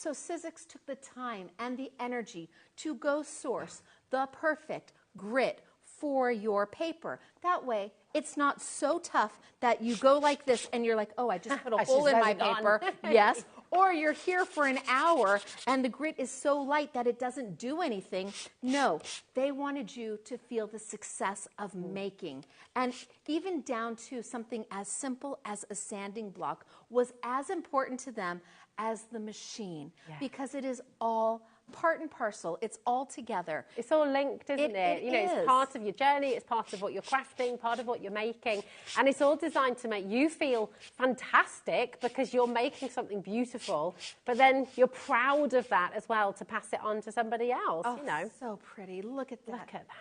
So Sizzix took the time and the energy to go source the perfect grit for your paper. That way, it's not so tough that you go like this and you're like, oh, I just put a hole in my paper. Yes. Or you're here for an hour and the grit is so light that it doesn't do anything. No, they wanted you to feel the success of making. And even down to something as simple as a sanding block was as important to them as the machine, because it is all part and parcel. It's all together. It's all linked, isn't it? You know, it's part of your journey, it's part of what you're crafting, part of what you're making, and it's all designed to make you feel fantastic because you're making something beautiful, but then you're proud of that as well to pass it on to somebody else. Oh, you know, so pretty. Look at that. Look at that.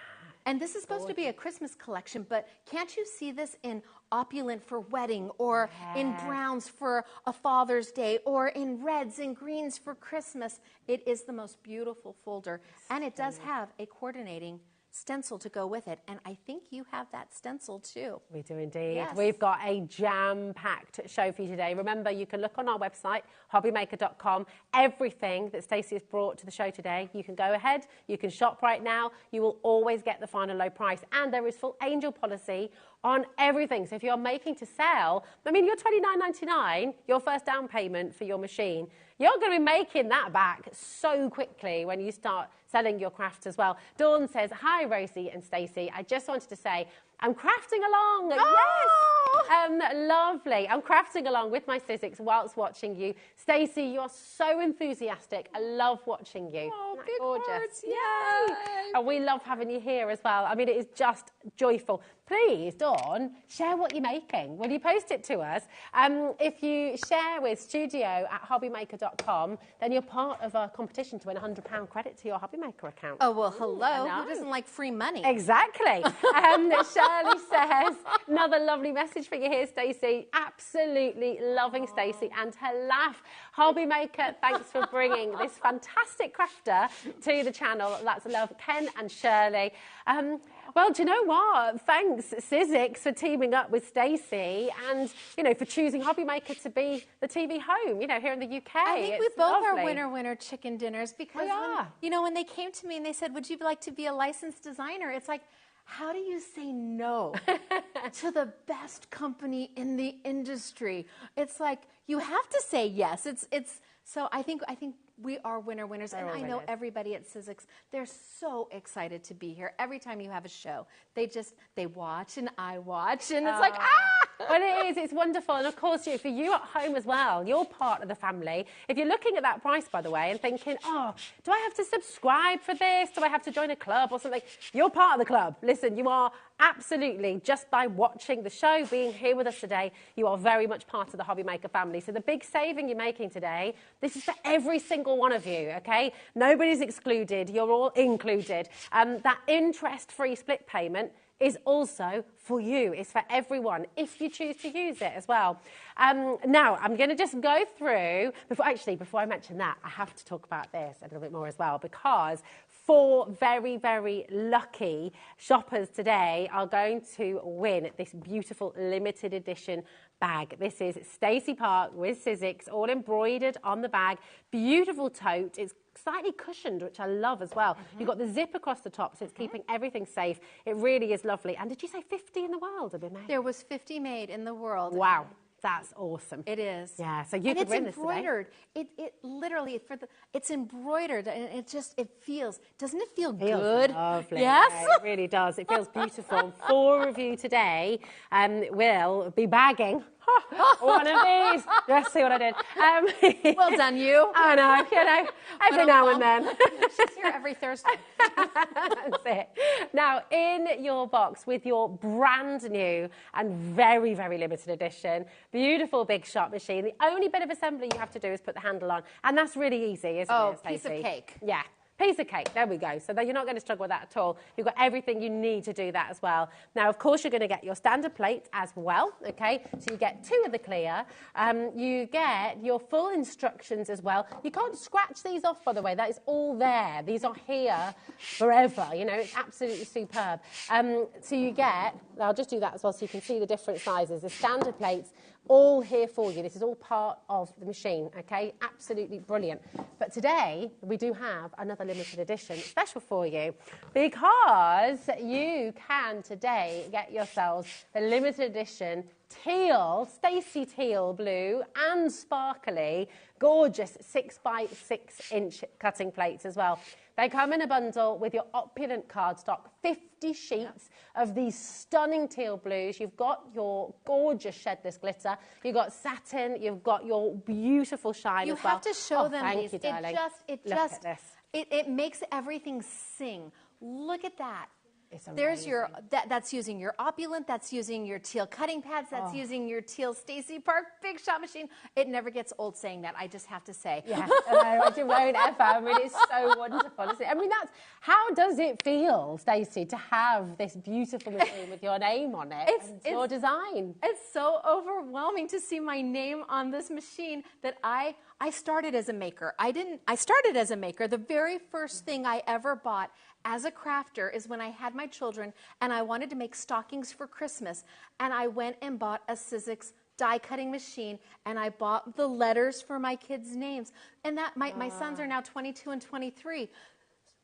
And this is supposed to be a Christmas collection, but can't you see this in Opulent for wedding, or in browns for a Father's Day, or in reds and greens for Christmas? It is the most beautiful folder, and it does have a coordinating stencil to go with it, and I think you have that stencil too. We do indeed. Yes. We've got a jam-packed show for you today. Remember, you can look on our website, hobbymaker.com. Everything that Stacey has brought to the show today, you can go ahead, you can shop right now. You will always get the final low price, and there is full angel policy on everything. So if you're making to sell, I mean, your $29.99, your first down payment for your machine, you're going to be making that back so quickly when you start selling your craft as well. Dawn says, hi, Rosie and Stacey. I just wanted to say, I'm crafting along. Oh! Yes. Lovely. I'm crafting along with my Sizzix whilst watching you. Stacey, you're so enthusiastic. I love watching you. Oh, Isn't that big gorgeous? hearts. Yay. And we love having you here as well. I mean, it is just joyful. Please, Dawn, share what you're making. Will you post it to us? If you share with studio@hobbymaker.com, then you're part of a competition to win a £100 credit to your HobbyMaker account. Oh, well, hello. Who doesn't like free money? Exactly. Shirley says, another lovely message for you here, Stacey. Absolutely loving Stacey and her laugh. HobbyMaker, thanks for bringing this fantastic crafter to the channel. That's love, Ken and Shirley. Well, do you know what? Thanks, Sizzix, for teaming up with Stacey and, you know, for choosing HobbyMaker to be the TV home, you know, here in the UK. I think we both are winner chicken dinners, because, when they came to me and they said, would you like to be a licensed designer? It's like, how do you say no to the best company in the industry? It's like, you have to say yes. So I think we are winners, and I know everybody at Sizzix, they're so excited to be here. Every time you have a show, they watch and I watch, and it's like, Well, it's wonderful. And of course, for you at home as well, you're part of the family. If you're looking at that price, by the way, and thinking, oh, do I have to subscribe for this? Do I have to join a club or something? You're part of the club. Listen, you are absolutely, just by watching the show, being here with us today, you are very much part of the HobbyMaker family. So the big saving you're making today, this is for every single one of you, okay? Nobody's excluded. You're all included. That interest-free split payment is also for you. It's for everyone, if you choose to use it as well. Now, I'm going to just go through, before I mention that, I have to talk about this a little bit more as well, because 4 very, very lucky shoppers today are going to win this beautiful limited edition bag. This is Stacey Park with Sizzix, all embroidered on the bag. Beautiful tote. It's slightly cushioned, which I love as well. You've got the zip across the top, so it's keeping everything safe. It really is lovely. And did you say 50 in the world have been made? There was 50 made in the world. Wow. That's awesome. It is. Yeah, so you can win this today. And it's embroidered. It literally, it's embroidered, and it feels, doesn't it feel good? Lovely. Yes? Yeah, it really does. It feels beautiful. 4 of you today will be bagging one of these. Just see what I did. Well done, you. I know, every now and then. She's here every Thursday. That's it. Now, in your box with your brand new and very, very limited edition, beautiful big shot machine. The only bit of assembly you have to do is put the handle on, and that's really easy, isn't it, Stacey? Piece of cake. Yeah. Piece of cake, there we go. So that you're not going to struggle with that at all. You've got everything you need to do that as well. Now, of course, you're going to get your standard plate as well, okay? So you get 2 of the clear. You get your full instructions as well. You can't scratch these off, by the way. That is all there. These are here forever. You know, it's absolutely superb. So you get, I'll just do that as well so you can see the different sizes. The standard plates all here for you. This is all part of the machine, okay? Absolutely brilliant. But today, we do have another limited edition special for you because you can today get yourselves the limited edition teal, Stacy teal blue and sparkly, gorgeous 6x6" cutting plates as well. They come in a bundle with your Opulent cardstock, 50 sheets of these stunning teal blues. You've got your gorgeous shedless glitter. You've got satin. You've got your beautiful shine as well. You have to show them thank these. you, darling. It makes everything sing. Look at that. It's There's your, that's using your Opulent, that's using your teal cutting pads, that's using your teal Stacy Park Big Shot machine. It never gets old saying that, I just have to say. Yeah, it won't ever. I mean, it's so wonderful, isn't it? I mean, how does it feel, Stacey, to have this beautiful machine with your name on it and your design? It's so overwhelming to see my name on this machine that I started as a maker. I started as a maker. The very first thing I ever bought as a crafter is when I had my children and I wanted to make stockings for Christmas, and I went and bought a Sizzix die cutting machine, and I bought the letters for my kids' names. And that my sons are now 22 and 23.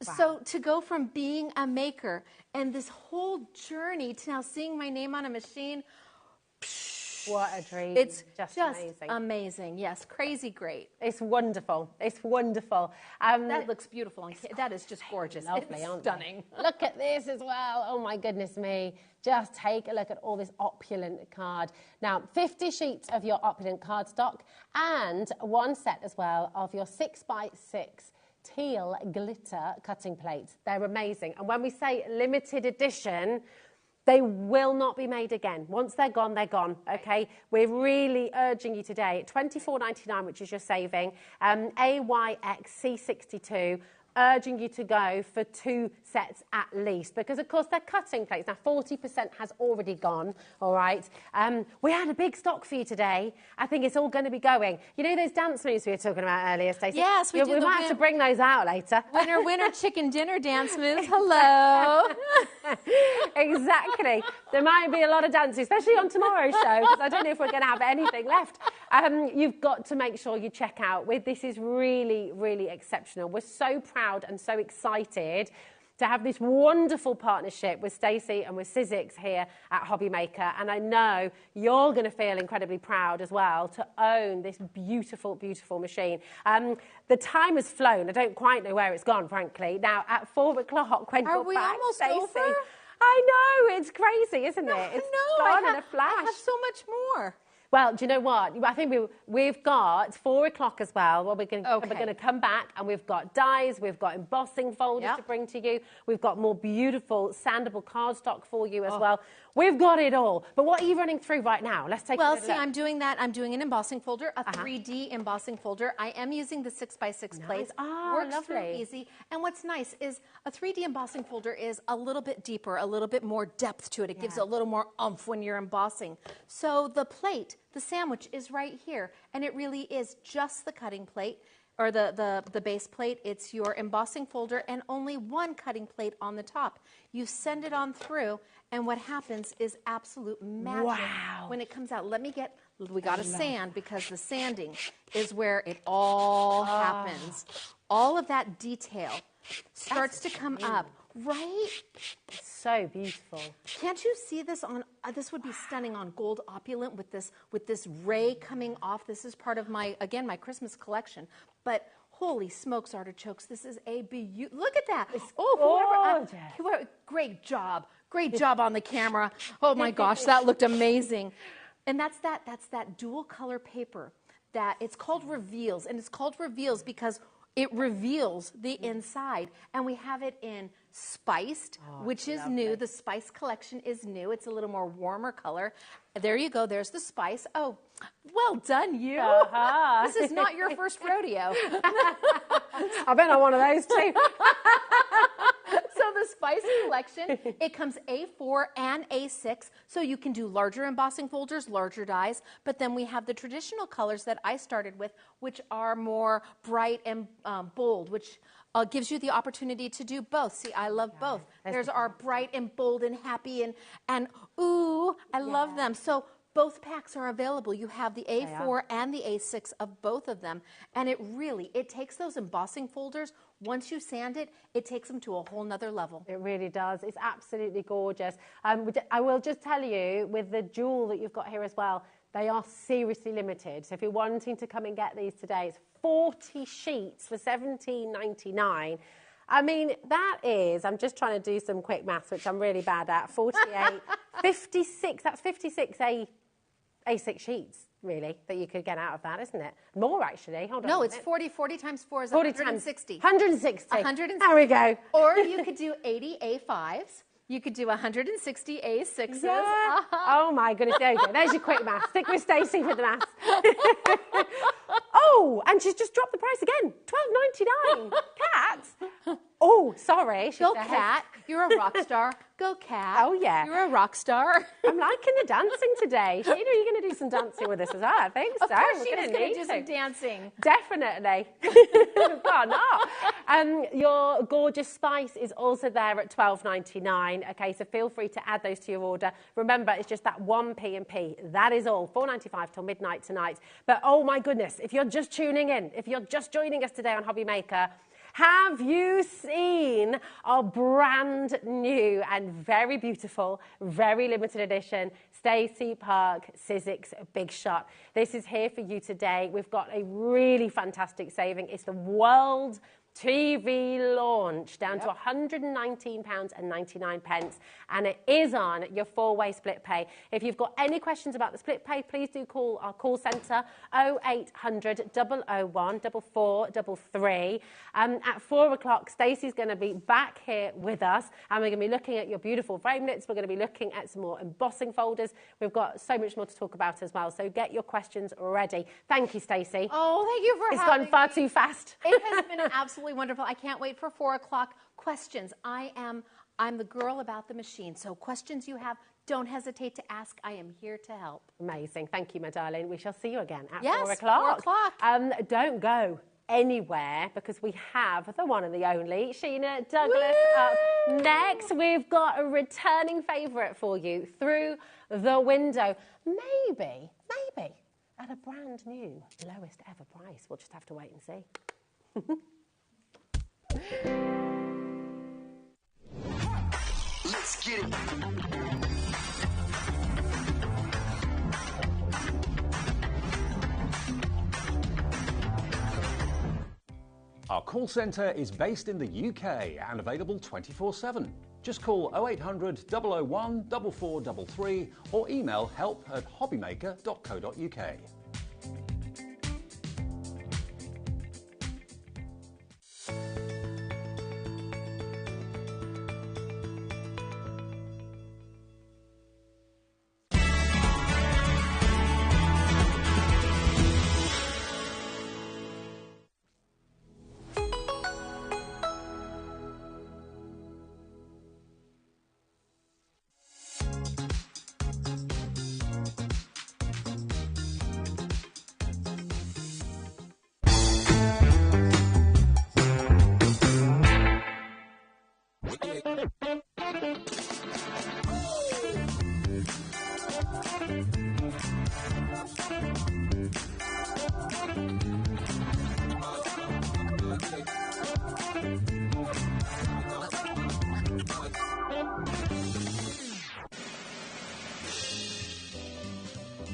Wow. So to go from being a maker and this whole journey to now seeing my name on a machine, what a dream. It's just amazing. Amazing. Yes, crazy great. It's wonderful. It's wonderful. That looks beautiful on camera. That is just gorgeous. Lovely, it's aren't stunning. They? Look at this as well. Oh my goodness me. Just take a look at all this Opulent card. Now, 50 sheets of your Opulent cardstock and one set as well of your 6x6 teal glitter cutting plates. They're amazing. And when we say limited edition, they will not be made again. Once they're gone, okay? We're really urging you today, $24.99, which is your saving, AYXC62, urging you to go for 2 sets at least, because of course they're cutting plates. Now 40% has already gone, all right? We had a big stock for you today. I think it's all going to be going. You know those dance moves we were talking about earlier, Stacey? Yes, we do. We might have to bring those out later. Winner, winner, chicken dinner dance moves. Hello. Exactly. There might be a lot of dancing, especially on tomorrow's show, because I don't know if we're going to have anything left. You've got to make sure you check out. This is really, really exceptional. We're so proud and so excited to have this wonderful partnership with Stacey and with Sizzix here at HobbyMaker. And I know you're going to feel incredibly proud as well to own this beautiful, beautiful machine. The time has flown. I don't quite know where it's gone, frankly. Now, at 4 o'clock, when you're back, almost Stacey, over? I know, it's crazy, isn't it? It's gone in a flash. I have so much more. Well, do you know what? I think we've got 4 o'clock as well. Well, we're going to come back, and we've got dies, we've got embossing folders to bring to you. We've got more beautiful sandable cardstock for you as well. We've got it all. But what are you running through right now? Let's take a look. I'm doing that. I'm doing an embossing folder, a 3D embossing folder. I am using the 6x6 plates. Works lovely. Through easy. And what's nice is a 3D embossing folder is a little bit deeper, a little bit more depth to it. It gives a little more oomph when you're embossing. So the plate, the sandwich is right here, and it really is just the cutting plate or the base plate. It's your embossing folder and only one cutting plate on the top. You send it on through, and what happens is absolute magic when it comes out. We got to sand, because the sanding is where it all happens. All of that detail starts to come up. Right? It's so beautiful. Can't you see this on, this would be stunning on gold Opulent with this ray coming off. This is part of my Christmas collection. But holy smokes, artichokes, this is a beautiful, look at that. Whoever, great job. Great job on the camera. Oh my gosh, that looked amazing. And that's that dual color paper that it's called Revealz. And it's called Revealz because it reveals the inside. And we have it in spiced, which is new. The spice collection is new. It's a little more warmer color. There you go. There's the spice. Oh, well done, you. This is not your first rodeo. I've been on one of those too. So the spice collection, it comes A4 and A6, so you can do larger embossing folders, larger dies, but then we have the traditional colors that I started with, which are more bright and bold, which gives you the opportunity to do both. See, I love both. There's our bright and bold and happy and ooh, I love them. So Both packs are available. You have the A4 and the A6 of both of them. And it takes those embossing folders. Once you sand it, it takes them to a whole nother level. It really does. It's absolutely gorgeous. I will just tell you, with the jewel that you've got here as well, they are seriously limited. So if you're wanting to come and get these today, it's 40 sheets for $17.99. I mean, that is, I'm just trying to do some quick maths, which I'm really bad at, 48, 56, that's 56 A6 sheets, really, that you could get out of that, isn't it? More, actually. Hold on. No, it's 40. 40 times 4 is 160. 160. 160. There we go. Or you could do 80 A5s. You could do 160 A6s. Yeah. Oh, my goodness. There you go. There's your quick maths. Stick with Stacey for the maths. Oh, and she's just dropped the price again. $12.99. Cat. Oh, sorry. Go Cat. You're a rock star. Go Cat. Oh, yeah. You're a rock star. I'm liking the dancing today. You know, you're going to do some dancing with us as well, I think. Of so. course she's going to do some dancing. Definitely. Why not? Your gorgeous spice is also there at $12.99. Okay, so feel free to add those to your order. Remember, it's just that one P&P. That is all. $4.95 till midnight tonight. But oh my goodness, if you're just tuning in, if you're just joining us today on HobbyMaker, have you seen our brand new and very beautiful, very limited edition Stacey Park Sizzix Big Shot? This is here for you today. We've got a really fantastic saving. It's the World TV launch down to £119.99, and it is on your 4-way split pay. If you've got any questions about the split pay, please do call our call centre 0800 001 4433. At 4 o'clock, Stacey's going to be back here with us, and we're going to be looking at your beautiful framelits. We're going to be looking at some more embossing folders. We've got so much more to talk about as well, so get your questions ready. Thank you, Stacey. Oh, thank you for having me. It's gone far too fast. It has been absolutely wonderful. I can't wait for 4 o'clock. Questions. I'm the girl about the machine. So questions you have, don't hesitate to ask. I am here to help. Amazing. Thank you, my darling. We shall see you again at yes, 4 o'clock. 4 o'clock. Don't go anywhere, because we have the one and the only Sheena Douglas up next. We've got a returning favourite for you, Through the Window. Maybe at a brand new lowest ever price. We'll just have to wait and see. Let's get it. Our call centre is based in the UK and available 24/7. Just call 0800 001 4433 or email help@hobbymaker.co.uk.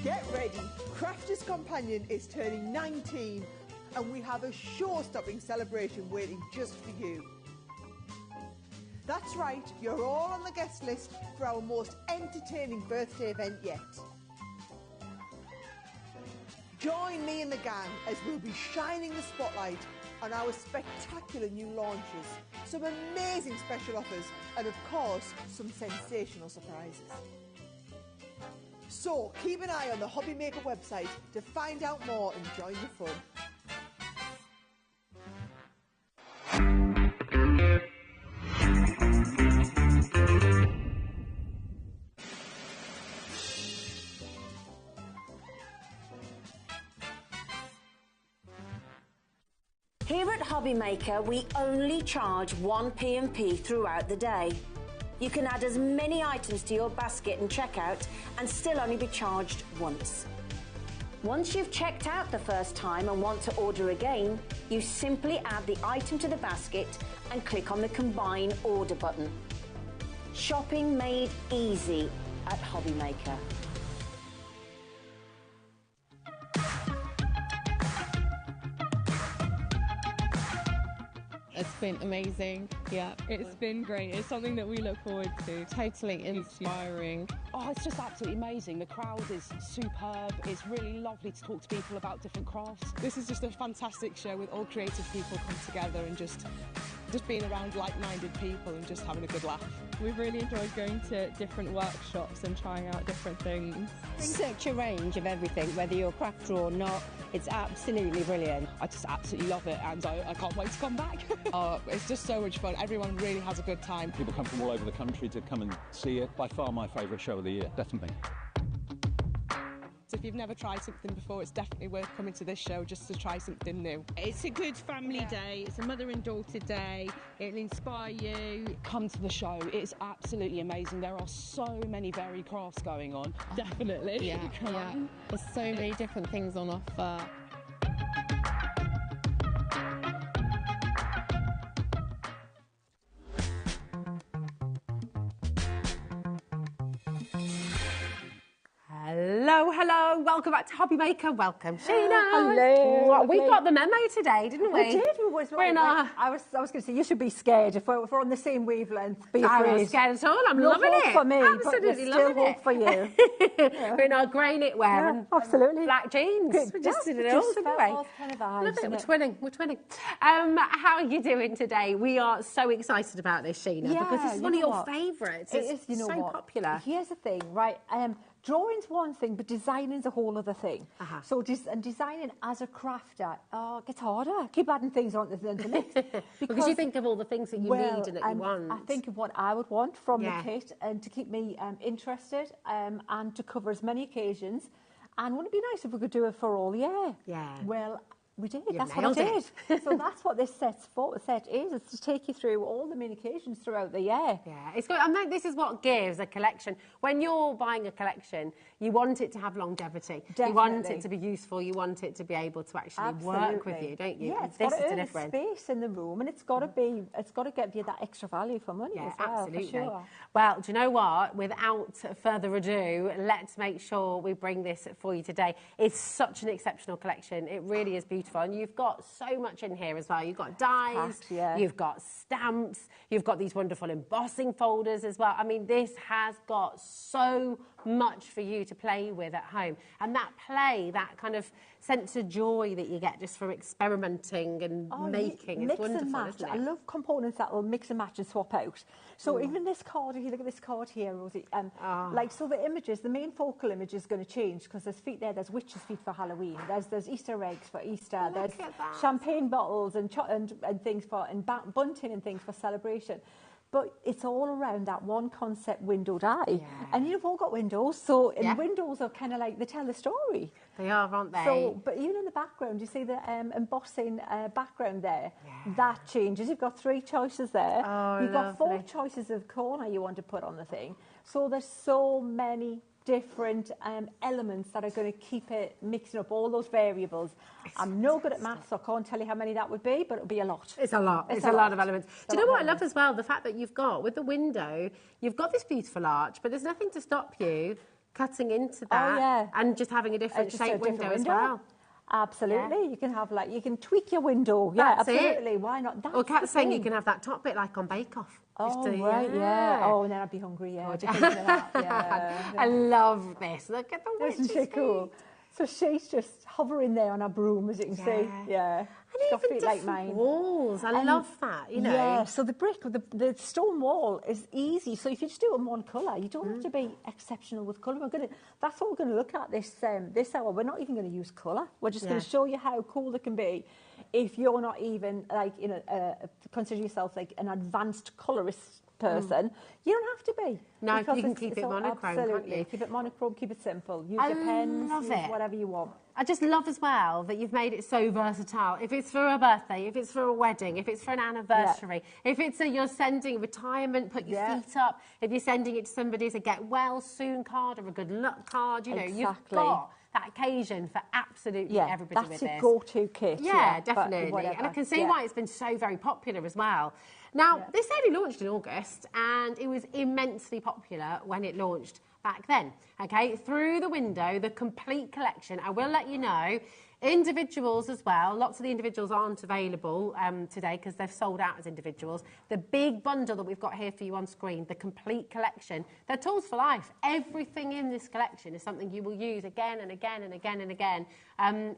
Get ready, Crafter's Companion is turning 19 and we have a show-stopping celebration waiting just for you. That's right, you're all on the guest list for our most entertaining birthday event yet. Join me and the gang as we'll be shining the spotlight on our spectacular new launches, some amazing special offers and of course some sensational surprises. So keep an eye on the HobbyMaker website to find out more and join the fun. Here at HobbyMaker, we only charge one P&P throughout the day. You can add as many items to your basket and checkout and still only be charged once. Once you've checked out the first time and want to order again, you simply add the item to the basket and click on the Combine Order button. Shopping made easy at HobbyMaker. It's been amazing. Yeah, it's been great. It's something that we look forward to. Totally inspiring. Oh, it's just absolutely amazing. The crowd is superb. It's really lovely to talk to people about different crafts. This is just a fantastic show with all creative people come together and just being around like-minded people and just having a good laugh. We've really enjoyed going to different workshops and trying out different things. Such a range of everything, whether you're a crafter or not. It's absolutely brilliant. I just absolutely love it, and I can't wait to come back. It's just so much fun. Everyone really has a good time. People come from all over the country to come and see it. By far my favourite show of the year, definitely. So if you've never tried something before, it's definitely worth coming to this show just to try something new. It's a good family day. It's a mother and daughter day. It'll inspire you. Come to the show. It's absolutely amazing. There are so many varied crafts going on. Definitely. Yeah. There's so many different things on offer. Hello, welcome back to HobbyMaker. Welcome, Sheena. Hello. Well, we got the memo today, didn't we? We did. I was going to say, you should be scared if we're on the same wavelength. Be I'm afraid. not scared at all. I'm No loving hope it. for me, Absolutely but there's loving still it. hope for you. We're in our grey knitwear and absolutely. black jeans. Good. We just Yeah, did it just all, didn't about we? all kind of vibes, Love it. isn't We're it? twinning. We're twinning. How are you doing today? We are so excited about this, Sheena, because this is you one of know your what? favourites. It It's is, you know so what? popular. Here's the thing, right? Drawing's one thing, but designing's a whole other thing. So designing as a crafter, it gets harder. Keep adding things on to the mix. Because you think of all the things that you need and that you want. I think of what I would want from the kit and to keep me interested and to cover as many occasions. And wouldn't it be nice if we could do it for all year? Yeah. Well, we did. You That's what I nailed did. So that's what this set is. It's to take you through all the mini occasions throughout the year. Yeah, it's good. I mean, this is what gives a collection. When you're buying a collection, you want it to have longevity. Definitely. You want it to be useful. You want it to be able to actually work with you, don't you? Yeah, it's this got to is earn the its difference. space in the room, and it's got to give you that extra value for money Yeah, as well. absolutely. For sure. Well, do you know what? Without further ado, let's make sure we bring this for you today. It's such an exceptional collection. It really is beautiful, and you've got so much in here as well. You've got dies, you've got stamps, you've got these wonderful embossing folders as well. I mean, this has got so much for you to play with at home, and that kind of sense of joy that you get just from experimenting and making is wonderful, and match. isn't it? I love components that will mix and match and swap out. So even this card, if you look at this card here, Rosie, so the images, the main focal image is going to change because there's feet there. There's witches' feet for Halloween. There's Easter eggs for Easter. There's champagne bottles and things and bunting and things for celebration. But it's all around that one concept window die. Yeah. And you've all got windows, so windows are kind of like, they tell the story. They are, aren't they? So, but even in the background, you see the embossing background there. Yeah. That changes. You've got 3 choices there. Oh, You've got 4 choices of corner you want to put on the thing. So there's so many different elements that are going to keep it mixing up all those variables. I'm no good at maths, so I can't tell you how many that would be, but it'll be a lot. It's a lot. It's a lot of elements. Do you know what I love as well? The fact that you've got, with the window, you've got this beautiful arch, but there's nothing to stop you cutting into that and just having a different shape window as well. Absolutely. You can have you can tweak your window. That's absolutely. Why not? Well, Kat's saying you can have that top bit like on Bake Off. Oh, right, Oh, and then I'd be hungry, I love this. Look at the witch's Isn't she cool? So she's just hovering there on her broom, as you can see. Yeah. And she's got even feet like mine. walls. I love that, you know. Yeah, so the brick, the stone wall is easy. So if you just do it in one colour, you don't have to be exceptional with colour. That's what we're going to look at this hour. We're not even going to use colour. We're just going to show you how cool it can be if you're not even consider yourself like an advanced colourist person, you don't have to be. No, because you can keep it monochrome, absolutely. can't you? Keep it monochrome, keep it simple. Use I your pens, love use it. whatever you want. I just love as well that you've made it so versatile. If it's for a birthday, if it's for a wedding, if it's for an anniversary, if it's you're sending retirement, put your feet up, if you're sending it to somebody as a get well soon card or a good luck card, you know, you've got that occasion for absolutely everybody with this. That's your go-to kit. Yeah, definitely. And I can see why it's been so very popular as well. Now, this only launched in August, and it was immensely popular when it launched back then. Okay, through the window, the complete collection. I will let you know, individuals as well. Lots of the individuals aren't available today because they've sold out as individuals. The big bundle that we've got here for you on screen, the complete collection, they're tools for life. Everything in this collection is something you will use again and again and again and again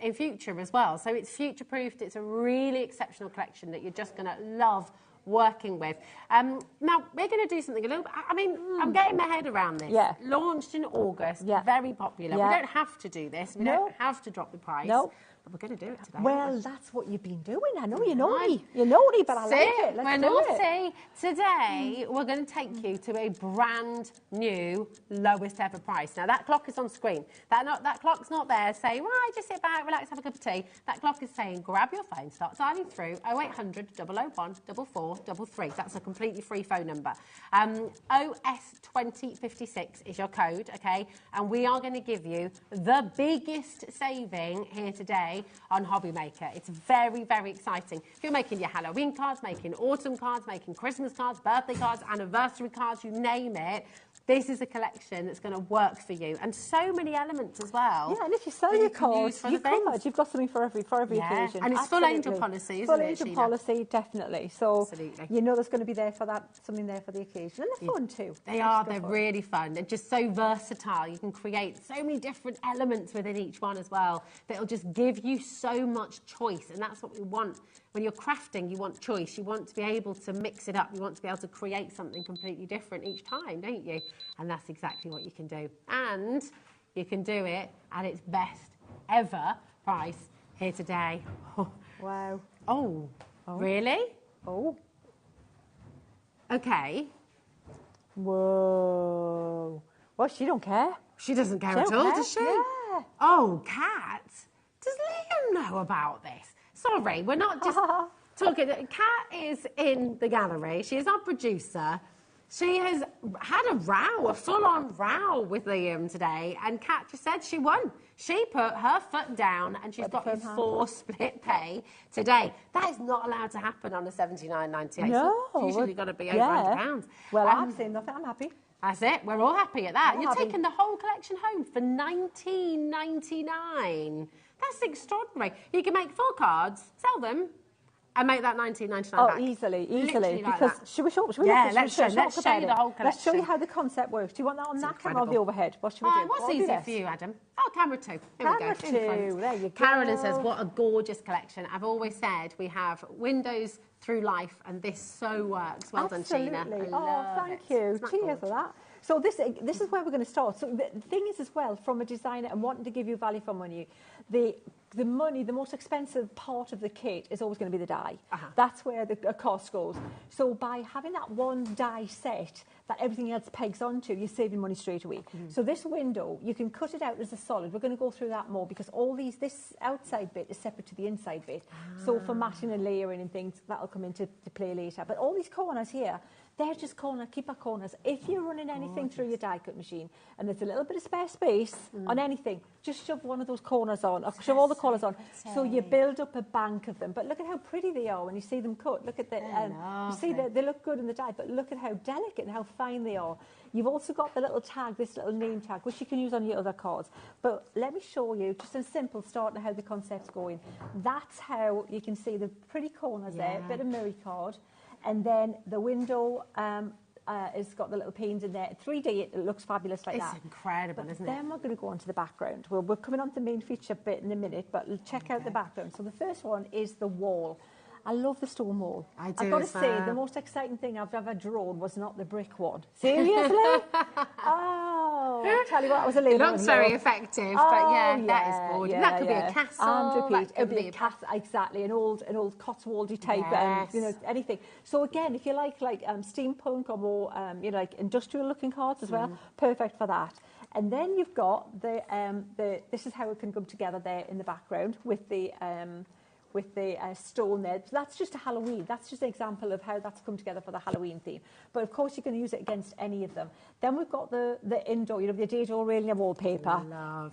in future as well. So it's future-proofed. It's a really exceptional collection that you're just going to love working with. Now, we're going to do something a little bit, I mean, I'm getting my head around this. Yeah. Launched in August, very popular. Yeah. We don't have to do this. We don't have to drop the price. No. But we're going to do it today. Well, that's what you've been doing. I know you know me. You know me, but I like it. Let's do it. Today, we're going to take you to a brand new lowest ever price. Now, that clock is on screen. That clock's not there saying, right, just sit back, relax, have a cup of tea. That clock is saying, grab your phone, start dialing through 0800 001 4433. That's a completely free phone number. OS2056 is your code, okay? And we are going to give you the biggest saving here today on HobbyMaker. It's very, very exciting. If you're making your Halloween cards, making autumn cards, making Christmas cards, birthday cards, anniversary cards, you name it, this is a collection that's going to work for you. And so many elements as well. Yeah, and if you sell your cards, you've covered. You've got something for every occasion. And it's full angel policy, isn't it, Full angel policy, definitely. So you know there's going to be there for that, something there for the occasion. And they're fun too. They're really fun. They're just so versatile. You can create so many different elements within each one as well that'll just give you so much choice. And that's what we want. When you're crafting, you want choice. You want to be able to mix it up. You want to be able to create something completely different each time, don't you? And that's exactly what you can do. And you can do it at its best ever price here today. Wow. Oh, really? Oh. Okay. Whoa. Well, she don't care. She doesn't care at all, does she? Yeah. Oh, Kat. Does Liam know about this? Sorry, we're not just talking. Kat is in the gallery. She is our producer. She has had a row, a full-on row with Liam today, and Kat just said she won. She put her foot down, and she's got his 4 split pay today. That is not allowed to happen on a $79.98. No. So it's usually got to be over £100. Well, I'm saying nothing. I'm happy. That's it. We're all happy at that. You're taking the whole collection home for $19.99. That's extraordinary. You can make 4 cards, sell them, and make that $19.99 back. Easily. Literally like because that. should we show? Let's show you the whole collection. Let's show you how the concept works. Do you want that on that camera or the overhead? What should we do? What's easier for you, Adam? Oh, camera 2. Here camera we go. 2. There you go. Carolyn says, what a gorgeous collection. I've always said we have windows through life, and this so works. Well done, Sheena. Thank you. Cheers for that. So this is where we're going to start. So the thing is as well, from a designer and wanting to give you value for money, the most expensive part of the kit is always going to be the die. That's where the cost goes. So by having that one die set that everything else pegs onto, you're saving money straight away. So this window, you can cut it out as a solid. We're going to go through that more because this outside bit is separate to the inside bit. So for matting and layering and things, that'll come into play later. But all these corners here, they're just keeper corners. If you're running anything through your die cut machine and there's a little bit of spare space on anything, just shove one of those corners on, or shove all the corners on, so you build up a bank of them. But look at how pretty they are when you see them cut. Look at the, you see they look good in the die, but look at how delicate and how fine they are. You've also got the little tag, this little name tag, which you can use on your other cards. But let me show you just a simple start to how the concept's going. That's how you can see the pretty corners there, a bit of mirror card. And then the window has got the little panes in there. 3D, it looks fabulous like that. It's incredible, isn't it? Then we're going to go on to the background. We're coming on to the main feature bit in a minute, but check out the background. So the first one is the wall. I love the stone wall. I've got to say, the most exciting thing I've ever drawn was not the brick one. Seriously? Oh, Oh, tell you what, I was a little. It looks very effective, but yeah, that is gorgeous. That could be a castle. It could be a castle, exactly, an old Cotswoldy type, you know, anything. So again, if you like steampunk or more, you know, like industrial-looking cards as well, perfect for that. And then you've got this is how it can come together there in the background with the stone there. So that's just a Halloween. That's just an example of how that's come together for the Halloween theme. But of course, you can use it against any of them. Then we've got the indoor, you know, the date-old railing and wallpaper.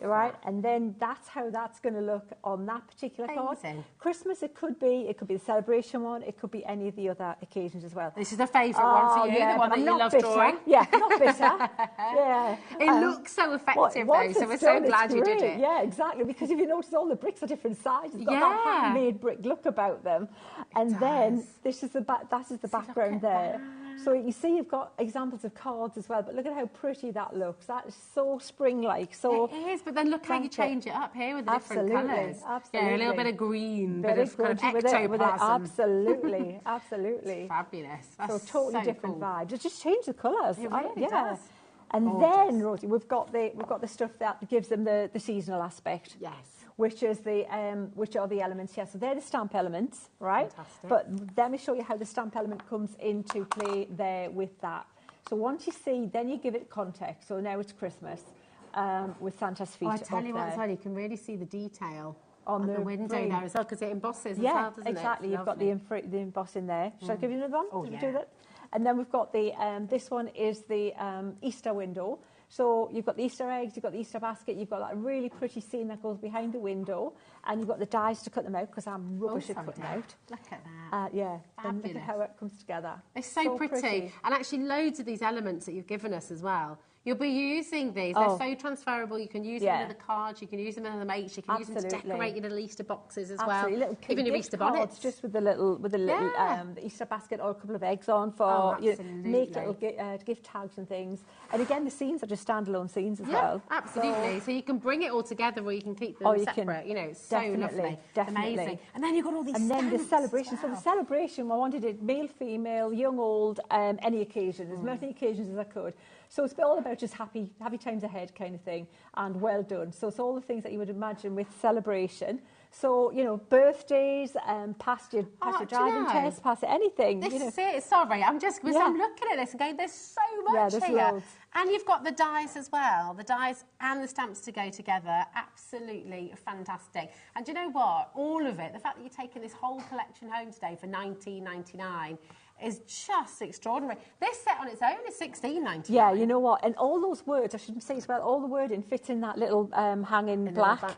Right? And then that's how that's going to look on that particular card. Christmas, it could be the celebration one. It could be any of the other occasions as well. This is a favourite one for you, the one that you love drawing. Yeah, not bitter. Yeah. It looks so effective though, so we're so glad you did it. Yeah, exactly. Because if you notice, all the bricks are different sizes. It's got that handmade brick look about them, and then this is the background there. So you see, you've got examples of cards as well, but look at how pretty that looks. That is so spring-like. So it is, but then look how you change it up here with the different colours. Absolutely, yeah, a little bit of green, bit of kind of ectoplasm. Absolutely, absolutely. It's fabulous. That's so totally different vibes. Just change the colours. It really does. And then, Rosie, we've got the stuff that gives them the seasonal aspect. Yes. Which are the elements here. So they're the stamp elements, right? Fantastic. But let me show you how the stamp element comes into play there with that. So once you see, then you give it context. So now it's Christmas with Santa's feet. I tell you what as well, you can really see the detail on the window there as well, because it embosses as well, doesn't it? Yeah, exactly. You've got the embossing there. Shall I give you another one? Oh, yeah. Do that? And then we've got the, this one is the Easter window. So you've got the Easter eggs, you've got the Easter basket, you've got that really pretty scene that goes behind the window, and you've got the dies to cut them out, because I'm rubbish at cutting out. Look at that. Yeah, and look at how it comes together. It's so pretty. And actually loads of these elements that you've given us as well. You'll be using these. They're so transferable. You can use them in the cards, you can use them in the mates, you can use them to decorate your little Easter boxes as well. Little even your Easter bonnets. Just with the little the Easter basket or a couple of eggs on for make little gift tags and things. And again, the scenes are just standalone scenes as well. Absolutely. So you can bring it all together, or you can keep them separate. You know, it's so lovely. Amazing. And then you've got all these then the celebration. So the celebration, I wanted it male, female, young, old, any occasion, as many occasions as I could. So it's all about just happy times ahead kind of thing, and well done. So it's all the things that you would imagine with celebration. So, you know, birthdays, pass your driving test, pass anything. This is it. Sorry, I'm looking at this and going, there's so much there's here. Loads. And you've got the dies as well. The dies and the stamps to go together. Absolutely fantastic. And do you know what? All of it, the fact that you're taking this whole collection home today for $19.99 is just extraordinary. This set on its own is $16.99. Yeah, you know what? And all those words, I should say as well, all the wording fits in that little hanging black.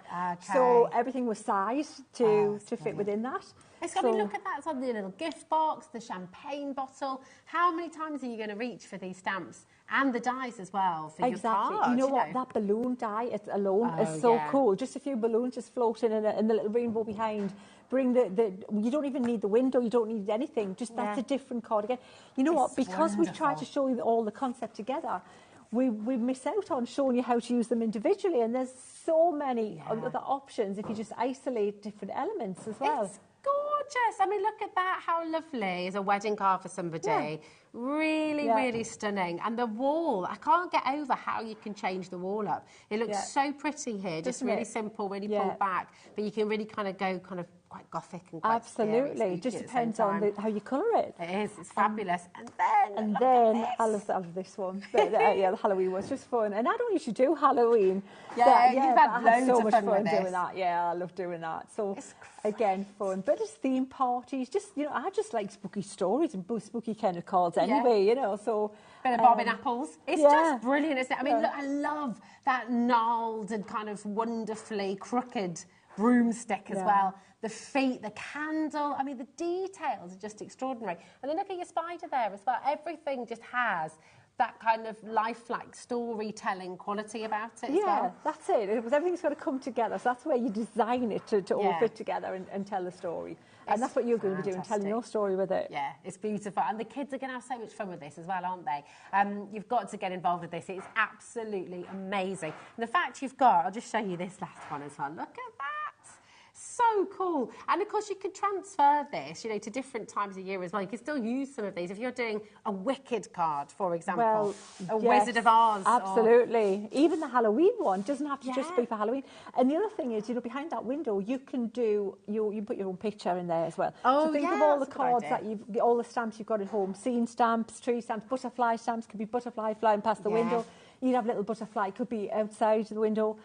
So everything was sized to fit within that. It's got, I mean, look at that. It's on the little gift box, the champagne bottle. How many times are you going to reach for these stamps and the dies as well for your cards? You know what? That balloon die alone is so cool. Just a few balloons just floating in the little rainbow behind. Bring you don't even need the window, you don't need anything. Just that's a different card again. You know what? Because we've tried to show you all the concept together, we miss out on showing you how to use them individually. And there's so many other options if you just isolate different elements as well. It's gorgeous. I mean, look at that. How lovely is a wedding card for somebody. Yeah. Really, really stunning. And the wall, I can't get over how you can change the wall up. It looks so pretty here, just really simple, really pulled back. But you can really kind of go kind of quite gothic and quite scary. It just depends on how you colour it. It is. It's fabulous. And then I love this one. But, the Halloween was just fun. And I don't usually do Halloween. You've had loads so of much fun fun with doing that. Yeah, I love doing that. So again, fun. But it's theme parties. Just, you know, I just like spooky stories and spooky kind of cards anyway, you know. So bit of bobbing apples. It's just brilliant, isn't it? I mean, look, I love that gnarled and kind of wonderfully crooked broomstick as well. The feet, the candle, I mean, the details are just extraordinary. And then look at your spider there as well. Everything just has that kind of lifelike storytelling quality about it as well. That's it. Everything's got to come together. So that's where you design it to all fit together and tell the story. And that's what you're going to be doing, telling your story with it. Yeah, it's beautiful. And the kids are going to have so much fun with this as well, aren't they? You've got to get involved with this. It's absolutely amazing. And the fact you've got, I'll just show you this last one as well. Look at that. so cool. And of course you can transfer this, you know, to different times of year as well. You can still use some of these if you're doing a Wicked card, for example, a Wizard of Oz. Absolutely. Even the Halloween one doesn't have to just be for Halloween. And the other thing is, you know, behind that window, you can do, you put your own picture in there as well. Oh, so think of all the cards that all the stamps you've got at home, scene stamps, tree stamps, butterfly stamps, could be butterfly flying past the window. You'd have a little butterfly, could be outside the window.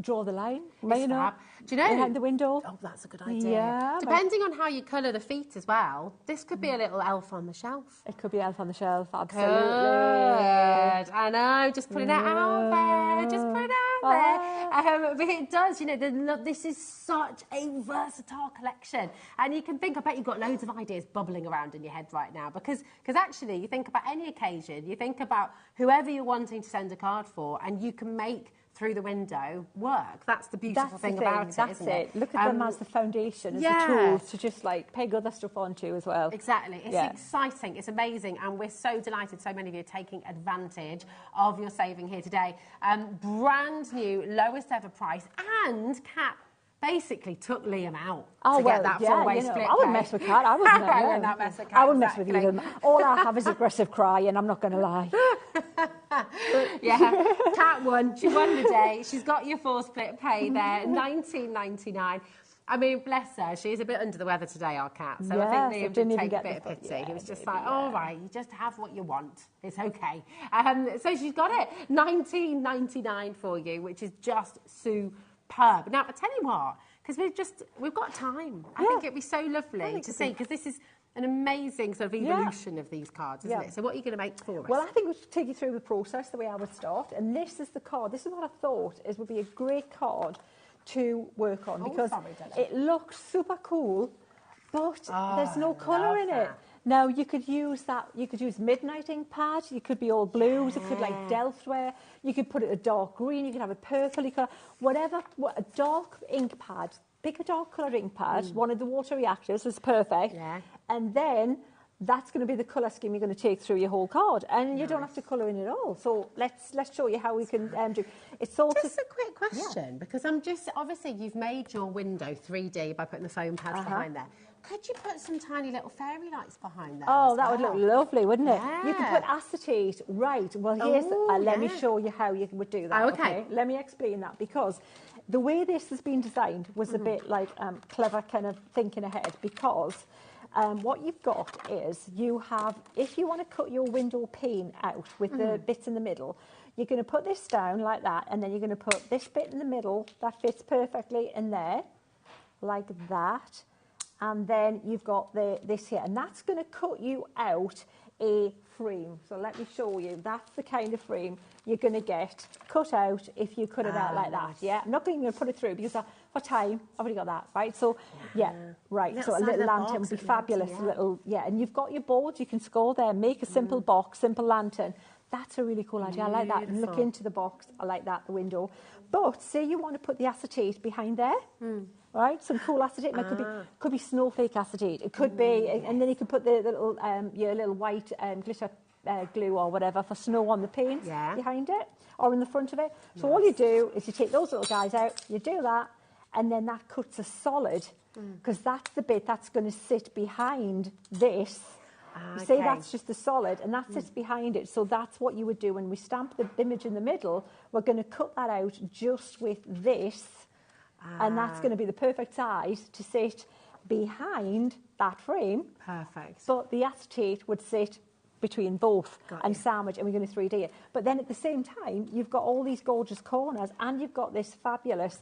Draw the line, you know, do you know, behind the window. Oh, that's a good idea. Yeah, depending on how you colour the feet as well, this could be a little elf on the shelf. It could be elf on the shelf, absolutely. Good. I know, just putting it out there, just put it out there. But it does, you know, this is such a versatile collection. And you can think, I bet you've got loads of ideas bubbling around in your head right now, because actually you think about any occasion, you think about whoever you're wanting to send a card for, and you can make through the window work. That's the beautiful thing about it, isn't it? Look at them as the foundation, as the tools to just like peg other stuff onto as well. Exactly. It's exciting. It's amazing. And we're so delighted so many of you are taking advantage of your saving here today. Brand new, lowest ever price. And Kat basically took Liam out to get that four-way split. I wouldn't mess with Kat. I wouldn't mess with Kat. I wouldn't mess with either. All I have is aggressive crying, I'm not going to lie. Kat won. She won the day. She's got your four split pay there, $19.99. I mean, bless her. She's a bit under the weather today, our Kat. So I think Liam did take a bit of pity. He was just like, all right, you just have what you want. It's okay. So she's got it. $19.99 for you, which is just superb. Now, I tell you what, because we've got time. I think it'd be so lovely to see, because this is an amazing sort of evolution of these cards, isn't it? So what are you going to make for us? Well, I think we'll take you through the process the way I would start. And this is the card. This is what I thought would be a great card to work on, because it looks super cool, but there's no colour in it. Now, you could use that, you could use midnight ink pad, you could be all blues, it could like Delft wear, you could put it a dark green, you could have a purpley colour, whatever, a dark ink pad, pick a dark coloured ink pad, one of the water reactors is perfect, and then that's going to be the colour scheme you're going to take through your whole card, and you don't have to colour in at all. So let's show you how we can do. It's all just a quick question, because I'm just, obviously you've made your window 3D by putting the foam pads behind there. Could you put some tiny little fairy lights behind there? Oh, that would look lovely, wouldn't it? You could put acetate, right. Well, here's, let me show you how you would do that. Okay. Let me explain that, because the way this has been designed was a bit like clever kind of thinking ahead, because what you've got is you have, if you want to cut your window pane out with the bits in the middle, you're going to put this down like that, and then you're going to put this bit in the middle that fits perfectly in there, like that. And then you've got this here, and that's going to cut you out a frame. So let me show you. That's the kind of frame you're going to get cut out if you cut it out like that. Yeah, I'm not going to put it through because for time, I've already got that, right? So, right. So a little lantern would be fabulous. A little, and you've got your boards. You can score there. Make a simple box, simple lantern. That's a really cool idea. I like that. Look into the box. I like that, the window. But say you want to put the acetate behind there. Right, some cool acetate. It could be snowflake acetate. It could be, and then you can put the little your little white glitter glue or whatever for snow on the paint behind it or in the front of it. So all you do is you take those little guys out, you do that, and then that cuts a solid, because that's the bit that's going to sit behind this. See, that's just the solid, and that sits behind it. So that's what you would do when we stamp the image in the middle. We're going to cut that out just with this. And that's going to be the perfect size to sit behind that frame. Perfect. So the acetate would sit between both and sandwich, and we're going to 3D it. But then at the same time, you've got all these gorgeous corners, and you've got this fabulous,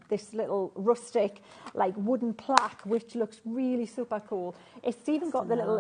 this little rustic, like wooden plaque, which looks really super cool. It's even got the little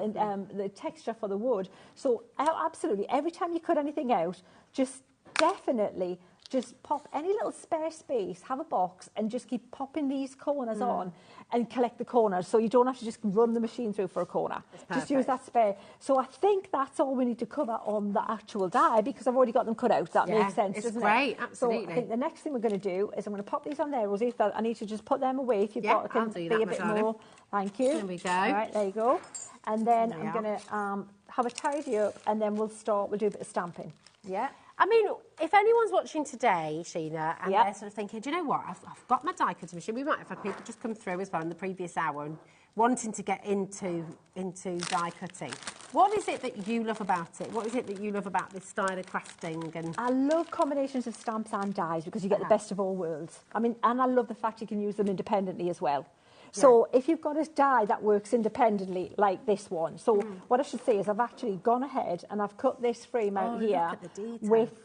the texture for the wood. So absolutely, every time you cut anything out, just definitely just pop any little spare space, have a box, and just keep popping these corners on and collect the corners, so you don't have to just run the machine through for a corner. Just use that spare. So I think that's all we need to cover on the actual die, because I've already got them cut out. That makes sense, doesn't it? It's great, absolutely. So I think the next thing we're going to do is I'm going to pop these on there, Rosie. I need to just put them away if you've got to be a bit more. Thank you. There we go. All right, there you go. And then I'm going to have a tidy up, and then we'll do a bit of stamping. Yeah. I mean, if anyone's watching today, Sheena, and they're sort of thinking, do you know what, I've got my die cutting machine. We might have had people just come through as well in the previous hour and wanting to get into die cutting. What is it that you love about it? What is it that you love about this style of crafting? And I love combinations of stamps and dies because you get the best of all worlds. I mean, and I love the fact you can use them independently as well. So if you've got a die that works independently, like this one, so what I should say is I've actually gone ahead and I've cut this frame out here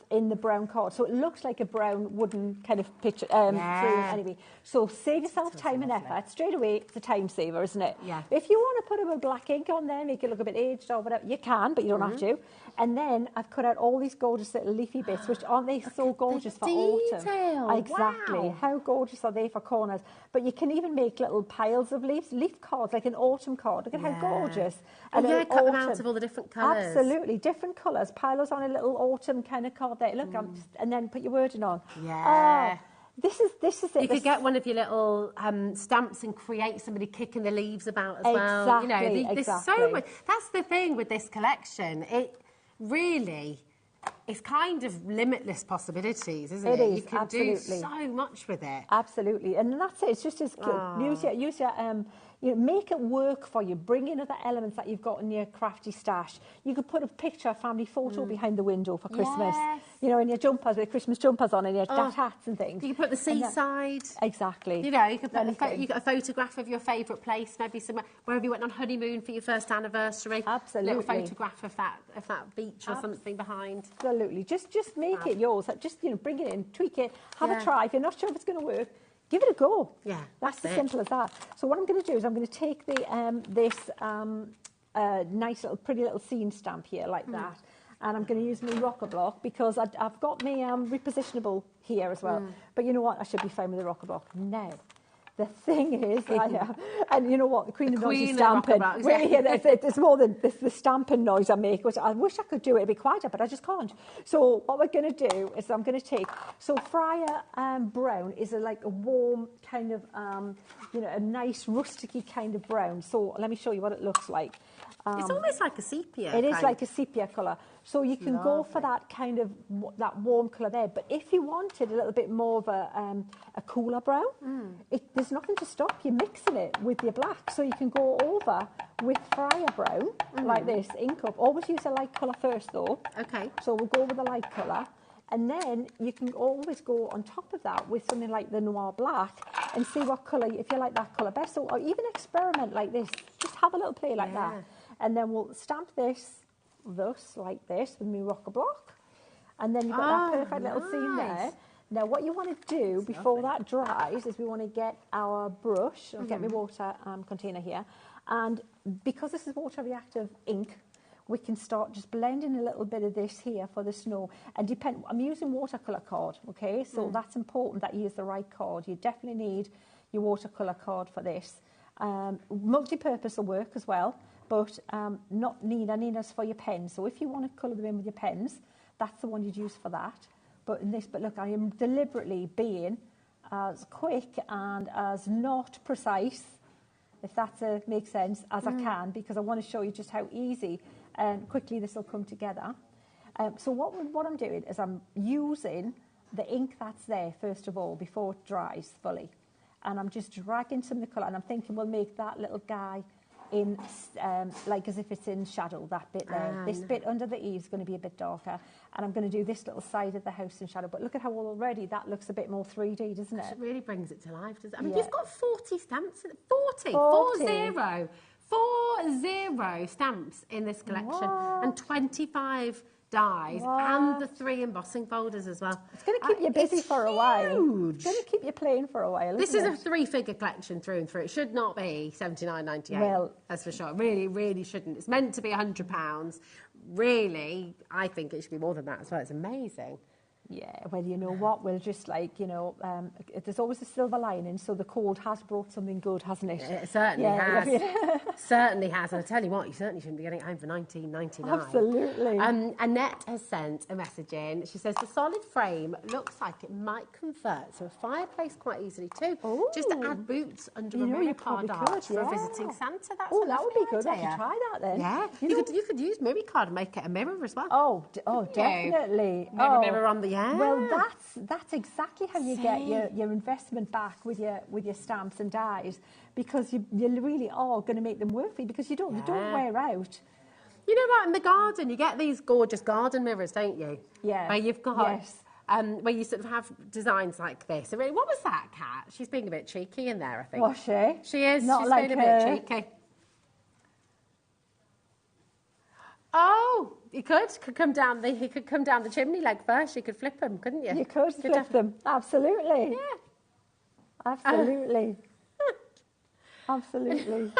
in the brown card. So it looks like a brown wooden kind of picture frame anyway. So save yourself time and effort. Straight away, it's a time saver, isn't it? Yeah. If you want to put a bit of black ink on there, make it look a bit aged or whatever, you can, but you don't have to. And then I've cut out all these gorgeous little leafy bits, which aren't they so gorgeous for autumn? Exactly. Wow. How gorgeous are they for corners? But you can even make little piles of leaves, leaf cards, like an autumn card. Look at how gorgeous. And cut them out of all the different colours. Absolutely, different colours. Pile those on a little autumn kind of card there. Look, and then put your wording on. Yeah. Oh, this is it. You could get one of your little stamps and create somebody kicking the leaves about as well. You know, there's so much. That's the thing with this collection. It really is kind of limitless possibilities, isn't it? It is, you can do so much with it. Absolutely, and that's it. It's just as use your you know, make it work for you. Bring in other elements that you've got in your crafty stash. You could put a picture, a family photo behind the window for Christmas. You know, in your jumpers with Christmas jumpers on, and your hats and things. You could put the seaside. Exactly. You know, you could put you got a photograph of your favourite place, maybe somewhere wherever you went on honeymoon for your first anniversary. Absolutely. Little photograph of that beach or something behind. Absolutely. Just make it yours. Just, you know, bring it in, tweak it, have a try. If you're not sure if it's going to work, give it a go. Yeah, that's as simple as that. So what I'm going to do is I'm going to take the this nice little pretty little scene stamp here like that, and I'm going to use my rocker block because I've got my repositionable here as well. But you know what? I should be fine with the rocker block now. The thing is, and you know what, the Queen of Noisy stamping, really, it's more than the stamping noise I make, which I wish I could do it a bit quieter, but I just can't. So what we're going to do is I'm going to take, so Friar brown is like a warm kind of, you know, a nice rusticy kind of brown. So let me show you what it looks like. It's almost like a sepia. It is like a sepia colour. So you can go for that kind of, that warm colour there. But if you wanted a little bit more of a cooler brown, there's nothing to stop you mixing it with your black. So you can go over with Friar brown, like this, ink up. Always use a light colour first though. Okay. So we'll go with the light colour. And then you can always go on top of that with something like the noir black and see what colour, if you like that colour best. So, or even experiment like this. Just have a little play like that. And then we'll stamp this thus, like this, with my rocker block. And then you've got that perfect little scene there. Now, what you want to do before that dries is we want to get our brush, I'll get my water container here. And because this is water reactive ink, we can start just blending a little bit of this here for the snow. And I'm using watercolour card, okay? So that's important that you use the right card. You definitely need your watercolour card for this. Multi-purpose will work as well, but not need us for your pens. So if you want to colour them in with your pens, that's the one you'd use for that. But look, I am deliberately being as quick and as not precise, if that makes sense, as I can, because I want to show you just how easy and quickly this will come together. So what I'm doing is I'm using the ink that's there, first of all, before it dries fully. And I'm just dragging some of the colour, and I'm thinking we'll make that little guy in, like as if it's in shadow, that bit there. This bit under the eaves is going to be a bit darker, and I'm going to do this little side of the house in shadow. But look at how already that looks a bit more 3D, doesn't it? It really brings it to life, doesn't it? I mean, you've got 40 stamps, 40 stamps in this collection, and 25 dies, and the 3 embossing folders as well. It's going to keep you busy for a while. It's going to keep you playing for a while. This is a 3-figure collection through and through. It should not be $79.98. Well, that's for sure. Really, really shouldn't. It's meant to be £100. Really, I think it should be more than that as well. It's amazing. Yeah, well, you know what, we'll just like, you know, there's always a silver lining, so the cold has brought something good, hasn't it? It certainly has. Certainly has. And I tell you what, you certainly shouldn't be getting it home for $19.99. Absolutely. Annette has sent a message in. She says, the solid frame looks like it might convert to a fireplace quite easily too. Ooh. Just to add boots under You a know, mirror you card probably art could, for a yeah. visiting Santa. That's Oh, that would be good. I idea. could try that then. Yeah. You could use mirror card and make it a mirror as well. Oh, definitely. Mirror on the end. Well, that's exactly how you get your investment back with your stamps and dies, because you really are going to make them work for you, because they don't wear out. You know, like in the garden, you get these gorgeous garden mirrors, don't you? Yeah. Where you've got, where you sort of have designs like this. What was that, Kat? She's being a bit cheeky in there, I think. Was she? She is. Not She's like being a bit cheeky. Oh, he could come down the chimney leg first. You could flip them, couldn't you? You could flip them. Absolutely. Yeah. Absolutely. Absolutely.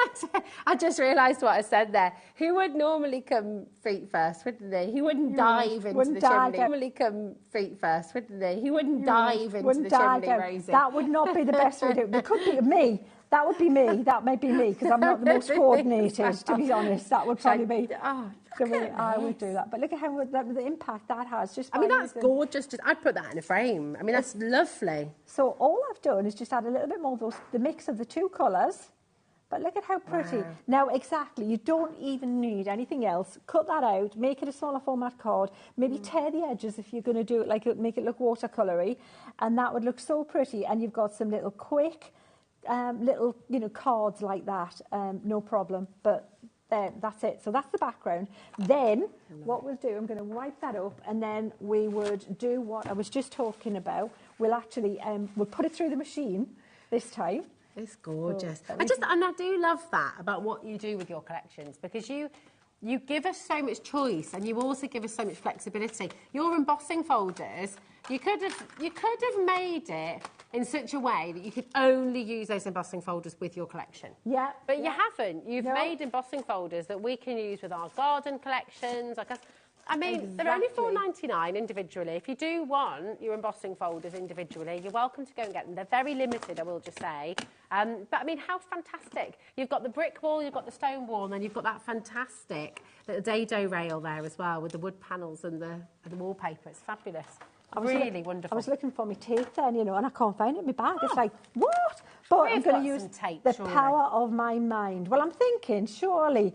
I just realised what I said there. He would normally come feet first, wouldn't he? He wouldn't dive into the chimney. Normally come feet first, wouldn't he? He wouldn't dive into the chimney, Rosie. That would not be the best way to do it. It could be me. That would be me. That may be me, because I'm not the most coordinated, to be honest. That would probably be the way I would do that. But look at how the impact that has. Just I mean, that's gorgeous. I'd put that in a frame. I mean, that's lovely. So all I've done is just add a little bit more of the mix of the two colours. But look at how pretty. Wow. Now, exactly, you don't even need anything else. Cut that out, make it a smaller format card, maybe tear the edges if you're going to do it, like make it look watercolour-y, and that would look so pretty. And you've got some little quick, little, cards like that, no problem. But there, that's it. So that's the background. Then what we'll do, I'm going to wipe that up, and then we would do what I was just talking about. We'll actually, we'll put it through the machine this time. It's gorgeous. And I do love that about what you do with your collections, because you give us so much choice, and you also give us so much flexibility. Your embossing folders, you could have made it in such a way that you could only use those embossing folders with your collection. Yeah. But you haven't. You've made embossing folders that we can use with our garden collections. I mean, they're only $4.99 individually. If you do want your embossing folders individually, you're welcome to go and get them. They're very limited, I will just say. But, I mean, how fantastic. You've got the brick wall, you've got the stone wall, and then you've got that fantastic little dado rail there as well, with the wood panels and the wallpaper. It's fabulous. Really wonderful. I was looking for my tape then, and I can't find it in my bag. It's like, what? But I'm going to use the power of my mind. Well, I'm thinking, surely,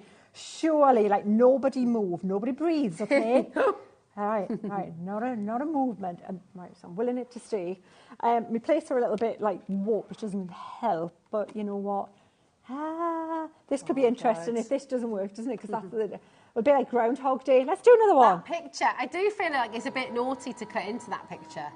like, nobody move, nobody breathes, okay? all right, not a movement. Right, so I'm willing it to stay. My plates are a little bit like warped, which doesn't help, but you know what? This could be interesting if this doesn't work, doesn't it? Because that's it'll be like Groundhog Day. Let's do another one. That picture, I do feel like it's a bit naughty to cut into that picture,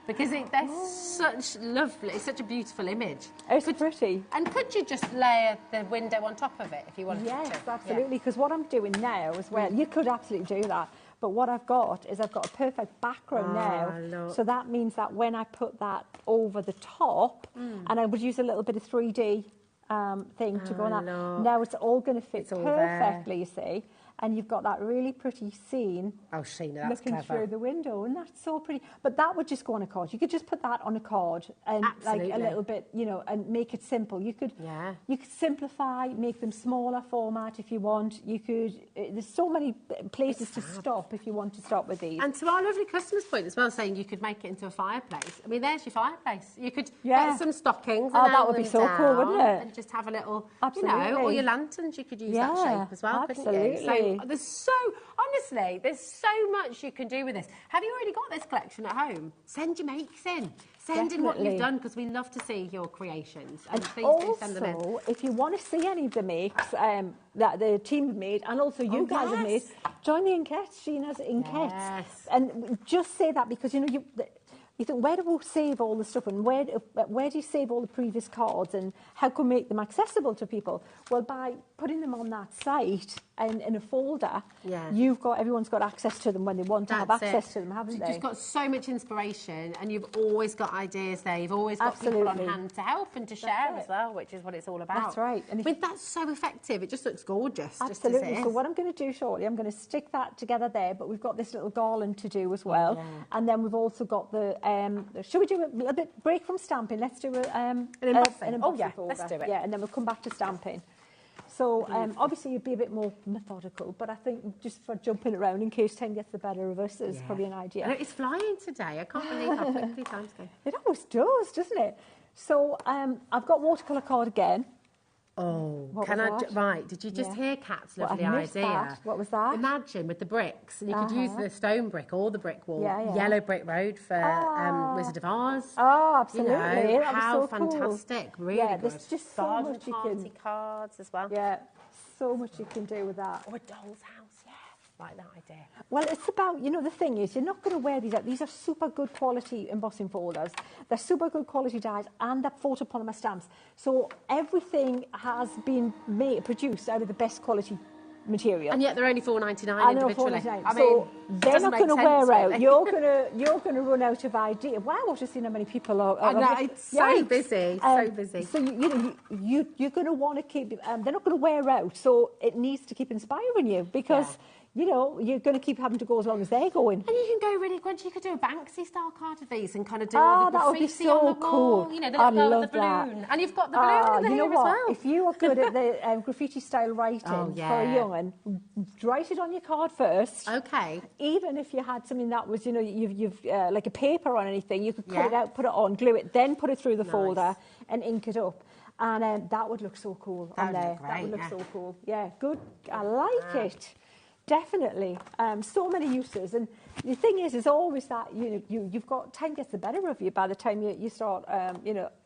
because they're it's such a beautiful image. It's pretty. And could you just layer the window on top of it if you wanted to? Yes, absolutely, because what I'm doing now as well, you could absolutely do that, but what I've got is I've got a perfect background now, so that means that when I put that over the top, and I would use a little bit of 3D thing to go on that, now it's all going to fit perfectly, you see. And you've got that really pretty scene looking through the window, and that's so pretty. But that would just go on a card. You could just put that on a card and like a little bit, and make it simple. You could simplify, make them smaller format if you want. You could. There's so many places to stop if you want to stop with these. And to our lovely customer's point as well, saying you could make it into a fireplace. I mean, there's your fireplace. You could get some stockings. And that would be so cool, wouldn't it? And just have a little, or your lanterns. You could use that shape as well, couldn't you? So, there's so much you can do with this. Have you already got this collection at home? Send your makes in. Send in what you've done, because we love to see your creations. And please do send them in. If you want to see any of the makes that the team have made, and also you guys have made, join the enquetes. Sheena's enquetes. Yes. And just say that, because you think, where do we save all the stuff, and where do you save all the previous cards, and how can we make them accessible to people? Well, by putting them on that site, in a folder, Yeah. everyone's got access to them when they want to have access to them, haven't they? You've just got so much inspiration, and you've always got ideas there. You've always got people on hand to help and to share as well, which is what it's all about. That's right. And that's so effective. It just looks gorgeous. Absolutely. Just as it is. So what I'm going to do shortly, I'm going to stick that together there, but we've got this little garland to do as well. Yeah. And then we've also got the, should we do a little bit break from stamping? Let's do an embossing. folder. Let's do it. Yeah, and then we'll come back to stamping. So obviously you'd be a bit more methodical, but I think just for jumping around in case time gets the better of us is probably an idea. And it's flying today. I can't believe how quickly time's going. It always does, doesn't it? So I've got watercolour card again. Oh, What can was I? that? Right, did you just hear Kat's Well, lovely I missed idea? that. What was that? Imagine with the bricks, and you could use the stone brick or the brick wall, Yeah. yellow brick road for Wizard of Oz. Oh, absolutely. You know, That was how so cool. fantastic! Really Yeah, good. there's just so Garden much you party can. cards as well. Yeah, so much you can do with that. Or a doll's house. Yeah, like that idea. Well, it's about, the thing is, you're not going to wear these out. These are super good quality embossing folders. They're super good quality dyes, and they're photopolymer stamps. So everything has been produced out of the best quality material. And yet they're only $4.99 I know, individually. $4.99. I so mean, they're not going to wear out. Really. You're going to run out of idea. Wow, I've just seen how many people are. I know, it's so busy, so busy. So you're going to want to keep. They're not going to wear out. So it needs to keep inspiring you because. You're going to keep having to go as long as they're going. And you can go really good. You could do a Banksy style card of these and kind of do all the that would be graffiti so on the wall. cool. The little I'd girl love with the that. balloon. And you've got the balloon in there as well. If you are good at the graffiti style writing for a young one, write it on your card first. Okay. Even if you had something that was, you've like a paper on anything, you could cut it out, put it on, glue it, then put it through the folder and ink it up. And that would look so cool on there. That would look so cool. Yeah, good. I like it. Definitely. So many uses. And the thing is always that, you've got, time gets the better of you by the time you start,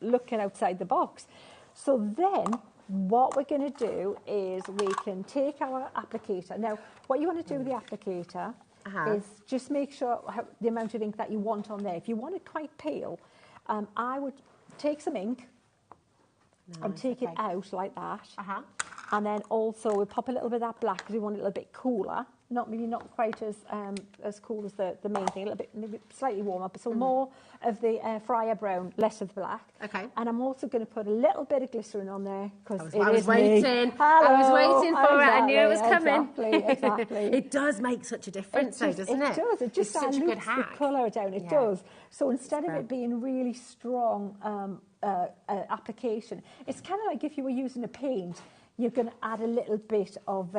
looking outside the box. So then what we're going to do is we can take our applicator. Now, what you want to do with the applicator is just make sure the amount of ink that you want on there. If you want it quite pale, I would take some ink and take it out like that. And then also we'll pop a little bit of that black because we want it a little bit cooler. Maybe not quite as cool as the main thing, a little bit, maybe slightly warmer, but so more of the fryer brown, less of the black. Okay. And I'm also going to put a little bit of glycerin on there because I was waiting. I was waiting for it. I knew it was coming. Exactly. It does make such a difference, though, doesn't it? It does. It just dilutes dilutes the colour down. It does. So instead of it being really strong application, it's kind of like if you were using a paint. You're going to add a little bit of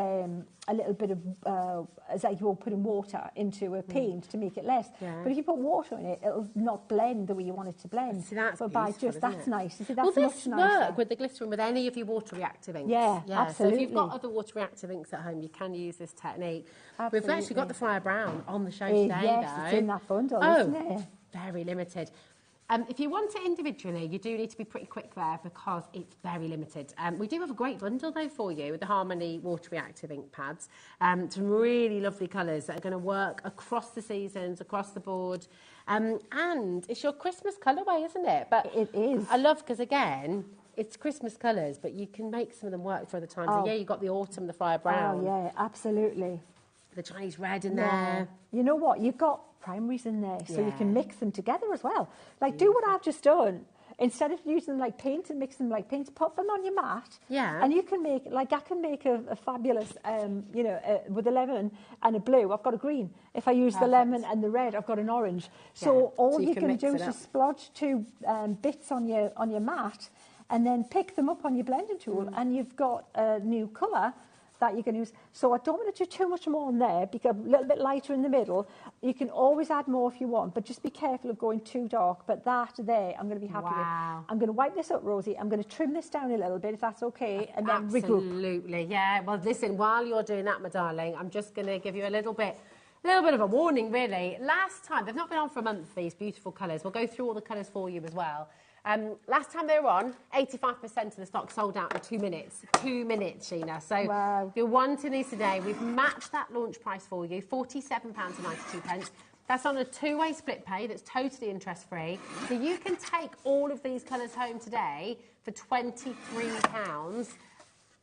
as like you're putting water into a paint to make it less. But if you put water in it, it'll not blend the way you want it to blend. See, that's but beautiful, that's nice. You see, that's will much this nicer. work with the glycerin with any of your water reactive inks? Yeah, absolutely. So if you've got other water reactive inks at home, you can use this technique. Absolutely. We've actually got the Fire Brown on the show today, yes, though. it's in that bundle, isn't it? Very limited. If you want it individually, you do need to be pretty quick there because it's very limited. We do have a great bundle, though, for you with the Harmony Water Reactive ink pads. Some really lovely colours that are going to work across the seasons, across the board. And it's your Christmas colourway, isn't it? But it is. I love, because, again, it's Christmas colours, but you can make some of them work for other times of year. You've got the autumn, the fire brown. Oh, yeah, absolutely. The Chinese red in there. You know what? You've got primaries in there, so you can mix them together as well. Like, do what I've just done. Instead of using them like paint and mix them like paint, pop them on your mat. Yeah. And you can make, like, I can make a fabulous, with a lemon and a blue, I've got a green. If I use the lemon and the red, I've got an orange. So all you can do is just splodge two bits on your mat and then pick them up on your blending tool and you've got a new colour that you can use. So I don't want to do too much more on there because a little bit lighter in the middle. You can always add more if you want, but just be careful of going too dark. But that there, I'm going to be happy with. I'm going to wipe this up, Rosie. I'm going to trim this down a little bit, if that's okay, and then regroup. Absolutely, yeah. Well, listen, while you're doing that, my darling, I'm just going to give you a little bit of a warning, really. Last time, they've not been on for a month, these beautiful colours. We'll go through all the colours for you as well. Last time they were on, 85% of the stock sold out in 2 minutes. 2 minutes, Sheena. So if you're wanting these today, we've matched that launch price for you, £47.92. That's on a two-way split pay that's totally interest-free. So you can take all of these colours home today for £23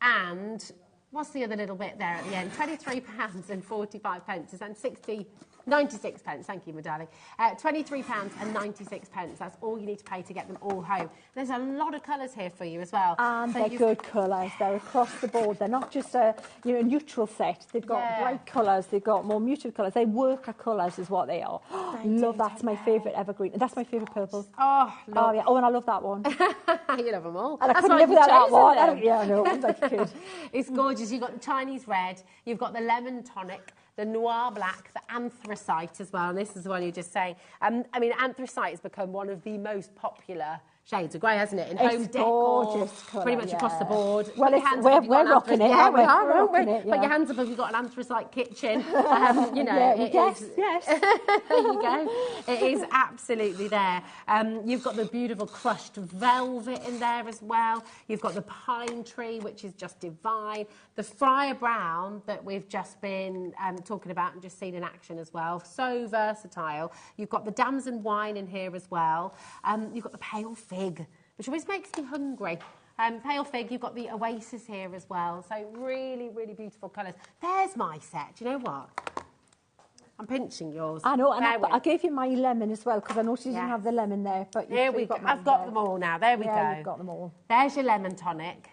and what's the other little bit there at the end? £23 and 45 pence and 96 pence. Thank you, my darling. £23 and 96 pence. That's all you need to pay to get them all home. There's a lot of colours here for you as well. And so they're good colours. They're across the board. They're not just a neutral set. They've got bright colours. They've got more muted colours. They work at colours is what they are. Love that's my favourite evergreen. That's my favourite purple. Oh, yeah. Oh, and I love that one. You love them all. And I couldn't live without that one. Yeah, I know. I was like a kid. It's gorgeous. You've got the Chinese red. You've got the lemon tonic, the noir black, the anthracite as well. And this is the one you're just saying. I mean, anthracite has become one of the most popular shades of grey, hasn't it? In home decor, pretty much across the board. Well, we're rocking it. Yeah, we are, aren't we? It, Put your hands up if you've got an anthracite kitchen. You know, yes. There you go. It is absolutely there. You've got the beautiful crushed velvet in there as well. You've got the pine tree, which is just divine. The Friar Brown that we've just been talking about and just seen in action as well. So versatile. You've got the damson wine in here as well. You've got the pale fig, which always makes me hungry. Pale fig, you've got the oasis here as well. So really, really beautiful colours. There's my set. Do you know what? I'm pinching yours. I know, and I gave you my lemon as well because I noticed you didn't have the lemon there. But here we go. I've got them all now. There we go. You've got them all. There's your lemon tonic.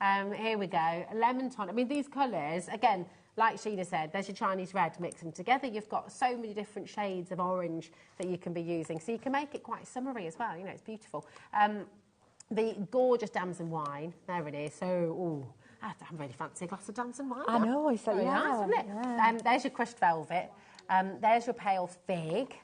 Here we go. A lemon tonic. I mean, these colours, again, like Sheena said, there's your Chinese red, mix them together. You've got so many different shades of orange that you can be using. So you can make it quite summery as well. You know, it's beautiful. The gorgeous damson wine. There it is. So, ooh, I really fancy a glass of damson wine. I know. It's like, nice, isn't it? Yeah. There's your crushed velvet. There's your pale fig.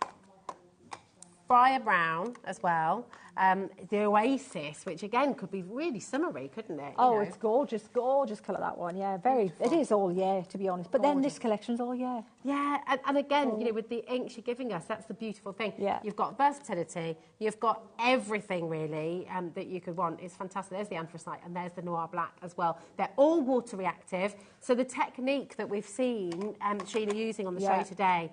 Friar Brown as well. The Oasis, which again could be really summery, couldn't it? Oh, it's gorgeous, gorgeous colour, that one. Yeah, it is all year, to be honest. But then this collection's all year. Yeah, and again, you know, with the inks you're giving us, that's the beautiful thing. Yeah. You've got versatility, you've got everything really that you could want. It's fantastic. There's the anthracite and there's the noir black as well. They're all water reactive. So the technique that we've seen Sheena using on the show today,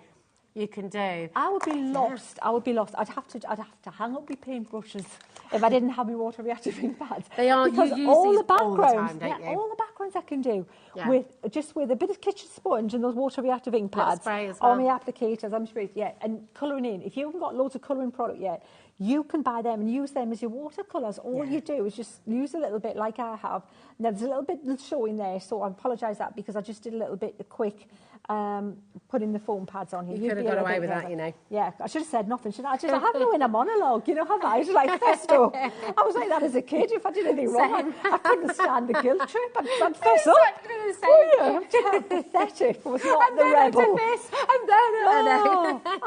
you can do. I would be lost. I would be lost. I'd have to hang up my paintbrushes if I didn't have my water reactive ink pads. They are. Because you use all these the backgrounds, all the time, don't you? all the backgrounds I can do with a bit of kitchen sponge and those water reactive ink pads spray as well. on my applicators. I'm sprayed, and colouring in. If you haven't got loads of colouring product yet, you can buy them and use them as your watercolours. All you do is just use a little bit like I have. Now, there's a little bit showing there, so I apologise that because I just did a little bit quick putting the foam pads on here. You could have got away with that, you know. Yeah, I should have said nothing, shouldn't I? I have no inner monologue, you know, have I? I was like, festo. I was like that as a kid. If I did anything wrong, I couldn't stand the guilt trip. I'd fess up. Oh, yeah, I'm pathetic. I was not the rebel.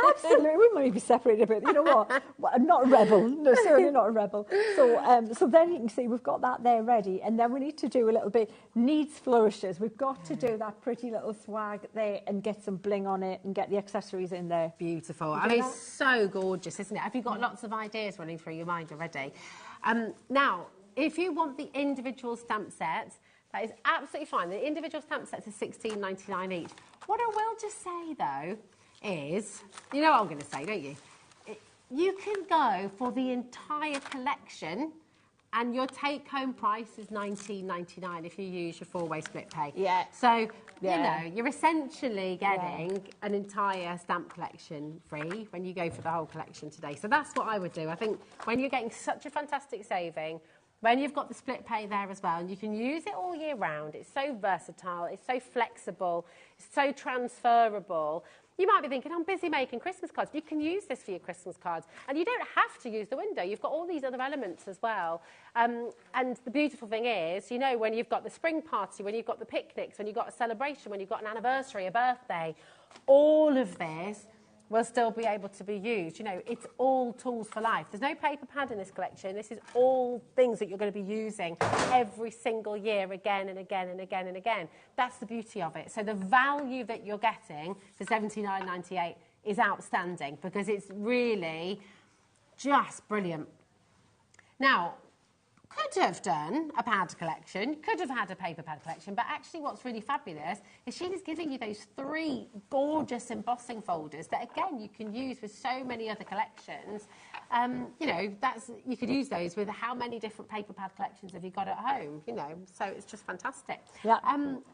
Absolutely. We might be separated a bit. You know what? I'm not a rebel. No, certainly not a rebel. So then you can see we've got that there ready. And then we need to do a little bit, needs flourishes. We've got to do that pretty little swag there and get some bling on it and get the accessories in there. Beautiful. I mean, it's so gorgeous, isn't it? Have you got lots of ideas running through your mind already? Now, if you want the individual stamp sets, that is absolutely fine. The individual stamp sets are $16.99 each. What I will just say, though, is, you know what I'm going to say, don't you? You can go for the entire collection and your take-home price is $19.99 if you use your four-way split pay. Yeah. So, you know, you're essentially getting an entire stamp collection free when you go for the whole collection today. So that's what I would do. I think when you're getting such a fantastic saving, when you've got the split pay there as well, and you can use it all year round, it's so versatile, it's so flexible, it's so transferable. You might be thinking, I'm busy making Christmas cards. You can use this for your Christmas cards. And you don't have to use the window. You've got all these other elements as well. And the beautiful thing is, you know, when you've got the spring party, when you've got the picnics, when you've got a celebration, when you've got an anniversary, a birthday, all of this will still be able to be used. You know, it's all tools for life. There's no paper pad in this collection. This is all things that you're going to be using every single year again and again and again and again. That's the beauty of it. So the value that you're getting for $79.98 is outstanding because it's really just brilliant. Now, could have done a pad collection, could have had a paper pad collection, but actually what's really fabulous is Sheena's giving you those 3 gorgeous embossing folders that, again, you can use with so many other collections. You know, you could use those with how many different paper pad collections have you got at home, you know, so it's just fantastic. Yeah.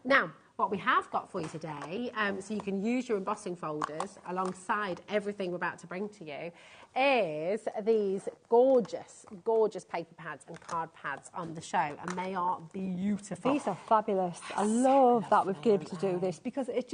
Now, what we have got for you today, so you can use your embossing folders alongside everything we're about to bring to you, is these gorgeous, gorgeous paper pads and card pads on the show, and they are beautiful. These are fabulous. I love that we've been able to do this because it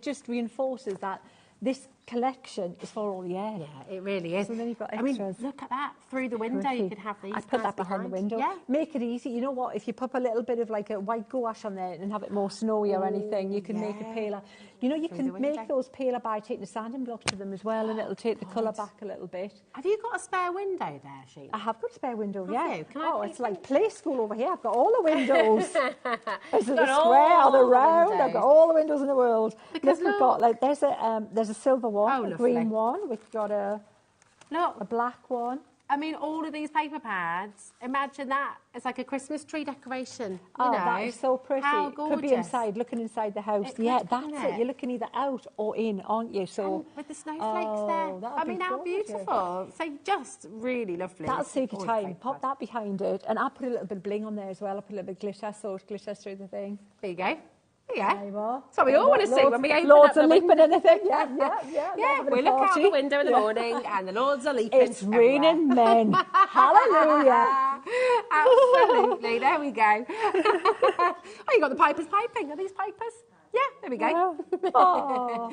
just reinforces that this collection is for all year. Yeah, it really is. So then you've got I extras. mean, look at that. Through the window, you could have these. I put that behind the window. Yeah. Make it easy. You know what? If you put a little bit of like a white gouache on there and have it more snowy or anything, you can make it paler. You know, you can make those paler by taking a sanding block to them as well, and it'll take the colour back a little bit. Have you got a spare window there, Sheena? I have got a spare window, yeah. You? Can I it's like play school over here. I've got all the windows. There's the got square, the all round. windows. I've got all the windows in the world. Because Look, we've got like there's a silver one, a lovely. green one. We've got a Look, black one. I mean, all of these paper pads, imagine that. It's like a Christmas tree decoration. Oh, you know. that is so pretty. How It gorgeous. could be inside, looking inside the house. It could, Yeah, couldn't that's it? it. You're looking either out or in, aren't you? So And with the snowflakes there. that'd I be mean, how gorgeous. beautiful. So just really lovely. That'll save you Gorgeous time. paper Pop pad. that behind it. And I'll put a little bit of bling on there as well. I'll put a little bit of glitter so it glitters through the thing. There you go. There Yeah. you are. So we all want to see when we open Lords up the are leaping window. and anything. Yeah. Yeah, Having a we look out party. the window in the Yeah. morning and the Lords are leaping. It's raining men. Hallelujah. Absolutely. There we go. Oh, you got the pipers piping. Are these pipers? Yeah, there we go. Oh.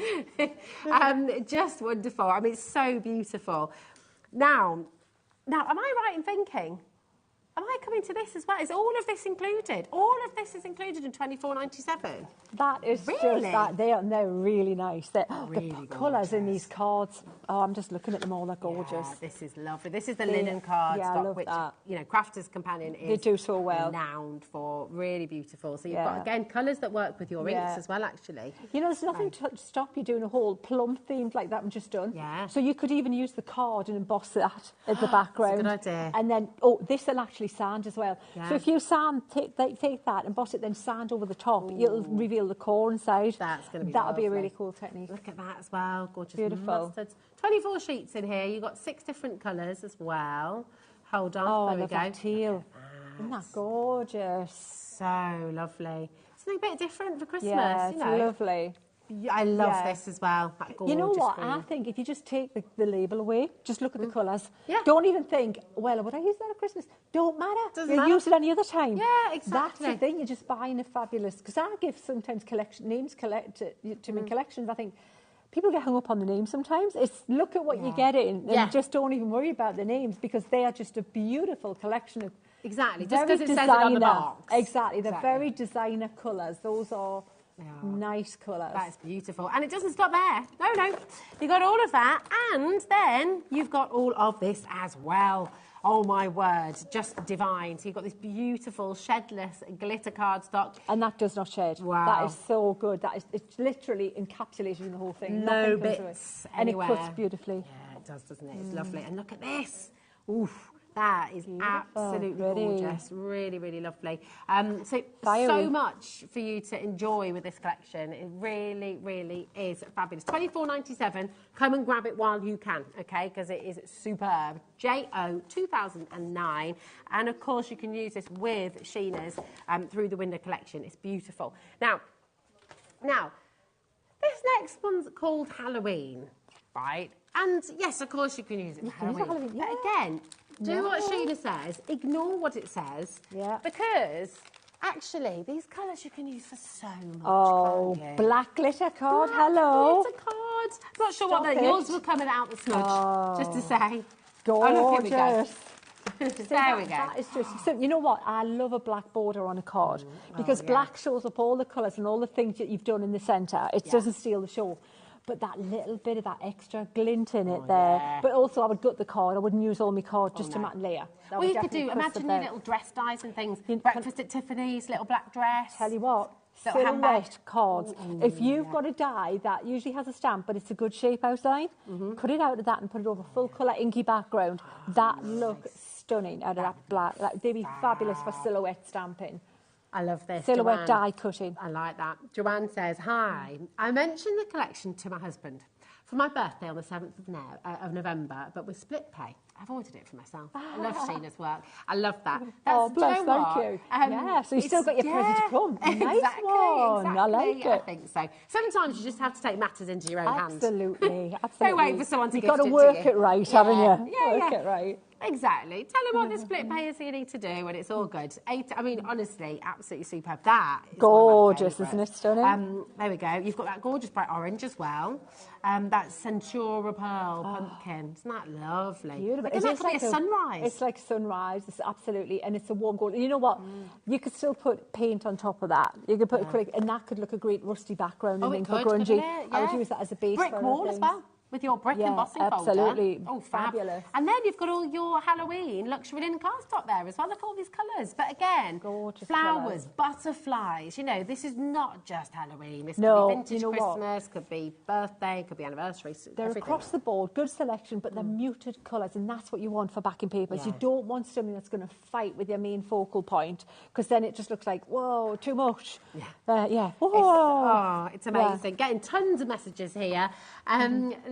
Just wonderful. I mean, it's so beautiful. Now, am I right in thinking? Am I coming to this as well? Is all of this included? All of this is included in $24.97. That is Really? just that. They're really nice. The Really colours in gorgeous. these cards. Oh, I'm just looking at them all. They're gorgeous. Yeah, this is lovely. This is the linen card yeah, I stock, love which, that. you know, Crafter's Companion is They do so well. renowned for. Really beautiful. So you've Yeah. got, again, colours that work with your inks Yeah. as well, actually. You know, there's nothing to stop you doing a whole plum themed like that we've just done. Yeah. So you could even use the card and emboss that at the background. good idea. And then, this will actually sand as well. Yeah. So if you sand, take that, emboss it, then sand over the top, it'll reveal the core inside. That's going to be That'll be a lovely. really cool technique. Look at that as well. Gorgeous Beautiful. mustards. 24 sheets in here. You've got 6 different colours as well. Hold on. Oh, I there we love go. that teal. Isn't that gorgeous? So lovely. Something a bit different for Christmas, Yeah, you it's know. lovely. I love Yeah. this as well. That gorgeous You know what? green. I think if you just take the label away, just look at the colours. Yeah. Don't even think, well, would I use that at Christmas? Don't matter. Doesn't you matter. use it any other time. Yeah, That's exactly. the thing. You're just buying a fabulous. Because I give sometimes names to my collections. I think people get hung up on the names sometimes. It's look at what you get in and Yeah. just don't even worry about the names because they are just a beautiful collection of. Exactly. Just very because it says it on the designer- box. Exactly. They're very designer colours. Those are nice colours. That's beautiful. And it doesn't stop there. No. You've got all of that. And then you've got all of this as well. Oh, my word. Just divine. So you've got this beautiful shedless glitter cardstock. And that does not shed. Wow. That is so good. It's literally encapsulated in the whole thing. No Nothing comes to bits it. And it anywhere. cuts beautifully. Yeah, it does, doesn't it? It's lovely. And look at this. Oof. That is absolutely Pretty. gorgeous. Really, really lovely. So Fiery. much for you to enjoy with this collection. It really, really is fabulous. $24.97. Come and grab it while you can, okay? Because it is superb. JO 2009. And of course, you can use this with Sheena's through the window collection. It's beautiful. Now, this next one's called Halloween, right? And yes, of course, you can use it for can use it Halloween. for Halloween, But again, do what Sheena says. Ignore what it says. Yeah. Because actually, these colours you can use for so much. Oh, can't you? black glitter card. Black Hello. glitter cards. Not sure Stop what it. yours will come without the smudge. Just to say. Gorgeous. Oh, look, here we go. See, There we go. That is just, so you know what? I love a black border on a card because yeah. black shows up all the colours and all the things that you've done in the centre. It doesn't steal the show. But that little bit of that extra glint in it there. yeah. But also I would gut the card. I wouldn't use all my card just to matte and layer. That Well, would you could definitely do, cuss the imagine your bed. little dress dies and things. You- Breakfast at Tiffany's, little black dress. Tell you what, Little handbag. silhouette cards. If you've got a die that usually has a stamp, but it's a good shape outside, cut it out of that and put it over full colour inky background. That look stunning out of that black. Like, they'd be fabulous for silhouette stamping. I love this. Silhouette Joanne. die cutting. I like that. Joanne says, hi, I mentioned the collection to my husband for my birthday on the 7th of November, but with split pay. I've ordered it for myself. I love Sheena's work. I love that. Bless, do you know thank what? you. Yeah, so you still got your present to come. Nice Exactly. I like it. I think so. Sometimes you just have to take matters into your own hands. Absolutely. Don't wait for someone to You've gift got to it work to you. it right, haven't you? Yeah, work it right. Exactly. Tell them what the split pay is you need to do, and it's all good. I mean, honestly, absolutely superb. That is gorgeous, isn't it? Stunning. There we go. You've got that gorgeous bright orange as well. That Centura Pearl pumpkin. Isn't that lovely? Beautiful. It's actually a sunrise. It's like sunrise. It's absolutely, and it's a warm gold. You know what? You could still put paint on top of that. You could put acrylic, and that could look a great rusty background. Oh, and it for could, grungy. it? I would use that as a base. Brick wall as well. With your brick embossing folder. Absolutely. Oh, fab. Fabulous. And then you've got all your Halloween luxury linen cardstock there as well. Look at all these colours. But again, gorgeous flowers, butterflies. You know, this is not just Halloween. This No, could be vintage you know what? Christmas, could be birthday, could be anniversary. They're everything. across the board, good selection, but they're muted colours, and that's what you want for backing papers. You don't want something that's going to fight with your main focal point, because then it just looks like, whoa, too much. Yeah. Whoa. It's amazing. Getting tons of messages here.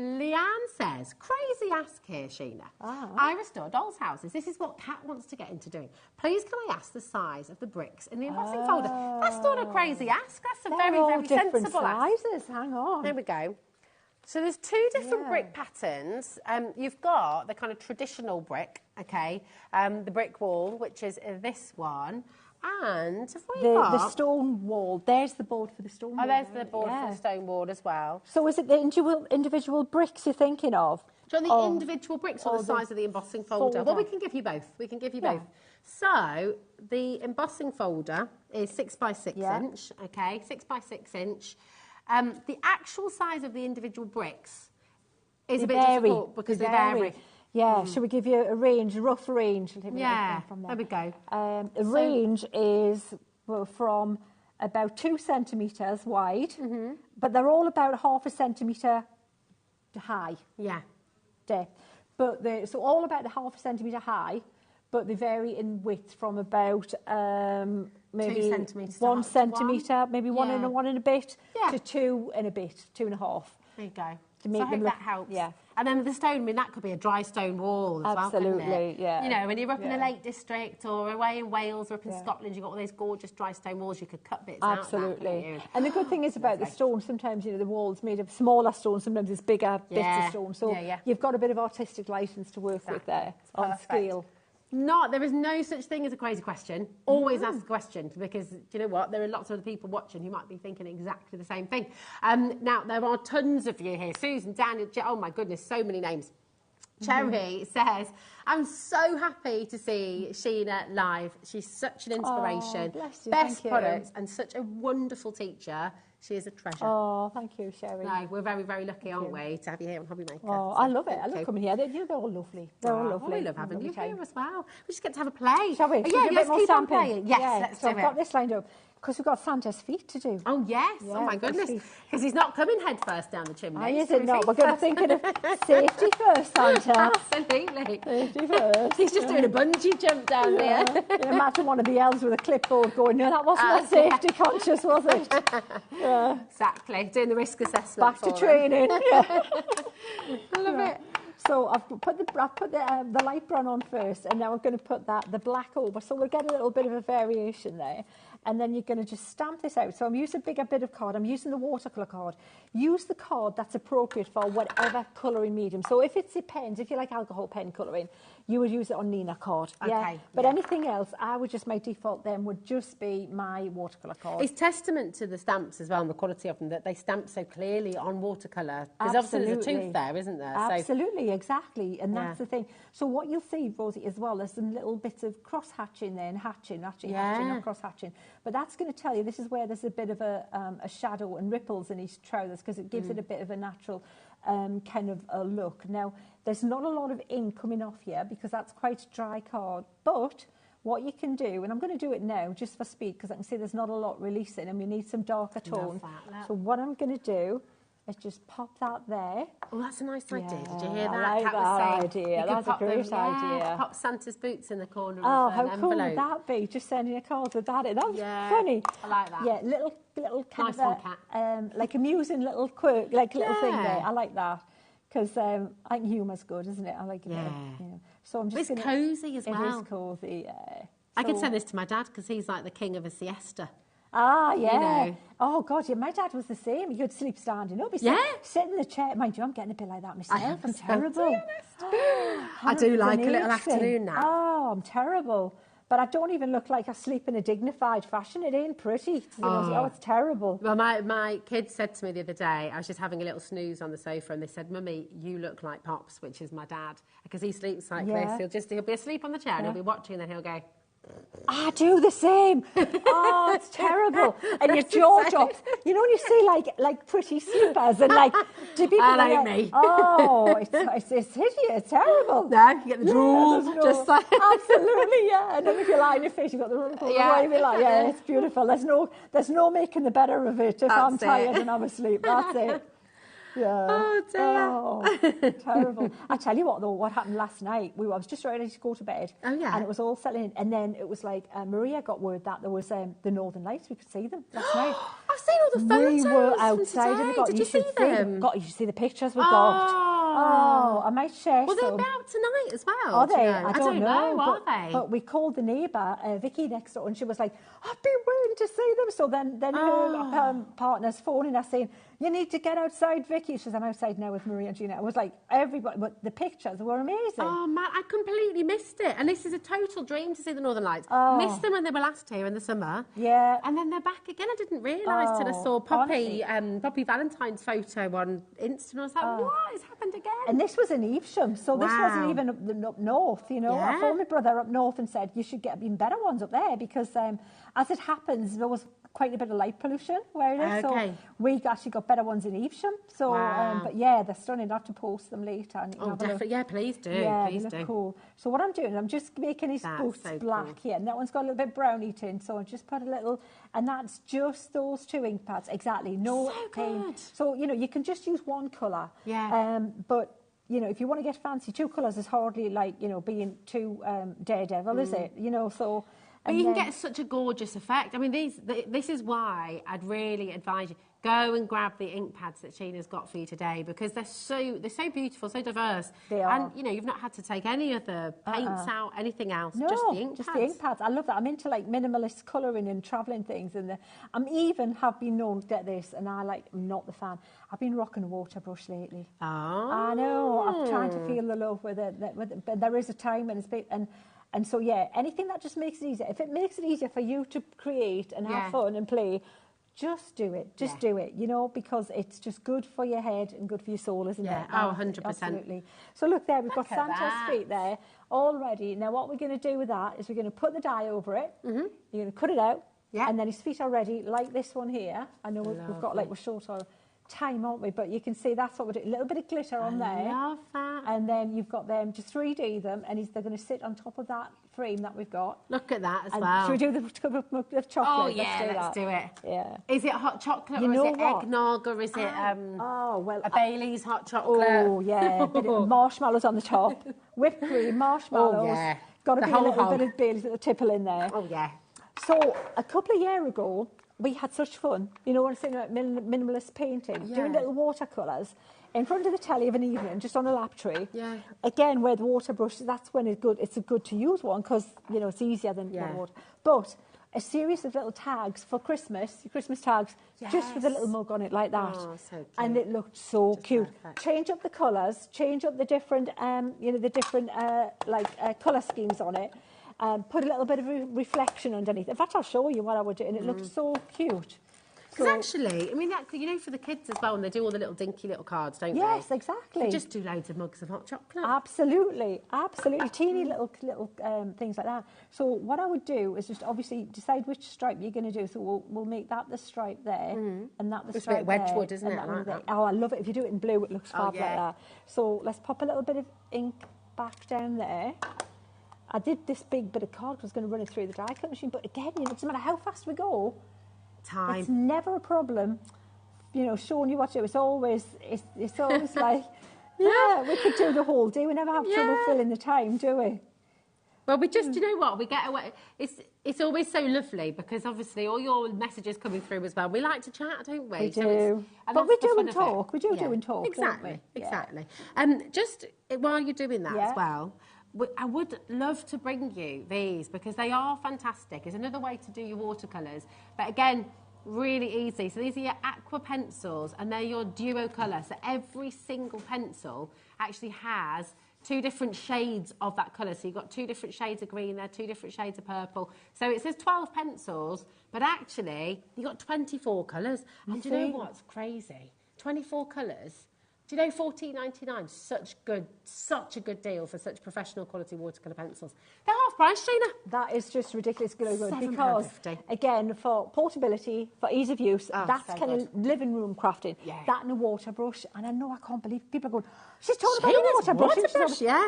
Leanne says, crazy ask here, Sheena. I restore dolls' houses. This is what Kat wants to get into doing. Please can I ask the size of the bricks in the embossing folder? That's not a crazy ask. That's a very, very sensible sizes. ask. Hang on. There we go. So there's two different brick patterns. You've got the kind of traditional brick, okay, the brick wall, which is this one. And have we got the stone wall. There's the board for the stone wall. Oh, there's the board for the stone wall as well. So is it the individual bricks you're thinking of? Do you want the individual bricks or the size of the embossing folder? Well, we can give you both. We can give you both. So the embossing folder is 6 by 6 inch, okay, 6 by 6 inch. The actual size of the individual bricks is a bit difficult because they vary. Yeah, should we give you a range, a rough range? Yeah, there we go. The range is from about 2 centimetres wide, but they're all about half a centimetre high. Yeah. Depth. But so all about the half a centimetre high, but they vary in width from about maybe 2 centimetres 1 centimetre, maybe one and a bit, to 2 and a bit, 2.5. There you go. To make so I hope them that helps. Yeah. And then the stone, I mean, that could be a dry stone wall as well, couldn't it? Yeah. You know, when you're up in the Lake District or away in Wales or up in Scotland, you've got all those gorgeous dry stone walls, you could cut bits out of that, couldn't you? And the good thing is about the stone, sometimes, you know, the wall's made of smaller stone, sometimes it's bigger bits of stone. So you've got a bit of artistic licence to work with there on scale. There is no such thing as a crazy question. Always ask a question, because do you know what? There are lots of other people watching who might be thinking exactly the same thing. Now, there are tons of you here. Susan, Daniel, oh my goodness, so many names. Cherry says, I'm so happy to see Sheena live. She's such an inspiration. Bless you, Best thank you. products and such a wonderful teacher. She is a treasure. Oh, thank you, Sherry. No, we're very, very lucky, aren't we, to have you here on HobbyMaker. Oh, I love it. I love coming here. They're all lovely. They're all lovely. We love having you here as well. We just get to have a play. Shall we? Yeah, let's keep on playing. Yes, let's do it. I've got this lined up because we've got Santa's feet to do. Oh, yes. Oh, my goodness. Because he's not coming head first down the chimney. Why is it not? We're going to think of safety first, Santa. Absolutely. Safety first. He's just doing a bungee jump down there. Imagine one of the elves with a clipboard going, no, that wasn't that safety conscious, was it? Yeah. Exactly. Doing the risk assessment. Back to training. I love it. So I've put the light brown on first, and now we're going to put the black over. So we'll get a little bit of a variation there. And then you're going to just stamp this out. So I'm using a bigger bit of card. I'm using the watercolour card. Use the card that's appropriate for whatever colouring medium. So if it's a pens, if you like alcohol pen colouring, you would use it on Nina card. Okay. But anything else, my default then would just be my watercolour card. It's testament to the stamps as well and the quality of them that they stamp so clearly on watercolour. Because obviously there's a tooth there, isn't there? Absolutely, exactly. And that's the thing. So what you'll see, Rosie, as well, there's some little bits of cross-hatching there, and hatching, not cross-hatching. But that's going to tell you this is where there's a bit of a shadow and ripples in each trousers, because it gives it a bit of a natural kind of a look. Now, there's not a lot of ink coming off here because that's quite dry card, but what you can do, and I'm going to do it now just for speed because I can see there's not a lot releasing and we need some darker tone. So what I'm going to do Let's just pop that there. Oh, that's a nice idea. Yeah, Did you hear that? I like Kat was that saying idea. you could That's a pop great them, idea. Pop Santa's boots in the corner Oh, of how an cool envelope. would that be? Just sending a card with that in. That was Yeah, funny. I like that. Yeah, little kind Nice of one, Kat. like amusing little quirk, like little thing Yeah. there. I like that because I think humour's good, isn't it? I like it. Yeah. You know. So I'm just It's cosy as well. It is cosy. Yeah. I can send this to my dad because he's like the king of a siesta. Ah, yeah. You know. Oh, God, yeah, my dad was the same. He could sleep standing up. He'd sit in the chair. Mind you, I'm getting a bit like that myself. I'm terrible. I do like a an little age thing. afternoon nap. Oh, I'm terrible. But I don't even look like I sleep in a dignified fashion. It ain't pretty. You know, it's terrible. Well, my kids said to me the other day, I was just having a little snooze on the sofa, and they said, "Mummy, you look like Pops," which is my dad, because he sleeps like this. He'll be asleep on the chair, and he'll be watching, and then he'll go. I do the same. Oh, it's terrible. And your jaw drops. You know when you see like pretty sleepers and like do people like me. Oh, it's hideous. It's terrible. No, you get the drool. Just like absolutely, yeah. And then if you lie in your face, you've got the wrinkle. Yeah, it's beautiful. There's no making the better of it if I'm tired and I'm asleep. That's it. Yeah. Oh, dear. Oh, terrible. I tell you what, though, what happened last night, I was just ready to go to bed. Oh, yeah. And it was all settling in. And then it was like, Maria got word that there was the Northern Lights. We could see them last night. I've seen all the photos. We were outside and we got, Did you see them? You should see the pictures we got. Oh, I might share Well, some. they'll be out tonight as well. Are they? You know? I don't know. Are they? But we called the neighbour, Vicky, next door, and she was like, I've been waiting to see them. So then her partner's phoning us saying, you need to get outside, Vicky. She says, I'm outside now with Maria and Gina. I was like, everybody, but the pictures were amazing. Oh, man, I completely missed it. And this is a total dream to see the Northern Lights. Missed them when they were last here in the summer. Yeah. And then they're back again. I didn't realise till I saw Poppy Valentine's photo on Insta. And I was like, what has happened again? And this was in Evesham, so this wasn't even up north, you know. Yeah. I phoned my brother up north and said, you should get even better ones up there because as it happens, there was quite a bit of light pollution where it is. Okay. So we actually got better ones in Evesham. So, but yeah, they're stunning. I'll have to post them later. And definitely. Yeah, please do. Yeah, please they look do. cool. So what I'm doing, I'm just making his boots black here. And that one's got a little bit brownie tint. So I just put a little, and that's just those 2 ink pads. Exactly. No paint. Good. So, you know, you can just use one colour. Yeah. But you know, if you want to get fancy, 2 colours is hardly like, you know, being too daredevil, is it? You know, so... But you can get such a gorgeous effect. I mean, this is why I'd really advise you, go and grab the ink pads that Sheena's got for you today because they're so beautiful, so diverse. They are. And, you know, you've not had to take any of the paints out, anything else, no, just the ink pads. the ink pads. I love that. I'm into, like, minimalist colouring and travelling things. And I'm even have been known to get this, and I'm not the fan. I've been rocking a water brush lately. Oh. I know. I'm trying to feel the love with it. But there is a time and a space. And so, yeah, anything that just makes it easier. If it makes it easier for you to create and have fun and play, just do it. Just do it, you know, because it's just good for your head and good for your soul, isn't it? Oh, 100%. Absolutely. So, look there, we've got Santa's feet there already. Now, what we're going to do with that is we're going to put the die over it. Mm-hmm. You're going to cut it out. Yeah. And then his feet are ready, like this one here. I know we've got, like, we're short on time, aren't we? But you can see that's what we're doing. A little bit of glitter on there. I love that. And then you've got them, just 3D them, and they're going to sit on top of that frame that we've got. Look at that as well. Should we do the chocolate? Oh, yeah, let's do it. Yeah. Is it hot chocolate or is it eggnog or is it a Bailey's hot chocolate? Oh, yeah. A bit of marshmallows on the top. Whipped cream, marshmallows. Oh, yeah. Got to be a little bit of Bailey's, a tipple in there. Oh, yeah. So, a couple of years ago, we had such fun, you know what I'm saying about minimalist painting, doing little watercolours in front of the telly of an evening, just on a lap tree. Yeah. Again, with water brushes, that's when it's good. It's a good to use one because, you know, it's easier than water. But a series of little tags for Christmas, Christmas tags, just with a little mug on it like that. Oh, so cute. And it looked so cute. Perfect. Change up the colours, change up the different, you know, the different colour schemes on it. Put a little bit of reflection underneath. In fact, I'll show you what I would do, and it looked so cute. Because actually, I mean, that, you know, for the kids as well, when they do all the little dinky little cards, don't they? Yes, exactly. You just do loads of mugs of hot chocolate. Absolutely, absolutely. Teeny little things like that. So what I would do is just obviously decide which stripe you're going to do. So we'll make that the stripe there, and that the stripe there. Wedgwood, isn't it? Like that. Oh, I love it. If you do it in blue, it looks fab like that. So let's pop a little bit of ink back down there. I did this big bit of card because I was going to run it through the die cut machine. But again, you know, it doesn't matter how fast we go. Time. It's never a problem you know, showing you what to do. It's always like, yeah, we could do the whole day. We never have trouble filling the time, do we? Well, we just, you know what, we get away. It's always so lovely because obviously all your messages coming through as well. We like to chat, don't we? We do. But we do and talk. We do and talk, exactly, don't we? Exactly. Just while you're doing that as well, I would love to bring you these because they are fantastic. It's another way to do your watercolours. But again, really easy. So these are your Aqua pencils and they're your duo colour. So every single pencil actually has 2 different shades of that colour. So you've got 2 different shades of green there, 2 different shades of purple. So it says 12 pencils, but actually you've got 24 colours. And do you know what's crazy? 24 colours. Do you know $14.99? Such a good deal for such professional quality watercolour pencils. They're half price, Gina. That is just ridiculous good because, again, for portability, for ease of use, that's so kind of living room crafting. Yeah. That and a water brush, and I know I can't believe people are going, she's talking about a water brush.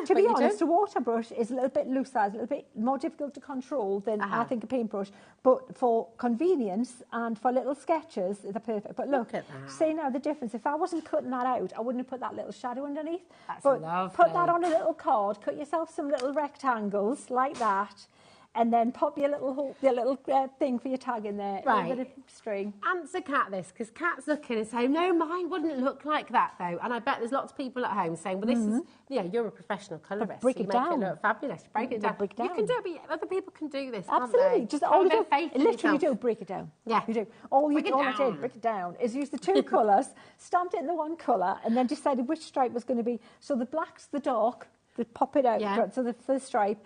To be honest, a water brush is a little bit looser, a little bit more difficult to control than I think a paintbrush. But for convenience and for little sketches, they're perfect. But look at that. See now the difference. If I wasn't cutting that out, I wouldn't have put that little shadow underneath. That's but lovely. Put that on a little card, cut yourself some little rectangles like that, and then pop your little thing for your tag in there. Right. A bit of string. Answer Kat this, because Kat's looking and saying, no, mine wouldn't look like that, though. And I bet there's lots of people at home saying, well, this is, you're a professional colourist. Break so it you down. Make it look fabulous. Break it down. Break it down. You can do it, but other people can do this, Absolutely. Can't they? Just all you do, literally yourself. you do, break it down. Yeah. You do. All I did, break it down, is use the 2 colours, stamped it in the 1 colour, and then decided which stripe was going to be. So the black's the dark, pop it out, so the first stripe.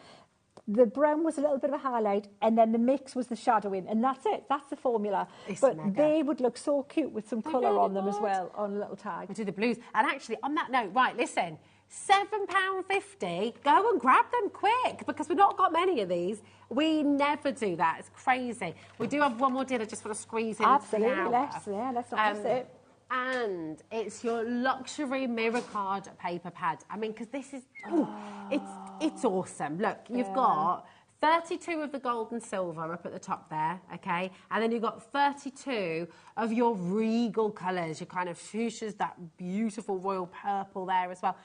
The brown was a little bit of a highlight, and then the mix was the shadowing, and that's it. That's the formula. They would look so cute with some colour on them as well, on a little tag. We do the blues. And actually, on that note, right, listen, £7.50, go and grab them quick, because we've not got many of these. We never do that. It's crazy. We do have one more deal I just want to squeeze in. Absolutely, let's not miss it. And it's your luxury mirror card paper pad. I mean, because this is, it's awesome. Look, you've got 32 of the gold and silver up at the top there, okay? And then you've got 32 of your regal colours, your kind of fuchsias, that beautiful royal purple there as well.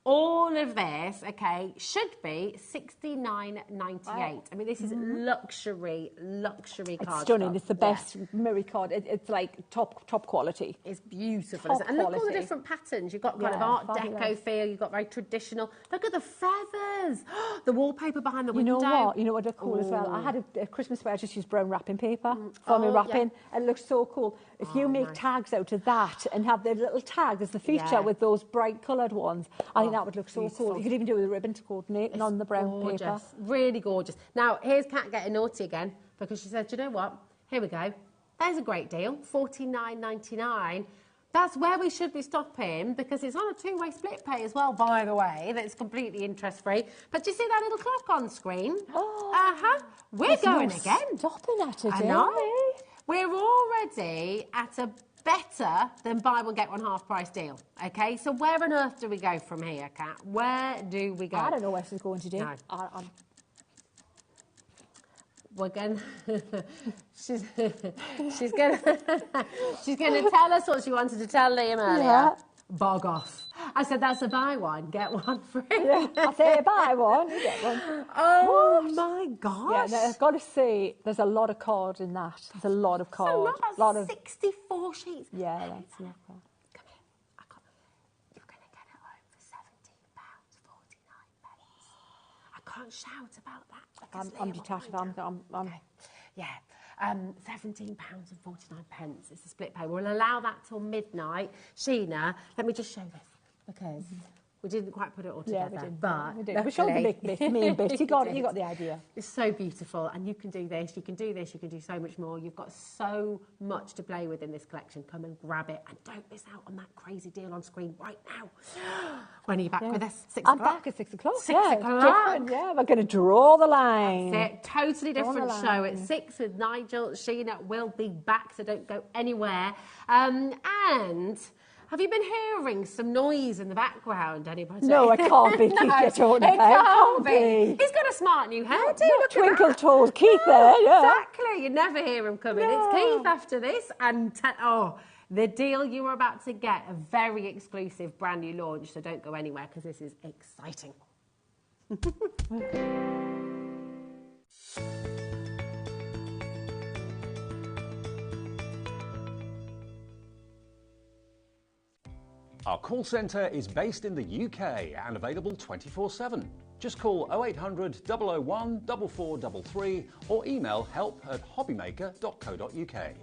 All of this, okay, should be $69.98. I mean, this is luxury cardstock. It's stunning. It's the best mirror card. It's like top quality. It's beautiful. And look at all the different patterns. You've got kind of Art Deco feel. You've got very traditional. Look at the feathers. The wallpaper behind the window. You know what are cool as well? I had a Christmas where I just used brown wrapping paper for my wrapping, and it looks so cool. If you make tags out of that and have the little tag as the feature with those bright coloured ones, I think that would look so cool. You could even do it with a ribbon to coordinate on the brown paper. Really gorgeous. Now, here's Kat getting naughty again because she said, you know what? Here we go. There's a great deal, $49.99. That's where we should be stopping because it's on a 2-way split pay as well, by the way. That's completely interest-free. But do you see that little clock on screen? We're going again. Stopping at it, I know. We're already at a better than buy one get one half price deal. Okay, so where on earth do we go from here, Kat? Where do we go? I don't know what she's going to do. No. We're going. she's going to tell us what she wanted to tell Liam earlier. Yeah. Bog off. I said that's a buy one get one free. Yeah, I say buy one, you get one. Oh my gosh! Yeah, I've got to say, there's a lot of card in that. There's a lot of card. A lot of 64 sheets. Yeah, that's enough card. Come here. You're going to get it home for £17.49. I can't shout about that. I'm detached. I'm yeah. £17.49. It's a split pay. We'll allow that till midnight. Sheena, let me just show this because we didn't quite put it all together. Yeah, we did. But we showed the main bit. You got the idea. It's so beautiful, and you can do this. You can do this. You can do so much more. You've got so much to play with in this collection. Come and grab it, and don't miss out on that crazy deal on screen right now. When are you back with us? 6 o'clock. I'm back at 6 o'clock. 6 o'clock. Yeah, we're going to draw the line. That's it. Totally different show. At 6 with Nigel. Sheena will be back, so don't go anywhere. And have you been hearing some noise in the background, anybody? No, it can't be Keith. It can't be. He's got a smart new hairdo. Twinkle toes Keith there, yeah. Exactly. You never hear him coming. No. It's Keith after this, and The deal you are about to get, a very exclusive brand new launch, so don't go anywhere because this is exciting. Our call centre is based in the UK and available 24/7. Just call 0800 001 4433 or email help@hobbymaker.co.uk.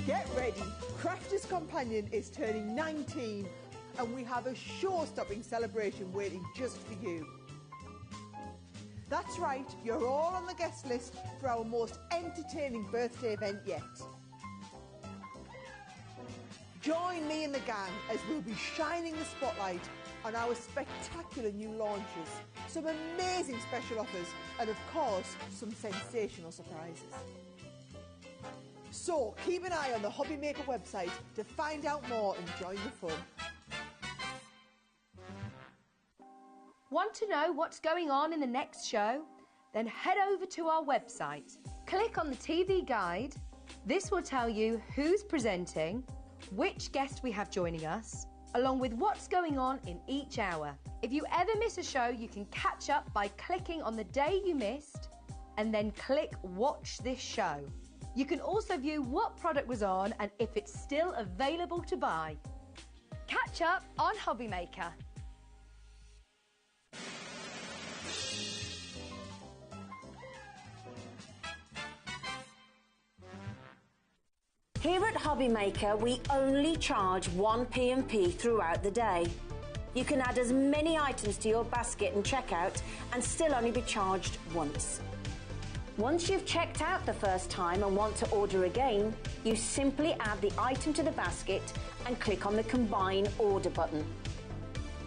Get ready, Crafter's Companion is turning 19 and we have a show-stopping celebration waiting just for you. That's right, you're all on the guest list for our most entertaining birthday event yet. Join me and the gang as we'll be shining the spotlight on our spectacular new launches, some amazing special offers and of course some sensational surprises. So keep an eye on the HobbyMaker website to find out more and join the fun. Want to know what's going on in the next show? Then head over to our website. Click on the TV guide. This will tell you who's presenting, which guest we have joining us, along with what's going on in each hour. If you ever miss a show, you can catch up by clicking on the day you missed and then click Watch This Show. You can also view what product was on and if it's still available to buy. Catch up on HobbyMaker. Here at HobbyMaker, we only charge 1 P&P throughout the day. You can add as many items to your basket and checkout and still only be charged once. Once you've checked out the first time and want to order again, you simply add the item to the basket and click on the Combine Order button.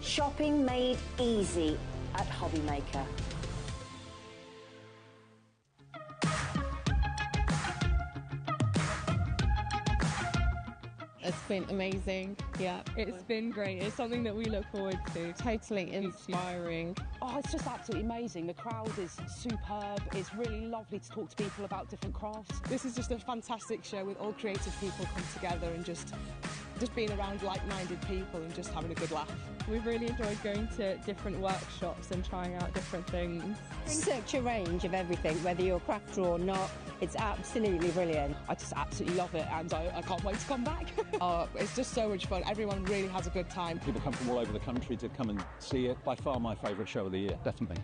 Shopping made easy at HobbyMaker. It's been amazing. Yeah, it's been great. It's something that we look forward to. Totally inspiring. Oh, it's just absolutely amazing. The crowd is superb. It's really lovely to talk to people about different crafts. This is just a fantastic show with all creative people come together and just being around like-minded people and just having a good laugh. We've really enjoyed going to different workshops and trying out different things. Such a range of everything, whether you're a crafter or not. It's absolutely brilliant. I just absolutely love it and I can't wait to come back. It's just so much fun. Everyone really has a good time. People come from all over the country to come and see it. By far my favourite show of the year, definitely.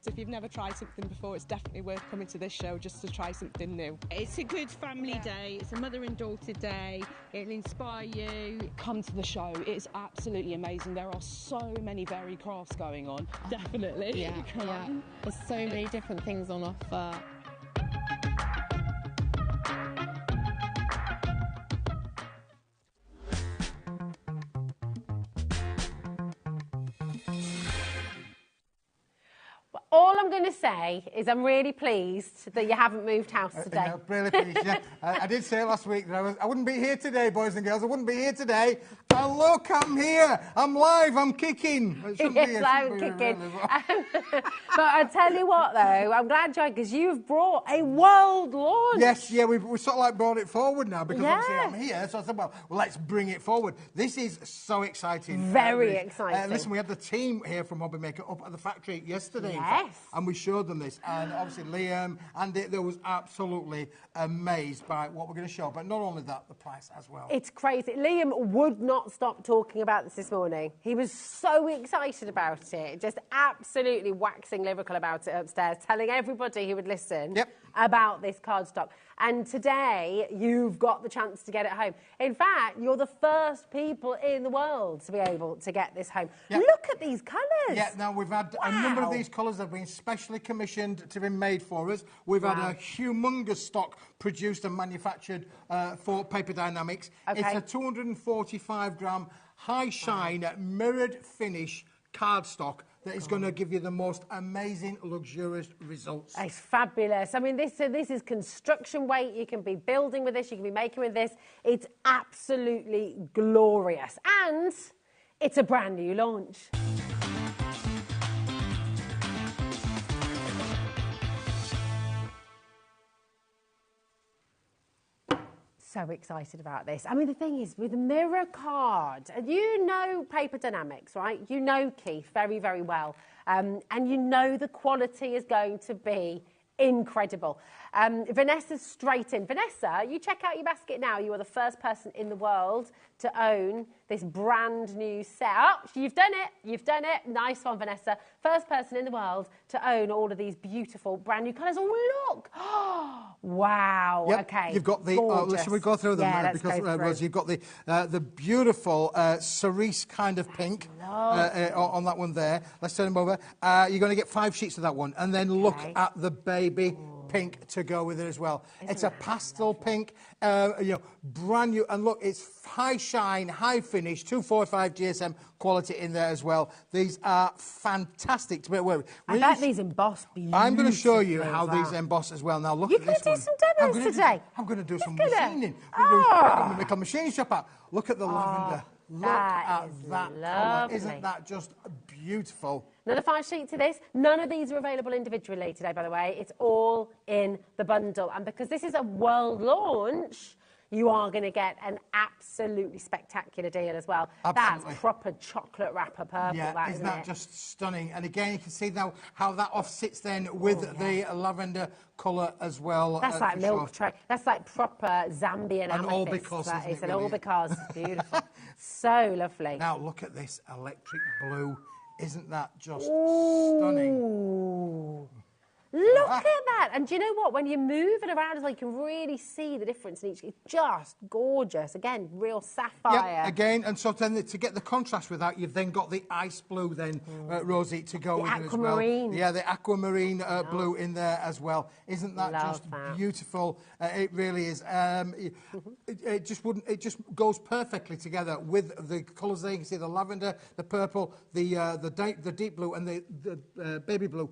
So if you've never tried something before, it's definitely worth coming to this show just to try something new. It's a good family day. It's a mother and daughter day. It'll inspire you. Come to the show. It's absolutely amazing. There are so many varied crafts going on. Definitely. Yeah. There's so many different things on offer. All I'm going to say is I'm really pleased that you haven't moved house today. Really pleased, yeah. I did say last week that I wouldn't be here today, boys and girls. I wouldn't be here today. And look, I'm here. I'm live. I'm kicking. Yes, I'm kicking. But I tell you what, though, I'm glad, Joy, because you've brought a world launch. Yes, yeah, we sort of like brought it forward now because obviously I'm here. So I said, well, let's bring it forward. This is so exciting. Very exciting. Listen, we had the team here from HobbyMaker up at the factory yesterday. Yes. And we showed them this. And obviously Liam and they was absolutely amazed by what we're going to show. But not only that, the price as well. It's crazy. Liam would not stop talking about this morning. He was so excited about it, just absolutely waxing lyrical about it upstairs, telling everybody who would listen about this cardstock. And today, you've got the chance to get it home. In fact, you're the first people in the world to be able to get this home. Yep. Look at these colours. Yeah, now we've had a number of these colours that have been specially commissioned to be made for us. We've had a humongous stock produced and manufactured for Paper Dynamics. Okay. It's a 245-gram high shine mirrored finish cardstock that is going to give you the most amazing, luxurious results. It's fabulous. I mean, this is construction weight. You can be building with this. You can be making with this. It's absolutely glorious. And it's a brand new launch. So excited about this. I mean, the thing is, with mirror card, and you know Paper Dynamics, right? You know Keith very, very well. And you know the quality is going to be incredible. Vanessa's straight in. Vanessa, you check out your basket now. You are the first person in the world to own this brand new set. Oh, you've done it. You've done it. Nice one, Vanessa. First person in the world to own all of these beautiful brand new colours. Oh, look. Wow. Yep. Okay. You've got the. Should we go through them? Yeah, because Rose, you've got the beautiful cerise kind of pink on that one there. Let's turn them over. You're going to get 5 sheets of that one, and then look at the baby pink to go with it as well. It's a pastel pink, brand new, and look, it's high shine, high finish, 245 GSM quality in there as well. These are fantastic to be aware with. I bet these emboss beautifully. I'm going to show you how these emboss as well. Now look at this one. You're going to do some demos today. I'm going to do some machining. I'm going to make a machine shop out. Look at the lavender. Look at that colour. Isn't that just beautiful? Another 5 sheets of this. None of these are available individually today, by the way. It's all in the bundle. And because this is a world launch, you are going to get an absolutely spectacular deal as well. Absolutely. That's proper chocolate wrapper purple, yeah, isn't that just stunning? And again, you can see now how that off sits then with the lavender colour as well. That's like milk tray. That's like proper Zambian and amethyst. all because, that is, it and really all because. Beautiful. So lovely. Now look at this electric blue. Isn't that just stunning? Look at that. And do you know what? When you move it around, you can really see the difference in each. It's just gorgeous. Again, real sapphire. Yeah, again, and so then to get the contrast with that, you've then got the ice blue then, Rosie, to go with it as well. Aquamarine. Yeah, the aquamarine blue in there as well. Isn't that just beautiful? It really is. It just goes perfectly together with the colours there. You can see the lavender, the purple, the deep blue, and the baby blue.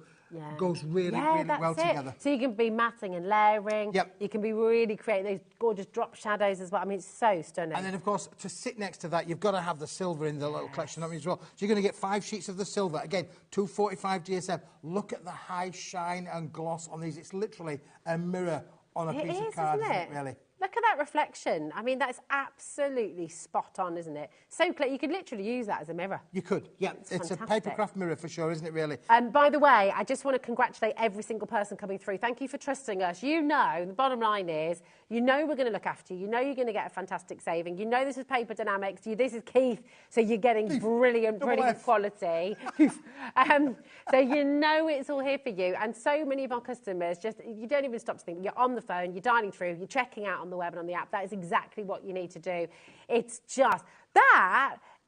Goes really well together. So you can be matting and layering. Yep. You can be really creating those gorgeous drop shadows as well. I mean, it's so stunning. And then, of course, to sit next to that, you've got to have the silver in the little collection as well. So you're going to get 5 sheets of the silver. Again, 245 GSM. Look at the high shine and gloss on these. It's literally a mirror on a piece of card, isn't it, really? Look at that reflection. I mean, that's absolutely spot on, isn't it? So clear. You could literally use that as a mirror. You could, yeah. It's a papercraft mirror for sure, isn't it, really? By the way, I just want to congratulate every single person coming through. Thank you for trusting us. You know, the bottom line is, you know we're going to look after you. You know you're going to get a fantastic saving. You know this is Paper Dynamics. This is Keith, so you're getting brilliant quality. So you know it's all here for you. And so many of our customers, you don't even stop to think. You're on the phone, you're dialing through, you're checking out on the web and on the app. That is exactly what you need to do. It's just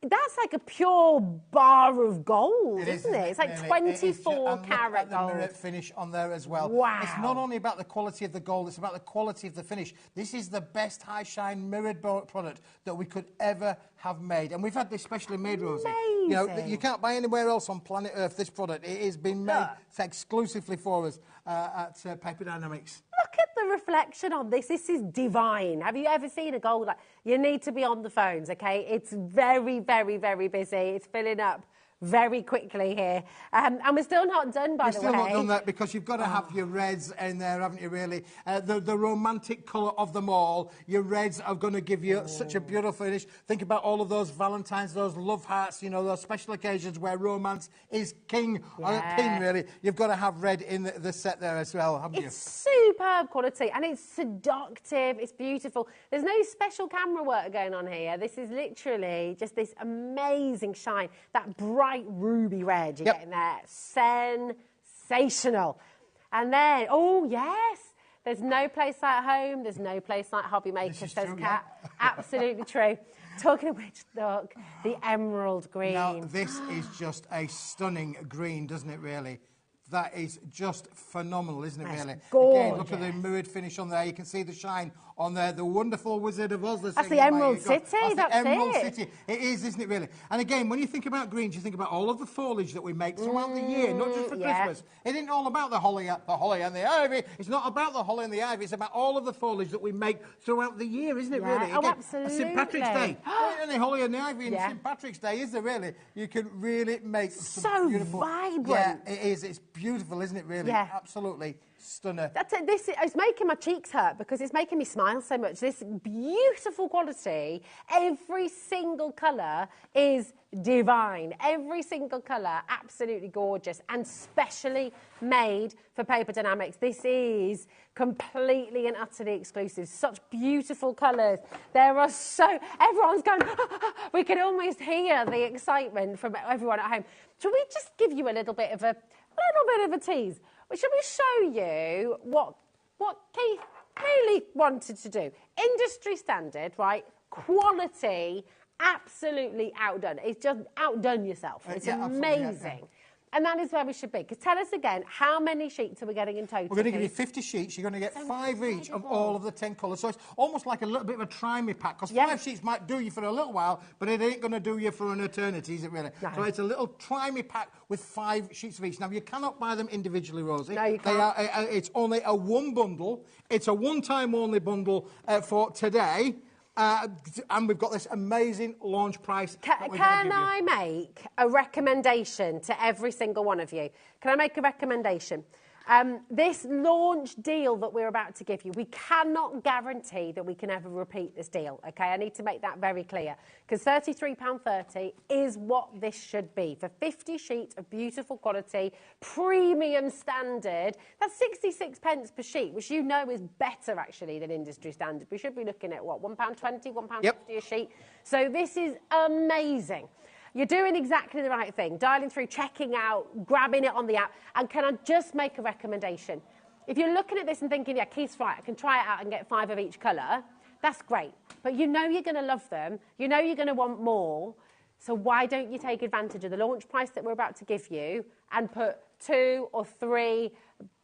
that's like a pure bar of gold, isn't it? It's like 24 karat gold. The mirror finish on there as well. Wow. It's not only about the quality of the gold, it's about the quality of the finish. This is the best high shine mirrored product that we could ever have made. And we've had this specially made, Rosie. You know, you can't buy anywhere else on planet Earth this product. It has been made exclusively for us at Paper Dynamics. Look at the reflection on this. This is divine. Have you ever seen a gold? You need to be on the phones, okay? It's very, very, very busy. It's filling up very quickly here. And we're still not done, by the way. We're still not done that because you've got to have your reds in there, haven't you, really? The romantic colour of them all. Your reds are going to give you such a beautiful finish. Think about all of those Valentines, those love hearts, you know, those special occasions where romance is king on a pin, really. You've got to have red in the set there as well, haven't you? It's superb quality and it's seductive. It's beautiful. There's no special camera work going on here. This is literally just this amazing shine. That bright ruby red you're getting there. Sensational. And then, oh yes, There's no place like home. There's no place like HobbyMaker, says Kat. Yeah. Absolutely true. Talking of which, look, the emerald green. Now, this is just a stunning green, doesn't it, really? That is just phenomenal, isn't it, really? Gorgeous. Again, look at the mirrored finish on there. You can see the shine on there. The wonderful Wizard of Oz. That's the Emerald City. That's the Emerald City. It is, isn't it, really? And again, when you think about greens, you think about all of the foliage that we make throughout the year, not just for Christmas. It isn't all about the holly and the ivy. It's not about the holly and the ivy. It's about all of the foliage that we make throughout the year, isn't it, really? Oh, again, absolutely. St. Patrick's Day. And the holly and the ivy in St. Patrick's Day, is there really? You can really make some beautiful... vibrant. Yeah, it is. It's beautiful, isn't it, really? Yeah. Absolutely stunner. That's it. It's making my cheeks hurt because it's making me smile so much. This beautiful quality, every single colour is divine. Every single colour, absolutely gorgeous and specially made for Paper Dynamics. This is completely and utterly exclusive. Such beautiful colours. There are so... Everyone's going... We can almost hear the excitement from everyone at home. Shall we just give you a little bit of a tease? Should we show you what Keith really wanted to do? Industry standard, right? Quality, absolutely outdone. It's just outdone yourself. It's amazing. And that is where we should be. Because tell us again, how many sheets are we getting in total? We're going to give you 50 sheets. You're going to get 5 each of all of the 10 colours. So it's almost like a little bit of a try-me pack. Because 5 sheets might do you for a little while, but it ain't going to do you for an eternity, is it really? No. So it's a little try-me pack with 5 sheets of each. Now, you cannot buy them individually, Rosie. No, you can't. It's only a one bundle. It's a one-time only bundle for today. And we've got this amazing launch price. Can I make a recommendation to every single one of you? Can I make a recommendation? This launch deal that we're about to give you, we cannot guarantee that we can ever repeat this deal, okay? I need to make that very clear, because £33.30 is what this should be. For 50 sheets of beautiful quality, premium standard, that's 66 pence per sheet, which you know is better, actually, than industry standard. We should be looking at, what, £1.20, £1.50 a sheet? So this is amazing. You're doing exactly the right thing, dialing through, checking out, grabbing it on the app. And can I just make a recommendation? If you're looking at this and thinking, yeah, Keith's right, I can try it out and get 5 of each colour, that's great. But you know you're going to love them. You know you're going to want more. So why don't you take advantage of the launch price that we're about to give you and put 2 or 3...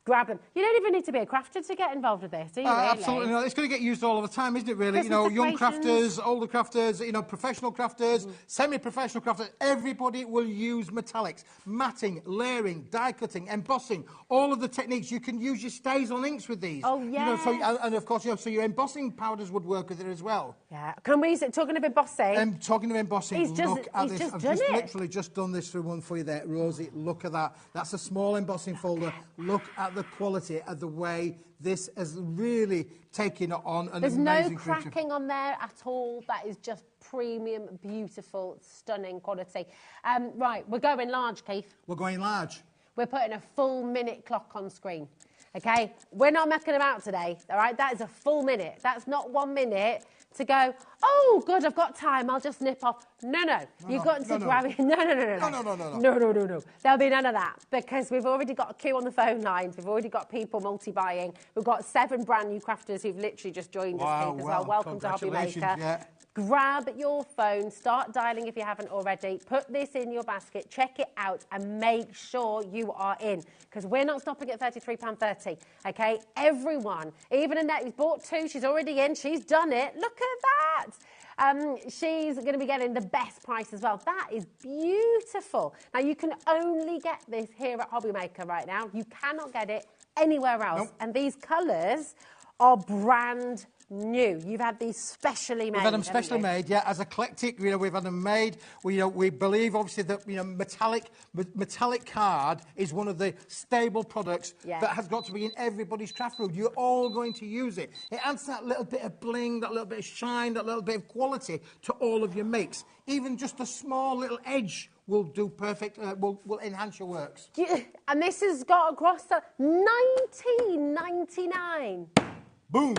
Grab them. You don't even need to be a crafter to get involved with this, do you, really? Absolutely not. It's going to get used all of the time, isn't it, really? Christmas young crafters, older crafters, professional crafters, semi-professional crafters. Everybody will use metallics, matting, layering, die cutting, embossing, all of the techniques. You can use your stays on inks with these. Oh, yeah. And of course, so your embossing powders would work with it as well. Yeah. Can we, talking of embossing? Talking of embossing, look at this. I've literally just done this through one for you there, Rosie. Look at that. That's a small embossing folder. Look at the quality of the way this has really taken on an There's amazing no cracking on there at all. That is just premium, beautiful, stunning quality. Right, we're going large, Keith. We're going large. We're putting a full minute clock on screen. Okay? We're not mucking about today, all right? That is a full minute. That's not 1 minute to go, oh, good, I've got time, I'll just nip off. No. You've got to grab it. No. There'll be none of that, because we've already got a queue on the phone lines. We've already got people multi-buying. We've got 7 brand new crafters who've literally just joined us, Keith, as well. Welcome to HobbyMaker. Yeah. Grab your phone, start dialing if you haven't already, put this in your basket, check it out, and make sure you are in, because we're not stopping at £33.30, okay? Everyone, even Annette, who's bought 2, she's already in, she's done it. Look at that. She's going to be getting the best price as well. That is beautiful. Now, you can only get this here at HobbyMaker right now. You cannot get it anywhere else. Nope. And these colours are brand new. You've had these specially made. We've had them specially made, yeah. As eclectic, we've had them made. We believe, obviously, that metallic card is one of the stable products that has got to be in everybody's craft room. You're all going to use it. It adds that little bit of bling, that little bit of shine, that little bit of quality to all of your makes. Even just a small little edge will do perfect, will enhance your works. And this has got across the $19.99. Boom.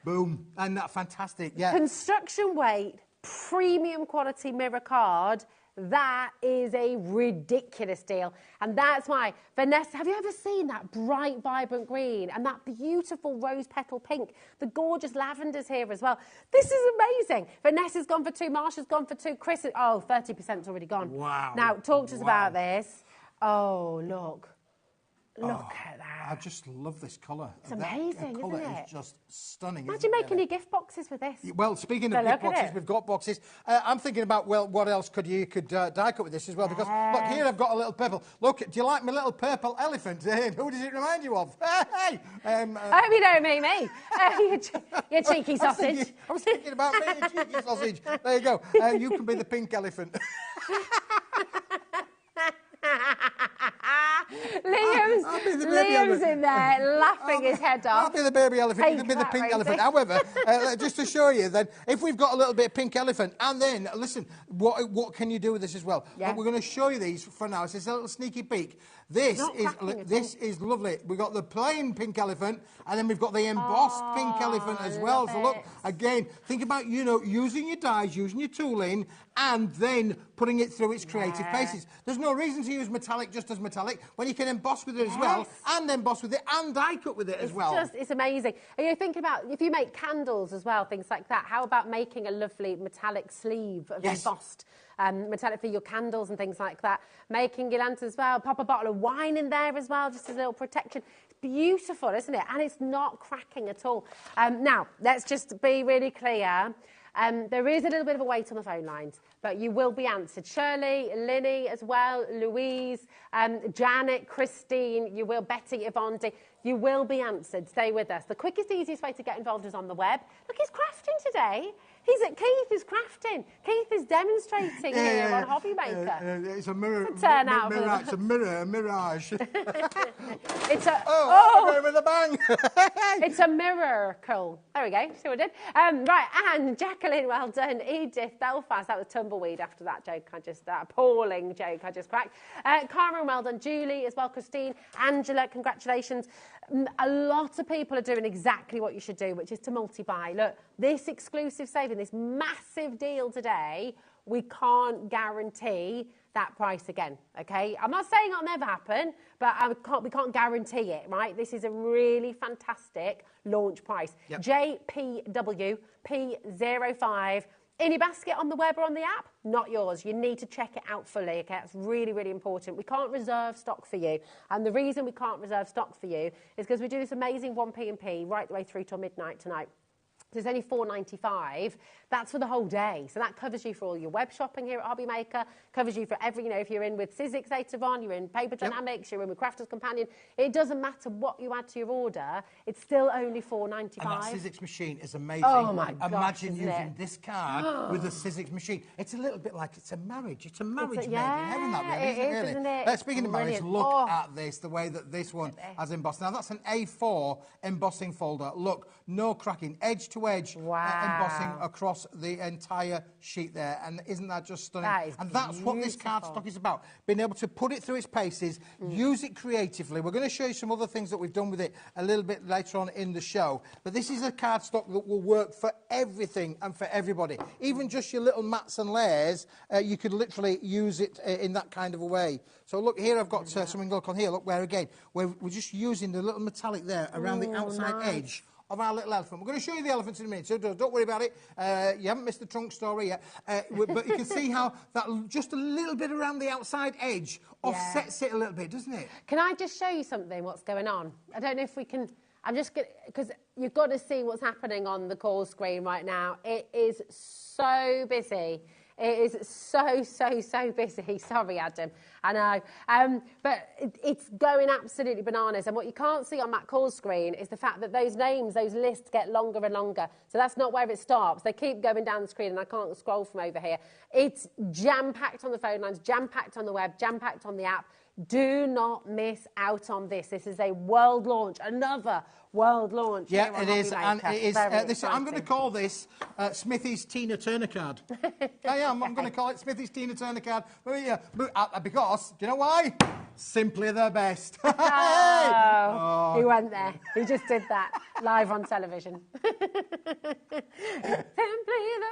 Boom. And that's fantastic, yeah. Construction weight, premium quality mirror card. That is a ridiculous deal. And that's why, Vanessa, have you ever seen that bright, vibrant green and that beautiful rose petal pink? The gorgeous lavenders here as well. This is amazing. Vanessa's gone for 2, Marsha's gone for 2, Chris, 30%'s already gone. Wow. Now, talk to us about this. Oh, look. Look at that. I just love this colour. It's amazing, colour isn't it? is just stunning. Imagine making your gift boxes with this. Well, speaking of gift boxes, we've got boxes. I'm thinking about, well, what else could die cut with this as well? Because, look, here I've got a little purple. Look, do you like my little purple elephant? Who does it remind you of? Hey! I hope you don't mean me. You cheeky sausage. I was thinking about me, you cheeky sausage. There you go. You can be the pink elephant. Liam's in there laughing his head off. I'll be the baby elephant, you can be the pink elephant. However, just to show you then, if we've got a little bit of pink elephant, and then, listen, what can you do with this as well? Yeah. We're going to show you these for now. It's a little sneaky peek. This is lovely. We've got the plain pink elephant, and then we've got the embossed pink elephant as well. So look, again, think about, using your dies, using your tooling, and then putting it through its creative paces. There's no reason to use metallic just as metallic when you can emboss with it as well, and emboss with it, and die cut with it as well. It's amazing. And you're thinking about, if you make candles as well, things like that, how about making a lovely metallic sleeve of embossed metallic for your candles and things like that. Making your lanterns as well. Pop a bottle of wine in there as well, just as a little protection. It's beautiful, isn't it? And it's not cracking at all. Now, let's just be really clear. There is a little bit of a wait on the phone lines, but you will be answered. Shirley, Linny as well, Louise, Janet, Christine, Betty, Yvonne, you will be answered. Stay with us. The quickest, easiest way to get involved is on the web. Look, he's crafting today. Keith is crafting. Keith is demonstrating here on HobbyMaker. It's a mirror. It's a It's a mirage. It's a with a bang. It's a miracle. There we go. See what I did? Right, and Jacqueline, well done. Edith, Belfast, that was tumbleweed after that joke. That appalling joke I just cracked. Carmen, well done. Julie as well. Christine, Angela, congratulations. A lot of people are doing exactly what you should do, which is to multi-buy. Look, this exclusive saving, this massive deal today, we can't guarantee that price again, okay? I'm not saying it'll never happen, but we can't guarantee it, right? This is a really fantastic launch price. Yep. JPW P05. In your basket on the web or on the app, not yours. You need to check it out fully, okay? That's really, really important. We can't reserve stock for you. And the reason we can't reserve stock for you is because we do this amazing 1P&P right the way through till midnight tonight. So it's only $4.95. That's for the whole day. So that covers you for all your web shopping here at HobbyMaker, covers you for every, if you're in with Sizzix later on, you're in Paper Dynamics, you're in with Crafter's Companion. It doesn't matter what you add to your order, it's still only $4.95. And that Sizzix machine is amazing. Oh my gosh, imagine using this card with a Sizzix machine. It's a little bit like it's a marriage. It's a marriage made in heaven, that really, isn't it? Speaking of marriage, look at this, the way that this one has embossed. Now that's an A4 embossing folder. Look, no cracking, edge to edge embossing across the entire sheet there, and isn't that just stunning? And that's what this cardstock is about, being able to put it through its paces, use it creatively. We're going to show you some other things that we've done with it a little bit later on in the show, but this is a cardstock that will work for everything and for everybody. Even just your little mats and layers, you could literally use it in that kind of a way. So look, here I've got something look on here, look where again, we're just using the little metallic there around the outside edge of our little elephant. We're going to show you the elephants in a minute, so don't worry about it. You haven't missed the trunk story yet. But you can see how that just a little bit around the outside edge offsets it a little bit, doesn't it? Can I just show you something, what's going on? I don't know if we can... I'm just going to... Because you've got to see what's happening on the call screen right now. It is so busy. It is so busy. Sorry, Adam. I know. But it's going absolutely bananas. And what you can't see on that call screen is the fact that those names, those lists get longer and longer. So that's not where it stops. They keep going down the screen and I can't scroll from over here. It's jam-packed on the phone lines, jam-packed on the web, jam-packed on the app. Do not miss out on this. This is a world launch, another world launch. Yeah, it is. And it is. I'm going to call this Smithy's Tina Turner card. I am. I'm going to call it Smithy's Tina Turner card. Because, do you know why? Simply the best. He went there. He just did that live on television. Simply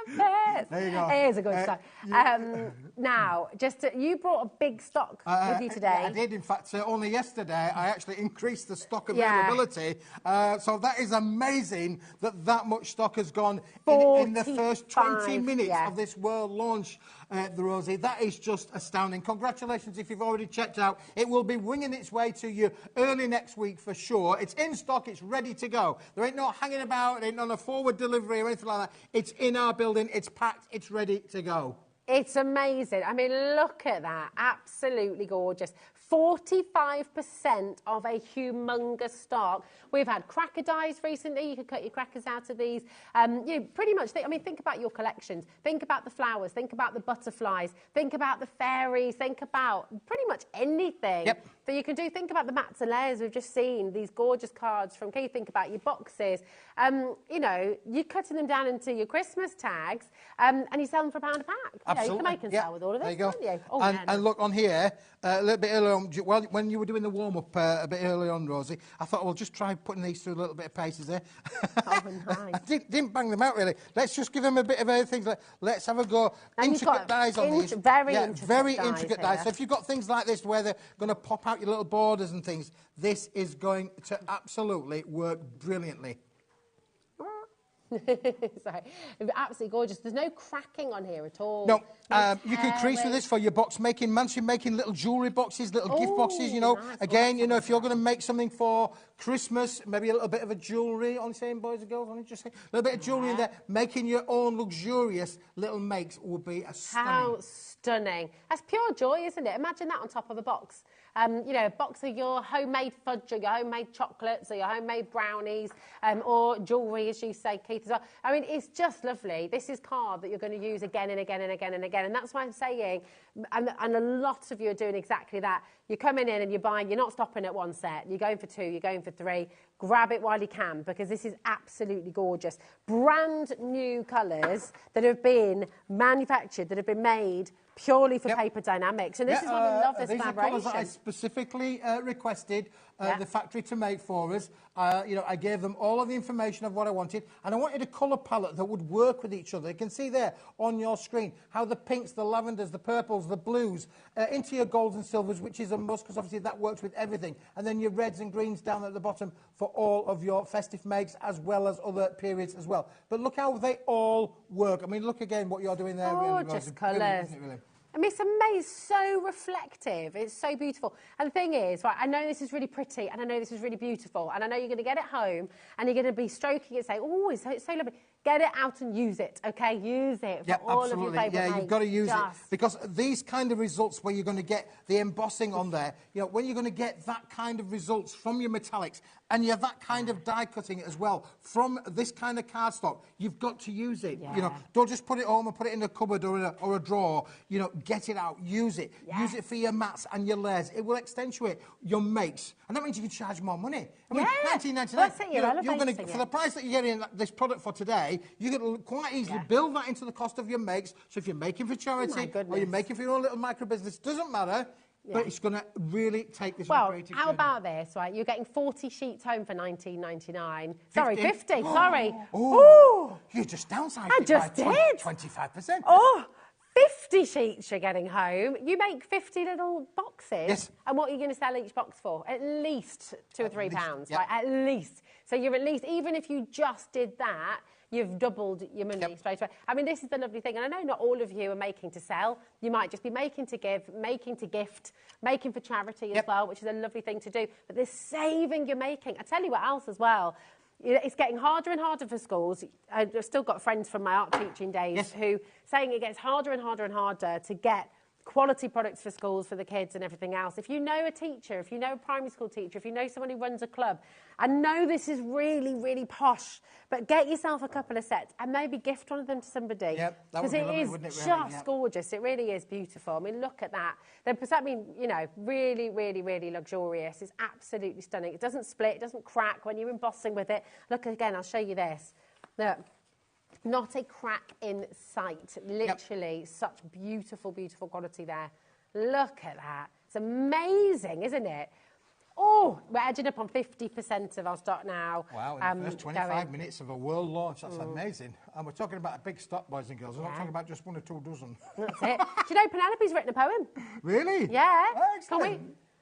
the best. There you go. It is a good stock. Now, you brought a big stock with you today. Yeah, I did. In fact, only yesterday I actually increased the stock availability. So that is amazing that much stock has gone in the first 20 minutes of this world launch, Rosie. That is just astounding. Congratulations if you've already checked out. It will be winging its way to you early next week for sure. It's in stock. It's ready to go. There ain't no hanging about. It ain't on a forward delivery or anything like that. It's in our building. It's packed. It's ready to go. It's amazing. I mean, look at that. Absolutely gorgeous. 45% of a humongous stock. We've had cracker dies recently. You could cut your crackers out of these. Pretty much, think about your collections. Think about the flowers. Think about the butterflies. Think about the fairies. Think about pretty much anything that you can do. Think about the mats and layers we've just seen. These gorgeous cards from Key. Think about your boxes. You're cutting them down into your Christmas tags and you sell them for £1 a pack. Absolutely. You can make and sell with all of this, can't you? Oh, and look on here, a little bit earlier on, when you were doing the warm-up a bit earlier on, Rosie, I thought, well, just try putting these through a little bit of paces there. Oh, nice. I didn't bang them out, really. Let's just give them a bit of everything. Let's have a go. And intricate dies on these. Very intricate dies. So if you've got things like this where they're going to pop out your little borders and things, this is going to absolutely work brilliantly. Sorry. Absolutely gorgeous. There's no cracking on here at all. No, you can crease with this for your box making, mansion making, little jewellery boxes, little gift boxes, Again, if you're going to make something for Christmas, maybe a little bit of a jewellery, only saying boys and girls, only just saying, a little bit of jewellery in there, making your own luxurious little makes would be stunning. How stunning. That's pure joy, isn't it? Imagine that on top of a box. A box of your homemade fudge or your homemade chocolates or your homemade brownies or jewellery, as you say, Keith, as well. I mean, it's just lovely. This is card that you're going to use again and again and again and again. And that's why I'm saying, and a lot of you are doing exactly that. You're coming in and you're buying, you're not stopping at one set. You're going for 2, you're going for 3. Grab it while you can, because this is absolutely gorgeous. Brand new colours that have been manufactured, that have been made purely for Paper Dynamics. And this is why we love this collaboration. These are colours that I specifically requested the factory to make for us. I gave them all of the information of what I wanted, and I wanted a colour palette that would work with each other. You can see there on your screen how the pinks, the lavenders, the purples, the blues, into your golds and silvers, which is a must, because obviously that works with everything. And then your reds and greens down at the bottom for all of your festive makes, as well as other periods as well. But look how they all work. I mean, look again what you're doing there. Gorgeous colours. Really. I mean, it's amazing, so reflective, it's so beautiful. And the thing is, right, I know this is really pretty, and I know this is really beautiful, and I know you're going to get it home, and you're going to be stroking it, say, oh, it's so lovely. Get it out and use it, okay? Use it for all of your favourite makes. You've got to use it, because these kind of results where you're going to get the embossing on there, when you're going to get that kind of results from your metallics, and you have that kind of die cutting as well from this kind of cardstock, you've got to use it. Don't just put it home and put it in a cupboard or a drawer. Get it out, use it. Use it for your mats and your layers. It will accentuate your makes, and that means you can charge more money. I mean, $19.99. You're going to, for the price that you're getting this product for today, you can quite easily build that into the cost of your makes. So if you're making for charity or you're making for your own little micro business, doesn't matter. But it's going to really take this. Well, how about this, right? You're getting 40 sheets home for $19.99. Sorry, 50. Sorry. Oh, you just downsized. I just did. 25%. Oh, 50 sheets you're getting home. You make 50 little boxes. Yes. And what are you going to sell each box for? At least £2 or £3, right? At least. So you're at least, even if you just did that, you've doubled your money straight away. I mean, this is the lovely thing. And I know not all of you are making to sell. You might just be making to give, making to gift, making for charity as well, which is a lovely thing to do. But this saving you're making. I tell you what else as well. It's getting harder and harder for schools. I've still got friends from my art teaching days who saying it gets harder and harder and harder to get quality products for schools, for the kids and everything else. If you know a teacher, if you know a primary school teacher, if you know someone who runs a club, I know this is really, really posh, but get yourself a couple of sets and maybe gift one of them to somebody. Because it is just gorgeous. It really is beautiful. I mean, look at that. Really, really, really luxurious. It's absolutely stunning. It doesn't split, it doesn't crack when you're embossing with it. Look again, I'll show you this. Look. Not a crack in sight. Literally, such beautiful, beautiful quality there. Look at that. It's amazing, isn't it? Oh, we're edging up on 50% of our stock now. Wow, in the first 25 minutes of a world launch, that's amazing. And we're talking about a big stock, boys and girls. We're not talking about just 1 or 2 dozen. That's it. Do you know Penelope's written a poem? Really? Yeah. Excellent. Can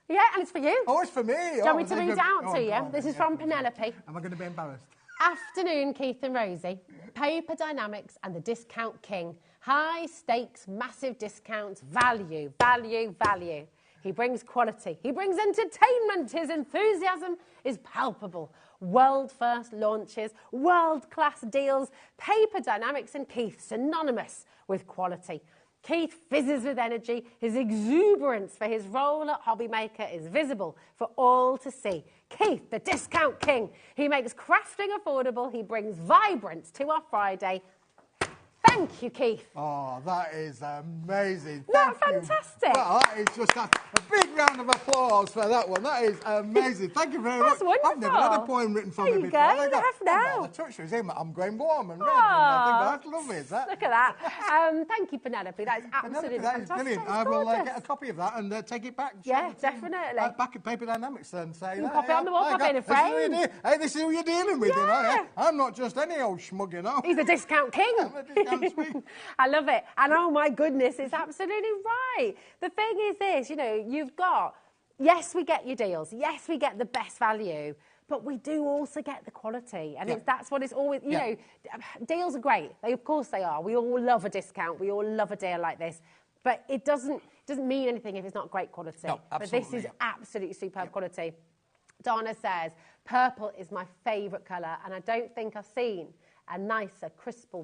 we? Yeah, and it's for you. Oh, it's for me. Do you want me to read it out to you? This is from Penelope. Am I going to be embarrassed? Afternoon, Keith and Rosie. Paper Dynamics and the Discount King. High stakes, massive discounts, value, value, value. He brings quality. He brings entertainment. His enthusiasm is palpable. World-first launches, world-class deals. Paper Dynamics and Keith synonymous with quality. Keith fizzes with energy. His exuberance for his role at HobbyMaker is visible for all to see. Keith, the discount king. He makes crafting affordable. He brings vibrance to our Friday. Thank you, Keith. Oh, that is amazing. Isn't that fantastic? Well, that is just a big round of applause for that one. That is amazing. Thank you very much. That's wonderful. I've never had a poem written for me before. There you go. You have now. The touch was in. I'm going warm and red. And I think that's lovely, is that? Look at that. Thank you, Penelope. That is absolutely That is fantastic. brilliant. I will get a copy of that and take it back. Yeah, definitely. Back at Paper Dynamics and say that. Pop it on the wall, pop it in a frame. Hey, this is who you're dealing with, you know. I'm not just any old schmug, you know. He's a discount king. I'm a discount queen. I love it. And oh my goodness, it's absolutely right. The thing is this, you know, you've got, yes, we get your deals. Yes, we get the best value. But we do also get the quality. And that's what it's always, you know, deals are great. Of course they are. We all love a discount. We all love a deal like this. But it doesn't mean anything if it's not great quality. No, absolutely. But this is absolutely superb quality. Donna says, purple is my favourite colour, and I don't think I've seen a nicer, crisper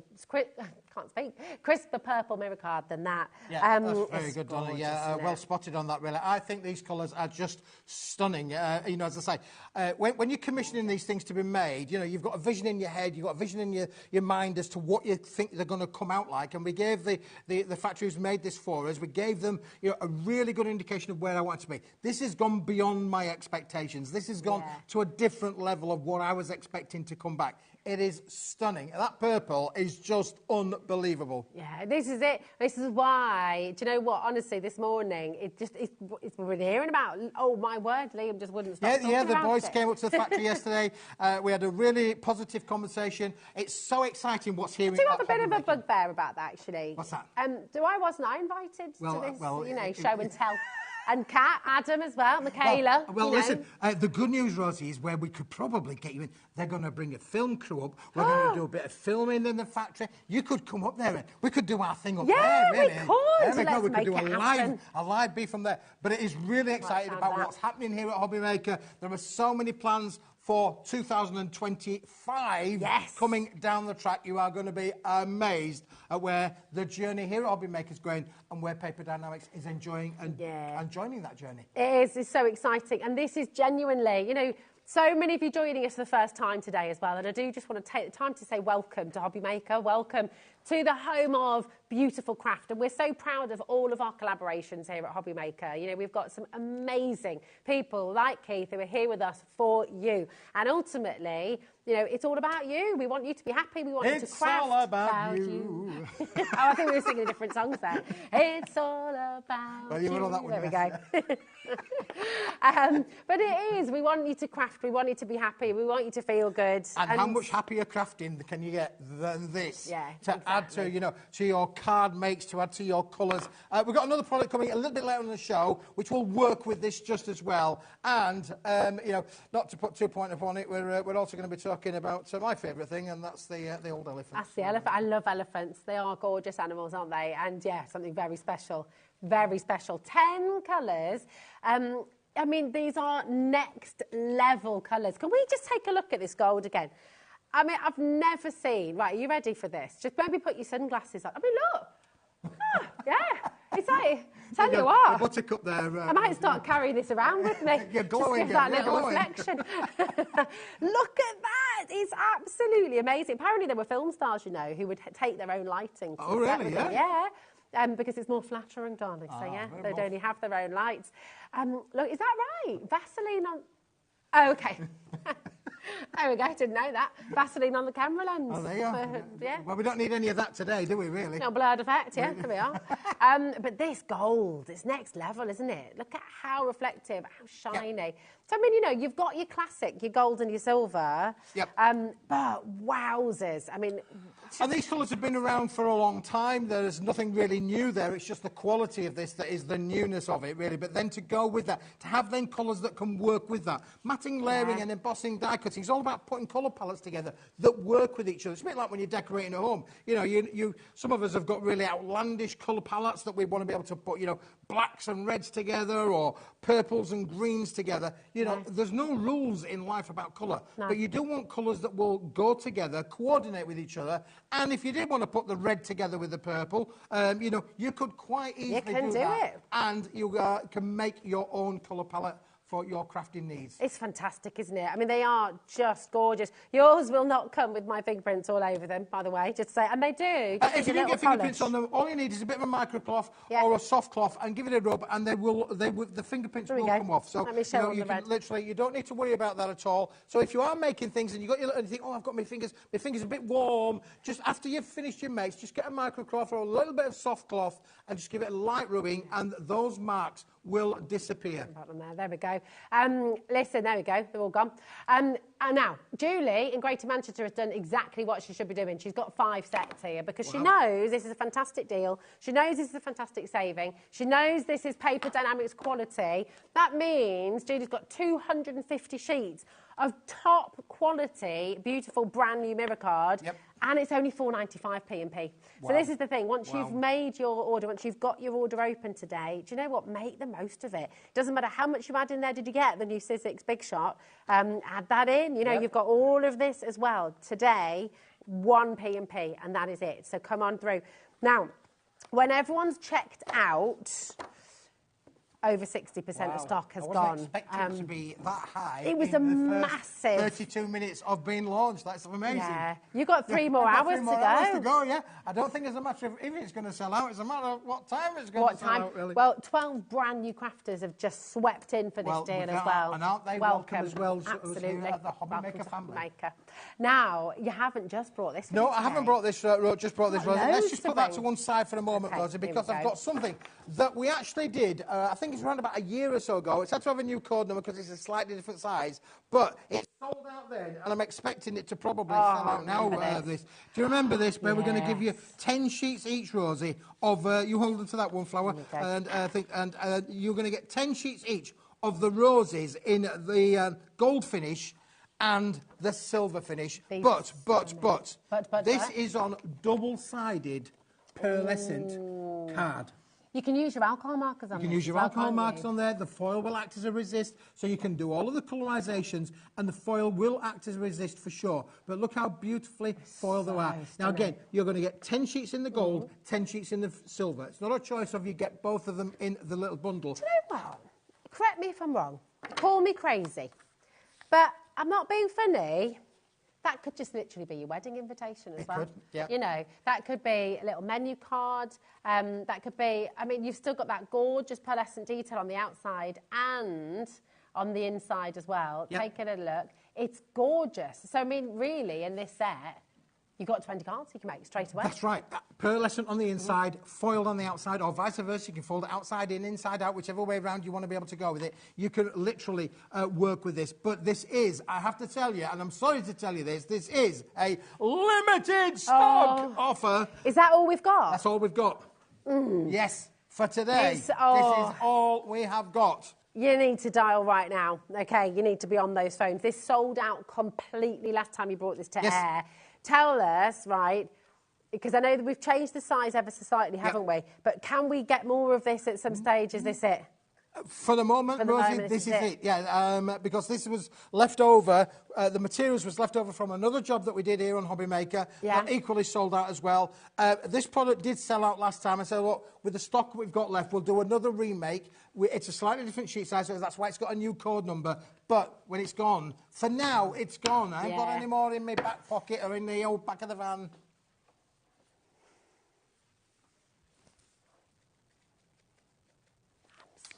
purple mirror card than that. Yeah, that's very good, Donna. Yeah, well spotted on that, really. I think these colours are just stunning. You know, as I say, when you're commissioning these things to be made, you know, you've got a vision in your head, you've got a vision in your mind as to what you think they're going to come out like. And we gave the factory who's made this for us, we gave them, you know, a really good indication of where I want it to be. This has gone beyond my expectations. This has gone to a different level of what I was expecting to come back. It is stunning. That purple is just unbelievable. Yeah, this is it. This is why, do you know what, honestly, this morning, we were hearing about, oh my word, Liam just wouldn't stop talking the about boys it. came up to the factory yesterday. We had a really positive conversation. It's so exciting what's here. I do have a bit of a bugbear about that, actually. What's that? Wasn't I invited to this, you know, show and tell? And Kat, Adam as well, Michaela. Well, listen, the good news, Rosie, is where we could probably get you in. They're going to bring a film crew up. We're going to do a bit of filming in the factory. You could come up there and we could do our thing up there, really. Yeah, we could. There we go. We could do happen. a live beat from there. But it is really excited about what's happening here at HobbyMaker. There are so many plans for 2025 coming down the track. You are going to be amazed at where the journey here at HobbyMaker is going and where Paper Dynamics is enjoying and joining that journey. It is. It's so exciting. And this is genuinely, you know, so many of you joining us for the first time today as well. And I do just want to take the time to say welcome to HobbyMaker. Welcome to the home of beautiful craft. And we're so proud of all of our collaborations here at HobbyMaker. You know, we've got some amazing people like Keith who are here with us for you. And ultimately, you know, it's all about you. We want you to be happy. We want you to craft. It's all about you. Oh, I think we were singing different songs there. It's all about well, you were on that one. There we go. But it is. We want you to craft. We want you to be happy. We want you to feel good. And how much happier crafting can you get than this? Yeah, to add to, you know, to your card makes, to add to your colours. We've got another product coming a little bit later in the show, which will work with this just as well. And, you know, not to put 2 points upon it, we're also going to be talking about my favourite thing, and that's the old elephant. That's the elephant. I love elephants. They are gorgeous animals, aren't they? And, yeah, something very special. Very special. 10 colours. I mean, these are next level colours. Can we just take a look at this gold again? I mean, I've never seen... Right, are you ready for this? Just maybe put your sunglasses on. I mean, look. Yeah. It's like... Tell you what. Buttercup there. I might start carrying this around with me. You're glowing. Just give that little reflection. Look at that. It's absolutely amazing. Apparently there were film stars, you know, who would take their own lighting. Oh, really? Yeah. Because it's more flattering, darling. So, yeah, they'd only have their own lights. Look, is that right? Vaseline on... Oh, OK. There we go, I didn't know that. Vaseline on the camera lens. Oh, there you are. Yeah. Well, we don't need any of that today, do we, really? No, blurred effect, yeah, there we are. But this gold, it's next level, isn't it? Look at how reflective, how shiny. So, I mean, you know, you've got your classic, your gold and your silver. Yep. But wowzers. I mean... And these colours have been around for a long time. There's nothing really new there. It's just the quality of this that is the newness of it, really. But then to go with that, to have then colours that can work with that. Matting, layering and embossing, die cutting, it's all about putting colour palettes together that work with each other. It's a bit like when you're decorating a home. You know, some of us have got really outlandish colour palettes that we want to be able to put, you know, blacks and reds together or purples and greens together. You know, there's no rules in life about colour. No. But you do want colours that will go together, coordinate with each other. And if you did want to put the red together with the purple, you know, you could quite easily do that. And you can make your own colour palette for your crafting needs. It's fantastic, isn't it? I mean, they are just gorgeous. Yours will not come with my fingerprints all over them, by the way, just to say, and they do. If you don't get fingerprints on them, all you need is a bit of a microcloth or a soft cloth and give it a rub, and the fingerprints will come off. So you know, you can literally, you don't need to worry about that at all. So if you are making things and you think, oh, I've got my fingers are a bit warm, just after you've finished your makes, just get a microcloth or a little bit of soft cloth and just give it a light rubbing, and those marks will disappear. There we go. Listen, there we go. They're all gone. And now, Julie in Greater Manchester has done exactly what she should be doing. She's got 5 sets here because she knows this is a fantastic deal. She knows this is a fantastic saving. She knows this is Paper Dynamics quality. That means Julie's got 250 sheets of top quality, beautiful, brand new mirror card. And it's only £4.95 P&P. So this is the thing. Once you've made your order, once you've got your order open today, do you know what? Make the most of it. Doesn't matter how much you add in there. Did you get the new Sizzix Big Shot? Add that in. You know, you've got all of this as well. Today, 1 P&P, and that is it. So come on through. Now, when everyone's checked out, over 60% of stock has gone. I wasn't expecting it to be that high. It was a massive 32 minutes of being launched. That's amazing. Yeah, you've got 3 more hours to go. Yeah, I don't think it's a matter of if it's going to sell out. It's a matter of what time it's going to sell out. Really. Well, 12 brand new crafters have just swept in for this deal as well. And aren't they welcome as well? Absolutely. The HobbyMaker family. Now, you haven't just brought this. No, I haven't brought this. Just brought this, Rosie. Let's just put that to one side for a moment, Rosie, because I've got something that we actually did. I think it's around about a year or so ago. It's had to have a new code number because it's a slightly different size, but it's sold out then, and I'm expecting it to probably sell out now. Do you remember this? Where we're going to give you 10 sheets each, Rosie, of you hold on to that one, Flower, and you're going to get 10 sheets each of the roses in the gold finish and the silver finish. But this is on double-sided pearlescent card. You can use your alcohol markers on there. You can use your alcohol markers on there. The foil will act as a resist, so you can do all of the colorisations, and the foil will act as a resist for sure. But look how beautifully foiled they are. Now, again, you're going to get 10 sheets in the gold, 10 sheets in the silver. It's not a choice of you get both of them in the little bundle. Do you know what? Correct me if I'm wrong. Call me crazy. But I'm not being funny. That could just literally be your wedding invitation as well. Could, yeah. You know, that could be a little menu card. That could be, I mean, you've still got that gorgeous pearlescent detail on the outside and on the inside as well. Yep. Take a look. It's gorgeous. So, I mean, really, in this set, you've got 20 cards you can make straight away. That's right. Pearlescent on the inside, foiled on the outside, or vice versa. You can fold it outside in, inside out, whichever way around you want to be able to go with it. You can literally work with this. But this is, I have to tell you, and I'm sorry to tell you this is a limited stock offer. Is that all we've got? That's all we've got. Yes, for today. This is all we have got. You need to dial right now, okay? You need to be on those phones. This sold out completely last time you brought this to air. Tell us, right, because I know that we've changed the size ever so slightly, haven't we? But can we get more of this at some stage? Is this it? For the moment, Rosie, this is it. Yeah, because this was left over, the materials was left over from another job that we did here on HobbyMaker, that equally sold out as well. This product did sell out last time. I said, look, with the stock we've got left, we'll do another remake. It's a slightly different sheet size, so that's why it's got a new code number. But when it's gone, for now, it's gone. I ain't got any more in my back pocket or in the old back of the van.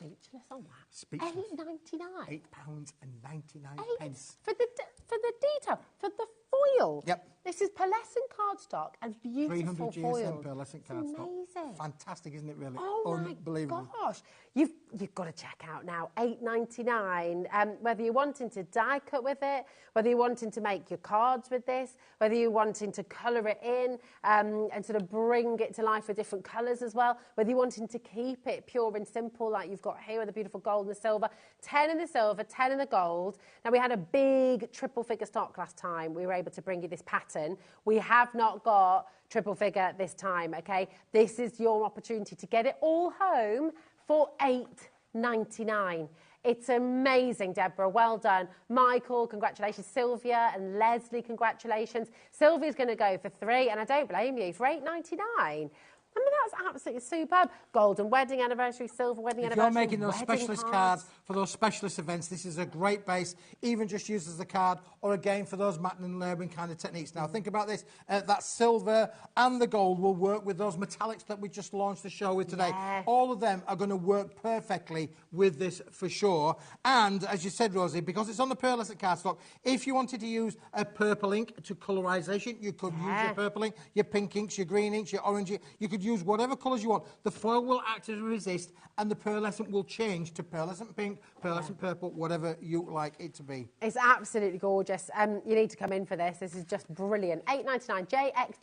Speechless on that. Speechless. £8.99. £8.99. For the detail, for the foil foil. Yep. This is pearlescent cardstock and beautiful 300 GSM foil. pearlescent It's cardstock. amazing. Fantastic, isn't it, really? Oh Unbelievable. my gosh. You've got to check out now, $8.99. Whether you're wanting to die cut with it, whether you're wanting to make your cards with this, whether you're wanting to colour it in and sort of bring it to life with different colours as well, whether you're wanting to keep it pure and simple like you've got here with the beautiful gold and the silver, 10 in the silver, 10 in the gold. Now, we had a big triple figure stock last time. We were able to bring you this pattern. We have not got triple figure this time, okay? This is your opportunity to get it all home for $8.99. It's amazing, Deborah. Well done. Michael, congratulations. Sylvia and Leslie, congratulations. Sylvia's going to go for $3, and I don't blame you, for $8.99. I mean, that's absolutely superb. Golden wedding anniversary, silver wedding anniversary. If you're making those specialist cards for those specialist events, this is a great base, even just used as a card, or again for those matte and layering kind of techniques. Now, think about this. That silver and the gold will work with those metallics that we just launched the show with today. Yeah. All of them are going to work perfectly with this for sure. And, as you said, Rosie, because it's on the pearlescent cardstock, if you wanted to use a purple ink to colorization, you could use your purple ink, your pink inks, your green inks, your orange ink. You could use whatever colours you want. The foil will act as a resist, and the pearlescent will change to pearlescent pink, pearlescent purple, whatever you like it to be. It's absolutely gorgeous. You need to come in for this. This is just brilliant. $8.99,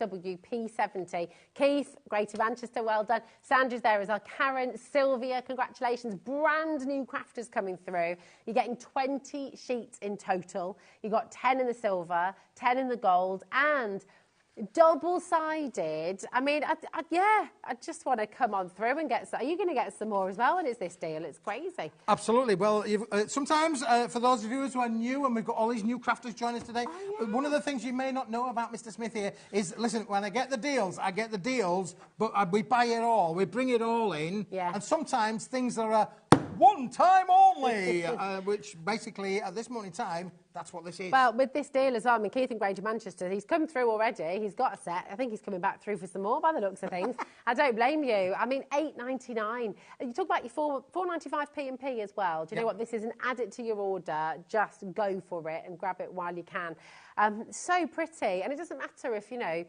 JXWP70. Keith, Greater Manchester, well done. Sandra's there as well. Karen, Sylvia, congratulations. Brand new crafters coming through. You're getting 20 sheets in total. You've got 10 in the silver, 10 in the gold, and double-sided. I mean, I just want to come on through and get some. Are you going to get some more as well? And is this deal? It's crazy. Absolutely. Well, sometimes for those viewers who are new, and we've got all these new crafters joining us today, one of the things you may not know about Mr. Smith here is, listen, when I get the deals, but we buy it all. We bring it all in. Yeah. And sometimes things are one time only, which basically at this moment in time, that's what this is. Well, with this deal as well, I mean, Keith in Greater Manchester, he's come through already. He's got a set. I think he's coming back through for some more by the looks of things. I don't blame you. I mean, $8.99. You talk about your $4.95 P&P as well. Do you know what this is? And add it to your order. Just go for it and grab it while you can. So pretty. And it doesn't matter if, you know,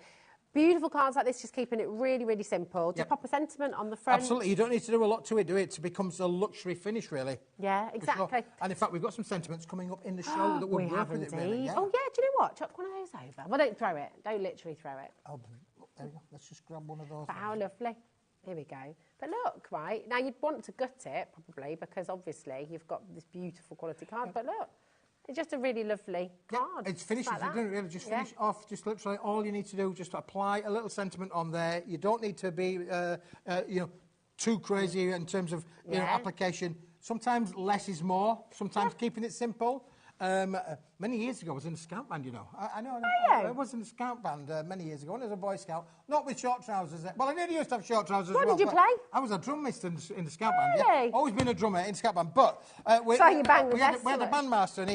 beautiful cards like this, just keeping it really, really simple. Just pop a sentiment on the front. Absolutely. You don't need to do a lot to it, do it? It becomes a luxury finish, really. Yeah, exactly. Sure. And in fact, we've got some sentiments coming up in the show that will work with it, really. Yeah. Oh, yeah, do you know what? Chuck one of those over. Well, don't throw it. Don't literally throw it. Oh, there we go. Let's just grab one of those. But how lovely. Here we go. But look, right, now you'd want to gut it, probably, because obviously you've got this beautiful quality card. But look. It's just a really lovely card. It's finished. Like If you're really just finish off, just literally all you need to do, just apply a little sentiment on there. You don't need to be, you know, too crazy in terms of you know, application. Sometimes less is more. Sometimes keeping it simple. Many years ago, I was in a scout band, you know. I was in a scout band many years ago, when I was a Boy Scout. Not with short trousers. Well, I nearly used to have short trousers as well. What did you play? I was a drummist in the scout band, yeah. Always been a drummer in scat band. But we had a bandmaster, and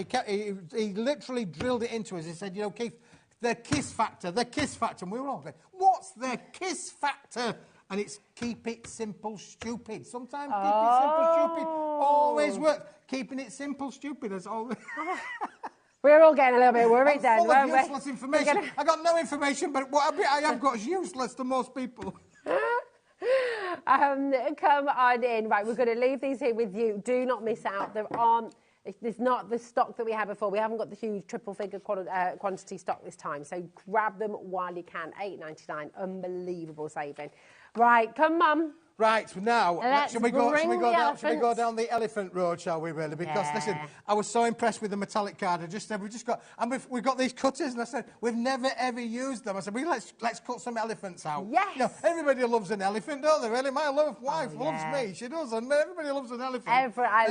he literally drilled it into us. He said, you know, Keith, the kiss factor. And we were all going, what's the kiss factor? And it's keep it simple, stupid. Sometimes keep it simple, stupid always works. Keeping it simple, stupid is always... We're all getting a little bit worried then, weren't we? Useless information. I got no information, but what I have got is useless to most people. Come on in. Right, we're going to leave these here with you. Do not miss out. There's not the stock that we had before. We haven't got the huge triple figure quantity stock this time. So grab them while you can. $8.99. Unbelievable saving. Right, come on. Right, now, shall we go down the elephant road, shall we, really? Because, listen, I was so impressed with the metallic card. I just said, we've got these cutters, and I said, we've never, ever used them. I said, let's cut some elephants out. Yes! You know, everybody loves an elephant, don't they, really? My wife loves me. She does, and everybody loves an elephant. I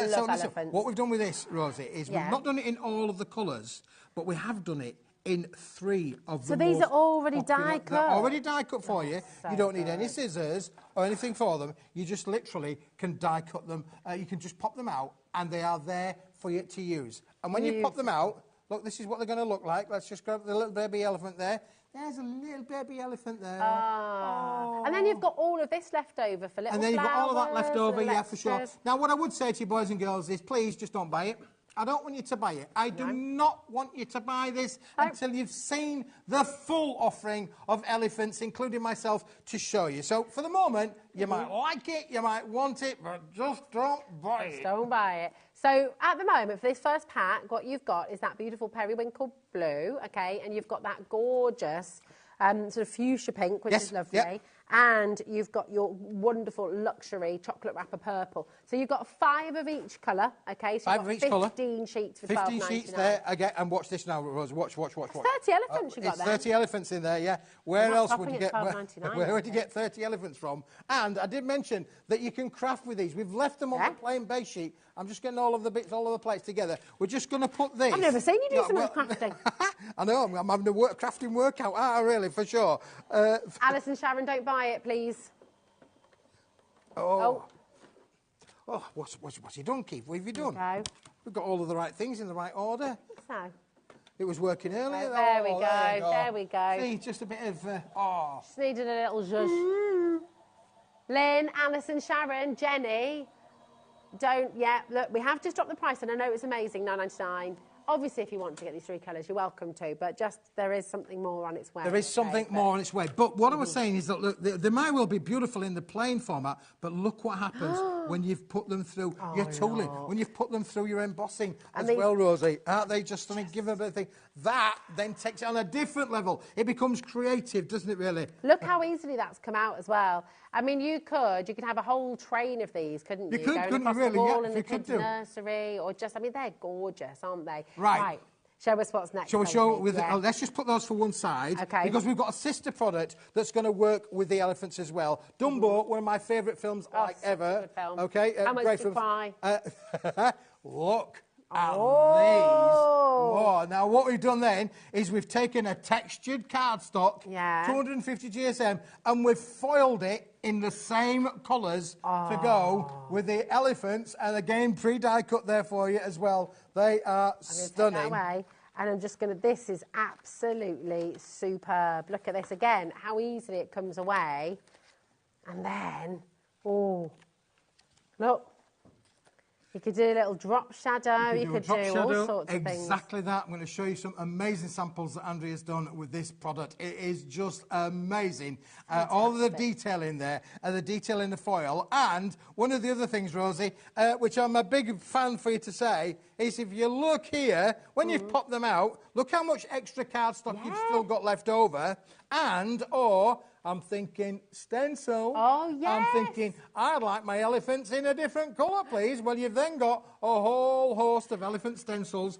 love elephants. What we've done with this, Rosie, is we've not done it in all of the colours, but we have done it in 3 of the So these are already die cut? They're already die cut for you. So you don't need any scissors or anything for them. You just literally can die cut them. You can just pop them out, and they are there for you to use. And when you pop them out, look, this is what they're going to look like. Let's just grab the little baby elephant there. There's a little baby elephant there. Oh. And then you've got all of this left over for little flowers. And then you've got all of that left over, yeah, for sure. Now, what I would say to you, boys and girls, is please just don't buy it. I don't want you to buy it. I do not want you to buy this until you've seen the full offering of elephants, including myself, to show you. So, for the moment, you might like it, you might want it, but just don't buy it. Just don't buy it. So, at the moment, for this first pack, what you've got is that beautiful periwinkle blue, okay, and you've got that gorgeous sort of fuchsia pink, which is lovely. Yep. And you've got your wonderful luxury chocolate wrapper purple. So you've got 5 of each colour, okay? So 5 of each colour. 15 sheets for 15 sheets there, again, and watch this now, Rose. Watch. 30 elephants you've got there. 30 elephants in there, yeah. Where else would you get? Where would you get 30 elephants from? And I did mention that you can craft with these. We've left them on the plain base sheet. I'm just getting all of the bits, all of the plates together. We're just going to put this. I've never seen you do some crafting. I know. I'm having a crafting workout, aren't I, really, for sure. Alice and Sharon, don't buy it, please. Oh, what's he done, Keith? What have you done? Okay. We've got all of the right things in the right order. So. It was working earlier. There we go. There we go. See, just a bit of... Just needed a little zhuzh. Lynn, Alice and Sharon, Jenny, look, we have just dropped the price, and I know it's amazing, £9.99. Obviously, if you want to get these 3 colours, you're welcome to, but just there is something more on its way. There is something more on its way. But what I was saying is that, look, they might well be beautiful in the plain format, but look what happens when you've put them through your tooling, when you've put them through your embossing as well, Rosie. Aren't they just something, give them a bit of thing? That then takes it on a different level. It becomes creative, doesn't it, really? Look how easily that's come out as well. I mean, you could have a whole train of these, couldn't you? You could, going across really? The wall Yeah, in the kids' nursery, or just, I mean, they're gorgeous, aren't they? Right. Show us what's next. Shall we show with let's just put those for one side. Okay. Because we've got a sister product that's going to work with the elephants as well. Dumbo, one of my favourite films ever. Good film. Okay. How much did you buy? Look at these. Oh, now what we've done then is we've taken a textured cardstock, 250 GSM, and we've foiled it in the same colours to go with the elephants, and again pre-die cut there for you as well. They are stunning. Take that away, and I'm just going to, this is absolutely superb. Look at this again, how easily it comes away. And then, look. You could do a little drop shadow, you could do all sorts of things. Exactly that. I'm going to show you some amazing samples that Andrea's done with this product. It is just amazing. All of the detail in there, and the detail in the foil. And one of the other things, Rosie, which I'm a big fan for you to say, is if you look here, when you've popped them out, look how much extra cardstock you've still got left over. And, I'm thinking stencil. Oh, yes. I'm thinking, I'd like my elephants in a different colour, please. Well, you've then got a whole host of elephant stencils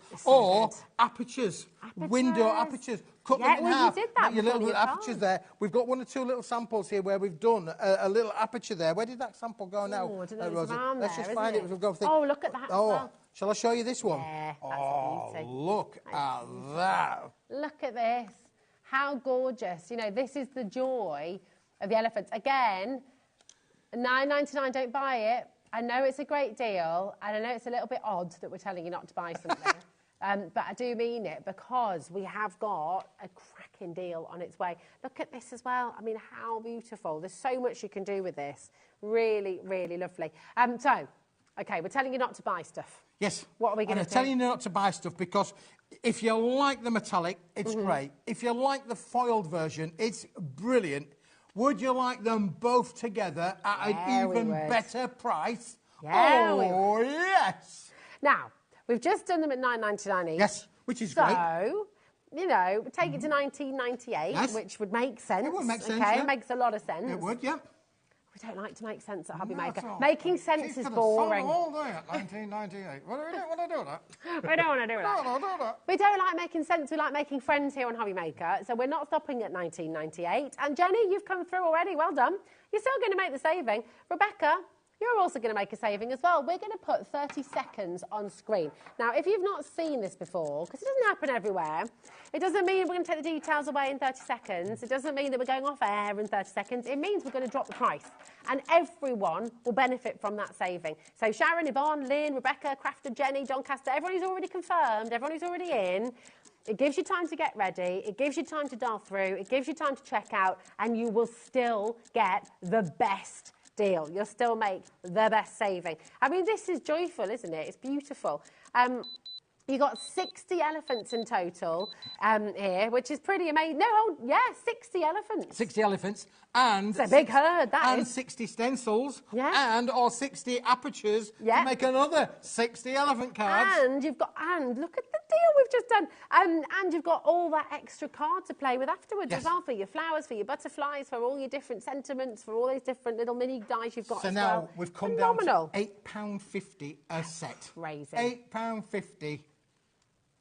apertures, window apertures. Cut them in half. You did that your little apertures there. We've got 1 or 2 little samples here where we've done a little aperture there. Where did that sample go now, Rosie? Let's just find it. We'll go look at that as well. Shall I show you this one? Yeah, that's look at that. Look at this. How gorgeous. You know, this is the joy of the elephants. Again, £9.99, don't buy it. I know it's a great deal, and I know it's a little bit odd that we're telling you not to buy something. But I do mean it, because we have got a cracking deal on its way. Look at this as well. I mean, how beautiful. There's so much you can do with this. Really, really lovely. Okay, we're telling you not to buy stuff. Yes. What are we going to do? I'm telling you not to buy stuff because if you like the metallic, it's great. If you like the foiled version, it's brilliant. Would you like them both together at an even better price? Yeah, yes. Now, we've just done them at £9.99 each. Yes, which is great. So, you know, take it to £19.98, which would make sense. It would make sense, It makes a lot of sense. It would, yeah. We don't like to make sense at HobbyMaker. Making sense is boring. All day at 1998. We don't want to do that. We don't want to do that. We don't like making sense. We like making friends here on HobbyMaker. So we're not stopping at 1998. And Jenny, you've come through already. Well done. You're still going to make the saving. Rebecca, you're also going to make a saving as well. We're going to put 30 seconds on screen. Now, if you've not seen this before, because it doesn't happen everywhere, it doesn't mean we're going to take the details away in 30 seconds. It doesn't mean that we're going off air in 30 seconds. It means we're going to drop the price. And everyone will benefit from that saving. So Sharon, Yvonne, Lynn, Rebecca, Crafter, Jenny, Doncaster, everyone who's already confirmed, everyone who's already in, it gives you time to get ready, it gives you time to dial through, it gives you time to check out, and you will still get the best deal. You'll still make the best saving. I mean, this is joyful, isn't it? It's beautiful. You got 60 elephants in total here, which is pretty amazing. No, yeah, 60 elephants. 60 elephants. And it's a big herd, that and is. 60 stencils. Yeah. And or 60 apertures to make another 60 elephant cards. And you've got, and look at the deal we've just done. And you've got all that extra card to play with afterwards as well, for your flowers, for your butterflies, for all your different sentiments, for all those different little mini dies you've got as well. So now we've come down to £8.50 a set. Crazy. £8.50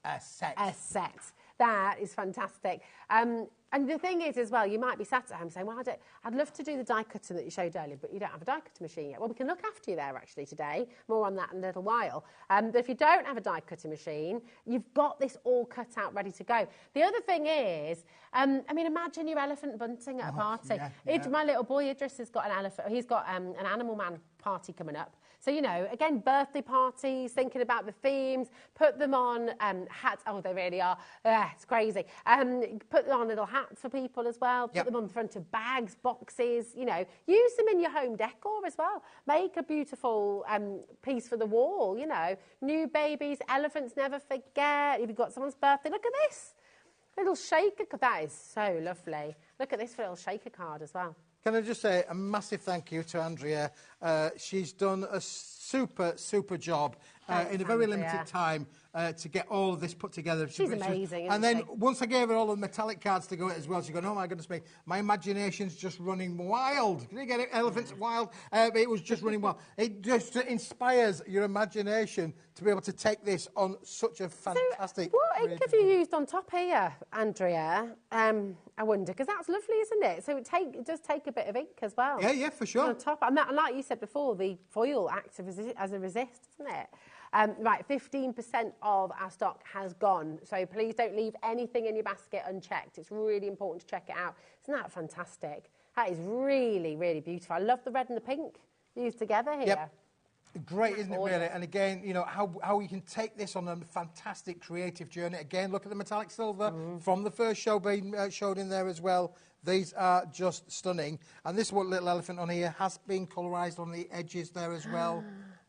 a set. A set. That is fantastic. And the thing is, as well, you might be sat at home saying, well, I'd love to do the die cutting that you showed earlier, but you don't have a die cutting machine yet. Well, we can look after you there, actually, today. More on that in a little while. But if you don't have a die cutting machine, you've got this all cut out, ready to go. The other thing is, I mean, imagine your elephant bunting at a party. My little boy, Idris, has got an elephant. He's got an Animal Man party coming up. So, you know, again, birthday parties, thinking about the themes, put them on hats. Oh, they really are. It's crazy. Put them on little hats for people as well. Put them on the front of bags, boxes, you know. Use them in your home decor as well. Make a beautiful piece for the wall, you know. New babies, elephants never forget. If you've got someone's birthday, look at this. Little shaker. That is so lovely. Look at this little shaker card as well. Can I just say a massive thank you to Andrea. She's done a super, super job in a very limited time to get all of this put together. She's amazing, and then once I gave her all the metallic cards to go with it as well, she's going, oh my goodness me, my imagination's just running wild. Can you get it? Elephants wild. It was just running wild. It just inspires your imagination to be able to take this on such a fantastic... So what ink have you used on top here, Andrea? I wonder, because that's lovely, isn't it? So it does take a bit of ink as well. Yeah, for sure. On top, and like you said before, the foil acts as a resist, doesn't it? Right, 15% of our stock has gone. So please don't leave anything in your basket unchecked. It's really important to check it out. Isn't that fantastic? That is really, really beautiful. I love the red and the pink used together here. Yep. Great, isn't it, really? And again, you know, how you can take this on a fantastic creative journey. Again, look at the metallic silver from the first show being showed in there as well. These are just stunning. And this one little elephant on here has been colorised on the edges there as well.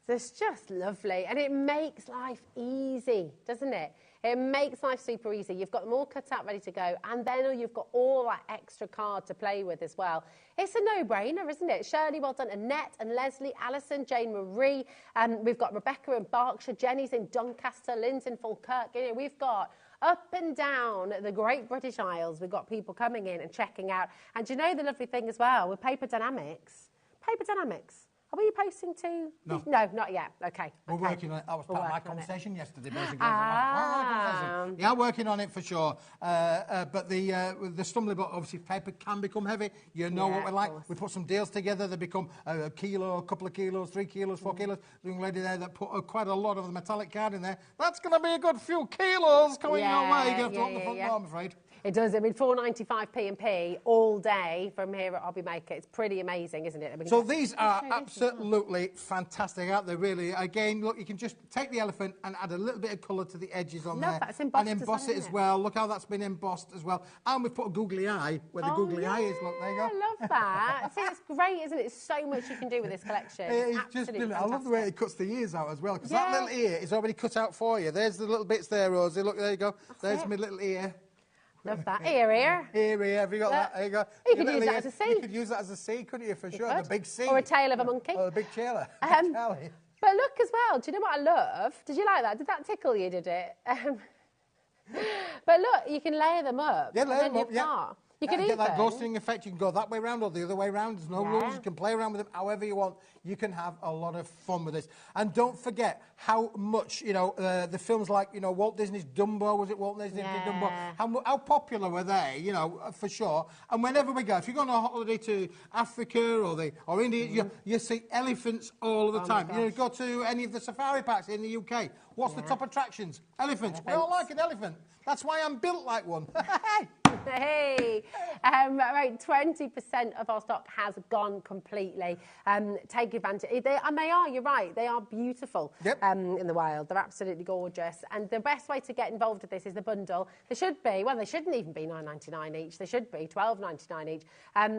It's just lovely. And it makes life easy, doesn't it? It makes life super easy. You've got them all cut out, ready to go. And then you've got all that extra card to play with as well. It's a no-brainer, isn't it? Shirley, well done. Annette and Leslie, Alison, Jane Marie. We've got Rebecca in Berkshire. Jenny's in Doncaster. Lynn's in Falkirk. You know, we've got up and down the Great British Isles. We've got people coming in and checking out. And do you know the lovely thing as well with Paper Dynamics? Paper Dynamics. Are we posting to? No. No, not yet. Okay. We're working on it. That was part of my conversation yesterday, basically. Ah. Yeah, working on it for sure. But the stumbling block, obviously, paper can become heavy. You know what we're like. We put some deals together. They become a kilo, a couple of kilos, 3 kilos, 4 kilos. The young lady there that put quite a lot of the metallic card in there. That's going to be a good few kilos coming your way. You have to open the front door, I'm afraid. It does. I mean, $4.95 P&P all day from here at HobbyMaker. It's pretty amazing, isn't it? I mean, so these are absolutely fantastic, aren't they, really? Again, look, you can just take the elephant and add a little bit of colour to the edges on there. That's embossed and emboss it as well. Look how that's been embossed as well. And we've put a googly eye where the googly eye is. Look, there you go. I love that. See, it's great, isn't it? It's so much you can do with this collection. It's just, I love the way it cuts the ears out as well, because that little ear is already cut out for you. There's the little bits there, Rosie. Look, there you go. There's my little ear. Love that. Ear. Have you got that? There you go. You could use that as a C. You could use that as a C, couldn't you, for sure? The big C. Or a tail of a monkey. Or a big tailor. But look as well, do you know what I love? Did you like that? Did that tickle you, did it? But look, you can layer them up. Yeah, layer them up, You can get that ghosting effect. You can go that way round or the other way round. There's no rules. You can play around with them however you want. You can have a lot of fun with this. And don't forget how much, you know, the films like, you know, Walt Disney's Dumbo, was it Walt Disney's Dumbo? How popular were they, you know, for sure. And whenever we go, if you go on a holiday to Africa or India, you see elephants all the time. You know, go to any of the safari parks in the UK. What's the top attractions? Elephants. We all like an elephant. That's why I'm built like one. Hey, about 20% of our stock has gone completely. Take advantage. And they are, you're right, they are beautiful in the wild. They're absolutely gorgeous. And the best way to get involved with this is the bundle. They should be, well, they shouldn't even be $9.99 each. They should be $12.99 each.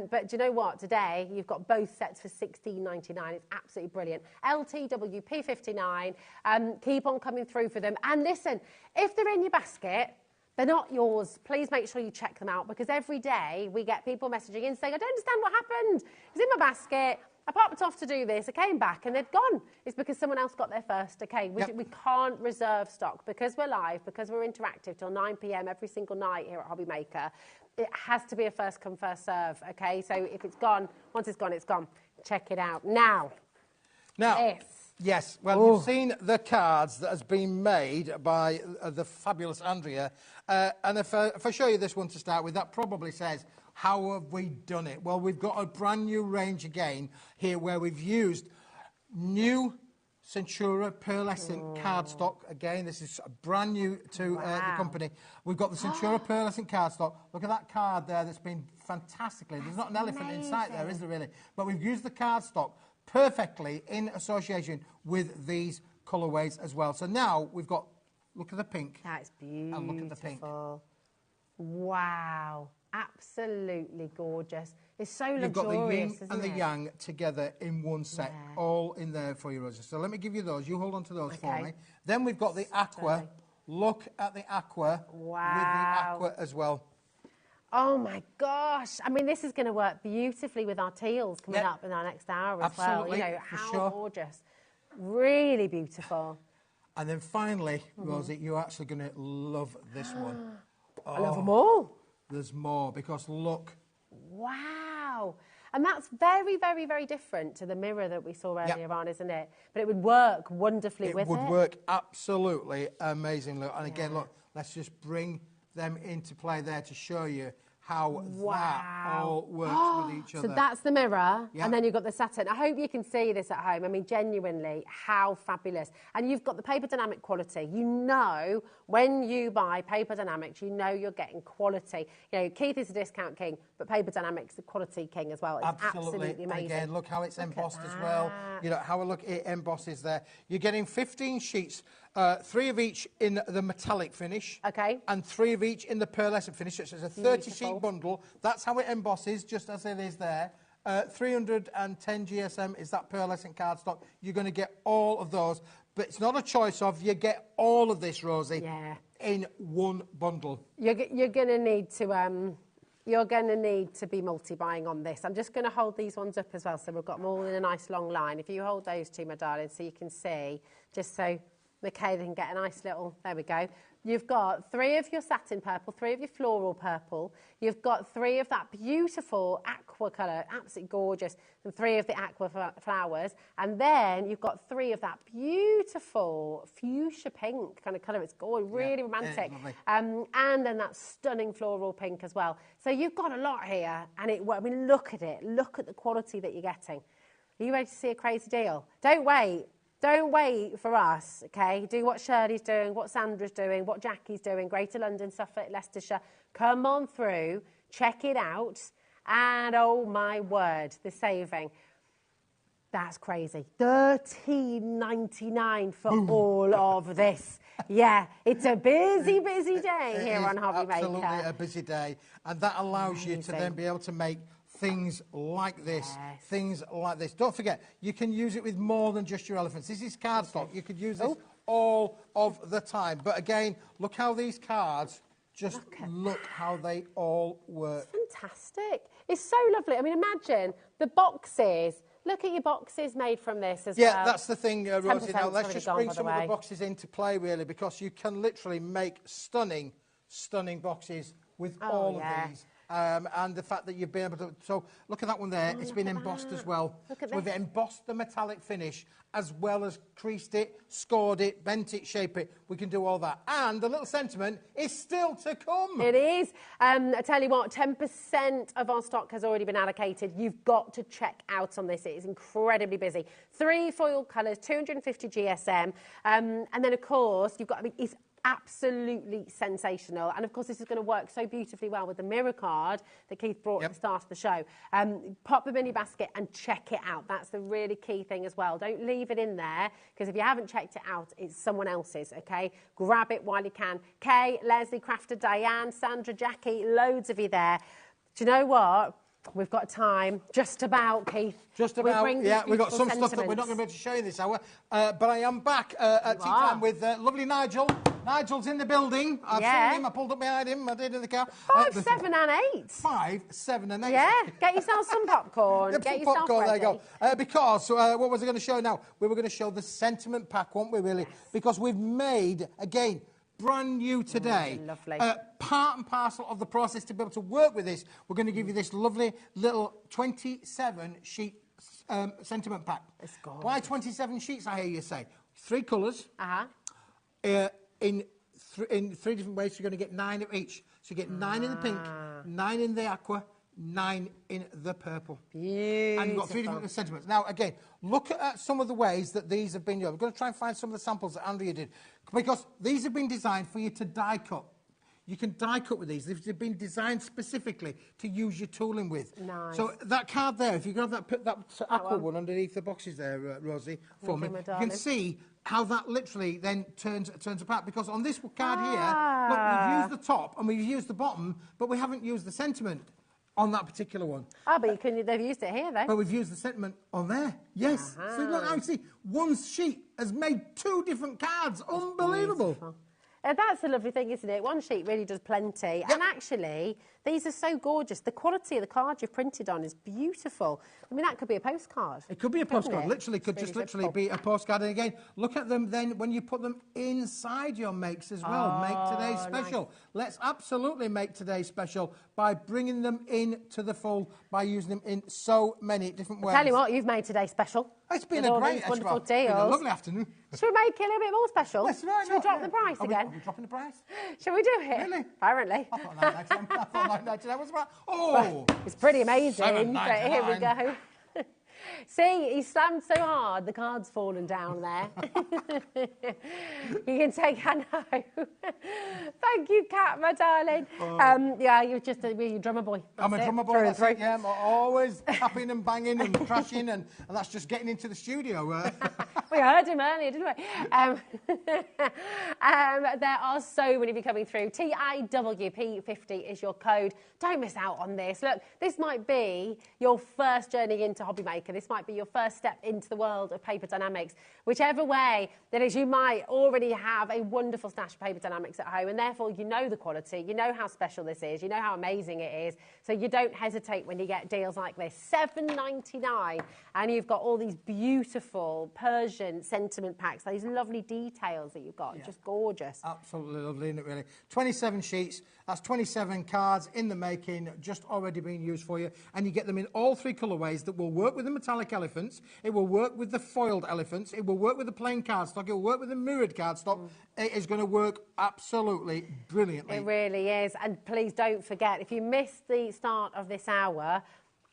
But do you know what? Today, you've got both sets for $16.99. It's absolutely brilliant. LTW P59. Keep on coming through for them. And listen, if they're in your basket, they're not yours. Please make sure you check them out, because every day we get people messaging in saying, I don't understand what happened. It was in my basket. I popped off to do this. I came back and they'd gone. It's because someone else got there first. Okay, we can't reserve stock because we're live, because we're interactive till 9 p.m. every single night here at HobbyMaker. It has to be a first come, first serve. Okay, so if it's gone, once it's gone, it's gone. Check it out. Now, yes, well, you've seen the cards that has been made by the fabulous Andrea. And if I show you this one to start with, that probably says, how have we done it? Well, we've got a brand new range again here where we've used new Centura Pearlescent cardstock. Again, this is brand new to the company. We've got the Centura Pearlescent cardstock. Look at that card there that's been fantastically. There's not an elephant in sight there, is there really? But we've used the cardstock perfectly in association with these colourways as well. So now we've got, look at the pink. That's beautiful. And look at the pink. Wow. Absolutely gorgeous. It's so luxurious, You've got the yin isn't and the it? yang together in one set, all in there for you, Rosie. So let me give you those. You hold on to those for me. Then we've got the aqua. Look at the aqua with the aqua as well. Oh my gosh. I mean, this is going to work beautifully with our teals coming up in our next hour as well. You know, how gorgeous. Really beautiful. And then finally, Rosie, you're actually going to love this one. I love them all. There's more, because look. Wow. And that's very, very, very different to the mirror that we saw earlier on, isn't it? But it would work wonderfully with it. It would work absolutely amazingly. And again, look, let's just bring them into play there to show you how that all works with each other. So that's the mirror, and then you've got the satin. I hope you can see this at home. I mean, genuinely, how fabulous. And you've got the paper dynamic quality. You know, when you buy Paper Dynamics, you know you're getting quality. You know, Keith is a discount king, but Paper Dynamics is a quality king as well. It's absolutely amazing. Again, look how it's embossed as well. You know, how it embosses there. You're getting 15 sheets, 3 of each in the metallic finish. And 3 of each in the pearlescent finish. So it's a 30-sheet bundle. That's how it embosses, just as it is there. 310 GSM is that pearlescent cardstock. You're going to get all of those. But it's not a choice of, you get all of this, Rosie, in one bundle. You're going to need to... You're going to need to be multi-buying on this. I'm just going to hold these ones up as well, so we've got them all in a nice long line. If you hold those two, my darling, so you can see, just so Michaela can get a nice little... There we go. You've got 3 of your satin purple, 3 of your floral purple. You've got 3 of that beautiful aqua colour, absolutely gorgeous, and 3 of the aqua flowers. And then you've got 3 of that beautiful fuchsia pink kind of colour. It's gorgeous, really romantic. And then that stunning floral pink as well. So you've got a lot here. And I mean, look at it. Look at the quality that you're getting. Are you ready to see a crazy deal? Don't wait. Don't wait for us, okay? Do what Shirley's doing, what Sandra's doing, what Jackie's doing, Greater London, Suffolk, Leicestershire. Come on through, check it out, and oh my word, the saving. That's crazy. $13.99 for all of this. Yeah, it's a busy, busy day here on HobbyMaker. Absolutely a busy day, and that allows you to then be able to make things like this, things like this. Don't forget, you can use it with more than just your elephants. This is cardstock. You could use this all of the time. But again, look how these cards, just look how they all work. It's fantastic. It's so lovely. I mean, imagine the boxes. Look at your boxes made from this as well. Yeah, that's the thing, Rosie. Now, let's just bring some of the boxes into play, really, because you can literally make stunning, stunning boxes with all of these. and the fact that you've been able to... So, look at that one there. It's been embossed as well. Look at so this. we've embossed the metallic finish as well as creased it, scored it, bent it, shaped it. We can do all that. And the little sentiment is still to come. It is. I tell you what, 10% of our stock has already been allocated. You've got to check out on this. It is incredibly busy. 3 foil colours, 250 GSM. And then, of course, you've got... I mean, it's absolutely sensational, and of course this is going to work so beautifully well with the mirror card that Keith brought at the start of the show. Pop them in your basket and check it out. That's the really key thing as well. Don't leave it in there, because if you haven't checked it out, it's someone else's. Okay, grab it while you can. Kay, Leslie, Crafter, Diane, Sandra, Jackie, loads of you there. Do you know what? We've got time, just about, Keith. Just about, yeah. We've got some stuff that we're not going to be able to show you this hour. But I am back at tea time with lovely Nigel. Nigel's in the building. I've seen him. I pulled up behind him. I did in the car. 5, 7 and 8. 5, 7 and 8. Yeah, get yourself some popcorn. Get yourself popcorn, ready. There you go. Because what was I going to show now? We were going to show the sentiment pack, weren't we, really? Because we've made, again, brand new today. Lovely. Part and parcel of the process to be able to work with this, we're going to give you this lovely little 27-sheet sentiment pack. It's gorgeous. Why 27 sheets, I hear you say? 3 colours. In 3 different ways, so you're going to get 9 of each. So you get 9 in the pink, 9 in the aqua, 9 in the purple. Beautiful. And you've got 3 different sentiments. Now, again, look at some of the ways that these have been used. We're going to try and find some of the samples that Andrea did, because these have been designed for you to die cut. You can die cut with these. They've been designed specifically to use your tooling with. Nice. So that card there, if you grab that, put that aqua one underneath the boxes there, Rosie, for me, you can see how that literally then turns apart. Because on this card here, look, we've used the top and we've used the bottom, but we haven't used the sentiment on that particular one. Oh, but they've used it here, though. But we've used the sentiment on there. Yes. So look, now you see, one sheet has made 2 different cards. Unbelievable. Beautiful. That's the lovely thing, isn't it? One sheet really does plenty. And actually, these are so gorgeous. The quality of the card you've printed on is beautiful. I mean, that could be a postcard. It could be a postcard. Literally, could just literally be a postcard. And again, look at them then when you put them inside your makes as well. Make today special. Nice. Let's absolutely make today special by bringing them into the fold, by using them in so many different ways. Tell you what, you've made today special. It's been a great, wonderful deals. It's been a lovely afternoon. Should we make it a little bit more special? That's right. Should we drop the price again? Are we dropping the price? Shall we do it? Really? Apparently. I thought 9.99 was about. Oh! It's pretty amazing. $7.99. Here we go. See, he slammed so hard, the card's fallen down there. You can take, I know. Thank you, Kat, my darling. Yeah, you're just a drummer boy. I'm a drummer boy, that's it, yeah. I'm always tapping and banging and crashing, and that's just getting into the studio. We heard him earlier, didn't we? There are so many of you coming through. TIWP50 is your code. Don't miss out on this. Look, this might be your first journey into HobbyMaker. This might be your first step into the world of paper dynamics. Whichever way that is, you might already have a wonderful stash of paper dynamics at home, and therefore you know the quality, you know how special this is, you know how amazing it is, so you don't hesitate when you get deals like this. $7.99, and you've got all these beautiful Persian sentiment packs, those lovely details that you've got, just gorgeous. Absolutely lovely, isn't it, really? 27 sheets, that's 27 cards in the making, just already being used for you, and you get them in all 3 colourways that will work with the metallic elephants, it will work with the foiled elephants, it will work with the plain cardstock, it will work with the mirrored cardstock. It is going to work absolutely brilliantly. It really is. And please don't forget, if you missed the start of this hour,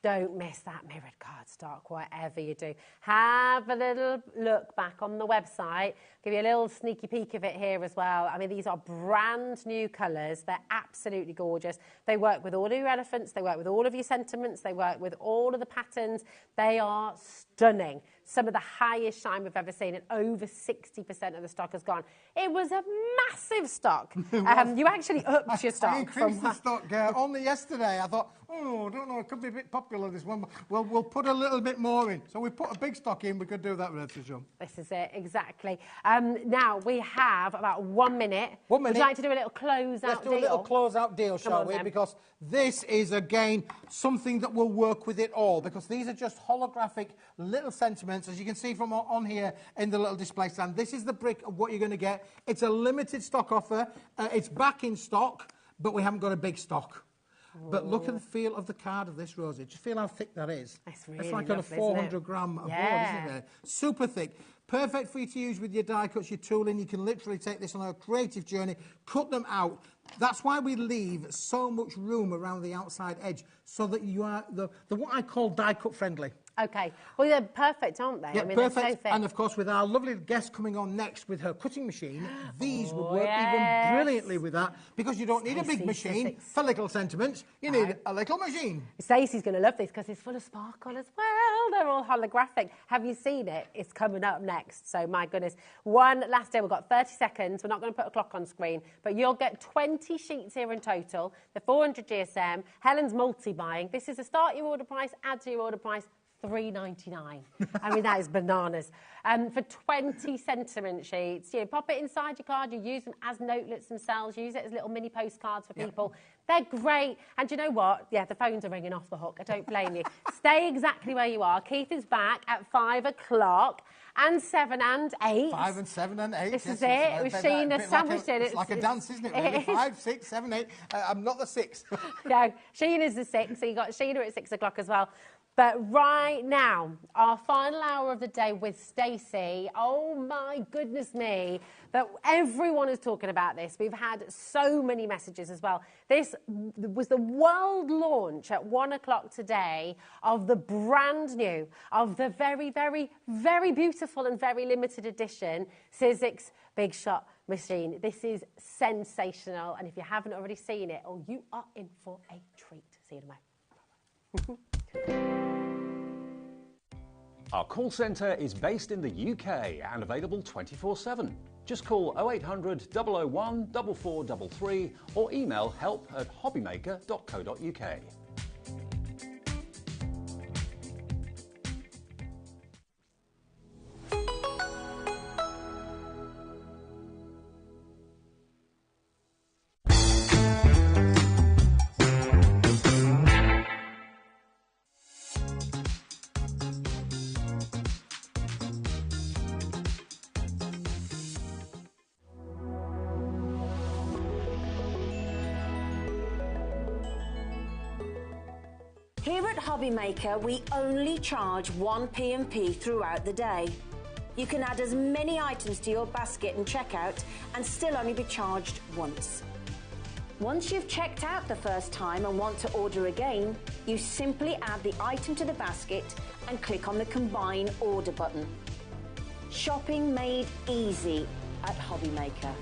don't miss that mirrored cardstock, whatever you do. Have a little look back on the website. Give you a little sneaky peek of it here as well. I mean, these are brand new colours. They're absolutely gorgeous. They work with all of your elephants. They work with all of your sentiments. They work with all of the patterns. They are stunning. Some of the highest shine we've ever seen, and over 60% of the stock has gone. It was a massive stock. You actually upped your stock. I increased the stock only yesterday. I thought, oh, I don't know, it could be a bit popular, this one. Well, we'll put a little bit more in. So we put a big stock in, we could do that, Rachel. This is it, exactly. Now, we have about 1 minute. 1 minute. Would you like to do a little close-out deal? Let's do a little close-out deal, shall we? Because this is, again, something that will work with it all. Because these are just holographic little sentiments, as you can see from on here in the little display stand. This is the brick of what you're going to get. It's a limited stock offer. It's back in stock, but we haven't got a big stock. But look at the feel of the card of this, Rosie. Just feel how thick that is. It's really It's like lovely, on a 400-gram board, Yeah. isn't it? Super thick. Perfect for you to use with your die cuts, your tooling. You can literally take this on a creative journey, cut them out. That's why we leave so much room around the outside edge, so that you are the what I call die cut friendly. Okay. Well, they're perfect, aren't they? Yeah, I mean, perfect. They're so thick. And of course, with our lovely guest coming on next with her cutting machine, these would work yes. even brilliantly with that, because you don't need a big Stacey, machine for little sentiments. You need a little machine. Stacey's going to love this because it's full of sparkle as well. They're all holographic. Have you seen it? It's coming up next. So, my goodness. One last day. We've got 30 seconds. We're not going to put a clock on screen, but you'll get 20 sheets here in total. The 400 GSM. Helen's multi-buying. This is a start your order price, add to your order price. $3.99. I mean, that is bananas. For 20 sentiment sheets, you pop it inside your card, you use them as notelets themselves, use it as little mini postcards for people. They're great. And you know what? Yeah, the phones are ringing off the hook. I don't blame you. Stay exactly where you are. Keith is back at 5 o'clock. And 7 and 8. 5 and 7 and 8. This is it. We've seen a sandwich in it. It's like a dance, isn't it? Really? 5, 6, 7, 8. I'm not the 6. No, Sheena's the 6. So you got Sheena at 6 o'clock as well. But right now, our final hour of the day with Stacey, oh my goodness me, that everyone is talking about this. We've had so many messages as well. This was the world launch at 1 o'clock today of the brand new, of the very, very, very beautiful and very limited edition Sizzix Big Shot machine. This is sensational. And if you haven't already seen it, oh, you are in for a treat. See you tomorrow. Our call centre is based in the UK and available 24/7. Just call 0800 001 4433 or email help@hobbymaker.co.uk. Here at HobbyMaker, we only charge 1 P&P throughout the day. You can add as many items to your basket and checkout and still only be charged once. Once you've checked out the first time and want to order again, you simply add the item to the basket and click on the Combine Order button. Shopping made easy at HobbyMaker.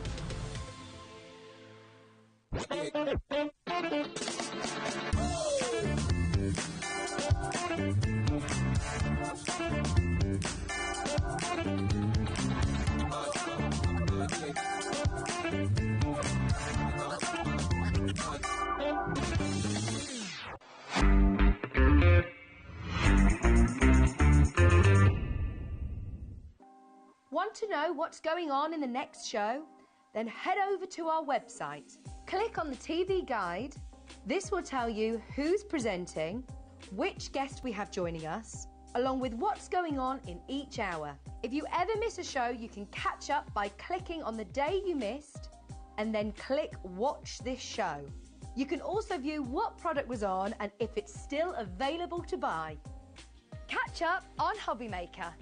Want to know what's going on in the next show? Then head over to our website. Click on the TV guide. This will tell you who's presenting, which guest we have joining us, along with what's going on in each hour. If you ever miss a show, you can catch up by clicking on the day you missed and then click Watch This Show. You can also view what product was on and if it's still available to buy. Catch up on HobbyMaker.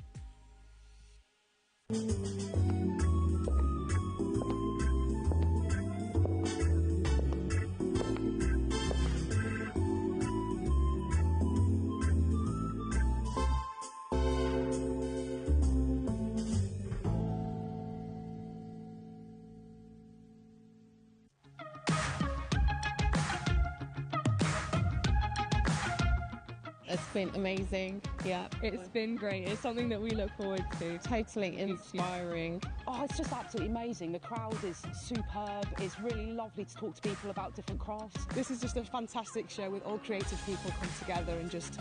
It's been amazing. Yeah, it's been great. It's something that we look forward to. Totally inspiring. Oh, it's just absolutely amazing. The crowd is superb. It's really lovely to talk to people about different crafts. This is just a fantastic show with all creative people come together and just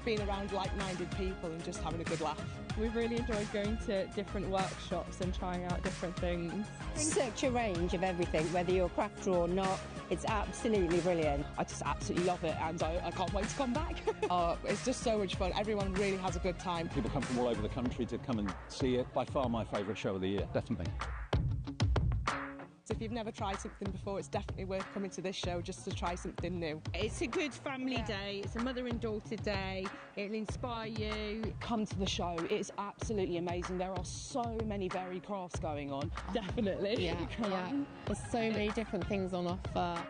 being around like-minded people and just having a good laugh. We've really enjoyed going to different workshops and trying out different things. Such a range of everything, whether you're a crafter or not. It's absolutely brilliant. I just absolutely love it, and I can't wait to come back. It's just so much fun. Everyone really has a good time. People come from all over the country to come and see it. By far my favourite show of the year, definitely. So if you've never tried something before, it's definitely worth coming to this show just to try something new. It's a good family day. It's a mother and daughter day. It'll inspire you. Come to the show. It's absolutely amazing. There are so many varied crafts going on. Definitely. Yeah, yeah. There's so many different things on offer.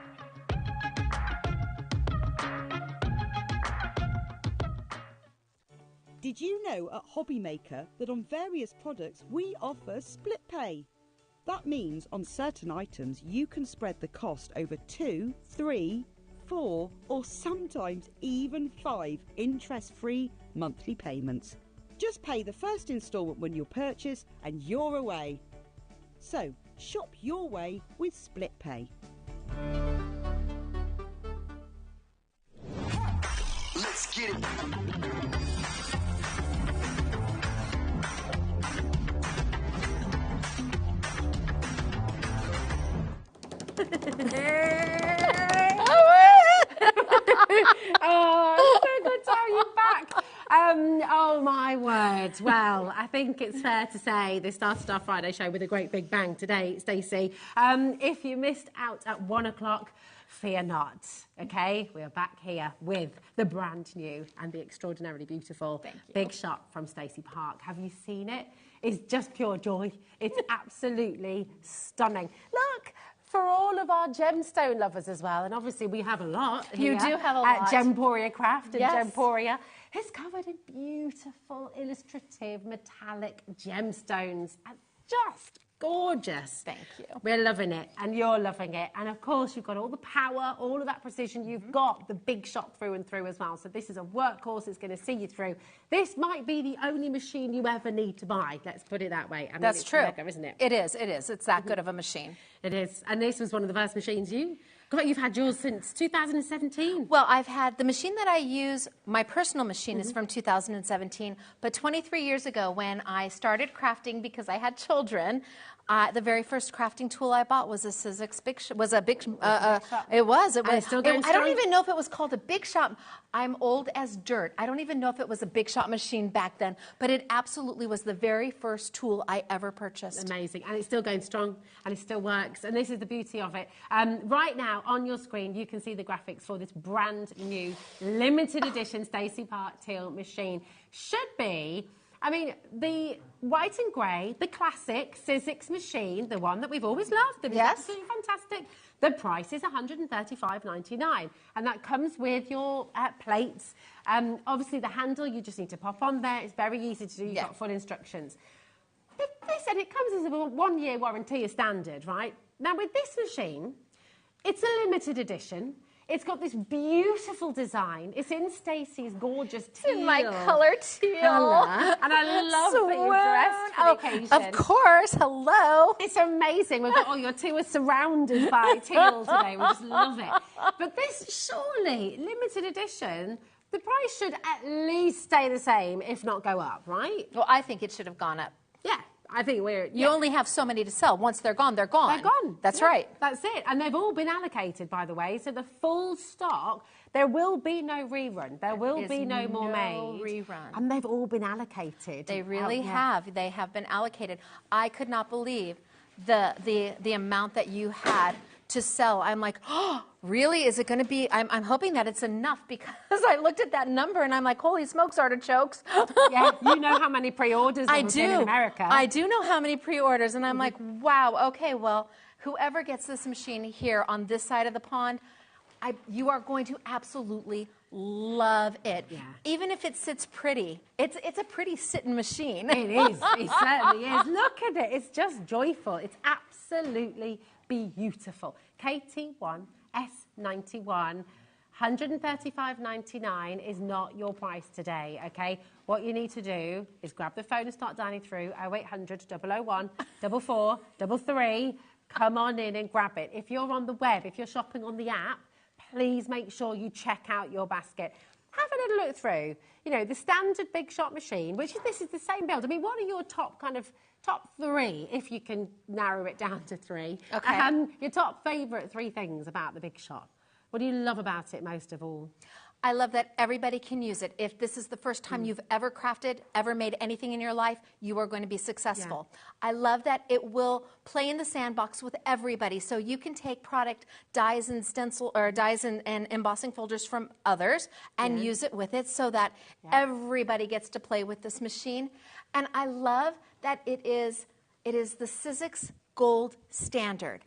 Did you know at HobbyMaker that on various products we offer split pay? That means on certain items you can spread the cost over 2, 3, 4 or sometimes even 5 interest-free monthly payments. Just pay the first instalment when you purchase and you're away. So shop your way with split pay. Let's get it. Oh, it's so good to have you back. Oh my word. Well, I think it's fair to say they started our Friday show with a great big bang today, Stacey. If you missed out at 1 o'clock, fear not, okay? We are back here with the brand new and the extraordinarily beautiful Big Shot from Stacey Park. Have you seen it? It's just pure joy. It's absolutely stunning. Look, for all of our gemstone lovers as well, and obviously we have a lot here. You do have a at lot. Gemporia Craft and Yes. Gemporia. It's covered in beautiful, illustrative, metallic gemstones. And just gorgeous. Thank you. We're loving it, and you're loving it. And of course, you've got all the power, all of that precision. You've got the Big Shot through and through as well. So this is a workhorse. It's going to see you through. This might be the only machine you ever need to buy. Let's put it that way. I mean, That's it's true. mega, isn't it? It is. It is. It's that good of a machine. It is. And this was one of the first machines you got. You've had yours since 2017. Well, I've had the machine that I use, my personal machine is from 2017, but 23 years ago when I started crafting because I had children, the very first crafting tool I bought was a Sizzix Big Shot. It was. I don't even know if it was called a Big Shot. I'm old as dirt. I don't even know if it was a Big Shot machine back then, but it absolutely was the very first tool I ever purchased. Amazing. And it's still going strong and it still works. And this is the beauty of it. Right now on your screen, you can see the graphics for this brand new limited edition Stacey Park Teal machine. Should be, I mean, the white and grey, the classic Sizzix machine, the one that we've always loved. That is absolutely fantastic. The price is $135.99, and that comes with your plates. Obviously, the handle, you just need to pop on there. It's very easy to do. You've got full instructions. They said it comes as a 1-year warranty as standard, right? Now, with this machine, it's a limited edition. It's got this beautiful design. It's in Stacey's gorgeous teal. In my colour teal. Colour. And I love that you're dressed for the occasion. Of course. Hello. It's amazing. We've got all your teal surrounded by teal today. We just love it. But this, surely, limited edition, the price should at least stay the same, if not go up, right? Well, I think it should have gone up. Yeah. I think You only have so many to sell. Once they're gone, they're gone. They're gone. That's right. That's it. And they've all been allocated, by the way. So the full stock, there will be no rerun. There will be no more made. Rerun. And they've all been allocated. They really have. They have been allocated. I could not believe the amount that you had to sell. I'm like, oh, really? Is it going to be? I'm hoping that it's enough because I looked at that number and I'm like, holy smokes, artichokes. Yeah, you know how many pre-orders there have been in America. I do know how many pre-orders, and I'm like, wow, okay, well, whoever gets this machine here on this side of the pond, you are going to absolutely love it. Yeah. Even if it sits pretty. It's a pretty sitting machine. It is. It certainly is. Look at it. It's just joyful. It's absolutely beautiful. KT1 S91, $135.99 is not your price today, okay? What you need to do is grab the phone and start dialing through 0800 001 4433. Come on in and grab it. If you're on the web, if you're shopping on the app, please make sure you check out your basket. Have a little look through. You know, the standard Big Shot machine, this is the same build. I mean, what are your top 3, if you can narrow it down to 3? Okay. Your top favourite 3 things about the Big Shot. What do you love about it most of all? I love that everybody can use it. If this is the first time you've ever crafted, ever made anything in your life, you are going to be successful. I love that it will play in the sandbox with everybody. So you can take product, dyes and stencil, or dyes and embossing folders from others and use it with it so that everybody gets to play with this machine. And I love that it is the Sizzix Gold Standard.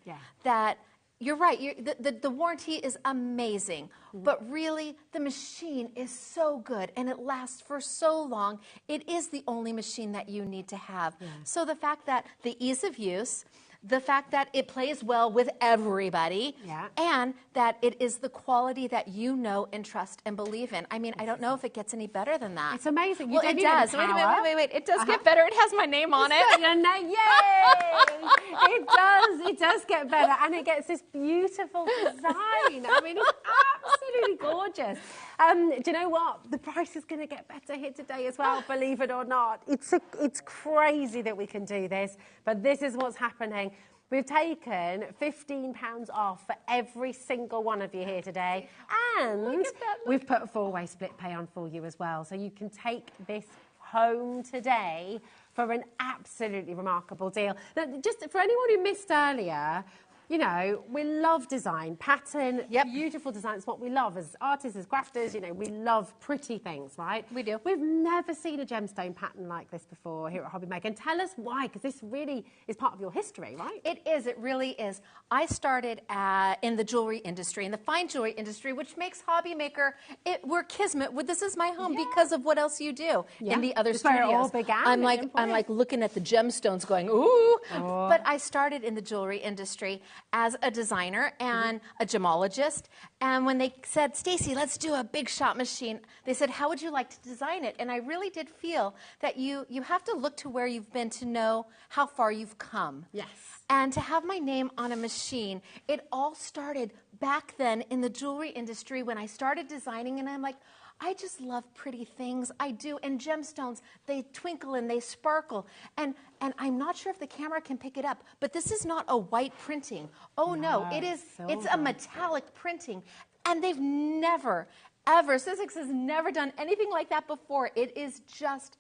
That you're right, the warranty is amazing, but really the machine is so good and it lasts for so long. It is the only machine that you need to have. So the fact that the ease of use, the fact that it plays well with everybody, and that it is the quality that you know and trust and believe in. I mean, I don't know if it gets any better than that. It's amazing. Well, it does. Wait a minute, wait. It does get better. It has my name on it. Yay! It does get better, and it gets this beautiful design. I mean, it's absolutely gorgeous. Do you know what? The price is going to get better here today as well, believe it or not. It's crazy that we can do this, but this is what's happening. We've taken £15 off for every single one of you here today, and we've put a 4-way split pay on for you as well, so you can take this home today for an absolutely remarkable deal. Now, just for anyone who missed earlier, you know, we love design, pattern, beautiful design. It's what we love as artists, as grafters. You know, we love pretty things, right? We do. We've never seen a gemstone pattern like this before here at HobbyMaker. And tell us why, because this really is part of your history, right? It is. It really is. I started in the jewelry industry, in the fine jewelry industry, which makes HobbyMaker, we're kismet. This is my home because of what else you do in the other studios. Where it all began. I'm like looking at the gemstones going, ooh. But I started in the jewelry industry as a designer and a gemologist. And when they said, Stacy, let's do a big shot machine, they said, how would you like to design it? And I really did feel that you have to look to where you've been to know how far you've come. Yes. And to have my name on a machine, it all started back then in the jewelry industry when I started designing, and I'm like, I just love pretty things. I do. And gemstones, they twinkle and they sparkle. And I'm not sure if the camera can pick it up, but this is not a white printing. Oh, no. It's a metallic printing. And they've never, ever, Sizzix has never done anything like that before. It is just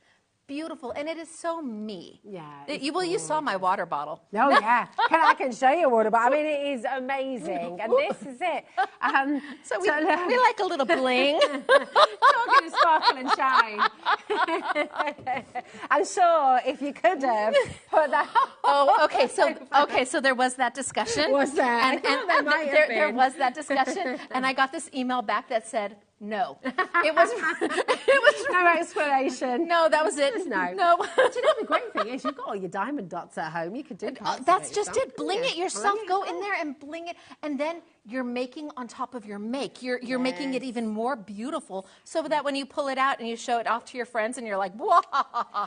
beautiful, and it is so me. Yeah. You saw my water bottle. Oh, yeah. I can show you a water bottle. I mean, it is amazing, and this is it. So we like a little bling. Talking of sparkle and shine. I'm sure if you could have put that. Oh, okay. So there was that discussion. Was there? And there was that discussion, and I got this email back that said, no. It was no explanation. No, that was it. No. But you know, the great thing is you've got all your diamond dots at home. You could do that's just it. Bling it yourself. Go in there and bling it, and then you're making on top of your make. You're making it even more beautiful, so that when you pull it out and you show it off to your friends, and you're like, whoa.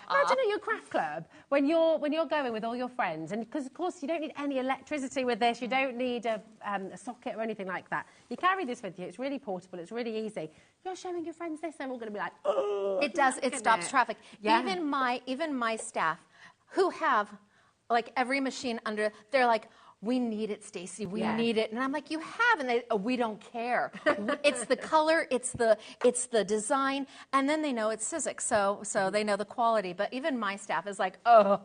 Imagine at your craft club when you're going with all your friends, and because of course you don't need any electricity with this. You don't need a socket or anything like that. You carry this with you. It's really portable. It's really easy. You're showing your friends this, they're all going to be like, oh. It does. It stops traffic. Yeah. Even my staff, who have like every machine under, they're like, we need it, Stacy. We need it. And I'm like, you have, and we don't care. It's the color, it's the design, and then they know it's Sizzix, so they know the quality. But even my staff is like, oh.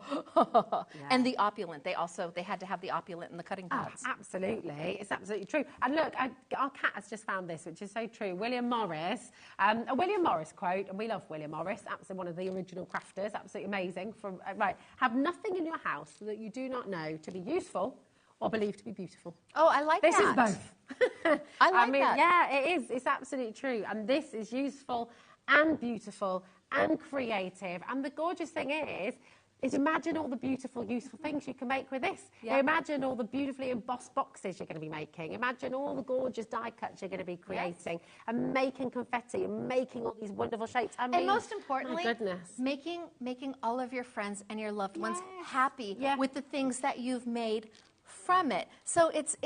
And the Opulent, they had to have the Opulent in the cutting pads. Oh, absolutely, it's absolutely true. And look, our cat has just found this, which is so true. William Morris, a William Morris quote, and we love William Morris, absolutely one of the original crafters, absolutely amazing. Right, have nothing in your house that you do not know to be useful or believed to be beautiful. Oh, I like this that. This is both. I mean, that. Yeah, it is. It's absolutely true. And this is useful and beautiful and creative. And the gorgeous thing is imagine all the beautiful, useful things you can make with this. Yeah. Imagine all the beautifully embossed boxes you're going to be making. Imagine all the gorgeous die cuts you're going to be creating and making confetti and making all these wonderful shapes. I mean, and most importantly, my goodness. making all of your friends and your loved ones happy with the things that you've made from it. So it's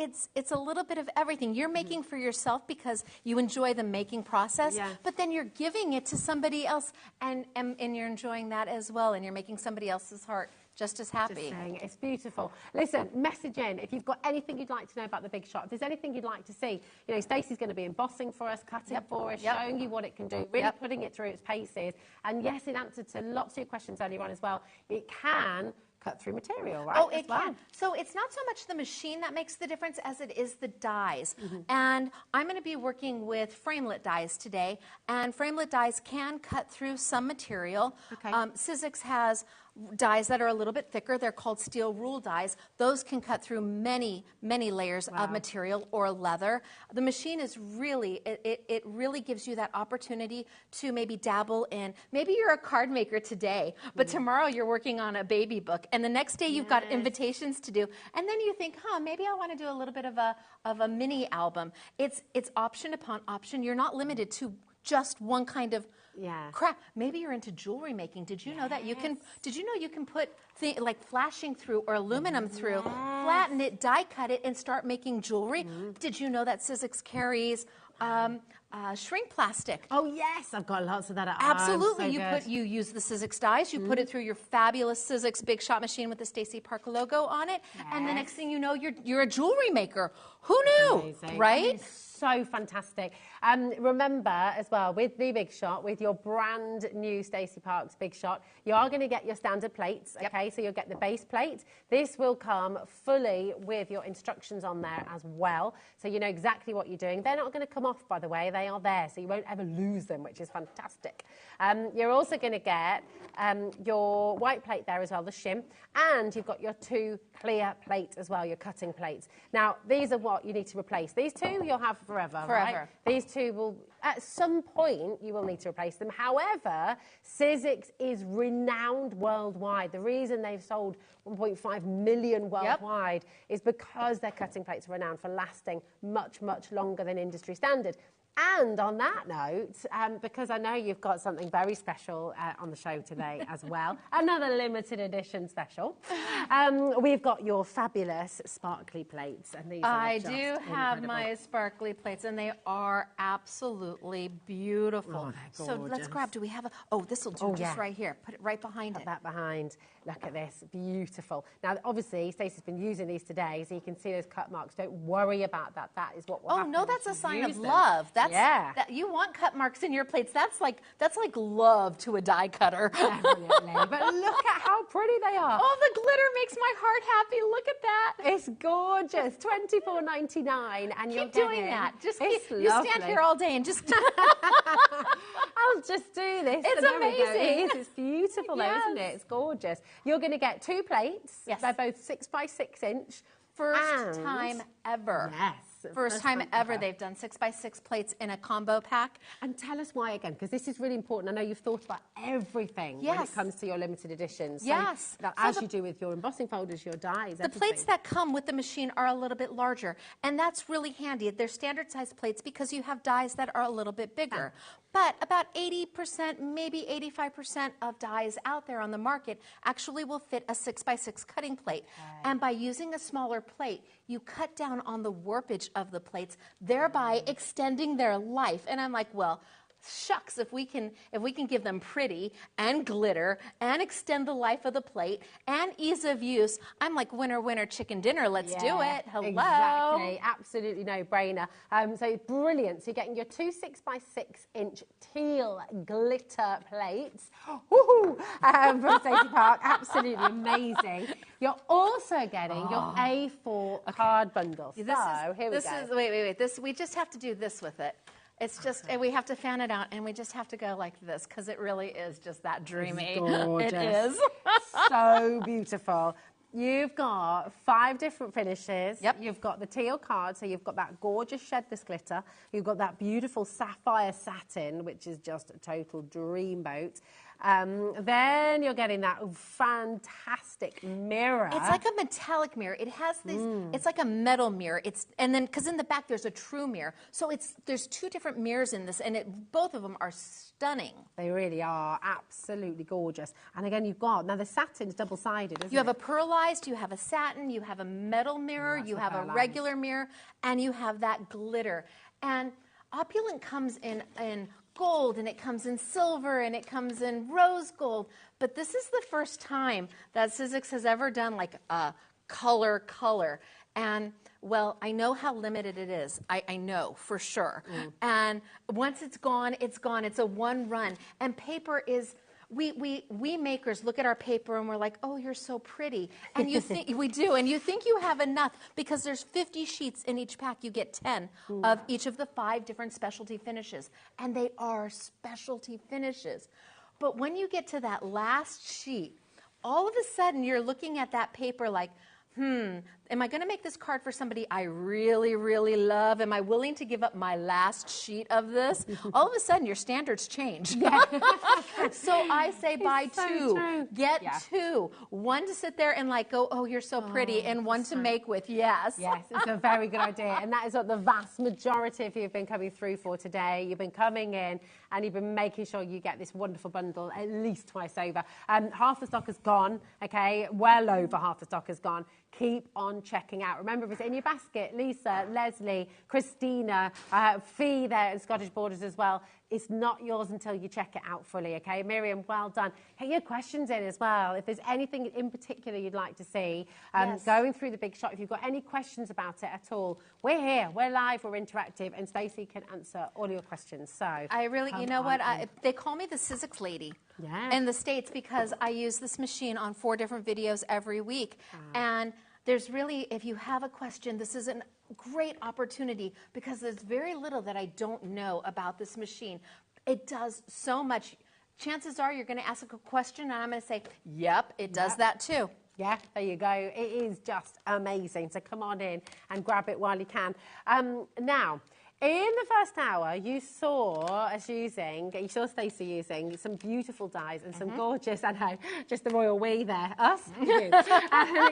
a little bit of everything. You're making for yourself because you enjoy the making process, but then you're giving it to somebody else and you're enjoying that as well, and you're making somebody else's heart just as happy. Just saying, it's beautiful. Listen, message in if you've got anything you'd like to know about the big shot. If there's anything you'd like to see, you know, Stacey's going to be embossing for us, cutting for us, showing you what it can do, really putting it through its paces. And yes, in answer to lots of your questions earlier on as well, it can cut through material, right? Oh, it can. So it's not so much the machine that makes the difference as it is the dies. And I'm going to be working with Framelit dies today, and Framelit dies can cut through some material. Sizzix has dies that are a little bit thicker. They're called steel rule dies. Those can cut through many, many layers of material or leather. The machine is really, it really gives you that opportunity to maybe dabble in, maybe you're a card maker today, but tomorrow you're working on a baby book, and the next day you've got invitations to do, and then you think, maybe I want to do a little bit of a mini album. It's option upon option. You're not limited to just one kind of crap. Maybe you're into jewelry making. Did you know that you can? Did you know you can put like flashing through or aluminum through, flatten it, die cut it, and start making jewelry? Did you know that Sizzix carries shrink plastic? Oh yes, I've got lots of that at Absolutely. home. So you use the Sizzix dies, you put it through your fabulous Sizzix Big Shot machine with the Stacy Parker logo on it, and the next thing you know, you're a jewelry maker. Who knew? Amazing. Right? So fantastic. Remember as well, with the Big Shot, with your brand new Stacey Parks Big Shot, you are going to get your standard plates, okay? So you'll get the base plate. This will come fully with your instructions on there as well, so you know exactly what you're doing. They're not going to come off, by the way. They are there, so you won't ever lose them, which is fantastic. You're also going to get your white plate there as well, the shim, and you've got your 2 clear plate as well, your cutting plates. Now, these are what you need to replace. These 2 you'll have forever, right? These 2 will, at some point, you will need to replace them. However, Sizzix is renowned worldwide. The reason they've sold 1.5 million worldwide is because their cutting plates are renowned for lasting much, much longer than industry standard. And on that note, because I know you've got something very special on the show today as well, another limited edition special, we've got your fabulous sparkly plates. And these I do have my sparkly plates, and they are absolutely beautiful. So let's grab, do we have this will do just right here. Put it right behind it. Put that behind. Look at this, beautiful. Now, obviously, Stacey's been using these today, so you can see those cut marks. Don't worry about that. That is what will happen. Oh, no, that's a sign of love. That you want cut marks in your plates. That's like love to a die cutter. Definitely. But look at how pretty they are. Oh, the glitter makes my heart happy. Look at that. It's gorgeous. $24.99, and keep doing that. Just you stand here all day and just. I'll just do this. It's amazing. It's beautiful, though, isn't it? It's gorgeous. You're going to get 2 plates. Yes. They're both 6 by 6 inch. First time ever. Yes. First time ever they've done 6 by 6 plates in a combo pack. And tell us why again, because this is really important. I know you've thought about everything when it comes to your limited editions. So as you do with your embossing folders, your dies, the plates that come with the machine are a little bit larger, and that's really handy. They're standard size plates because you have dies that are a little bit bigger. But about 80%, maybe 85% of dies out there on the market actually will fit a 6 by 6 cutting plate. And by using a smaller plate, you cut down on the warpage of the plates, thereby extending their life. And I'm like, well, shucks, if we can give them pretty and glitter and extend the life of the plate and ease of use, I'm like, winner, winner, chicken dinner. Let's do it. Hello. Exactly. Absolutely no-brainer. So brilliant. So you're getting your 2 6 by 6 inch teal glitter plates. Woohoo! From Stacey Park. Absolutely amazing. You're also getting your A4 card bundle. Here we go. Wait. We just have to do this with it. It's just, and we have to fan it out, and we just have to go like this, because it really is just that dreamy. It's gorgeous. It is. So beautiful. You've got 5 different finishes. Yep. You've got the teal card, so you've got that gorgeous shedless glitter. You've got that beautiful sapphire satin, which is just a total dreamboat. Then you're getting that fantastic mirror. It's like a metallic mirror. It has these. It's like a metal mirror. And then because in the back there's a true mirror. So there's 2 different mirrors in this, and both of them are stunning. They really are absolutely gorgeous. And again, you've got now the satin's double-sided. Isn't you have a pearlized, you have a satin, you have a metal mirror, you have a regular mirror, and you have that glitter. And Opulent comes in gold, and it comes in silver, and it comes in rose gold. But this is the first time that Sizzix has ever done like a color. And well, I know how limited it is. I know for sure. And once it's gone, it's gone. It's a one run. And paper is, we makers look at our paper and we're like, oh, you're so pretty. And you think, we do, and you think you have enough because there's 50 sheets in each pack. You get 10 of each of the 5 different specialty finishes. And they are specialty finishes. But when you get to that last sheet, all of a sudden you're looking at that paper like, am I going to make this card for somebody I really, really love? Am I willing to give up my last sheet of this? All of a sudden, your standards change. So I say buy 2, get 2. One to sit there and like go, oh, you're so pretty, and one to make with, yes. Yes, it's a very good idea. And that is what the vast majority of you have been coming through for today. You've been coming in and you've been making sure you get this wonderful bundle at least twice over. Half the stock has gone, okay? Well over half the stock has gone. Keep on checking out. Remember, if it's in your basket, Lisa, Leslie, Christina, Fee there at Scottish Borders as well, it's not yours until you check it out fully, okay? Miriam, well done. Get your questions in as well. If there's anything in particular you'd like to see, going through the big shot, if you've got any questions about it at all, we're here, we're live, we're interactive, and Stacey can answer all your questions. So I really, you know what, they call me the Sizzix lady in the States because I use this machine on 4 different videos every week. And there's really, if you have a question, this is a great opportunity because there's very little that I don't know about this machine. It does so much. Chances are you're going to ask a question and I'm going to say, yep, it does that too. Yeah, there you go. It is just amazing. So come on in and grab it while you can. Now, in the first hour, you saw Stacey using some beautiful dies and some gorgeous, I know, just the royal we there, us,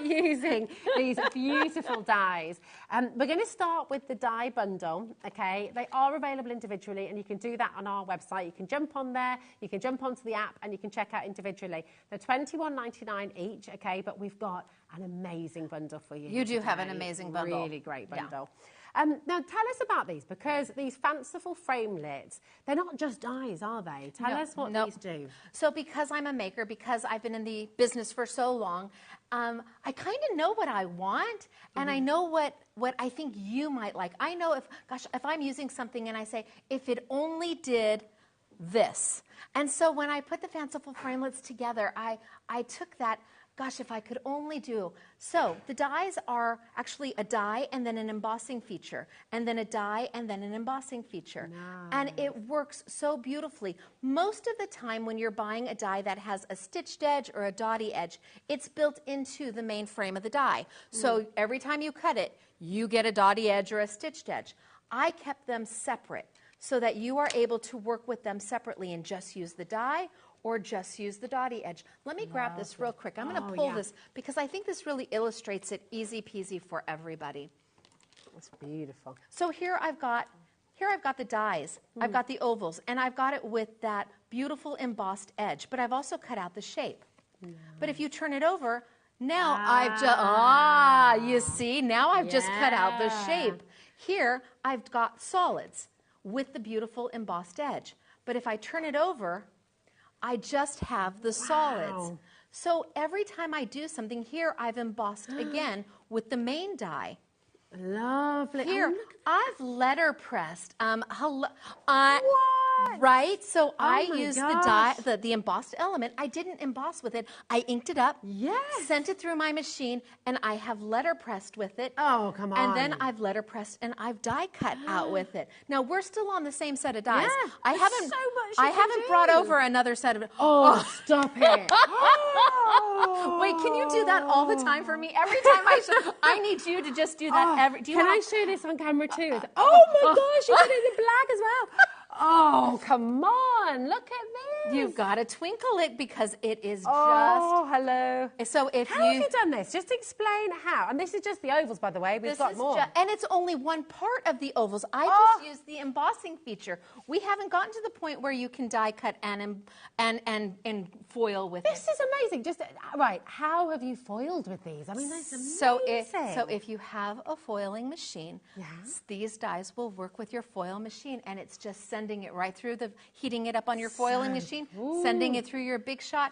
using these beautiful dies. We're going to start with the die bundle, okay? They are available individually, and you can do that on our website. You can jump on there, you can jump onto the app, and you can check out individually. They're $21.99 each, okay? But we've got an amazing bundle for you. You do have an amazing bundle. Really great bundle. Now, tell us about these, because these fanciful framelits, they're not just dies, are they? Tell us what these do. So because I'm a maker, because I've been in the business for so long, I kind of know what I want, and I know what I think you might like. I know if I'm using something and I say, if it only did this. And so when I put the fanciful framelits together, I took that, gosh, if I could only do. So the dies are actually a die and then an embossing feature, and then a die and then an embossing feature. Nice. And it works so beautifully. Most of the time when you're buying a die that has a stitched edge or a dotty edge, it's built into the main frame of the die. So every time you cut it, you get a dotty edge or a stitched edge. I kept them separate so that you are able to work with them separately and just use the die or just use the dotty edge. Let me grab this real quick. I'm going to pull this because I think this really illustrates it easy peasy for everybody. It's beautiful. So here I've got the dies. I've got the ovals, and I've got it with that beautiful embossed edge, but I've also cut out the shape. But if you turn it over, now I've just, you see, now I've just cut out the shape. Here I've got solids with the beautiful embossed edge. But if I turn it over, I just have the solids. So every time I do something, here I've embossed again with the main die. Lovely. Here, I've letterpressed. Right? So I used the die, the embossed element. I didn't emboss with it. I inked it up, sent it through my machine, and I have letterpressed with it. Oh, come on. And then I've letterpressed and I've die cut out with it. Now, we're still on the same set of dies. Yeah, I haven't brought over another set of... stop it. Wait, can you do that all the time for me? Every time I need you to just do that. Can I show this on camera too? Oh my gosh, you did it in black as well. Oh, come on, look at this. You've got to twinkle it because it is hello. So if how have you done this? Just explain how. And this is just the ovals, by the way. We've got more. And it's only one part of the ovals. I just used the embossing feature. We haven't gotten to the point where you can die cut and foil with this. This is amazing. Just right. How have you foiled with these? I mean, that's amazing. So if you have a foiling machine, these dies will work with your foil machine, and it's just sending sending it right through heating it up on your foiling machine, sending it through your big shot.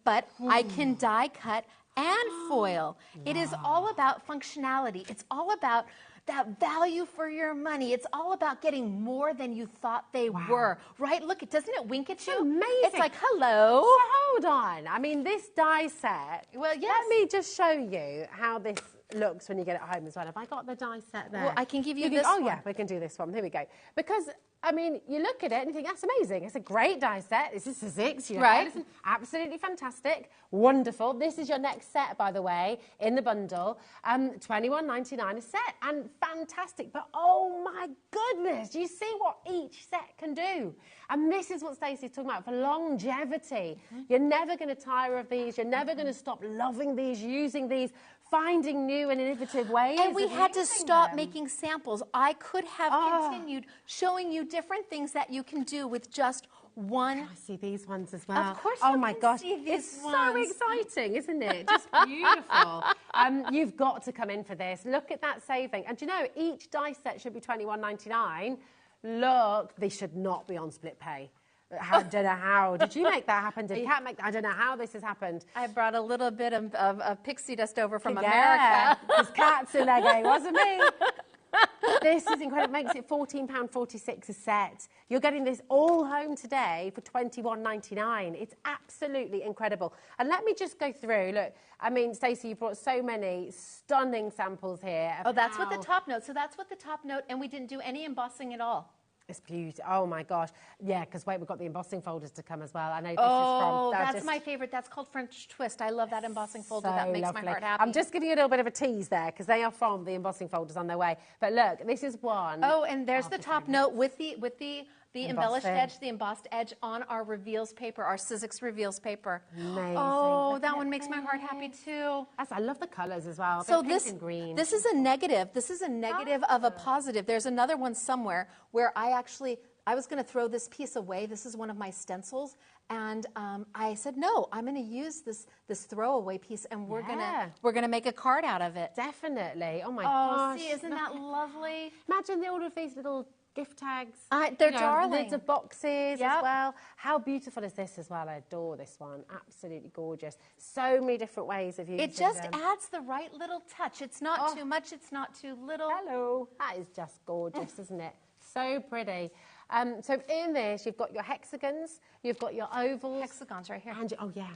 But I can die cut and foil. It is all about functionality. It's all about that value for your money. It's all about getting more than you thought they were, right? Look, doesn't it wink at you? Amazing. It's like, hello. So hold on. I mean, this die set. Well, yes. Let me just show you how this looks when you get it home as well. Have I got the die set there? Well, I can give you this one. Oh, yeah, we can do this one. Here we go. Because, I mean, you look at it and you think, that's amazing. It's a great die set. This is Sizzix, you know, right? Listen, absolutely fantastic. Wonderful. This is your next set, by the way, in the bundle. $21.99 a set. And fantastic. But, oh, my goodness, you see what each set can do. And this is what Stacey's talking about, for longevity. You're never going to tire of these. You're never going to stop loving these, using these, finding new and innovative ways. And we had to stop making samples. I could have continued showing you different things that you can do with just one. I see these ones as well. Of course. Oh my gosh, it's so exciting, isn't it? Just beautiful. You've got to come in for this. Look at that saving. And do you know, each die set should be $21.99. Look, they should not be on split pay. I don't know how. Did you make that happen? Did Kat make that? I don't know how this has happened. I brought a little bit of pixie dust over from America. Yeah, because Kat's in there going, wasn't me. This is incredible. It makes it £14.46 a set. You're getting this all home today for $21.99. It's absolutely incredible. And let me just go through. Look, I mean, Stacey, you brought so many stunning samples here. Oh, that's what the top note. So that's what the top note, and we didn't do any embossing at all. It's beautiful. Oh my gosh. Yeah, because wait, we've got the embossing folders to come as well. I know this is from. That's just my favorite. That's called French Twist. I love that embossing folder. So that makes lovely. my heart happy. I'm just giving you a little bit of a tease there because they are from the embossing folders on their way. But look, this is one. Oh, and there's the top note with the embellished edge, the embossed edge on our Revealz paper, our Sizzix Revealz paper. Amazing. Oh, that one makes my heart happy too. I love the colours as well. So pink and green. This is a negative. This is a negative of a positive. There's another one somewhere where I was going to throw this piece away. This is one of my stencils, and I said, no, I'm going to use this throwaway piece, and we're gonna make a card out of it. Definitely. Oh my gosh. See, isn't that lovely? Imagine all of these little gift tags. They're darling. Lids of boxes as well. How beautiful is this as well? I adore this one. Absolutely gorgeous. So many different ways of using it. Just adds the right little touch. It's not too much. It's not too little. Hello. That is just gorgeous, isn't it? So pretty. So in this, you've got your hexagons, you've got your ovals. Hexagons right here. And oh, yeah.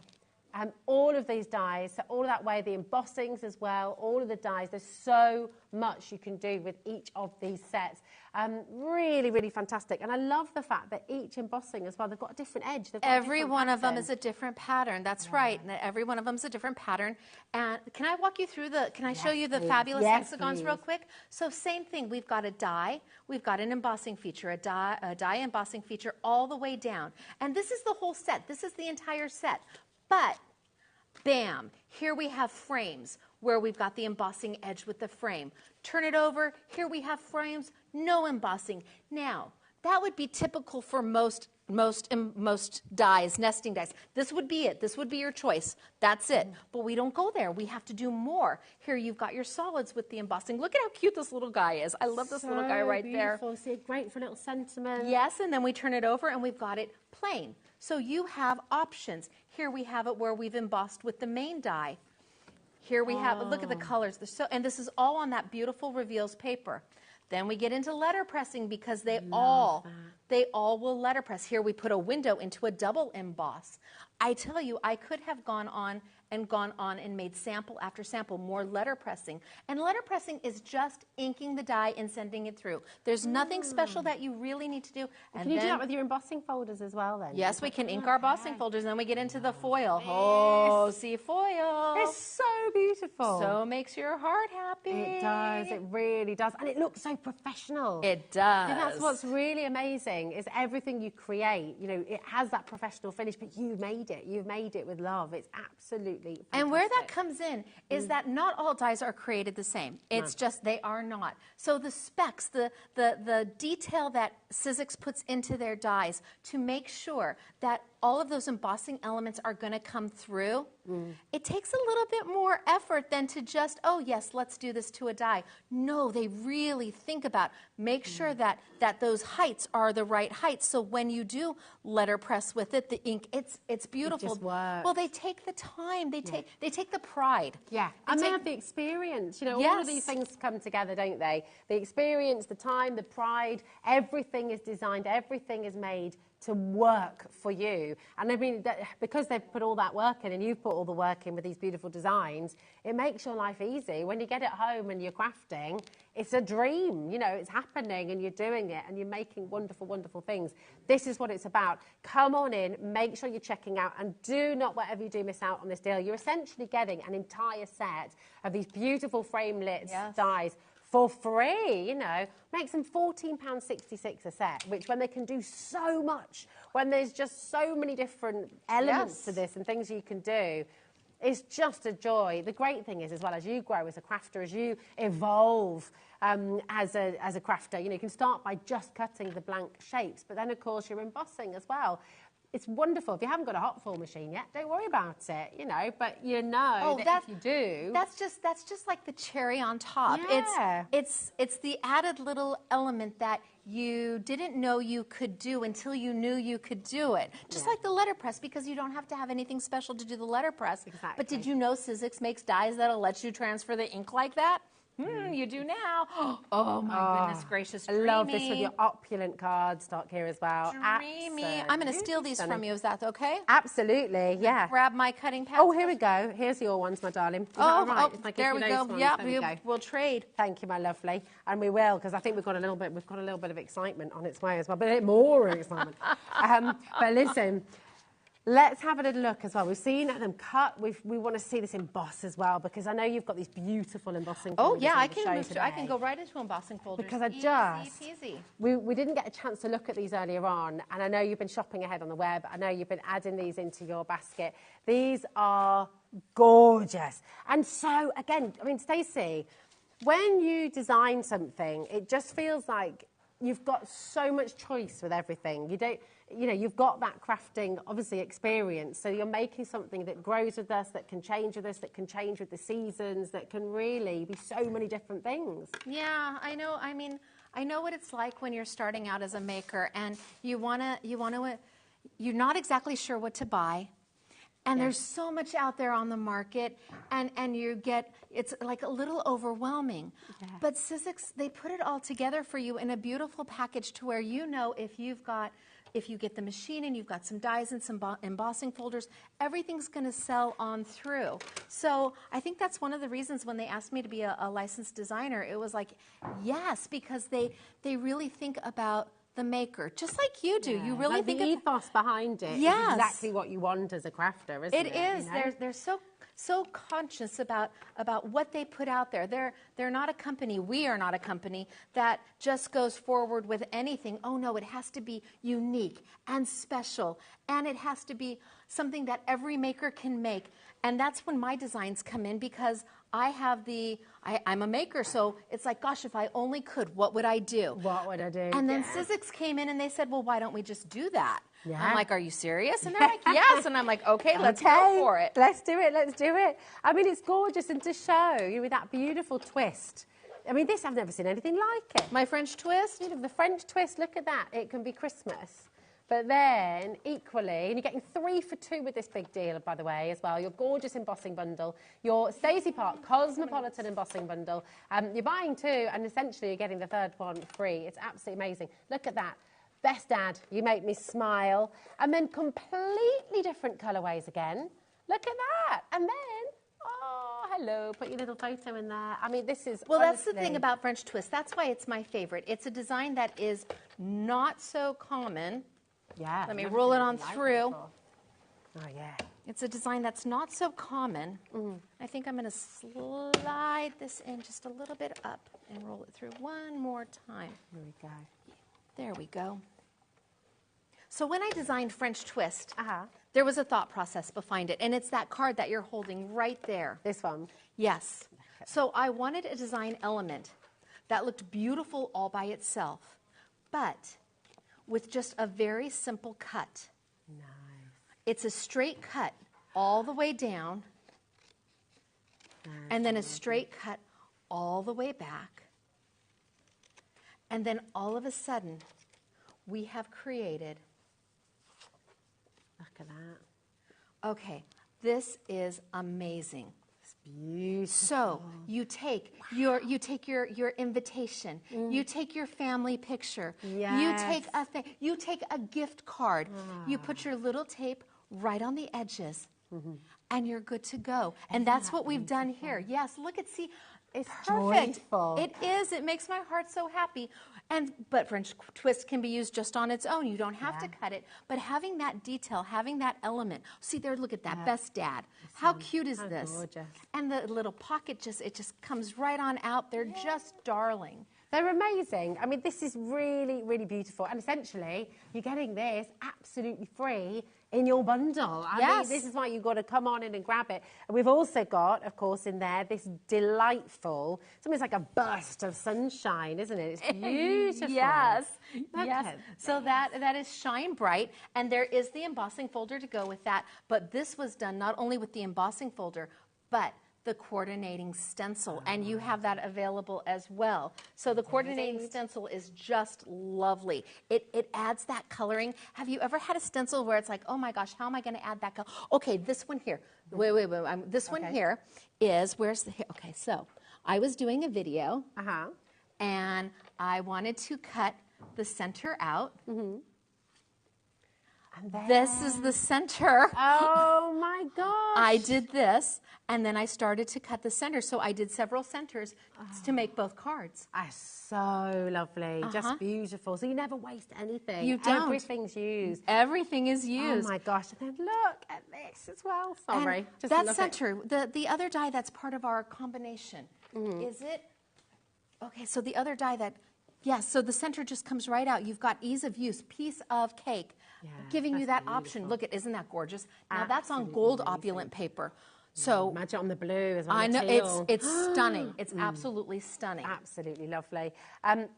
All of these dies, so all that way, the embossings as well, all of the dies, there's so much you can do with each of these sets. Really, really fantastic. And I love the fact that each embossing as well, they've got a different edge. Every one of them is a different pattern. That's right. Every one of them is a different pattern. And can I walk you through can I show you the fabulous hexagons real quick? So same thing. We've got a die. We've got an embossing feature, a die embossing feature all the way down. And this is the whole set. This is the entire set. But, bam, here we have frames where we've got the embossing edge with the frame. Turn it over, here we have frames, no embossing. Now, that would be typical for most dies, nesting dies. This would be it. This would be your choice. That's it. But we don't go there. We have to do more. Here you've got your solids with the embossing. Look at how cute this little guy is. I love this little guy right there. See, great for a little sentiment. Yes, and then we turn it over and we've got it plain. So you have options. Here we have it where we've embossed with the main die. Here we have, look at the colors. And this is all on that beautiful Revealz paper. Then we get into letter pressing because they all will letter press. Here we put a window into a double emboss. I tell you, I could have gone on and made sample after sample, more letter pressing. And letter pressing is just inking the die and sending it through. There's nothing special that you really need to do. And can you do that with your embossing folders as well then? Yes, we can ink our embossing folders, and then we get into the foil. Oh, see foil. It's so beautiful. So makes your heart happy. It does, it really does. And it looks so professional. It does. And that's what's really amazing, is everything you create, you know, it has that professional finish, but you've made it. You've made it with love. It's absolutely fantastic. And where that comes in is that not all dies are created the same. It's just they are not. So the specs, the detail that Sizzix puts into their dies to make sure that all of those embossing elements are going to come through, it takes a little bit more effort than to just, oh yes, let's do this to a die. No, they really think about, make sure that those heights are the right heights. So when you do letterpress with it, the ink, it's beautiful. It just works. Well, they take the time, they take the pride. Yeah, and they have the experience. You know, all of these things come together, don't they? The experience, the time, the pride, everything is designed, everything is made to work for you. And I mean, because they've put all that work in and you've put all the work in with these beautiful designs, it makes your life easy. When you get it home and you're crafting, it's a dream, you know, it's happening and you're doing it and you're making wonderful, wonderful things. This is what it's about. Come on in, make sure you're checking out, and do not, whatever you do, miss out on this deal. You're essentially getting an entire set of these beautiful Framelits dies for free, you know. Makes them £14.66 a set, which when they can do so much, when there's just so many different elements to this and things you can do, it's just a joy. The great thing is, as well, as you grow as a crafter, as you evolve as a crafter, you know, you can start by just cutting the blank shapes, but then, of course, you're embossing as well. It's wonderful. If you haven't got a hot fill machine yet, don't worry about it, you know, but you know that if you do... That's just like the cherry on top. Yeah. It's the added little element that you didn't know you could do until you knew you could do it. Just like the letterpress, because you don't have to have anything special to do the letterpress. Exactly. But did you know Sizzix makes dies that'll let you transfer the ink like that? You do now. Oh my goodness gracious, I love this with your opulent cardstock here as well. Dreamy. I'm going to steal these from you. Is that okay? Absolutely, yeah. Grab my cutting pad. Oh, here we go. Here's your ones, my darling. Is that all right? If I give there you we those go. ones, Yeah, there we go. we'll trade. Thank you, my lovely, and we will, because I think we've got a little bit of excitement on its way as well, but a bit more excitement. But listen. Let's have a little look as well. We've seen them cut. We want to see this emboss as well, because I know you've got these beautiful embossing folders. Oh yeah, I can go right into embossing folders. Because Easy. We didn't get a chance to look at these earlier on, and I know you've been shopping ahead on the web. I know you've been adding these into your basket. These are gorgeous. And so again, I mean, Stacey, when you design something, it just feels like you've got so much choice with everything. You know, you've got that crafting, obviously, experience. So you're making something that grows with us, that can change with us, that can change with the seasons, that can really be so many different things. Yeah, I know. I mean, I know what it's like when you're starting out as a maker and you're not exactly sure what to buy. And there's so much out there on the market, and it's like a little overwhelming. Yeah. But Sizzix, they put it all together for you in a beautiful package to where you know if you get the machine and you've got some dies and some embossing folders, everything's going to sell on through. So I think that's one of the reasons when they asked me to be a licensed designer, it was like, yes, because they really think about the maker, just like you do. You really think the ethos behind it is exactly what you want as a crafter, isn't it? It is. You know? They're so conscious about what they put out there. They're not a company. We are not a company that just goes forward with anything. Oh no, it has to be unique and special, and it has to be something that every maker can make. And that's when my designs come in, because I'm a maker, so it's like, gosh, if I only could, what would I do? What would I do? And then Sizzix came in and they said, well, why don't we just do that? Yeah. I'm like, are you serious? And they're like, yes. And I'm like, okay, let's go for it. Let's do it, let's do it. I mean, it's gorgeous, and to show you with that beautiful twist. I mean, this, I've never seen anything like it. My French twist? You know, the French twist, look at that. It can be Christmas. But then, equally, and you're getting 3 for 2 with this big deal, by the way, as well. Your gorgeous embossing bundle, your Stacey Park Cosmopolitan embossing bundle. You're buying 2, and essentially you're getting the third one free. It's absolutely amazing. Look at that. Best Dad, you make me smile. And then completely different colourways again. Look at that. And then, oh, hello, put your little photo in there. I mean, this is Well, honestly, that's the thing about French twist. That's why it's my favourite. It's a design that is not so common. Yeah. Let me roll it on through. Oh, yeah. It's a design that's not so common. I think I'm going to slide this in just a little bit up and roll it through one more time. Here we go. There we go. So when I designed French Twist, there was a thought process behind it, and it's that card that you're holding right there. This one? Yes. Okay. So I wanted a design element that looked beautiful all by itself, but with just a very simple cut. Nice. it's a straight cut all the way down, and then a straight cut all the way back. And then all of a sudden, we have created, look at that. Okay, this is amazing. It's beautiful. So you take your invitation, you take your family picture, you take a gift card, you put your little tape right on the edges, and you're good to go. And that's what we've done here. Yes, look at, see, it's perfect. Joyful. It is. It makes my heart so happy. But French twist can be used just on its own. You don't have to cut it. But having that detail, having that element. See there, look at that. Best Dad. How cute is this? Gorgeous. And the little pocket it just comes right on out. They're just darling. They're amazing. I mean, this is really, really beautiful. And essentially, you're getting this absolutely free in your bundle. I mean, this is why you've got to come on in and grab it. And we've also got, of course, in there, this delightful, it's almost like a burst of sunshine, isn't it? It's beautiful. Yes. So that is Shine Bright. And there is the embossing folder to go with that. But this was done not only with the embossing folder, but the coordinating stencil, and you have that available as well. So the coordinating stencil is just lovely. It adds that coloring. Have you ever had a stencil where it's like, oh my gosh, how am I going to add that color? Okay, this one here. Wait. This one here is, where's the, okay, so I was doing a video, and I wanted to cut the center out. This is the center. Oh my gosh. I did this, and then I started to cut the center. So I did several centers to make both cards. So lovely, just beautiful. So you never waste anything. You don't. Everything's used. Everything is used. Oh my gosh, and then look at this as well. Sorry. And that center, the other die that's part of our combination, is it? Okay, so the other die that, so the center just comes right out. You've got ease of use, piece of cake, giving you that option. Look at, isn't that gorgeous? Now that's on gold opulent paper. So imagine on the blue as well. I know, it's stunning. It's absolutely stunning. Absolutely lovely.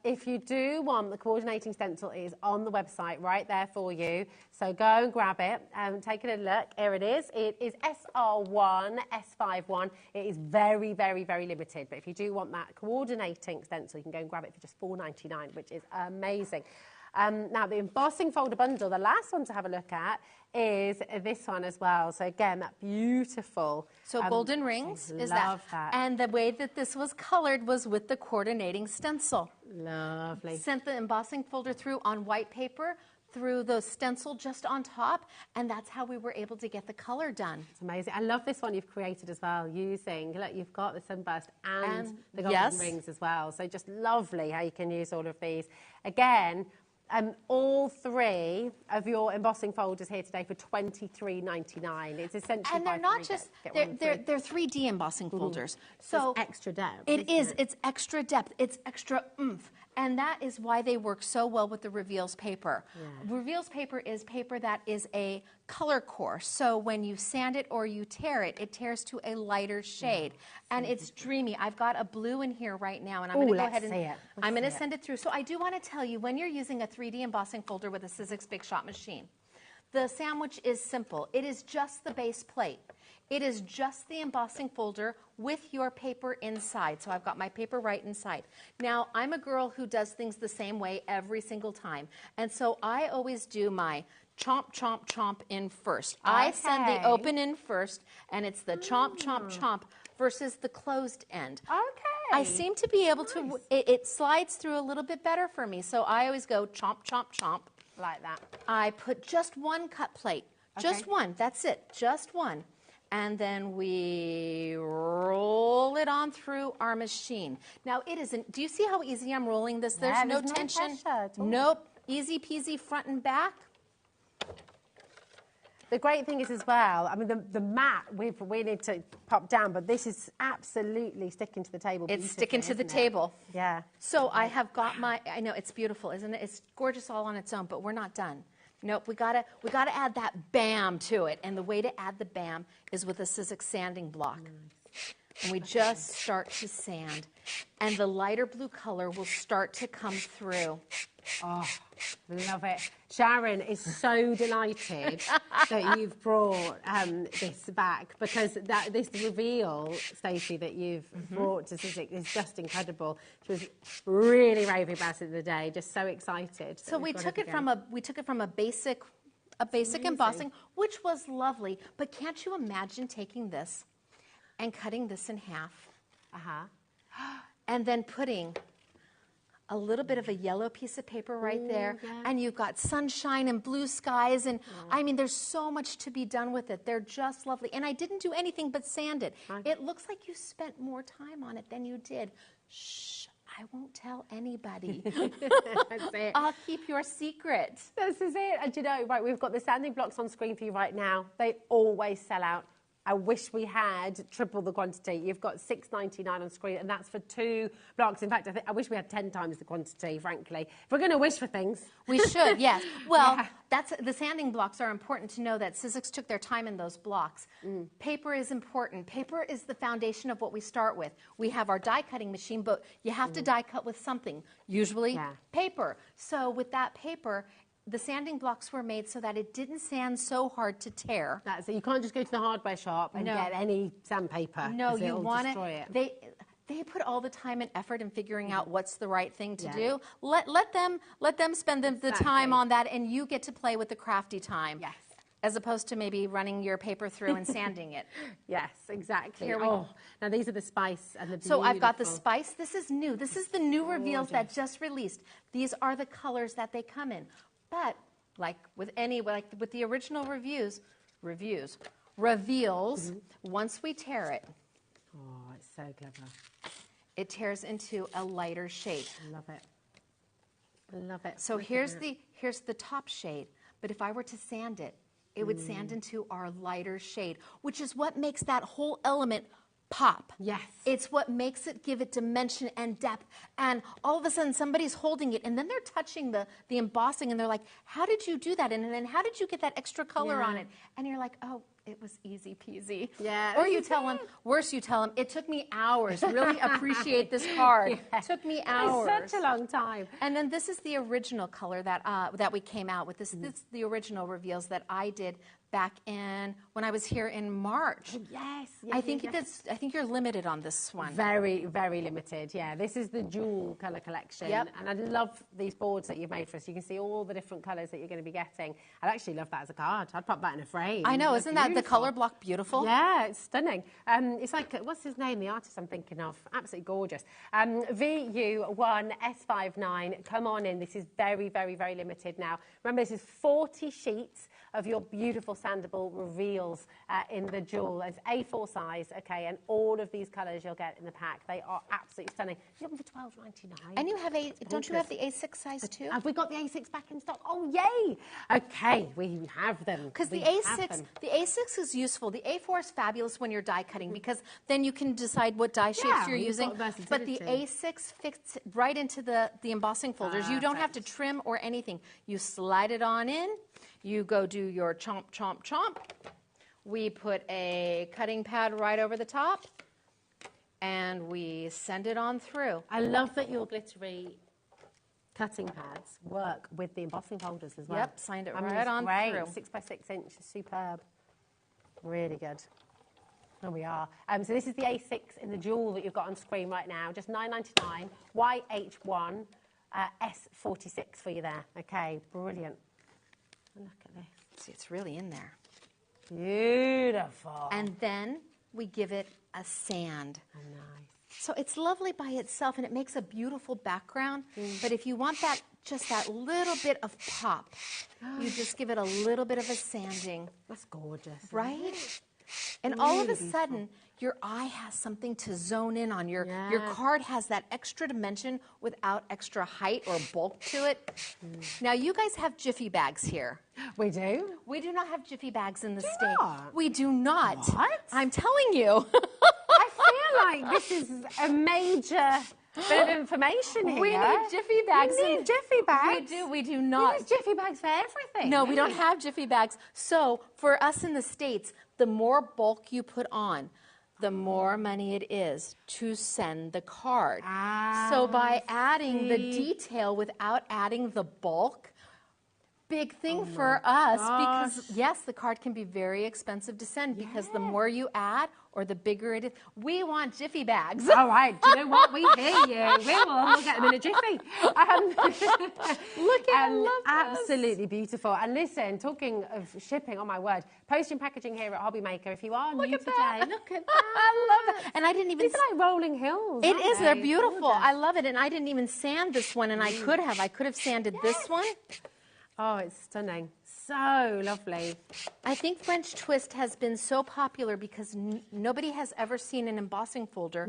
If you do want the coordinating stencil, it is on the website right there for you. So go and grab it and take a look. Here it is. It is SR1, S51. It is very, very, very limited. But if you do want that coordinating stencil, you can go and grab it for just $4.99, which is amazing. Now, the embossing folder bundle, the last one to have a look at is this one as well. So again, that beautiful. So golden rings is that. And the way that this was colored was with the coordinating stencil. Lovely. Sent the embossing folder through on white paper, through the stencil just on top, and that's how we were able to get the color done. It's amazing. I love this one you've created as well, using, look, you've got the sunburst and the golden rings as well. So just lovely how you can use all of these. Again, all three of your embossing folders here today for $23.99. It's essentially, and they're not just they're 3D embossing folders. So it's extra depth. It is. It's extra depth. It's extra oomph. And that is why they work so well with the Revealz paper. Revealz paper is paper that is a color course. So when you sand it or you tear it, it tears to a lighter shade. And it's dreamy. I've got a blue in here right now, and I'm going to go ahead and I'm going to send it through. So I do want to tell you, when you're using a 3D embossing folder with a Sizzix Big Shot machine, the sandwich is simple. It is just the base plate. It is just the embossing folder with your paper inside. So I've got my paper right inside. Now, I'm a girl who does things the same way every single time. And so I always do my chomp, chomp, chomp in first. I send the open in first, and it's the chomp, chomp, chomp versus the closed end. I seem to be able to, it slides through a little bit better for me. So I always go chomp, chomp, chomp. Like that. I put just one cut plate. Just one. That's it. Just one. And then we roll it on through our machine. Now, it isn't, do you see how easy I'm rolling this? There's no tension. Nope. Easy peasy front and back. The great thing is as well, I mean, the mat, we need to pop down, but this is absolutely sticking to the table. It's sticking to the table. Yeah. So I have got my, I know, it's beautiful, isn't it? It's gorgeous all on its own, but we're not done. Nope, we gotta add that bam to it, and the way to add the bam is with a Sizzix sanding block. And we just start to sand. And the lighter blue color will start to come through. Oh, love it. Sharon is so delighted that you've brought this back, because this reveal, Stacey, that you've brought to Scenic is just incredible. She was really raving about it the other day, just so excited. So we took it from a basic embossing, which was lovely. But can't you imagine taking this and cutting this in half? And then putting a little bit of a yellow piece of paper right there, and you've got sunshine and blue skies, and I mean, there's so much to be done with it. They're just lovely. And I didn't do anything but sand it. It looks like you spent more time on it than you did. Shh, I won't tell anybody. That's it. I'll keep your secret. This is it. And you know, right, we've got the sanding blocks on screen for you right now. They always sell out. I wish we had triple the quantity. You've got $6.99 on screen, and that's for 2 blocks. In fact, I wish we had 10 times the quantity, frankly. If we're going to wish for things. We should, yes. Well, the sanding blocks are important to know that Sizzix took their time in those blocks. Paper is important. Paper is the foundation of what we start with. We have our die cutting machine, but you have to die cut with something, usually paper. So with that paper, the sanding blocks were made so that it didn't sand so hard to tear. That's it. You can't just go to the hardware shop and get any sandpaper. No, you want it. They put all the time and effort in figuring out what's the right thing to do. Let them spend the time on that, and you get to play with the crafty time. Yes. As opposed to maybe running your paper through and sanding it. Yes, exactly. Here we go. Now these are the spice and the beautiful. So I've got the spice. This is new. This is the new Revealz that just released. These are the colors that they come in. But like with the original Revealz, once we tear it, it's so clever. It tears into a lighter shade. Love it. Love it. So here's the top shade. But if I were to sand it, it would sand into our lighter shade, which is what makes that whole element pop. Yes. It's what makes it give it dimension and depth. And all of a sudden somebody's holding it and then they're touching the embossing and they're like, how did you do that? And then how did you get that extra color on it? And you're like, oh, it was easy peasy. Yeah. Or you tell them, worse, you tell them, it took me hours. Really appreciate this card. It took me hours. It's such a long time. And then this is the original color that we came out with. This is the original Revealz that I did back in when I was here in March. Yes. I think you're limited on this one. Very, very limited. Yeah. This is the dual color collection. Yep. And I love these boards that you've made for us. You can see all the different colors that you're going to be getting. I'd actually love that as a card. I'd pop that in a frame. I know. Isn't that the color block beautiful? Yeah, it's stunning. It's like, what's his name? The artist I'm thinking of. Absolutely gorgeous. VU1S59. Come on in. This is very, very, very limited now. Remember, this is 40 sheets of your beautiful sandable Revealz in the jewel. It's A4 size, okay, and all of these colours you'll get in the pack. They are absolutely stunning. You got them for $12.99. And you have don't you have the A6 size too? Have we got the A6 back in stock? Oh, yay! Okay, we have them. Because the A6 is useful. The A4 is fabulous when you're die cutting because then you can decide what die shapes you're using. But the A6 fits right into the embossing folders. You don't have to trim or anything. You slide it on in. You go do your chomp, chomp, chomp. We put a cutting pad right over the top, and we send it on through. I love that your glittery cutting pads work with the embossing folders as well. Yep, signed it right on through. 6 by 6 inch, superb. Really good. There we are. So this is the A6 in the jewel that you've got on screen right now, just $9.99, YH1, S46 for you there. Okay, brilliant. Look at this. See, it's really in there. Beautiful. And then we give it a sand. Oh, nice. So it's lovely by itself, and it makes a beautiful background. But if you want just that little bit of pop, you just give it a little bit of a sanding. That's gorgeous. Right? And all of a sudden, your eye has something to zone in on. Your card has that extra dimension without extra height or bulk to it. Now, you guys have Jiffy bags here. We do? We do not have Jiffy bags in the States. We do not. What? I'm telling you. I feel like this is a major bit of information here. We need Jiffy bags. We need Jiffy bags. We do not. We use Jiffy bags for everything. No, we don't have Jiffy bags. So for us in the States, the more bulk you put on, the more money it is to send the card. So by adding the detail without adding the bulk, big thing for us, because yes, the card can be very expensive to send because the more you add or the bigger it is, we want jiffy bags. All right, do you know what? We hear you. We'll get them in a jiffy. Look at I love absolutely beautiful. And listen, talking of shipping, oh my word, postage and packaging here at HobbyMaker. If you are new today, look at that. I love that. And I didn't even. These are like rolling hills. It is. They? They're beautiful. Gorgeous. I love it. And I didn't even sand this one, and I could have. I could have sanded this one. Oh, it's stunning. So lovely. I think French twist has been so popular because nobody has ever seen an embossing folder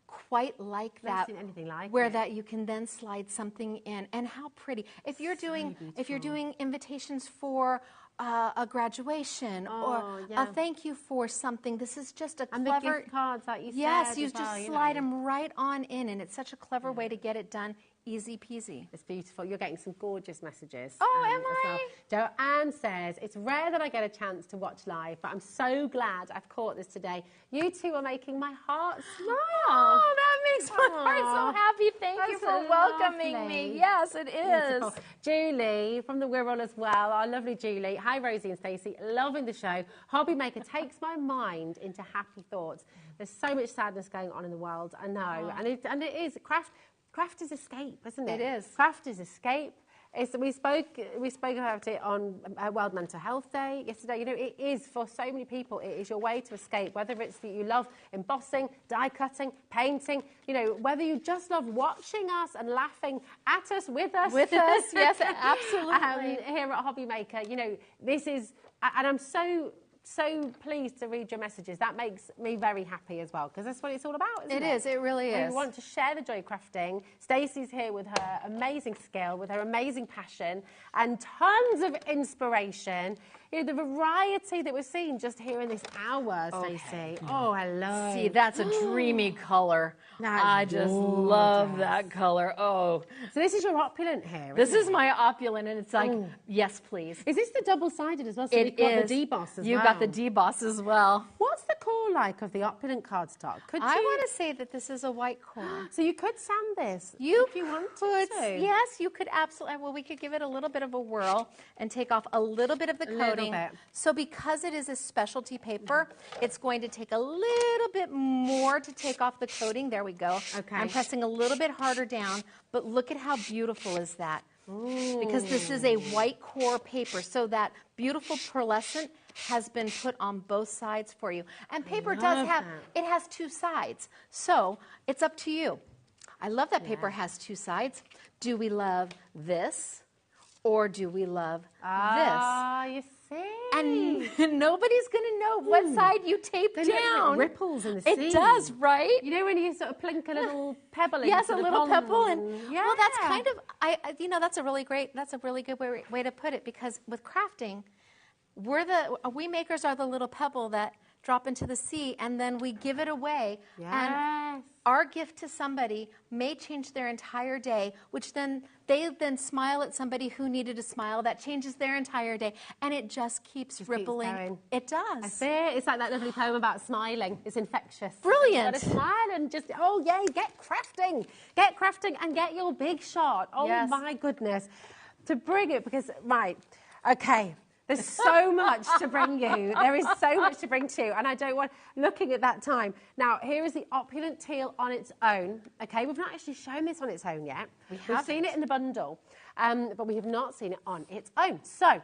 quite like that. Seen anything like where it. that you can then slide something in, and how pretty. If you're doing invitations for a graduation or a thank you for something, this is just a and clever. the gift cards that you yes, said you as just well, slide them right on in, and it's such a clever way to get it done. Easy peasy. It's beautiful. You're getting some gorgeous messages. Oh, am I? Well. Joanne says, it's rare that I get a chance to watch live, but I'm so glad I've caught this today. You two are making my heart smile. Oh, that makes my heart so happy. Thank you for welcoming me. Yes, it is. Beautiful. Julie from the Wirral as well. Our lovely Julie. Hi, Rosie and Stacey. Loving the show. HobbyMaker takes my mind into happy thoughts. There's so much sadness going on in the world. I know. And it is Craft is escape, isn't it? It is. Craft is escape. We spoke about it on World Mental Health Day yesterday. You know, it is for so many people. It is your way to escape. Whether it's that you love embossing, die cutting, painting. You know, whether you just love watching us and laughing at us, with us. With us, yes, absolutely. Here at HobbyMaker, you know, this is, and I'm so pleased to read your messages. That makes me very happy as well, because that's what it's all about, isn't it? It is, it really is. We want to share the joy of crafting. Stacey's here with her amazing skill, with her amazing passion, and tons of inspiration. You know, the variety that we're seeing just here in this hour, Stacey. Oh, hello. See, that's a dreamy color. I just love that color. Oh. So this is your opulent here, This isn't is it? my opulent, and it's like, yes, please. Is this the double-sided as well? So It you've got is. the deboss as well. You've got the deboss as well. What's the core like of the opulent cardstock? I want to say that this is a white core. So you could sand this if you wanted to. Yes, you could absolutely. Well, we could give it a little bit of a whirl and take off a little bit of the coating. bit. So because it is a specialty paper, it's going to take a little bit more to take off the coating. There we go. Okay. I'm pressing a little bit harder down, but look at how beautiful is that. Because this is a white core paper, so that beautiful pearlescent has been put on both sides for you. And paper does have, it has two sides, so it's up to you. I love that paper has two sides. Do we love this, or do we love this? You see. And nobody's going to know what side you tape down. Like ripples in the sea. It does, right? You know when you sort of plink a little pebble Yes, into a the little pond pebble, and yeah. well, that's kind of you know, that's a really good way to put it, because with crafting, we makers are the little pebble that drop into the sea, and then we give it away. Yes. And our gift to somebody may change their entire day, which then they smile at somebody who needed a smile. That changes their entire day, and it just keeps rippling. Going. It does. I see it. It's like that lovely poem about smiling. It's infectious. Brilliant. You've got to smile and just, oh yay, get crafting and get your big shot. Oh Yes. my goodness. To bring it, because, right, okay. There's so much to bring you. There is so much to bring to you, and I don't want, looking at that time. Now, here is the opulent teal on its own. Okay, we've not actually shown this on its own yet. We've seen it in the bundle, but we have not seen it on its own. So,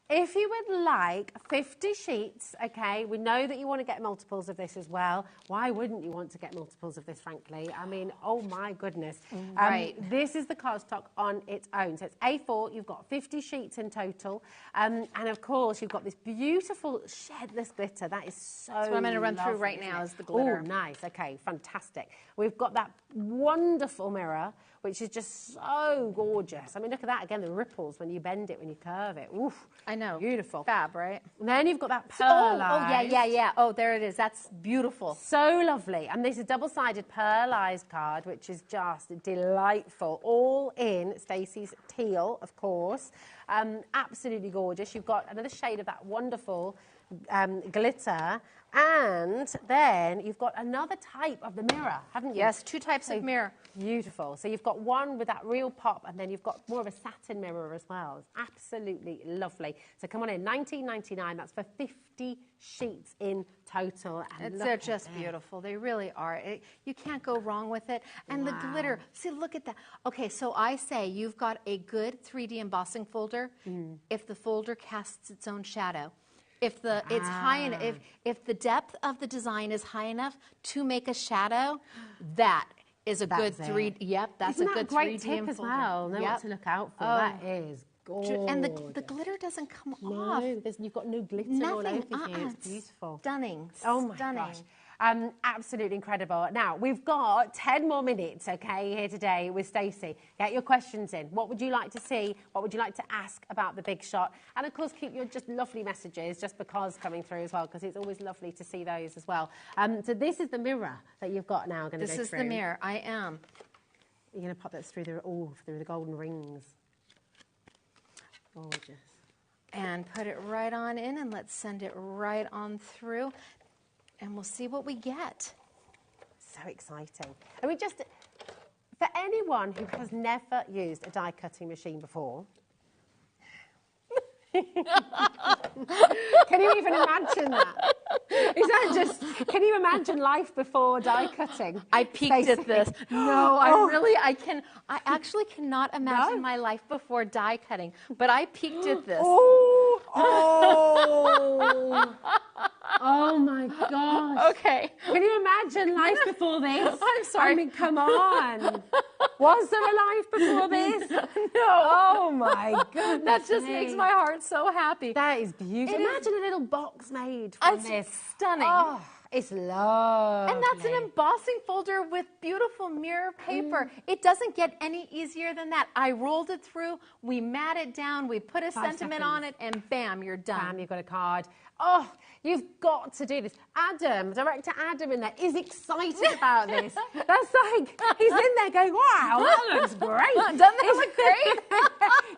if you would like 50 sheets, okay, we know that you want to get multiples of this as well. Why wouldn't you want to get multiples of this, frankly? I mean, oh my goodness. Right. This is the cardstock on its own. So it's A4, you've got 50 sheets in total. And of course, you've got this beautiful shedless glitter. That is so That's what I'm going to run through lovely, right isn't now it? is the glitter. Oh, nice. Okay, fantastic. We've got that wonderful mirror, which is just so gorgeous. I mean, look at that. Again, the ripples when you bend it, when you curve it. Oof. I know. Beautiful. Fab, right? And then you've got that pearlized. pearlized. Yeah. Oh, there it is. That's beautiful. So lovely. And this is double-sided pearlized card, which is just delightful. All in Stacey's teal, of course. Absolutely gorgeous. You've got another shade of that wonderful glitter. And then you've got another type of the mirror, haven't you? Yes, 2 types of mirror. Beautiful. So you've got one with that real pop, and then you've got more of a satin mirror as well. It's absolutely lovely. So come on in, $19.99. That's for 50 sheets in total. And They're just beautiful. They really are. You can't go wrong with it. And the glitter. See, look at that. Okay, so I say you've got a good 3D embossing folder if the folder casts its own shadow. If it's high enough, if the depth of the design is high enough to make a shadow, that is a good 3D. Yep, that's Isn't a good that a great 3D tip as well? Know what to look out for. That is gorgeous. And the glitter doesn't come off. You've got no glitter all over you. It's beautiful. Stunning. Oh my gosh. Absolutely incredible. Now, we've got 10 more minutes, okay, here today with Stacey. Get your questions in. What would you like to see? What would you like to ask about the big shot? And, of course, keep your just lovely messages just because coming through as well, because it's always lovely to see those as well. So this is the mirror that you've got now. This is the mirror. I am. You're going to pop that through the golden rings. Gorgeous. And put it right on in, and let's send it right on through. And we'll see what we get. So exciting. And we just, for anyone who has never used a die cutting machine before, can you even imagine that? Is that just, can you imagine life before die cutting? I peeked at this. No, I actually cannot imagine my life before die cutting, but I peeked at this. Oh my gosh. Okay. Can you imagine life before this? I'm sorry. I mean, come on. Was there a life before this? No. Oh my goodness. That just makes my heart so happy. That is beautiful. Imagine a little box made from this. Stunning. Oh, it's lovely. And that's an embossing folder with beautiful mirror paper. It doesn't get any easier than that. I rolled it through, we mat it down, we put a sentiment on it, and bam, you're done. Bam, you've got a card. Oh, you've got to do this. Adam, director Adam in there, is excited about this. That's like, he's in there going, wow, that looks great. Doesn't that look great?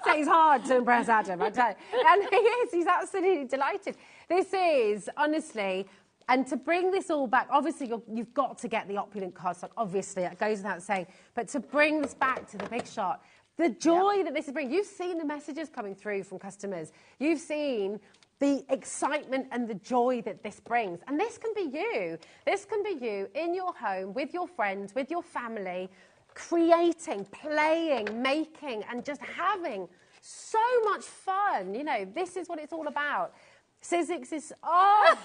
So it's hard to impress Adam, I tell you. And he is, he's absolutely delighted. This is, honestly, and to bring this all back, obviously you've got to get the Opulent cardstock, obviously, that goes without saying. But to bring this back to the big shot, the joy that this is bringing, you've seen the messages coming through from customers. You've seen the excitement and the joy that this brings. And this can be you. This can be you in your home, with your friends, with your family, creating, playing, making, and just having so much fun. You know, this is what it's all about. Sizzix is, oh,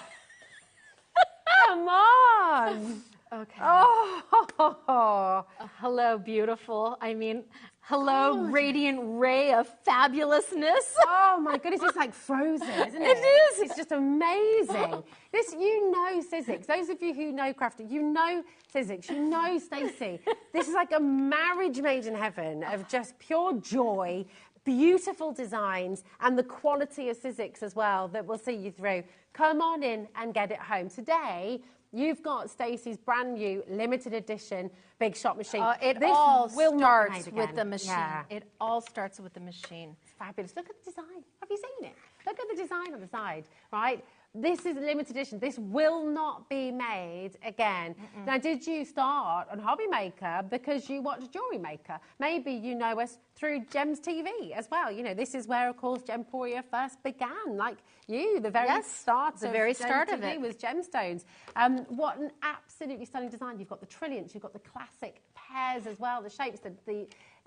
come on. Okay. Oh. Hello, beautiful. I mean, hello, radiant ray of fabulousness. Oh my goodness, it's like frozen, isn't it? It is. It's just amazing. This, you know Sizzix. Those of you who know crafting, you know Sizzix, you know Stacey. This is like a marriage made in heaven of just pure joy, beautiful designs, and the quality of Sizzix as well that will see you through. Come on in and get it home. Today, you've got Stacey's brand new limited edition Big Shot machine. It this all will not starts be made with again. the machine. Yeah. It all starts with the machine. It's fabulous. Look at the design. Have you seen it? Look at the design on the side, right? This is a limited edition. This will not be made again. Now, did you start on HobbyMaker because you watch Jewelry Maker? Maybe you know us through Gems TV as well. You know, this is where, of course, Gemporia first began, like you, the very start the very start Gems of TV it. was gemstones. What an absolutely stunning design. You've got the trilliants, you've got the classic pairs as well, the shapes,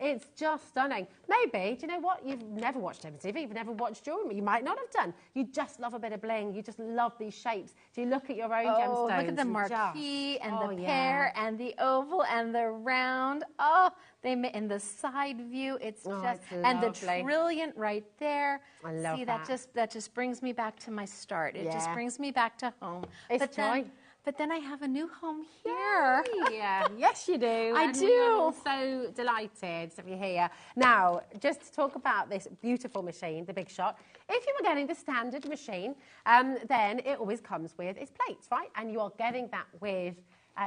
it's just stunning. Maybe, do you know what? You've never watched Gems TV, you've never watched Jewelry. You might not have done. You just love a bit of bling. You just love these shapes. Do you look at your own gemstones? Look at the marquee and the pear and the oval and the round. Oh, in the side view, it's just, and the trilliant right there. I love See, that. that just brings me back to my start. It just brings me back to home. It's joy. But then I have a new home here. Yeah, yes you do. I do. I'm so delighted to be here. Now, just to talk about this beautiful machine, the Big Shot. If you were getting the standard machine, then it always comes with its plates, right? And you are getting that with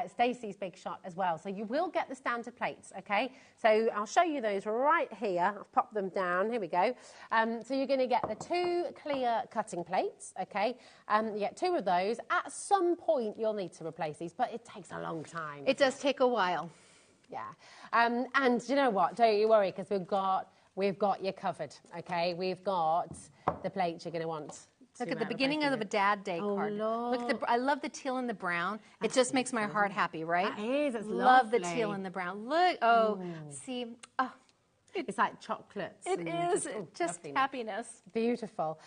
Stacey's big shot as well. So you will get the standard plates, okay? So I'll show you those right here. I'll pop them down. Here we go. So you're going to get the 2 clear cutting plates, okay? You get 2 of those. At some point, you'll need to replace these, but it takes a long time. It does take a while. Yeah. And you know what? Don't you worry, because we've got you covered, okay? We've got the plates you're going to want. Look at the beginning of a Dad Day card. Look at I love the teal and the brown. It just makes my heart happy, right? It is. It's love lovely. the teal and the brown. Look, see, it's like chocolates. It is just happiness. Beautiful.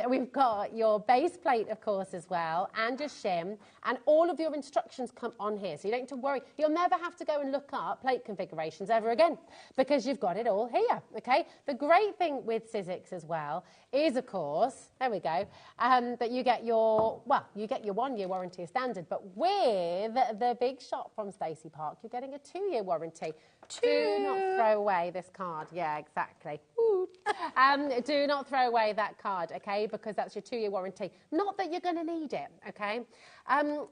We've got your base plate, of course, as well, and your shim, and all of your instructions come on here, so you don't need to worry. You'll never have to go and look up plate configurations ever again, because you've got it all here, okay? The great thing with Sizzix as well is, of course, there we go, that you get your 1-year warranty as standard, but with the big shot from Stacey Park, you're getting a 2-year warranty. Do not throw away this card. Yeah, exactly. Do not throw away that card, okay? Because that's your 2-year warranty. Not that you're going to need it, okay? And,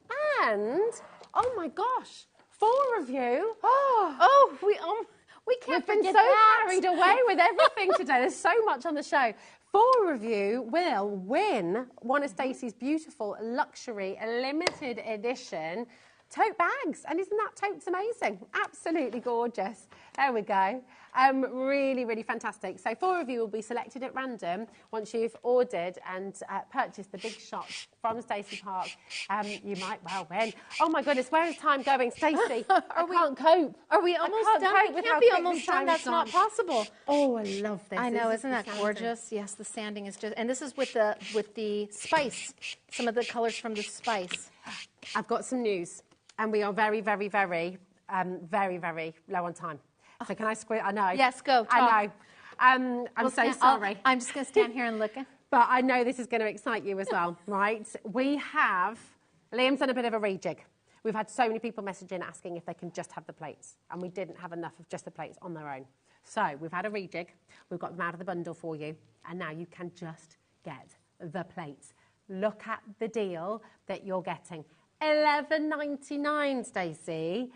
oh my gosh, 4 of you. We've been so carried away with everything today. There's so much on the show. 4 of you will win one of Stacey's beautiful luxury limited edition tote bags. And isn't that totes amazing? Absolutely gorgeous. There we go. Really, really fantastic. So 4 of you will be selected at random once you've ordered and purchased the big shot from Stacey Park. You might well win. Oh my goodness, where is time going, Stacey? I can't cope. Are we almost done? We can't be almost done. That's not possible. Oh, I love this. I know, isn't that gorgeous? Yes, the sanding is just, and this is with the spice. Some of the colors from the spice. I've got some news. And we are very, very, very, very, very low on time. So can I squeeze? I know. Yes, go. Talk. I know. I'm so sorry. I'm just going to stand here and look. But I know this is going to excite you as well, right? Liam's done a bit of a rejig. We've had so many people messaging asking if they can just have the plates. And we didn't have enough of just the plates on their own. So we've had a rejig. We've got them out of the bundle for you. And now you can just get the plates. Look at the deal that you're getting. $11.99, Stacey,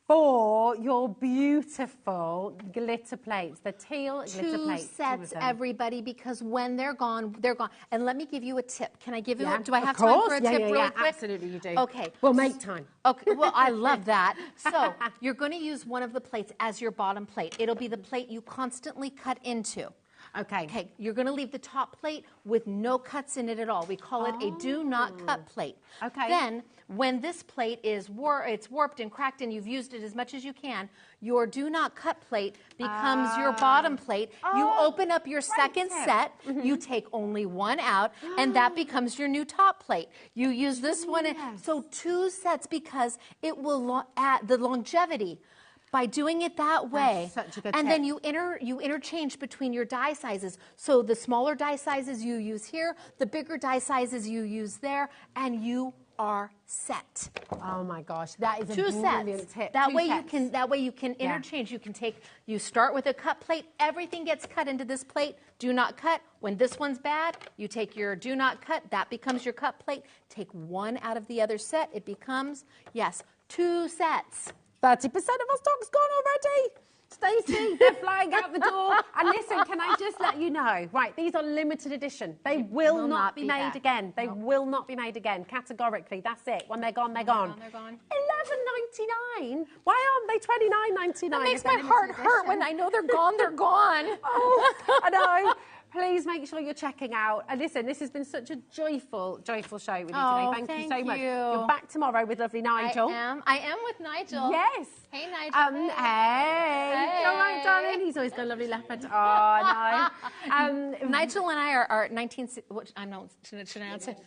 for your beautiful glitter plates, the teal glitter plates. 2 sets, everybody, because when they're gone, they're gone. And let me give you a tip. Can I give you do I have time for a tip really quick? Absolutely, you do. Okay. We'll make time. Okay, well, I love that. So you're going to use one of the plates as your bottom plate. It'll be the plate you constantly cut into. Okay, you're going to leave the top plate with no cuts in it at all. We call it a do not cut plate. Okay. Then, when this plate is it's warped and cracked and you've used it as much as you can, your do not cut plate becomes your bottom plate. You open up your second set, you take only 1 out, and that becomes your new top plate. You use this one, so 2 sets because it will add the longevity. By doing it that way, and then you interchange between your die sizes. So the smaller die sizes you use here, the bigger die sizes you use there, and you are set. Oh my gosh, that is a 2 brilliant sets. tip. That way you can interchange. You start with a cut plate. Everything gets cut into this plate. Do not cut. When this one's bad, you take your do not cut. That becomes your cut plate. Take 1 out of the other set. It becomes 2 sets. 30% of our stock's gone already. Stacey, they're flying out the door. And listen, can I just let you know, right, these are limited edition. They will not be made again. They will not be made again, categorically. That's it. When they're gone, they're gone. They're gone. $11.99? Why aren't they $29.99? That makes my heart hurt when I know they're gone, they're gone. Oh, I know. Please make sure you're checking out. And listen, this has been such a joyful, joyful show with you today. Thank you so much. You're back tomorrow with lovely Nigel. I am with Nigel. Yes. Hey, Nigel. Hey. You're right, darling. He's always got a lovely leopard. Oh, no. Nigel and I are 19... What, I know, should I announce it?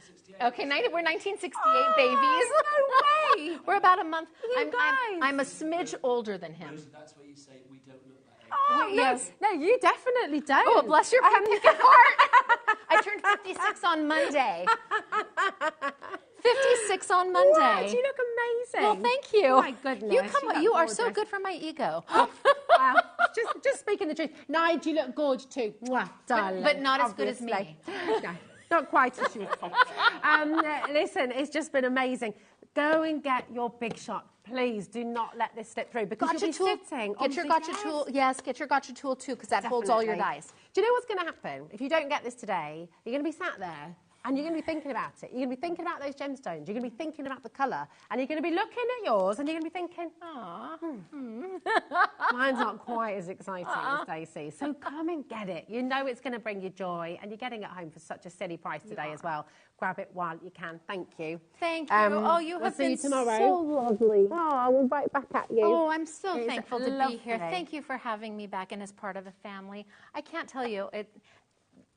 Okay, we're 1968 babies. No way. We're about a month. You guys. I'm a smidge older than him. That's what you say, we don't look like it. Oh, yes. No, you definitely don't. Oh, bless your pink heart. I turned 56 on Monday. 56 on Monday. What? You look amazing. Well, thank you. Oh, my goodness. You are so good for my ego. Wow. Just speaking the truth. Nigel, you look gorgeous too. Mwah, darling. But not as good as me. No, not quite as beautiful. Listen, it's just been amazing. Go and get your big shot. Please do not let this slip through because Gotcha you'll be tool. sitting Get your gotcha tool. Yes, get your gotcha tool too because that holds all your dies. Do you know what's going to happen? If you don't get this today, you're going to be sat there and you're going to be thinking about it. You're going to be thinking about those gemstones. You're going to be thinking about the colour and you're going to be looking at yours and you're going to be thinking, mine's not quite as exciting as Stacey. So come and get it. You know it's going to bring you joy and you're getting it home for such a silly price today as well. Grab it while you can. Thank you. Thank you. Oh, you have been so lovely. Oh, we'll right back at you. Oh, I'm so It is thankful to lovely. be here. Thank you for having me back and as part of the family. I can't tell you,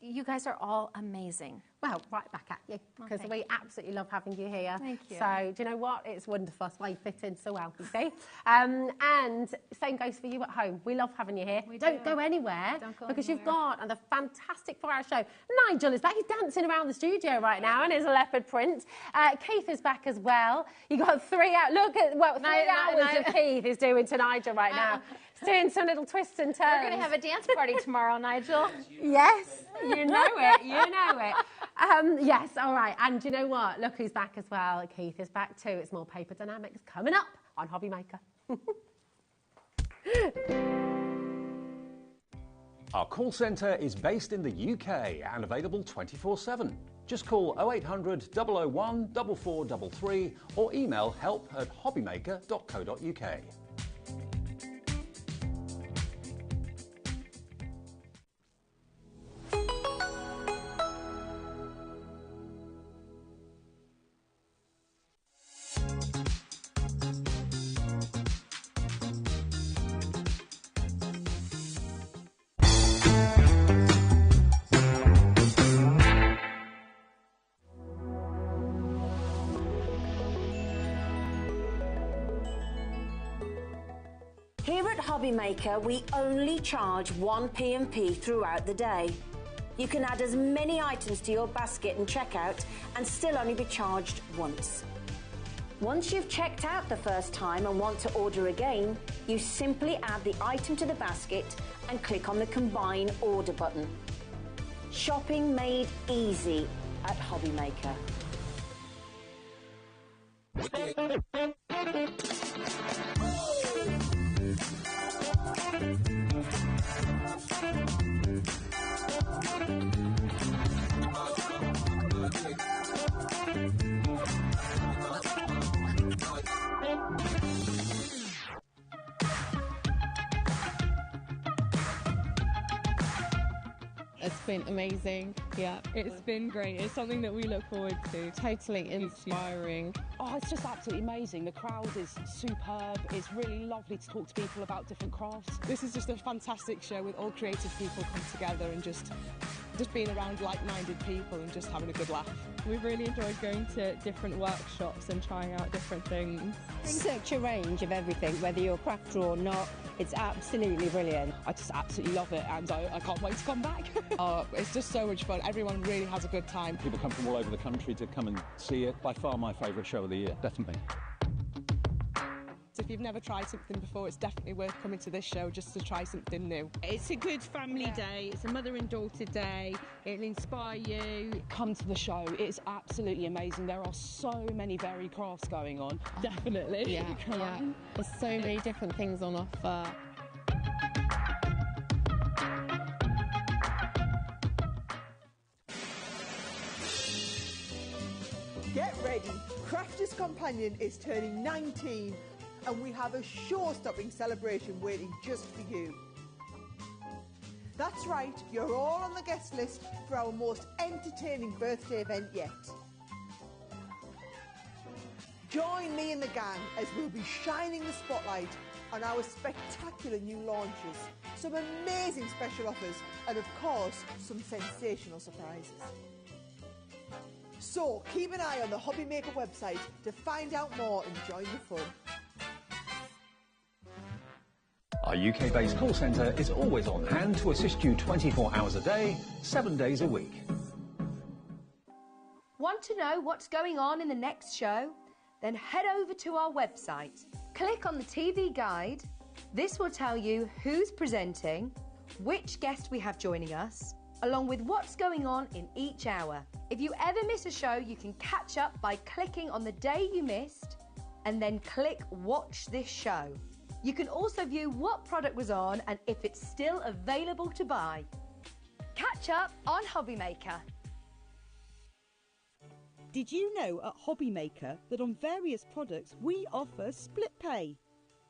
you guys are all amazing. Well, right back at you, because we absolutely love having you here. Thank you. So, do you know what? It's wonderful. That's why you fit in so well, you see. And same goes for you at home. We love having you here. Don't go anywhere, because you've got a fantastic 4-hour show. Nigel is back. He's dancing around the studio right now in his leopard print. Keith is back as well. You got 3 hours. Look at, 3 hours of Keith is doing to Nigel right now. He's doing some little twists and turns. We're going to have a dance party tomorrow, Nigel. Yes, you know it. You know it. Yes, all right. And you know what? Look who's back as well. Keith is back too. It's more paper dynamics coming up on HobbyMaker. Our call centre is based in the UK and available 24/7. Just call 0800 001 4433 or email help@hobbymaker.co.uk. Here at HobbyMaker, we only charge 1 P&P throughout the day. You can add as many items to your basket and checkout and still only be charged once. Once you've checked out the first time and want to order again, you simply add the item to the basket and click on the Combine Order button. Shopping made easy at HobbyMaker. It's been amazing. Yeah. It's been great. It's something that we look forward to. Totally inspiring. Oh, it's just absolutely amazing. The crowd is superb. It's really lovely to talk to people about different crafts. This is just a fantastic show with all creative people come together and just being around like-minded people and just having a good laugh. We've really enjoyed going to different workshops and trying out different things. Such a range of everything, whether you're a crafter or not. It's absolutely brilliant. I just absolutely love it and I can't wait to come back. Oh, it's just so much fun. Everyone really has a good time. People come from all over the country to come and see it. By far my favourite show of the year, definitely. So if you've never tried something before, it's definitely worth coming to this show just to try something new. It's a good family day. It's a mother and daughter day. It'll inspire you. Come to the show. It's absolutely amazing. There are so many varied crafts going on. Definitely. Yeah, yeah. There's so many different things on offer. Get ready, Crafters Companion is turning 19 and we have a show-stopping celebration waiting just for you. That's right, you're all on the guest list for our most entertaining birthday event yet. Join me and the gang as we'll be shining the spotlight on our spectacular new launches, some amazing special offers and of course some sensational surprises. So keep an eye on the HobbyMaker website to find out more and join the fun. Our UK-based call centre is always on hand to assist you 24 hours a day, 7 days a week. Want to know what's going on in the next show? Then head over to our website. Click on the TV guide. This will tell you who's presenting, which guest we have joining us, along with what's going on in each hour. If you ever miss a show, you can catch up by clicking on the day you missed and then click Watch This Show. You can also view what product was on and if it's still available to buy. Catch up on HobbyMaker. Did you know at HobbyMaker that on various products we offer split pay?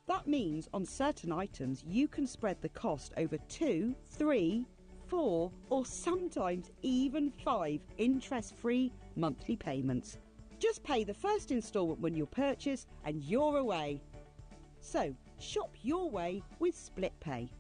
That means on certain items you can spread the cost over 2, 3, 4 or sometimes even 5 interest-free monthly payments. Just pay the first instalment when you purchase and you're away. So, shop your way with split pay.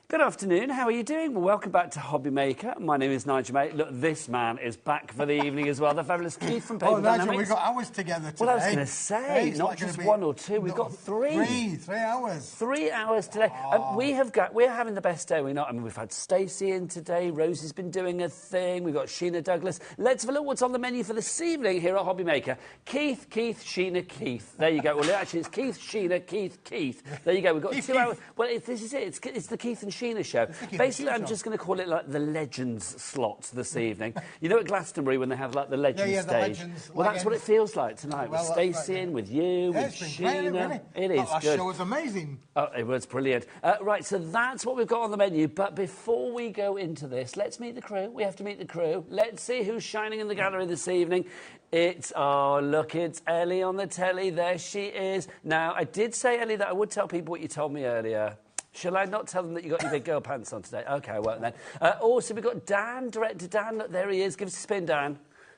Good afternoon, how are you doing? Well, welcome back to HobbyMaker. My name is Nigel, mate. Look, this man is back for the evening as well. The fabulous Keith from Paper Dynamics. Nigel, we've got hours together today. Well, I was going to say, not just 1 or 2, we've got 3. 3 hours. 3 hours today. We're having the best day, we're not. I mean, we've had Stacey in today, Rosie's been doing a thing, we've got Sheena Douglas. Let's have a look what's on the menu for this evening here at HobbyMaker. Keith, Sheena, Keith. There you go. Well, actually, it's Keith, Sheena, Keith. There you go. We've got Keith, 2 hours. Well, this is it. It's the Keith and Sheena show. Basically, I'm just going to call it like the Legends slot this evening. You know at Glastonbury when they have like the Legends stage? The Legends, well, that's what it feels like tonight. Well, with Stacey in, with you, with Sheena. Really? It is that good. show was amazing. Oh, it was brilliant. Right, so that's what we've got on the menu. But before we go into this, let's meet the crew. We have to meet the crew. Let's see who's shining in the gallery this evening. It's Ellie on the telly. There she is. Now, I did say, Ellie, that I would tell people what you told me earlier. Shall I not tell them that you got your big girl pants on today? OK, I won't then. Also, we've got Dan, director Dan. Look, there he is. Give us a spin, Dan.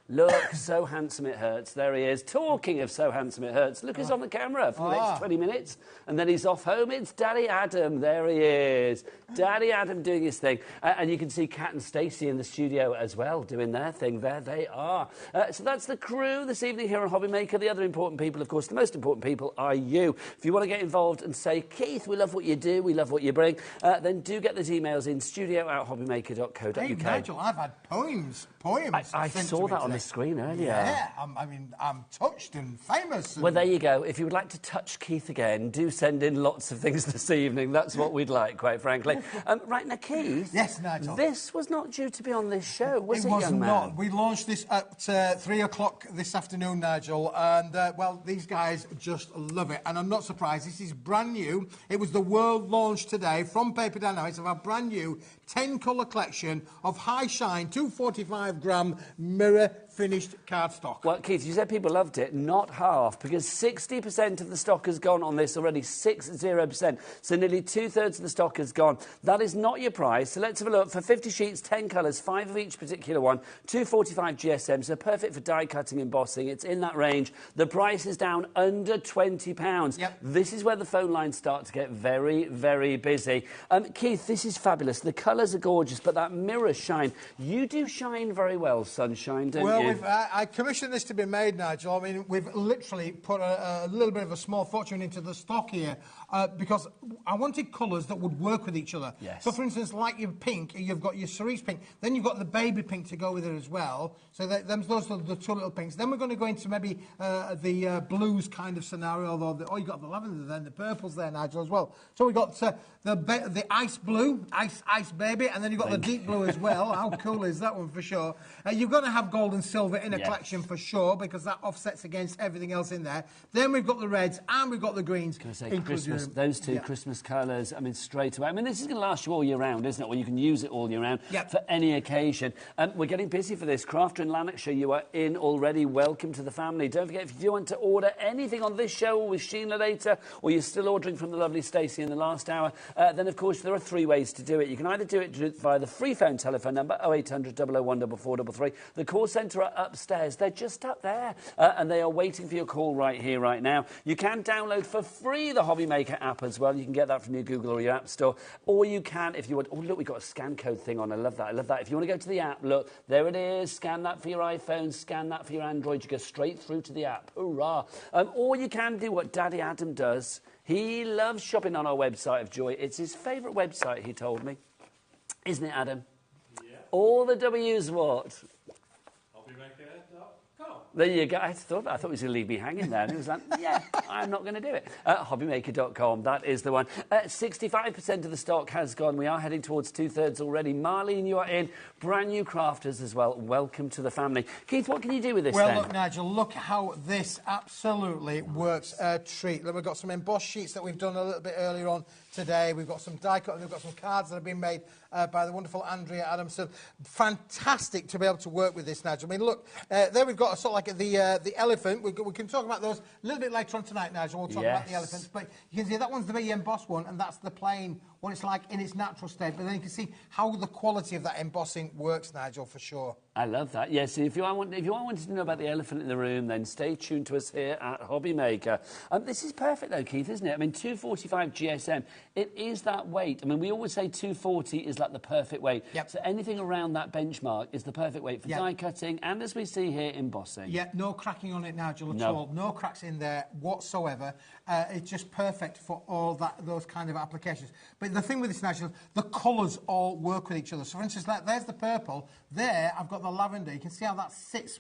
Look, so handsome it hurts. There he is. Talking of so handsome it hurts, look, he's on the camera for the next 20 minutes. And then he's off home. It's Daddy Adam. There he is. Daddy Adam doing his thing. And you can see Kat and Stacey in the studio as well doing their thing. There they are. So that's the crew this evening here on HobbyMaker. The other important people, of course, the most important people are you. If you want to get involved and say, Keith, we love what you do, we love what you bring, then do get those emails in studio@hobbymaker.co.uk. Hey, Nigel, I've had poems. I saw that on the screen earlier. Yeah, I'm touched and famous. Well, there you go. If you would like to touch Keith again, do send in lots of things this evening. That's what we'd like, quite frankly. Right, now, Keith. Yes, Nigel. This was not due to be on this show, was it, was young man? not. We launched this at 3 o'clock this afternoon, Nigel, and, well, these guys just love it. And I'm not surprised. This is brand new. It was the world launch today from Paper Dynamics of our brand new 10-colour collection of high shine 245-gram mirror finished cardstock. Well, Keith, you said people loved it. Not half, because 60% of the stock has gone on this already, 60%. So nearly 2/3 of the stock has gone. That is not your price. So let's have a look. For 50 sheets, 10 colours, 5 of each particular one, 245 GSM, so perfect for die cutting, embossing. It's in that range. The price is down under £20. Yep. This is where the phone lines start to get very, very busy. Keith, this is fabulous. The colours are gorgeous, but that mirror shine, you do shine very well, sunshine, don't you? Well, I commissioned this to be made, Nigel. I mean, we've literally put a little bit of a small fortune into the stock here because I wanted colours that would work with each other. Yes. So, for instance, like your pink, you've got your cerise pink. Then you've got the baby pink to go with it as well. So those are the 2 little pinks. Then we're going to go into maybe the blues kind of scenario. Although you've got the lavender then, the purples there, Nigel, as well. So we've got the ice blue, ice baby, and then you've got the deep blue as well. How cool is that one for sure? You're going to have gold and silver in a collection for sure, because that offsets against everything else in there. Then we've got the reds and we've got the greens. Can I say Christmas? Those two Christmas colours. I mean, straight away. I mean, this is going to last you all year round, isn't it? Well, you can use it all year round for any occasion. We're getting busy for this. Crafter in Lanarkshire, you are in already. Welcome to the family. Don't forget, if you do want to order anything on this show or with Sheena later, or you're still ordering from the lovely Stacey in the last hour, then of course there are 3 ways to do it. You can either do it via the free phone telephone number 0800 001 4433. The call centre are upstairs. They're just up there, and they are waiting for your call right here, right now. You can download for free the HobbyMaker app as well. You can get that from your Google or your App Store, or you can, if you want. Oh, look, we've got a scan code thing on. I love that. I love that. If you want to go to the app, look, there it is. Scan that for your iPhone. Scan that for your Android. You go straight through to the app. Hurrah! Or you can do what Daddy Adam does. He loves shopping on our website of joy. It's his favourite website, he told me. Isn't it, Adam? Yeah. All the W's what? HobbyMaker.com. There you go. I thought he was going to leave me hanging there. And he was like, yeah, I'm not going to do it. HobbyMaker.com, that is the one. 65% of the stock has gone. We are heading towards 2/3 already. Marlene, you are in. Brand new crafters as well. Welcome to the family. Keith, what can you do with this then? Well, look, Nigel, look how this absolutely works a treat. Look, we've got some embossed sheets that we've done a little bit earlier on today. We've got some die cut and we've got some cards that have been made by the wonderful Andrea Adamson. Fantastic to be able to work with this, Nigel. I mean, look, there we've got a sort of like the elephant. We can talk about those a little bit later on tonight, Nigel. We'll talk about the elephants. But you can see that one's the very embossed one, and that's the plain, what it's like in its natural state. But then you can see how the quality of that embossing works, Nigel, for sure. I love that. Yes, if you are wanting to know about the elephant in the room, then stay tuned to us here at HobbyMaker. This is perfect, though, Keith, isn't it? I mean, 245 GSM, it is that weight. I mean, we always say 240 is like the perfect weight. Yep. So anything around that benchmark is the perfect weight for die cutting and, as we see here, embossing. Yeah, no cracking on it, Nigel, at all. No cracks in there whatsoever. It's just perfect for all those kind of applications. But the thing with this, Nigel, the colours all work with each other. So, for instance, like, there's the purple. There, I've got the lavender. You can see how that sits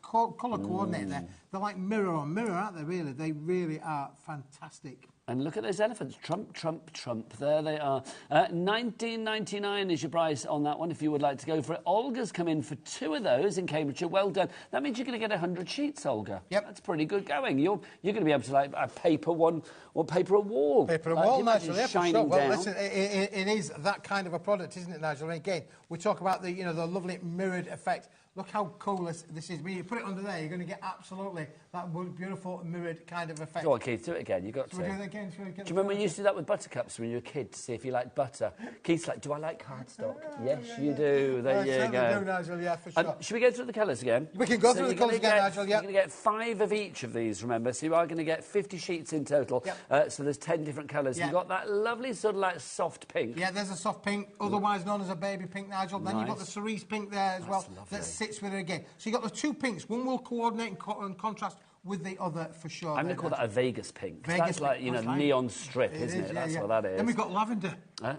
colour coordinated there. They're like mirror on mirror, aren't they, really? They really are fantastic. And look at those elephants. Trump, trump, trump. There they are. $19.99 is your price on that one if you would like to go for it. Olga's come in for 2 of those in Cambridgeshire. Well done. That means you're going to get 100 sheets, Olga. Yep. That's pretty good going. You're going to be able to, like, paper one or paper a wall. Paper a wall, Nigel, yeah, for sure. Well, down. listen, it is that kind of a product, isn't it, Nigel? And again, we talk about the lovely mirrored effect. Look how cool this is. When you put it under there, you're going to get absolutely that beautiful mirrored kind of effect. Go on, Keith, do it again. You've got to. Do it again? Do you remember when you used to do that with buttercups when you were a kid to see if you liked butter? Keith's like, do I like cardstock? Yes, you do. There you go. I do, Nigel, yeah, for sure. Should we go through the colours again? We can go through the colours again, Nigel, yeah. You're going to get 5 of each of these, remember. So you are going to get 50 sheets in total. Yep. So there's 10 different colours. You've got that lovely sort of like soft pink. Yeah, there's a soft pink, otherwise known as a baby pink, Nigel. Then you've got the cerise pink there as well. Lovely. That sits with it again. So you've got the 2 pinks. One will coordinate and contrast with the other for sure. I'm going to call that a Vegas pink. That's like, neon strip, isn't it? That's what that is. Then we've got lavender.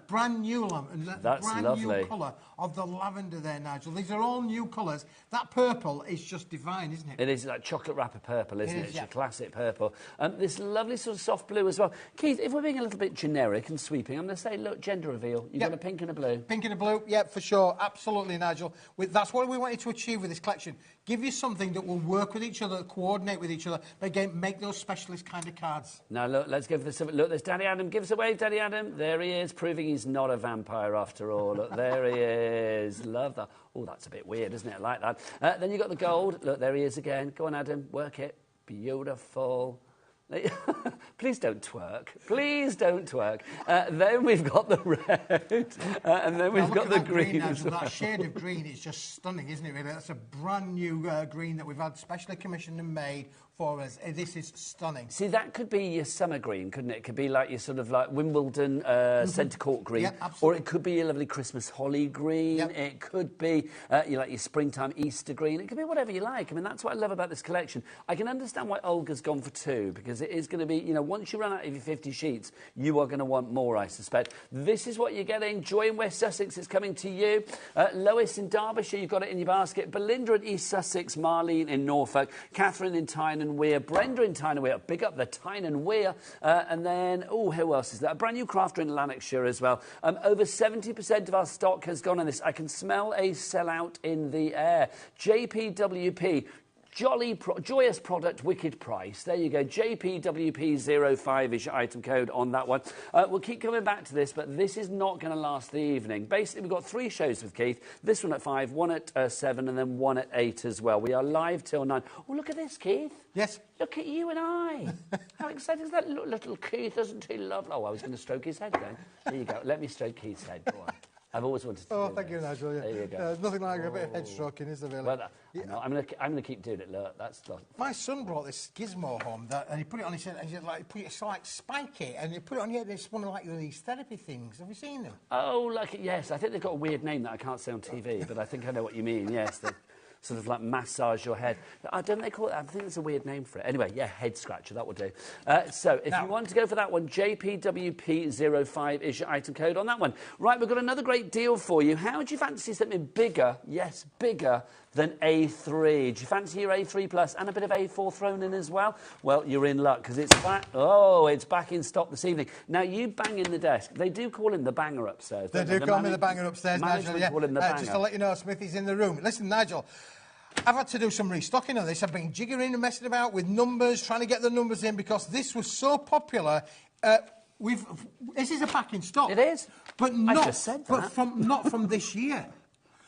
Brand new lavender. That's brand lovely. New colour of the lavender there, Nigel. These are all new colours. That purple is just divine, isn't it? It is like chocolate wrapper purple, isn't it? It's your classic purple. This lovely sort of soft blue as well. Keith, if we're being a little bit generic and sweeping, I'm going to say, look, gender reveal. You've got a pink and a blue. Pink and a blue, yeah, for sure. Absolutely, Nigel. That's what we wanted to achieve with this collection. Give you something that will work with each other, coordinate with each other, but again, make those specialist kind of cards. Now, look, let's go for this. Look, there's Daddy Adam. Give us a wave, Daddy Adam. There he is, proving he's not a vampire after all. Look, there he is. Love that. Oh, that's a bit weird, isn't it? I like that. Then you've got the gold. Look, there he is again. Go on, Adam. Work it. Beautiful. Please don't twerk. Please don't twerk. Then we've got the red, and then we've got the green as well. That shade of green is just stunning, isn't it, really? That's a brand new green that we've had specially commissioned and made for us. This is stunning. See, that could be your summer green, couldn't it? It could be like your sort of like Wimbledon centre court green. Yeah, absolutely. Or it could be your lovely Christmas holly green. Yep. It could be your springtime Easter green. It could be whatever you like. I mean, that's what I love about this collection. I can understand why Olga's gone for 2, because it is going to be, once you run out of your 50 sheets, you are going to want more, I suspect. This is what you're getting. Joy in West Sussex is coming to you. Lois in Derbyshire, you've got it in your basket. Belinda in East Sussex. Marlene in Norfolk. Catherine in Tyne and Weir. Brenda in Tyne and Weir. Big up the Tyne and Weir. And then, who else is that? A brand new crafter in Lanarkshire as well. Over 70% of our stock has gone on this. I can smell a sellout in the air. JPWP. Joyous product, wicked price. There you go. JPWP05 is your item code on that one. We'll keep coming back to this, but this is not going to last the evening. Basically, we've got 3 shows with Keith. This one at 5, one at 7, and then one at 8 as well. We are live till 9. Oh, look at this, Keith. Yes. Look at you and I. How exciting is that? Little Keith, isn't he lovely? Oh, I was going to stroke his head then. There you go. Let me stroke Keith's head. Go on. I've always wanted to do thank you, Nigel. Yeah. There you go. There's nothing like a bit of head stroking, is there, really? Well, I'm going to keep doing it. Look, that's my son brought this gizmo home, and he put it on his head, and he it's like spiky, and you put it on your head, and it's one of like these therapy things. Have you seen them? Oh, yes. I think they've got a weird name that I can't say on TV, but I think I know what you mean. Yes. sort of like massage your head. Don't they call it? I think there's a weird name for it. Anyway, yeah, head scratcher, that will do. So if you want to go for that one, JPWP05 is your item code on that one. Right, we've got another great deal for you. How do you fancy something bigger? Yes, bigger than A3. Do you fancy your A3 Plus and a bit of A4 thrown in as well? Well, you're in luck because it's back. Oh, it's back in stock this evening. Now, you bang in the desk. They do call him the banger upstairs. They do call me the banger upstairs, Nigel. Yeah. Call him the banger. Just to let you know, Smithy's in the room. Listen, Nigel, I've had to do some restocking on this. I've been jiggering and messing about with numbers, trying to get the numbers in because this was so popular. This is a back in stock. It is. But not, I just said that. But not from this year.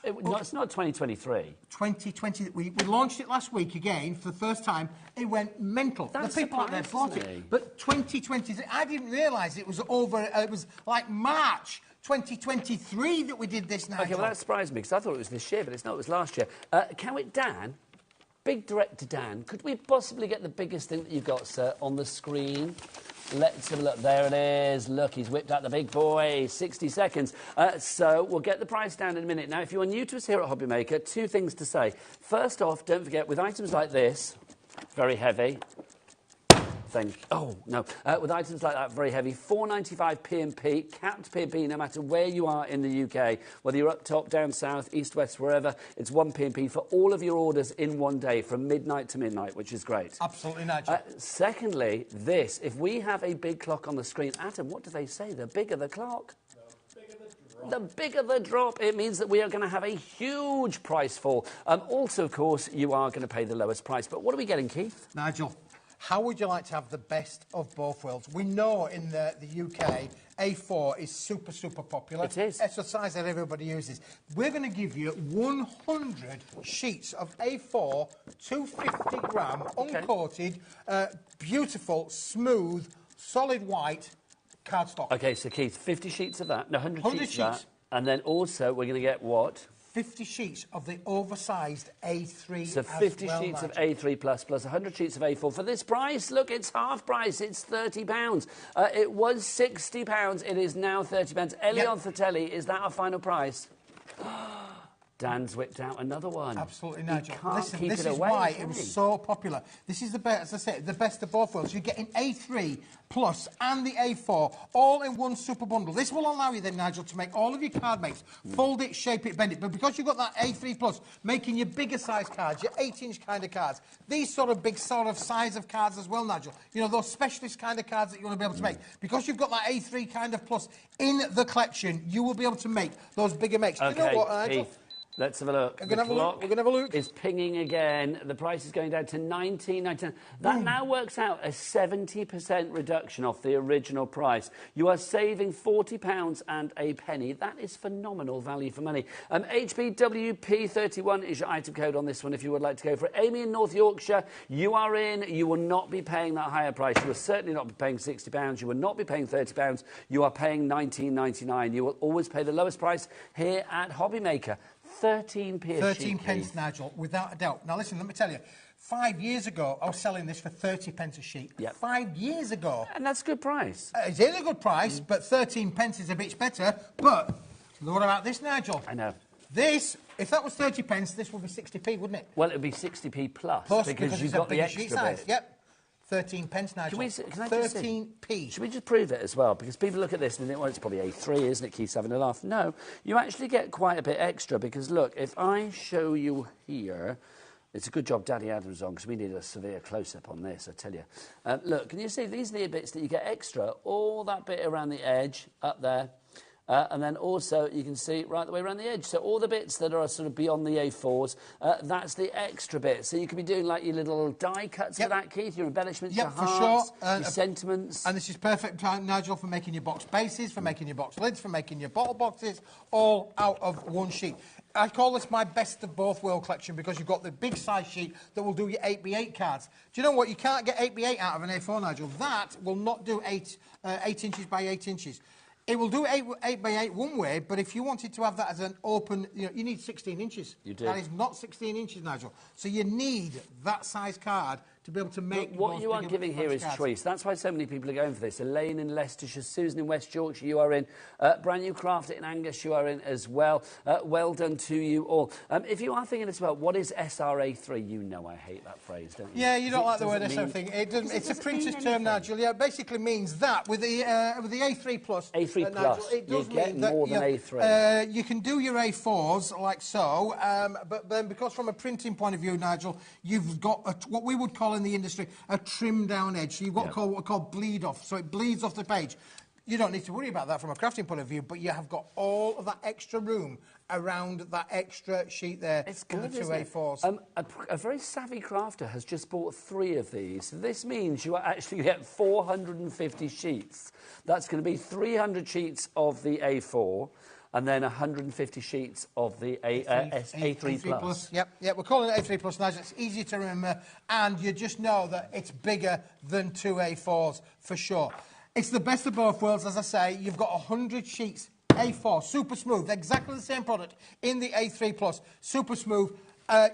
It's not 2023. 2020. We launched it last week again for the first time. It went mental. That's the people out there bought it. But 2020, I didn't realise it was over. It was like March 2023 that we did this now. Okay, well, that surprised me because I thought it was this year, but it's not. It was last year. Can we, Dan? Big director Dan, could we possibly get the biggest thing that you've got, sir, on the screen? Let's have a look. There it is. Look, he's whipped out the big boy. 60 seconds. So we'll get the price down in a minute. Now, if you are new to us here at HobbyMaker, two things to say. First off, don't forget, with items like this, very heavy. With items like that, very heavy, £4.95 P&P, capped P&P no matter where you are in the UK, whether you're up top, down south, east, west, wherever, it's one P&P for all of your orders in one day from midnight to midnight, which is great. Absolutely, Nigel. Secondly, this, if we have a big clock on the screen, Adam, what do they say? The bigger the clock? The bigger the drop, it means that we are going to have a huge price fall. Also, of course, you are going to pay the lowest price. But what are we getting, Keith? Nigel, how would you like to have the best of both worlds? We know in the UK, A4 is super, super popular. It is. It's a size that everybody uses. We're going to give you 100 sheets of A4, 250-gram, uncoated, beautiful, smooth, solid white cardstock. OK, so, Keith, 50 sheets of that. No, 100 sheets of that. And then also we're going to get what? 50 sheets of the oversized A3. So 50 sheets of A3 plus 100 sheets of A4 for this price. Look, it's half price. It's £30. It was £60. It is now £30. Ellie on the telly, is that our final price? Dan's whipped out another one. Absolutely, Nigel. Listen, this is why it was so popular. This is the best, as I said, the best of both worlds. You're getting A3 Plus and the A4 all in one super bundle. This will allow you then, Nigel, to make all of your card mates. Fold it, shape it, bend it. But because you've got that A3 Plus, making your bigger size cards, your 8-inch kind of cards, these sort of big sort of size of cards as well, Nigel. You know, those specialist kind of cards that you want to be able to make. Because you've got that A3 kind of Plus in the collection, you will be able to make those bigger makes. Okay, you know what, Nigel? Keith. Let's have a look. We're going to have a look. Is pinging again. The price is going down to $19.99. That now works out a 70% reduction off the original price. You are saving £40 and a penny. That is phenomenal value for money. HBWP31 is your item code on this one if you would like to go for it. Amy in North Yorkshire, you are in. You will not be paying that higher price. You will certainly not be paying £60. You will not be paying £30. You are paying $19.99. You will always pay the lowest price here at HobbyMaker. 13p. 13 pence, Nigel, without a doubt. Now, listen, let me tell you. 5 years ago, I was selling this for 30 pence a sheet. Yep. 5 years ago. And that's a good price. It is a good price, but 13 pence is a bit better. But what about this, Nigel? I know. This, if that was 30 pence, this would be 60p, wouldn't it? Well, it would be 60p plus because you've it's got a the bigger sheet extra size. bit. Yep. 13 pence, Nigel. Can I just 13p. Should we just prove it as well? Because people look at this and think, well, it's probably A3, isn't it? Keith's having a laugh. No, you actually get quite a bit extra because, look, if I show you here, it's a good job Daddy Adam's on because we need a severe close-up on this, I tell you. Look, can you see these are the bits that you get extra? All that bit around the edge, up there. And then also you can see right the way around the edge. So all the bits that are sort of beyond the A4s, that's the extra bit. So you could be doing like your little die cuts for that, Keith, your embellishments, your hearts, your sentiments. And this is perfect time, Nigel, for making your box bases, for making your box lids, for making your bottle boxes, all out of one sheet. I call this my best of both world collection because you've got the big size sheet that will do your 8x8 cards. Do you know what? You can't get 8x8 out of an A4, Nigel. That will not do 8 inches by 8 inches. It will do 8 by 8 one way, but if you wanted to have that as an open, you need 16 inches. You do. That is not 16 inches, Nigel. So you need that size card to be able to make. Look, what you are giving here is choice. That's why so many people are going for this. Elaine in Leicestershire, Susan in West Yorkshire, you are in. Brand New Craft in Angus, you are in as well. Well done to you all. If you are thinking as well, what is SRA3? You know I hate that phrase, don't you? Yeah, you don't like the word SRA thing. It doesn't. It's a printer's term, Nigel. Yeah, it basically means that with the A3 Plus. A3 Plus. Nigel, it does you get mean that, more than A3. You can do your A4s like so, but then because from a printing point of view, Nigel, you've got what we would call in the industry a trimmed down edge. So you've got what we call bleed off. So it bleeds off the page. You don't need to worry about that from a crafting point of view, but you have got all of that extra room around that extra sheet there. It's good, the two isn't it? A4s. A very savvy crafter has just bought 3 of these. So this means you actually get 450 sheets. That's going to be 300 sheets of the A4 and then 150 sheets of the A3 Plus. Yep, we're calling it A3 Plus, Nigel. It's easy to remember, and you just know that it's bigger than 2 A4s for sure. It's the best of both worlds, as I say. You've got 100 sheets, A4, super smooth, exactly the same product in the A3 Plus, super smooth.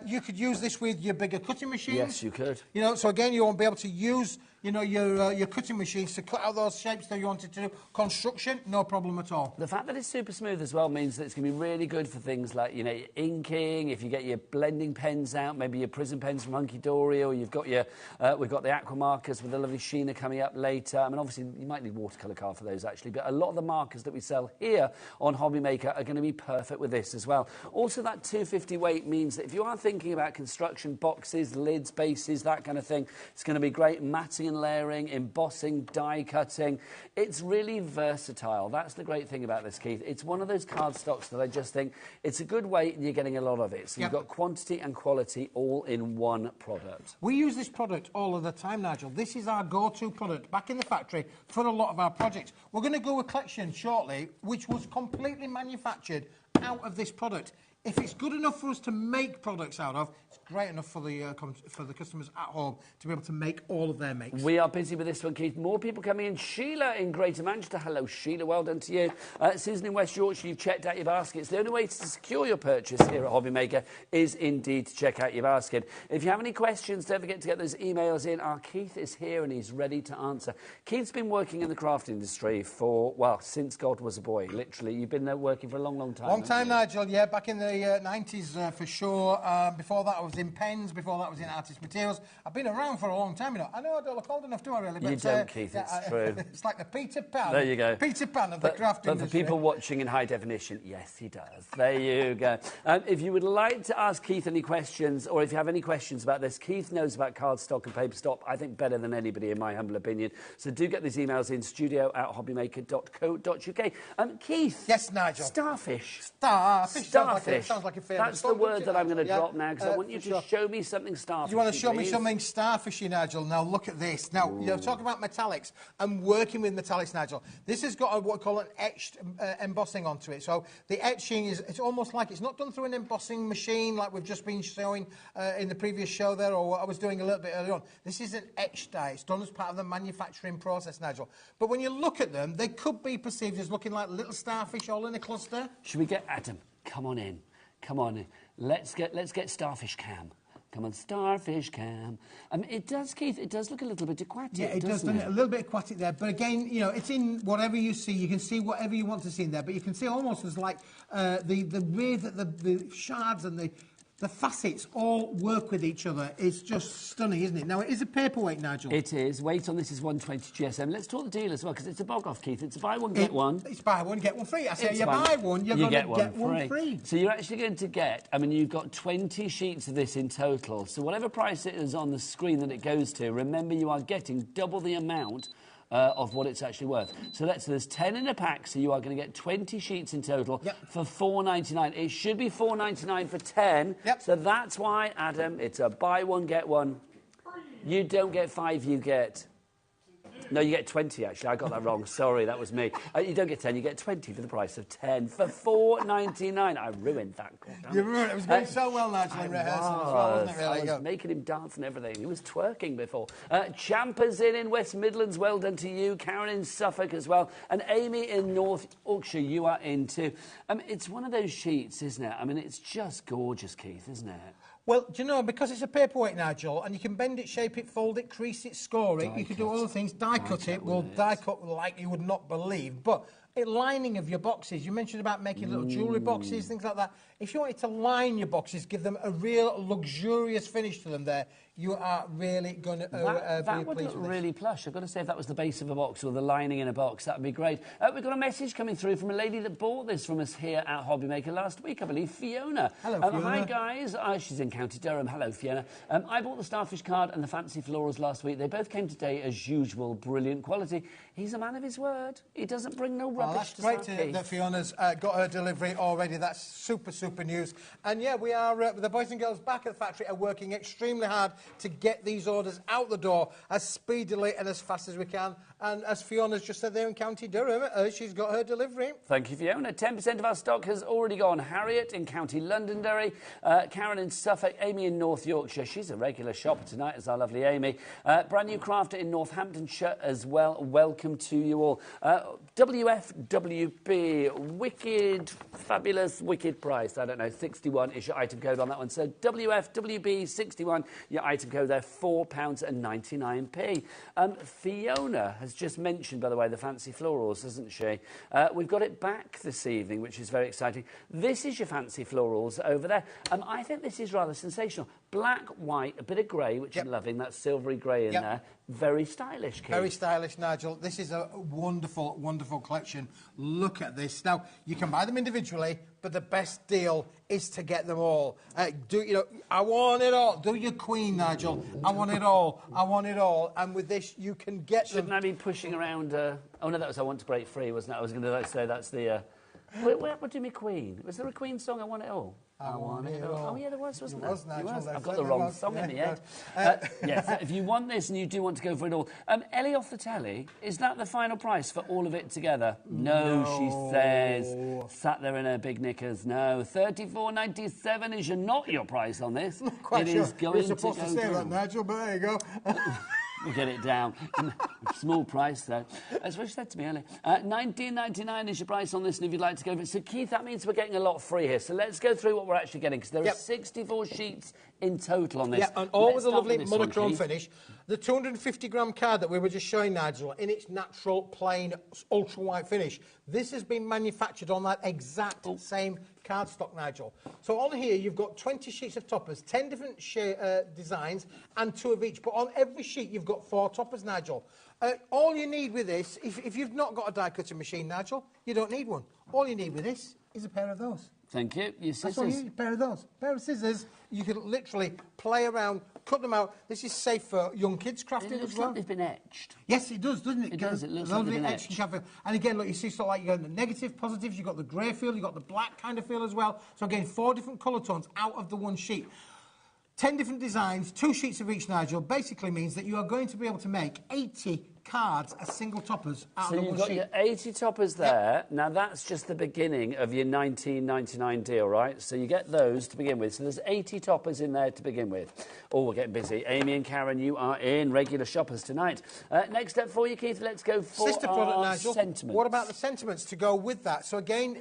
You could use this with your bigger cutting machines. Yes, you could. You know, so again, you won't be able to use, you know, your cutting machines to cut out those shapes that you wanted to do. Construction, no problem at all. The fact that it's super smooth as well means that it's going to be really good for things like, you know, inking, if you get your blending pens out, maybe your Prism pens from Hunky Dory, or you've got your, we've got the Aqua markers with the lovely Sheena coming up later. I mean, obviously, you might need watercolour card for those, actually, but a lot of the markers that we sell here on HobbyMaker are going to be perfect with this as well. Also, that 250 weight means that if you are thinking about construction, boxes, lids, bases, that kind of thing, it's going to be great. Matting and layering, embossing, die cutting. It's really versatile. That's the great thing about this, Keith. It's one of those cardstocks that I just think it's a good weight and you're getting a lot of it. So you've got quantity and quality all in one product. We use this product all of the time, Nigel. This is our go-to product back in the factory for a lot of our projects. We're going to go a collection shortly which was completely manufactured out of this product. If it's good enough for us to make products out of, it's great enough for the customers at home to be able to make all of their makes. We are busy with this one, Keith. More people coming in. Sheila in Greater Manchester. Hello, Sheila. Well done to you. Susan in West Yorkshire, you've checked out your baskets. The only way to secure your purchase here at HobbyMaker is indeed to check out your basket. If you have any questions, don't forget to get those emails in. Our Keith is here and he's ready to answer. Keith's been working in the craft industry for, well, since God was a boy, literally. You've been there working for a long, long time. Long time, Nigel, yeah, back in the 90s for sure. Before that I was in pens, before that I was in artist materials. I've been around for a long time, you know. I know I don't look old enough, do I really? But, you don't, Keith, it's true. It's like the Peter Pan. There you go. Peter Pan of the craft industry. But for people watching in high definition, yes, he does. There you go. If you would like to ask Keith any questions, or if you have any questions about this, Keith knows about cardstock and paper stock, I think, better than anybody, in my humble opinion. So do get these emails in, studio@hobbymaker.co.uk. Keith. Yes, Nigel. Starfish. Starfish. Sounds like a favourite. That's the word that I'm going to drop now, because I want you to show me something starfishy. You want to show me something starfishy, Nigel? Now look at this. Now, you're talking about metallics and working with metallics, Nigel. This has got what we call an etched embossing onto it. So the etching is, it's almost like it's not done through an embossing machine like we've just been showing in the previous show there, or what I was doing a little bit earlier on. This is an etched die. It's done as part of the manufacturing process, Nigel. But when you look at them, they could be perceived as looking like little starfish all in a cluster. Should we get Adam? Come on in. Come on in. Let's get Starfish Cam. Come on, Starfish Cam. It does, Keith, it does look a little bit aquatic, yeah, it does, doesn't it? A little bit aquatic there. But again, you know, it's in whatever you see. You can see whatever you want to see in there. But you can see almost as like the way that the shards and the facets all work with each other is just stunning, isn't it? Now, it is a paperweight, Nigel. It is. Weight on this is 120 GSM. Let's talk the deal as well, because it's a bog-off, Keith. It's a buy one, get one. It's buy one, get one free. I say you buy one, you're going to get one free. So you're actually going to get, I mean, you've got 20 sheets of this in total. So whatever price it is on the screen that it goes to, remember you are getting double the amount of what it's actually worth. So there's 10 in a pack, so you are going to get 20 sheets in total for $4.99. It should be $4.99 for 10. So that's why, Adam, it's a buy one, get one. You don't get 5, you get... No, you get 20, actually. I got that wrong. Sorry, that was me. You don't get 10, you get 20 for the price of 10 for $4.99. I ruined that. You ruined it. It was going so well, Nigel, in rehearsal as well, wasn't it? Really? I was making him dance and everything. He was twerking before. Champers in West Midlands, well done to you. Karen in Suffolk as well. And Amy in North Yorkshire, you are in too. It's one of those sheets, isn't it? I mean, it's just gorgeous, Keith, isn't it? Well, do you know, because it's a paperweight, Nigel, and you can bend it, shape it, fold it, crease it, score it, you can do all the things. Die cut it will die cut like you would not believe. But lining of your boxes, you mentioned about making little jewellery boxes, things like that. If you wanted to line your boxes, give them a real luxurious finish to them there, you are really going to that would look really plush. I've got to say, if that was the base of a box or the lining in a box, that would be great. We've got a message coming through from a lady that bought this from us here at HobbyMaker last week, I believe, Fiona. Hello, Fiona. Hi, guys. She's in County Durham. Hello, Fiona. I bought the Starfish card and the Fancy Florals last week. They both came today as usual. Brilliant quality. He's a man of his word. He doesn't bring no rubbish to That's great that Fiona's got her delivery already. That's super, super news. And yeah, we are, the boys and girls back at the factory are working extremely hard to get these orders out the door as speedily and as fast as we can. And as Fiona's just said there in County Durham, she's got her delivery. Thank you, Fiona. 10% of our stock has already gone. Harriet in County Londonderry, Karen in Suffolk, Amy in North Yorkshire. She's a regular shopper tonight, is our lovely Amy. Brand new crafter in Northamptonshire as well. Welcome to you all. WFWB, wicked, fabulous, wicked price. I don't know, 61 is your item code on that one. So WFWB 61, your item code there, £4.99. Fiona has just mentioned, by the way, the Fancy Florals, hasn't she? We've got it back this evening, which is very exciting. This is your Fancy Florals over there. I think this is rather sensational. Black, white, a bit of grey, which I'm loving, that silvery grey in there. Very stylish, Keith. Very stylish, Nigel. This is a wonderful, wonderful collection. Look at this. Now, you can buy them individually, but the best deal is to get them all. I want it all. Do your queen, Nigel. I want it all. I want it all. And with this, you can get them. Shouldn't I be pushing around... oh, no, that was I Want to Break Free, wasn't it? I was going to say that's the... what do you mean Queen? Was there a Queen song, I Want It All? I want it all. Oh, yeah, there was, wasn't there? Was, Nigel. I've got the wrong song in the head. Yes, if you want this and you do want to go for it all. Ellie off the telly, is that the final price for all of it together? No, she says. Sat there in her big knickers. No, $34.97 is not your price on this. Not quite it sure. is going You're supposed to say that, Nigel, but there you go. We'll get it down. Small price, though. That's what she said to me earlier. $19.99 is your price on this, and if you'd like to go for it. So, Keith, that means we're getting a lot free here. So let's go through what we're actually getting, because there are 64 sheets in total on this. Yeah, and all with a lovely monochrome finish. The 250-gram card that we were just showing, Nigel, in its natural, plain, ultra-white finish, this has been manufactured on that exact same cardstock, Nigel. So on here, you've got 20 sheets of toppers, 10 different designs, and 2 of each. But on every sheet, you've got 4 toppers, Nigel. All you need with this, if you've not got a die-cutting machine, Nigel, you don't need one. All you need with this is a pair of those. Thank you. Your scissors. That's all you need, a pair of those. A pair of scissors. You can literally play around, cut them out. This is safe for young kids crafting as well. Like they've been etched. Yes, it does, doesn't it? It does. It looks like they've been etched. And again, look, you see sort of like you got the negative, positives, you've got the grey feel, you've got the black kind of feel as well. So again, 4 different colour tones out of the one sheet. 10 different designs, 2 sheets of each, Nigel, basically means that you are going to be able to make 80 cards as single toppers out of the one sheet. So you've got your 80 toppers there. Yep. Now, that's just the beginning of your $19.99 deal, right? So you get those to begin with. So there's 80 toppers in there to begin with. Oh, we're getting busy. Amy and Karen, you are in regular shoppers tonight. Next up for you, Keith, let's go for Sister product, Nigel. Sentiments. What about the sentiments to go with that? So again,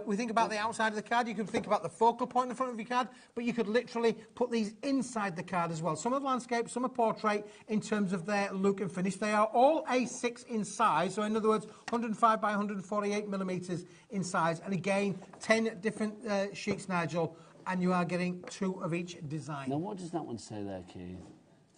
we think about the outside of the card. You can think about the focal point in the front of your card, but you could literally put these inside the card as well. Some are landscape, some are portrait in terms of their look and finish. They are all A6 in size, so in other words, 105 by 148 millimetres in size. And again, 10 different sheets, Nigel, and you are getting 2 of each design. Now, what does that one say there, Keith?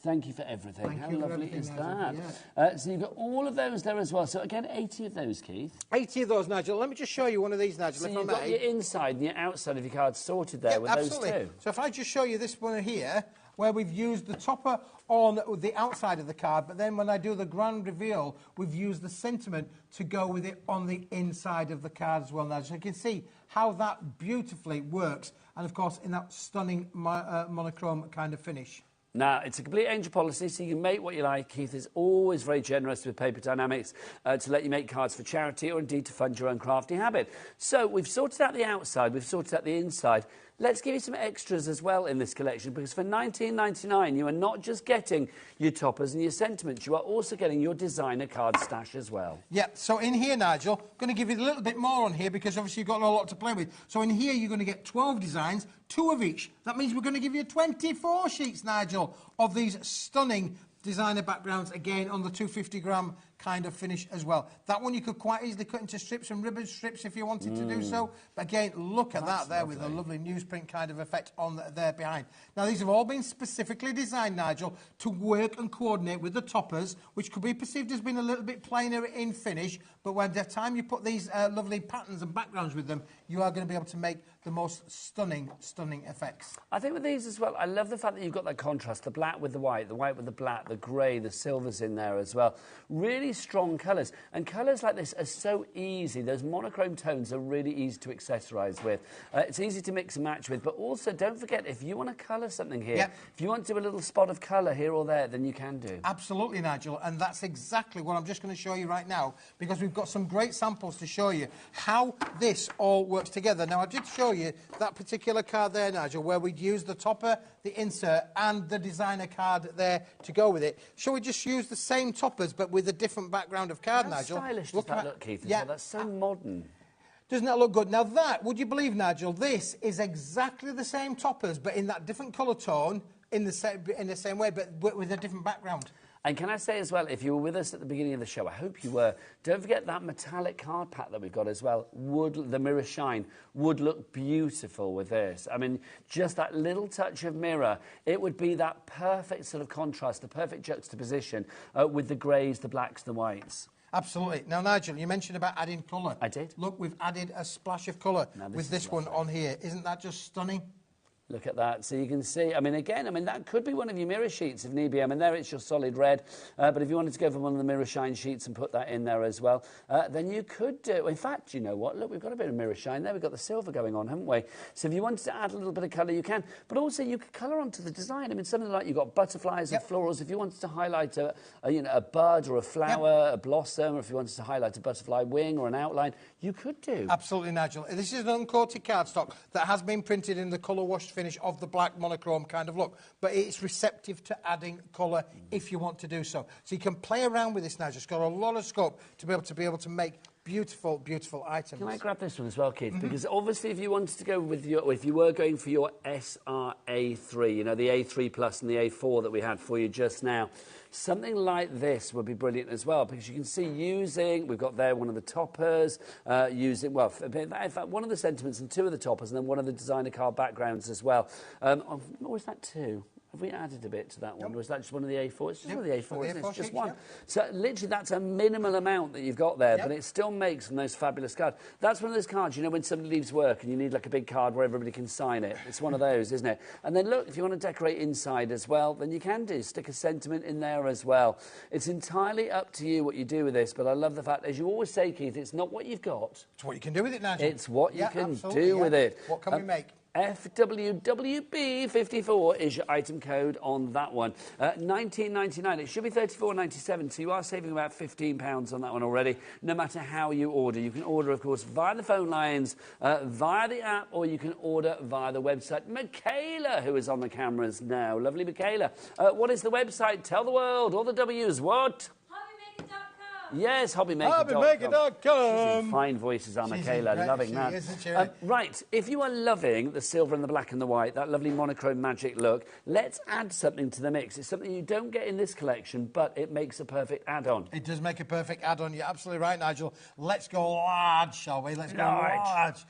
Thank you for everything. Thank How you lovely for is Nigel, that? So you've got all of those there as well. So again, 80 of those, Keith. 80 of those, Nigel. Let me just show you one of these, Nigel, so if I may. You've got your inside and your outside of your card sorted there with absolutely. those 2. So if I just show you this one here, where we've used the topper on the outside of the card, but then when I do the grand reveal, we've used the sentiment to go with it on the inside of the card as well. Now, so you can see how that beautifully works, and of course, in that stunning monochrome kind of finish. Now, it's a complete angel policy, so you can make what you like. Keith is always very generous with Paper Dynamics to let you make cards for charity or indeed to fund your own crafting habit. So we've sorted out the outside, we've sorted out the inside. let's give you some extras as well in this collection, because for $19.99 you are not just getting your toppers and your sentiments, you are also getting your designer card stash as well. Yeah, so in here, Nigel, going to give you a little bit more on here because obviously you've got a lot to play with. So in here you're going to get 12 designs, 2 of each. That means we're going to give you 24 sheets, Nigel, of these stunning designer backgrounds, again on the 250-gram kind of finish as well. That one you could quite easily cut into strips and ribbon strips if you wanted to do so. But again, look at that there with a lovely newsprint kind of effect on there behind. Now, these have all been specifically designed, Nigel, to work and coordinate with the toppers, which could be perceived as being a little bit plainer in finish, but by the time you put these lovely patterns and backgrounds with them, you are going to be able to make the most stunning effects. I think with these as well, I love the fact that you've got that contrast, the black with the white with the black, the grey, the silvers in there as well. Really strong colours. And colours like this are so easy. Those monochrome tones are really easy to accessorise with. It's easy to mix and match with, but also don't forget, if you want to colour something here, if you want to do a little spot of colour here or there, then you can do. Absolutely, Nigel, and that's exactly what I'm just going to show you right now, because we've got some great samples to show you how this all works together. Now, I did show you that particular card there, Nigel, where we'd use the topper, the insert, and the designer card there to go with it. Shall we just use the same toppers, but with a different background of card, Nigel? How stylish does that look, Keith? Yeah. That's so modern. Doesn't that look good? Now that, would you believe, Nigel, this is exactly the same toppers, but in that different colour tone, in the same way, but with a different background. And can I say as well, if you were with us at the beginning of the show, I hope you were, don't forget that metallic card pack that we've got as well. The mirror shine would look beautiful with this. I mean, just that little touch of mirror, it would be that perfect sort of contrast, the perfect juxtaposition with the greys, the blacks, the whites. Absolutely. Now, Nigel, you mentioned about adding colour. I did. Look, we've added a splash of colour with this one on here. Isn't that just stunning? Look at that. So you can see, I mean, again, that could be one of your mirror sheets if need be. I mean, there it's your solid red. But if you wanted to go for one of the mirror shine sheets and put that in there as well, then you could do. In fact, you know what? Look, we've got a bit of mirror shine there. We've got the silver going on, haven't we? So if you wanted to add a little bit of colour, you can. But also, you could colour onto the design. I mean, something like you've got butterflies and florals. If you wanted to highlight a bud or a flower, a blossom, or if you wanted to highlight a butterfly wing or an outline, you could do. Absolutely, Nigel. This is an uncoated cardstock that has been printed in the colour washed finish of the black monochrome kind of look, but it's receptive to adding colour if you want to do so. So you can play around with this, Nigel. It's got a lot of scope to be able to make beautiful, beautiful items. Can I grab this one as well, Keith? Because obviously, if you wanted to go with if you were going for your SRA3, you know, the A3 Plus and the A4 that we had for you just now, something like this would be brilliant as well, because you can see we've got there one of the toppers, in fact, one of the sentiments and 2 of the toppers, and then one of the designer card backgrounds as well. Or is that 2? Have we added a bit to that one, or is that just one of the A4? It's just one of the A4, isn't it? It's just one. So literally, that's a minimal amount that you've got there, but it still makes from those fabulous cards. That's one of those cards, you know, when somebody leaves work and you need like a big card where everybody can sign it. It's one of those, isn't it? And then look, if you want to decorate inside as well, then you can do. Stick a sentiment in there as well. It's entirely up to you what you do with this, but I love the fact, as you always say, Keith, it's not what you've got. It's what you can do with it, Nigel. It's what you can do with it. What can we make? FWWB54 is your item code on that one. $19.99. It should be $34.97, so you are saving about £15 on that one already, no matter how you order. You can order, of course, via the phone lines, via the app, or you can order via the website. Michaela, who is on the cameras now. Lovely Michaela. What is the website? Tell the world, all the W's. What? Yes, HobbyMaker.com. HobbyMaker.com. Fine voices are Michaela, loving that. Right, if you are loving the silver and the black and the white, that lovely monochrome magic look, let's add something to the mix. It's something you don't get in this collection, but it makes a perfect add-on. It does make a perfect add-on. You're absolutely right, Nigel. Let's go large, shall we? Let's go large.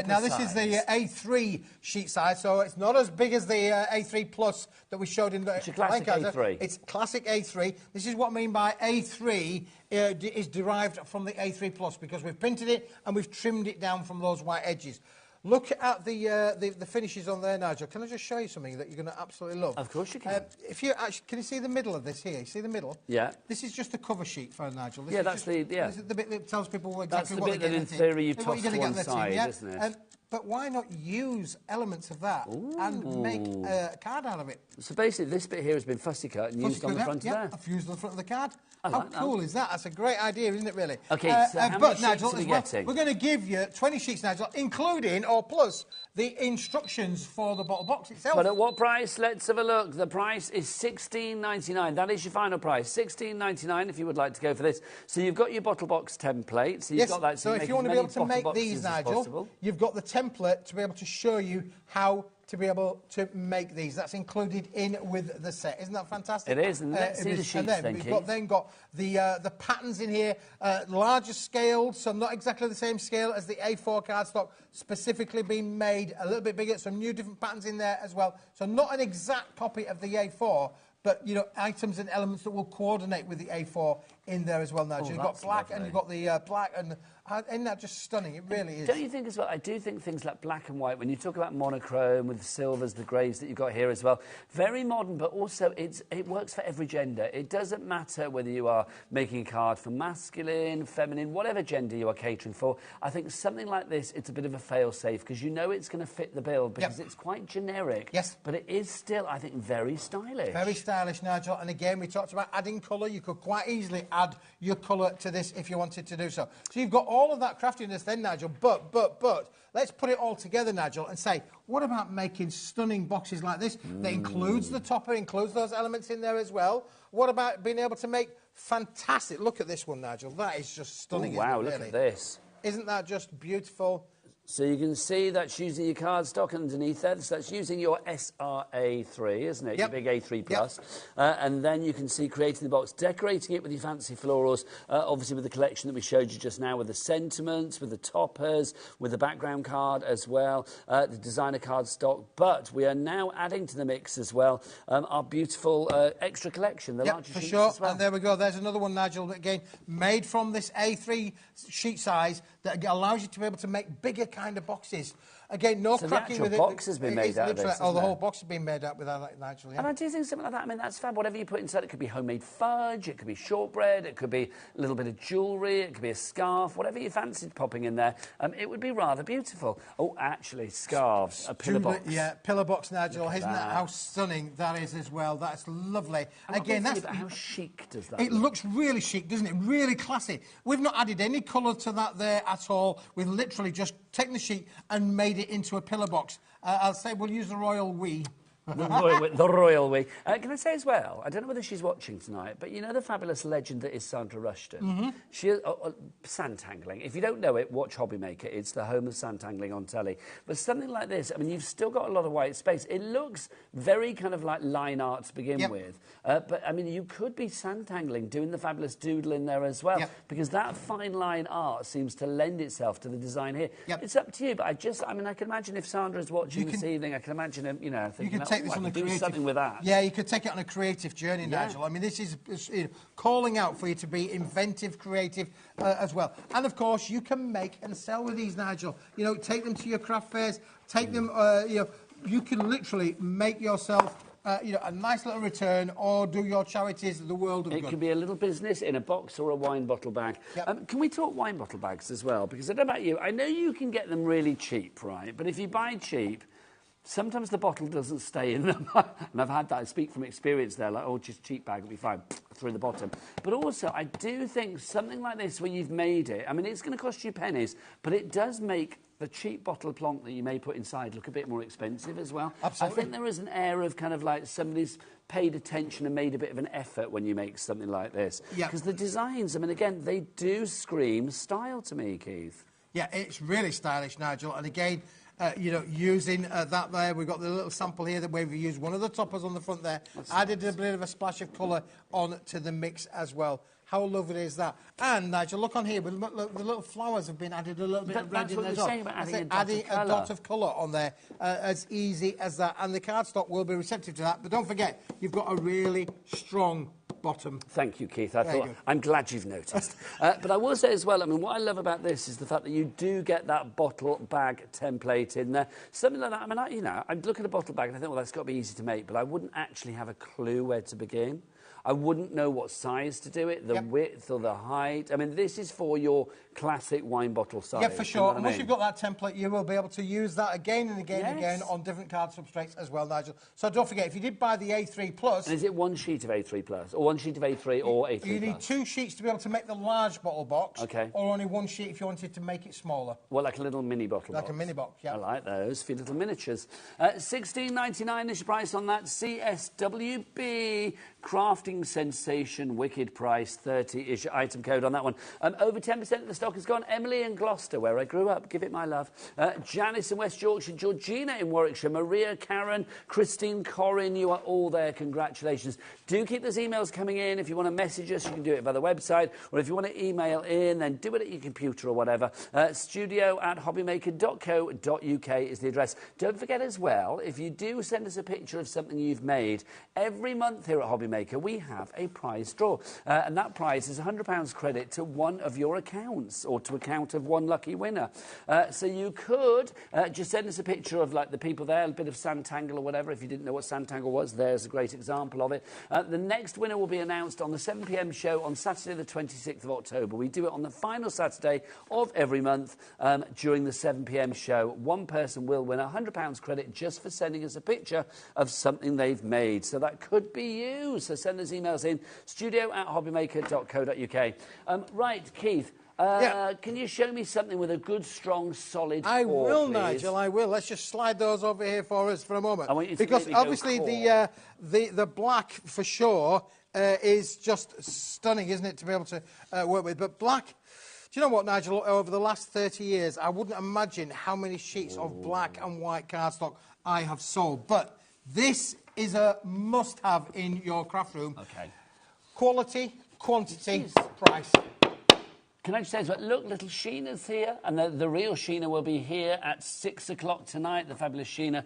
Now, this is the A3 sheet size, so it's not as big as the A3 Plus that we showed in the... It's a classic A3. It's classic A3. This is what I mean by A3 is derived from the A3 Plus, because we've printed it and we've trimmed it down from those white edges. Look at the finishes on there, Nigel. Can I just show you something that you're going to absolutely love? Of course you can. If you actually, can you see the middle of this here? You see the middle? Yeah. This is just a cover sheet for Nigel. This that's is the bit that tells people exactly what they're getting. That's the bit that, in theory, you toss to one side, isn't it? But why not use elements of that and make a card out of it? So basically, this bit here has been fussy cut and used on the front of there. I've used on the front of the card. I How like that. cool is that? That's a great idea, isn't it, really? OK, so how many sheets are we getting? We're going to give you 20 sheets, Nigel, including or plus the instructions for the bottle box itself. But at what price? Let's have a look. The price is $16.99. That is your final price, $16.99 if you would like to go for this. So you've got your bottle box template. So you've got that. So if you want to be able to make these, Nigel, you've got the template to be able to show you how to be able to make these. That's included in with the set. Isn't that fantastic? It is. And let's see the sheets, and then we've got the patterns in here, larger scale, so not exactly the same scale as the A4 cardstock, specifically being made a little bit bigger, some new different patterns in there as well. So not an exact copy of the A4, but, you know, items and elements that will coordinate with the A4 in there as well, Nigel. You've got black and you've got the black, and isn't that just stunning? It really is. Don't you think as well, I do think things like black and white, when you talk about monochrome with the silvers, the greys that you've got here as well, very modern, but also it works for every gender. It doesn't matter whether you are making a card for masculine, feminine, whatever gender you are catering for. I think something like this, it's a bit of a fail-safe, because you know it's going to fit the bill, because it's quite generic. Yes. But it is still, I think, very stylish. Very stylish, Nigel. And again, we talked about adding colour. You could quite easily add your colour to this if you wanted to do so. So you've got all of that craftiness then, Nigel, but let's put it all together, Nigel, and say, what about making stunning boxes like this that includes the topper, includes those elements in there as well? What about being able to make fantastic... Look at this one, Nigel. That is just stunning. Ooh, wow, isn't it, look really? at this. Isn't that just beautiful? So you can see that's using your cardstock underneath there. So that's using your SRA3, isn't it? Your big A3+. And then you can see creating the box, decorating it with your fancy florals, obviously with the collection that we showed you just now, with the sentiments, with the toppers, with the background card as well, the designer cardstock. But we are now adding to the mix as well our beautiful extra collection, the larger for sheets sure. as well. And there we go. There's another one, Nigel, again, made from this A3 sheet size that allows you to be able to make bigger kind of boxes. Again, no cracking with it. The box has been made out of this, the whole box has been made out with that, Nigel. And I do think something like that, I mean, that's fab. Whatever you put inside, it could be homemade fudge, it could be shortbread, it could be a little bit of jewellery, it could be a scarf, whatever you fancied popping in there. It would be rather beautiful. Oh, actually, scarves, a pillar box. Yeah, pillar box, Nigel. Isn't that how stunning that is as well? That's lovely. Again, that's... How chic does that look? It looks really chic, doesn't it? Really classy. We've not added any colour to that there at all. We've literally just taken the sheet and made it into a pillar box. I'll say we'll use the royal we. The royal we. Can I say as well, I don't know whether she's watching tonight, but you know the fabulous legend that is Sandra Rushton? She sandtangling. If you don't know it, watch HobbyMaker. It's the home of sandtangling on telly. But something like this, I mean, you've still got a lot of white space. It looks very kind of like line art to begin with. But, I mean, you could be sandtangling, doing the fabulous doodle in there as well, because that fine line art seems to lend itself to the design here. It's up to you, but I can imagine if Sandra's watching this evening, I can imagine him, you know, thinking, this on a do something with that. Yeah, you could take it on a creative journey, Nigel. I mean, this is calling out for you to be inventive, creative as well. And, of course, you can make and sell with these, Nigel. You know, take them to your craft fairs, take them, you can literally make yourself... a nice little return, or do your charities the world of good. It could be a little business in a box or a wine bottle bag. Can we talk wine bottle bags as well? Because I don't know about you, I know you can get them really cheap, right? But if you buy cheap, sometimes the bottle doesn't stay in them. And I've had that. I speak from experience there, like, oh, just cheap bag will be fine, through the bottom. But also, I do think something like this, where you've made it, I mean, it's going to cost you pennies, but it does make the cheap bottle plonk that you may put inside look a bit more expensive as well. Absolutely. I think there is an air of kind of like somebody's paid attention and made a bit of an effort when you make something like this. Because the designs, I mean, again, they do scream style to me, Keith. Yeah, it's really stylish, Nigel. And again... using that there, we've got the little sample here that we've used one of the toppers on the front there, added a bit of a splash of colour on to the mix as well. How lovely is that? And, Nigel, look on here, the little flowers have been added a little bit of red in there as well. Adding a dot of colour on there, as easy as that. And the cardstock will be receptive to that. But don't forget, you've got a really strong bottom. Thank you, Keith. I'm glad you've noticed. But I will say as well, I mean, what I love about this is the fact that you do get that bottle bag template in there. Something like that. I mean, I look at a bottle bag and I think, well, that's got to be easy to make, but I wouldn't actually have a clue where to begin. I wouldn't know what size to do it, the width or the height. I mean, this is for your classic wine bottle size. Yeah, for sure. You know And once you've got that template, you will be able to use that again and again and again on different card substrates as well, Nigel. So don't forget, if you did buy the A3 Plus... And is it one sheet of A3 Plus, or one sheet of A3 or A3 You need 2 sheets to be able to make the large bottle box, or only 1 sheet if you wanted to make it smaller. Well, like a little mini bottle box. Like a mini box, yeah. I like those, for little miniatures. $16.99 is your price on that. CSWB crafting sensation, wicked price, 30 is your item code on that one. Over 10% of the stock is gone. Emily in Gloucester, where I grew up, give it my love. Janice in West Yorkshire, Georgina in Warwickshire, Maria, Karen, Christine, Corinne, you are all there. Congratulations. Do keep those emails coming in. If you want to message us, you can do it by the website, or if you want to email in, then do it at your computer or whatever. studio@hobbymaker.co.uk is the address. Don't forget as well, if you do send us a picture of something you've made, every month here at HobbyMaker we have a prize draw, and that prize is £100 credit to one of your accounts, or to account of one lucky winner. So you could just send us a picture of like the people there, a bit of Sanntangle or whatever. If you didn't know what Sanntangle was, there's a great example of it. The next winner will be announced on the 7 p.m. show on Saturday the 26th of October. We do it on the final Saturday of every month during the 7 p.m. show. One person will win £100 credit just for sending us a picture of something they've made. So that could be you. So send those emails in, studio@hobbymaker.co.uk. Right, Keith. Can you show me something with a good, strong, solid core, I will, please? Nigel, I will. Let's just slide those over here for us for a moment. I want you to because make me go obviously core. the black, for sure, is just stunning, isn't it, to be able to work with. But black... Do you know what, Nigel? Over the last 30 years, I wouldn't imagine how many sheets of black and white cardstock I have sold. But this is a must-have in your craft room. Okay. Quality, quantity, price. Can I just say, look, little Sheena's here, and the real Sheena will be here at 6 o'clock tonight, the fabulous Sheena.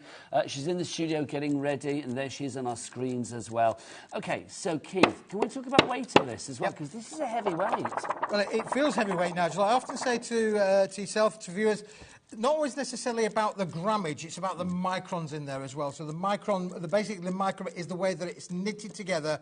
She's in the studio getting ready, and there she is on our screens as well. OK, so, Keith, can we talk about weight of this as well? Because this is a heavy weight. Well, it feels heavyweight, Nigel. I often say to yourself, to viewers, not always necessarily about the grammage, it's about the microns in there as well. So the micron, basically the micron is the way that it's knitted together,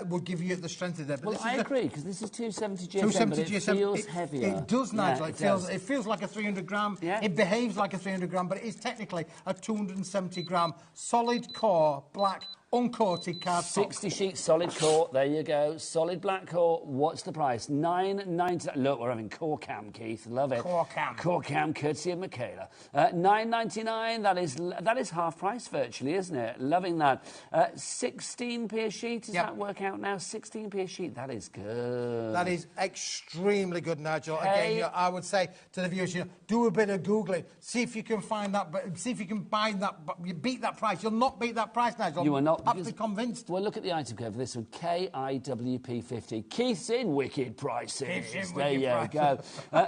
will give you the strength of that. But I agree, because this is 270 GSM, 270 but it GSM, feels heavier. It does, Nigel. Yeah, it feels like a 300 gram. Yeah. It behaves like a 300 gram, but it is technically a 270 gram solid core black uncoated cardstock. 60 sheets solid core, there you go. Solid black core, what's the price? $9.99. Look, we're having core cam, Keith, love it. Core cam. Core cam, courtesy of Michaela. $9.99, that is half price virtually, isn't it? Loving that. 16p a sheet, does that work out now? 16p a sheet, that is good. That is extremely good, Nigel. Again, I would say to the viewers, do a bit of Googling, see if you can find that, see if you can buy that, you beat that price. You'll not beat that price, Nigel. You are not. Absolutely convinced. Well, look at the item code for this one, KIWP50. Keith's in wicked prices. There you go.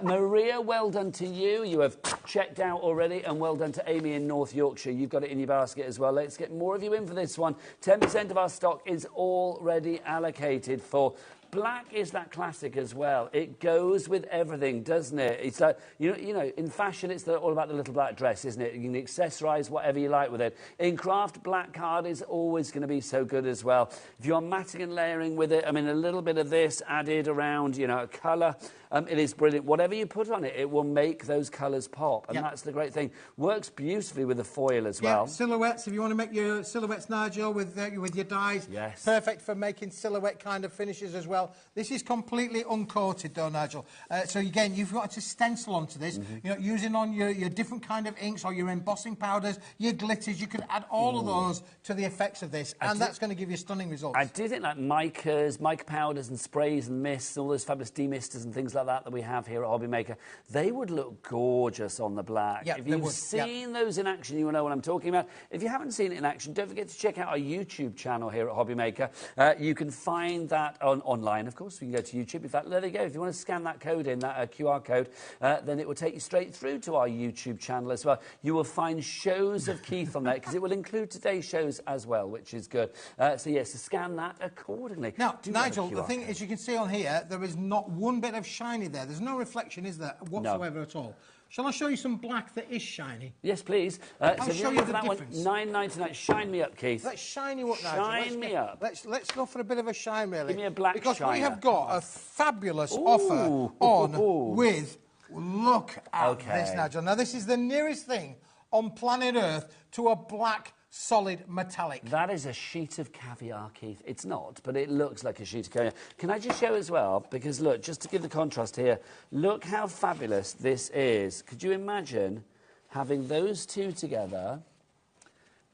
Maria, well done to you. You have checked out already, and well done to Amy in North Yorkshire. You've got it in your basket as well. Let's get more of you in for this one. 10% of our stock is already allocated for. Black is that classic as well. It goes with everything, doesn't it? It's like, you know, in fashion, it's all about the little black dress, isn't it? You can accessorise whatever you like with it. In craft, black card is always going to be so good as well. If you're matting and layering with it, I mean, a little bit of this added around, you know, a colour, it is brilliant. Whatever you put on it, it will make those colours pop, and that's the great thing. Works beautifully with the foil as well. Silhouettes, if you want to make your silhouettes, Nigel, with your dyes. Yes. Perfect for making silhouette kind of finishes as well. This is completely uncoated though, Nigel. So again, you've got to stencil onto this. You know, using on your different kind of inks or your embossing powders, your glitters, you can add all of those to the effects of this, and that's going to give you stunning results. I did it like mica powders and sprays and mists, all those fabulous demisters and things like that we have here at HobbyMaker. They would look gorgeous on the black. Yeah, if you've seen those in action, you will know what I'm talking about. If you haven't seen it in action, don't forget to check out our YouTube channel here at HobbyMaker. You can find that online, of course. You can go to YouTube. In fact, there you go. If you want to scan that code in, that QR code, then it will take you straight through to our YouTube channel as well. You will find shows of Keith on there, because it will include today's shows as well, which is good. So, yes, scan that accordingly. Now, Nigel, the thing is, you can see on here, there is not one bit of shiny there. There's no reflection, is there, whatsoever at all. Shall I show you some black that is shiny? Yes, please. I'll so show you the that difference. One, $9.99. Shine me up, Keith. Let's shine you up, Nigel. Shine me up. Let's go for a bit of a shine, really. Give me a black because shiner. we have got a fabulous offer on with. Look at this, Nigel. Now, this is the nearest thing on planet Earth to a black solid metallic. That is a sheet of caviar, Keith. It's not, but it looks like a sheet of caviar. Can I just show as well? Because, look, just to give the contrast here, look how fabulous this is. Could you imagine having those two together?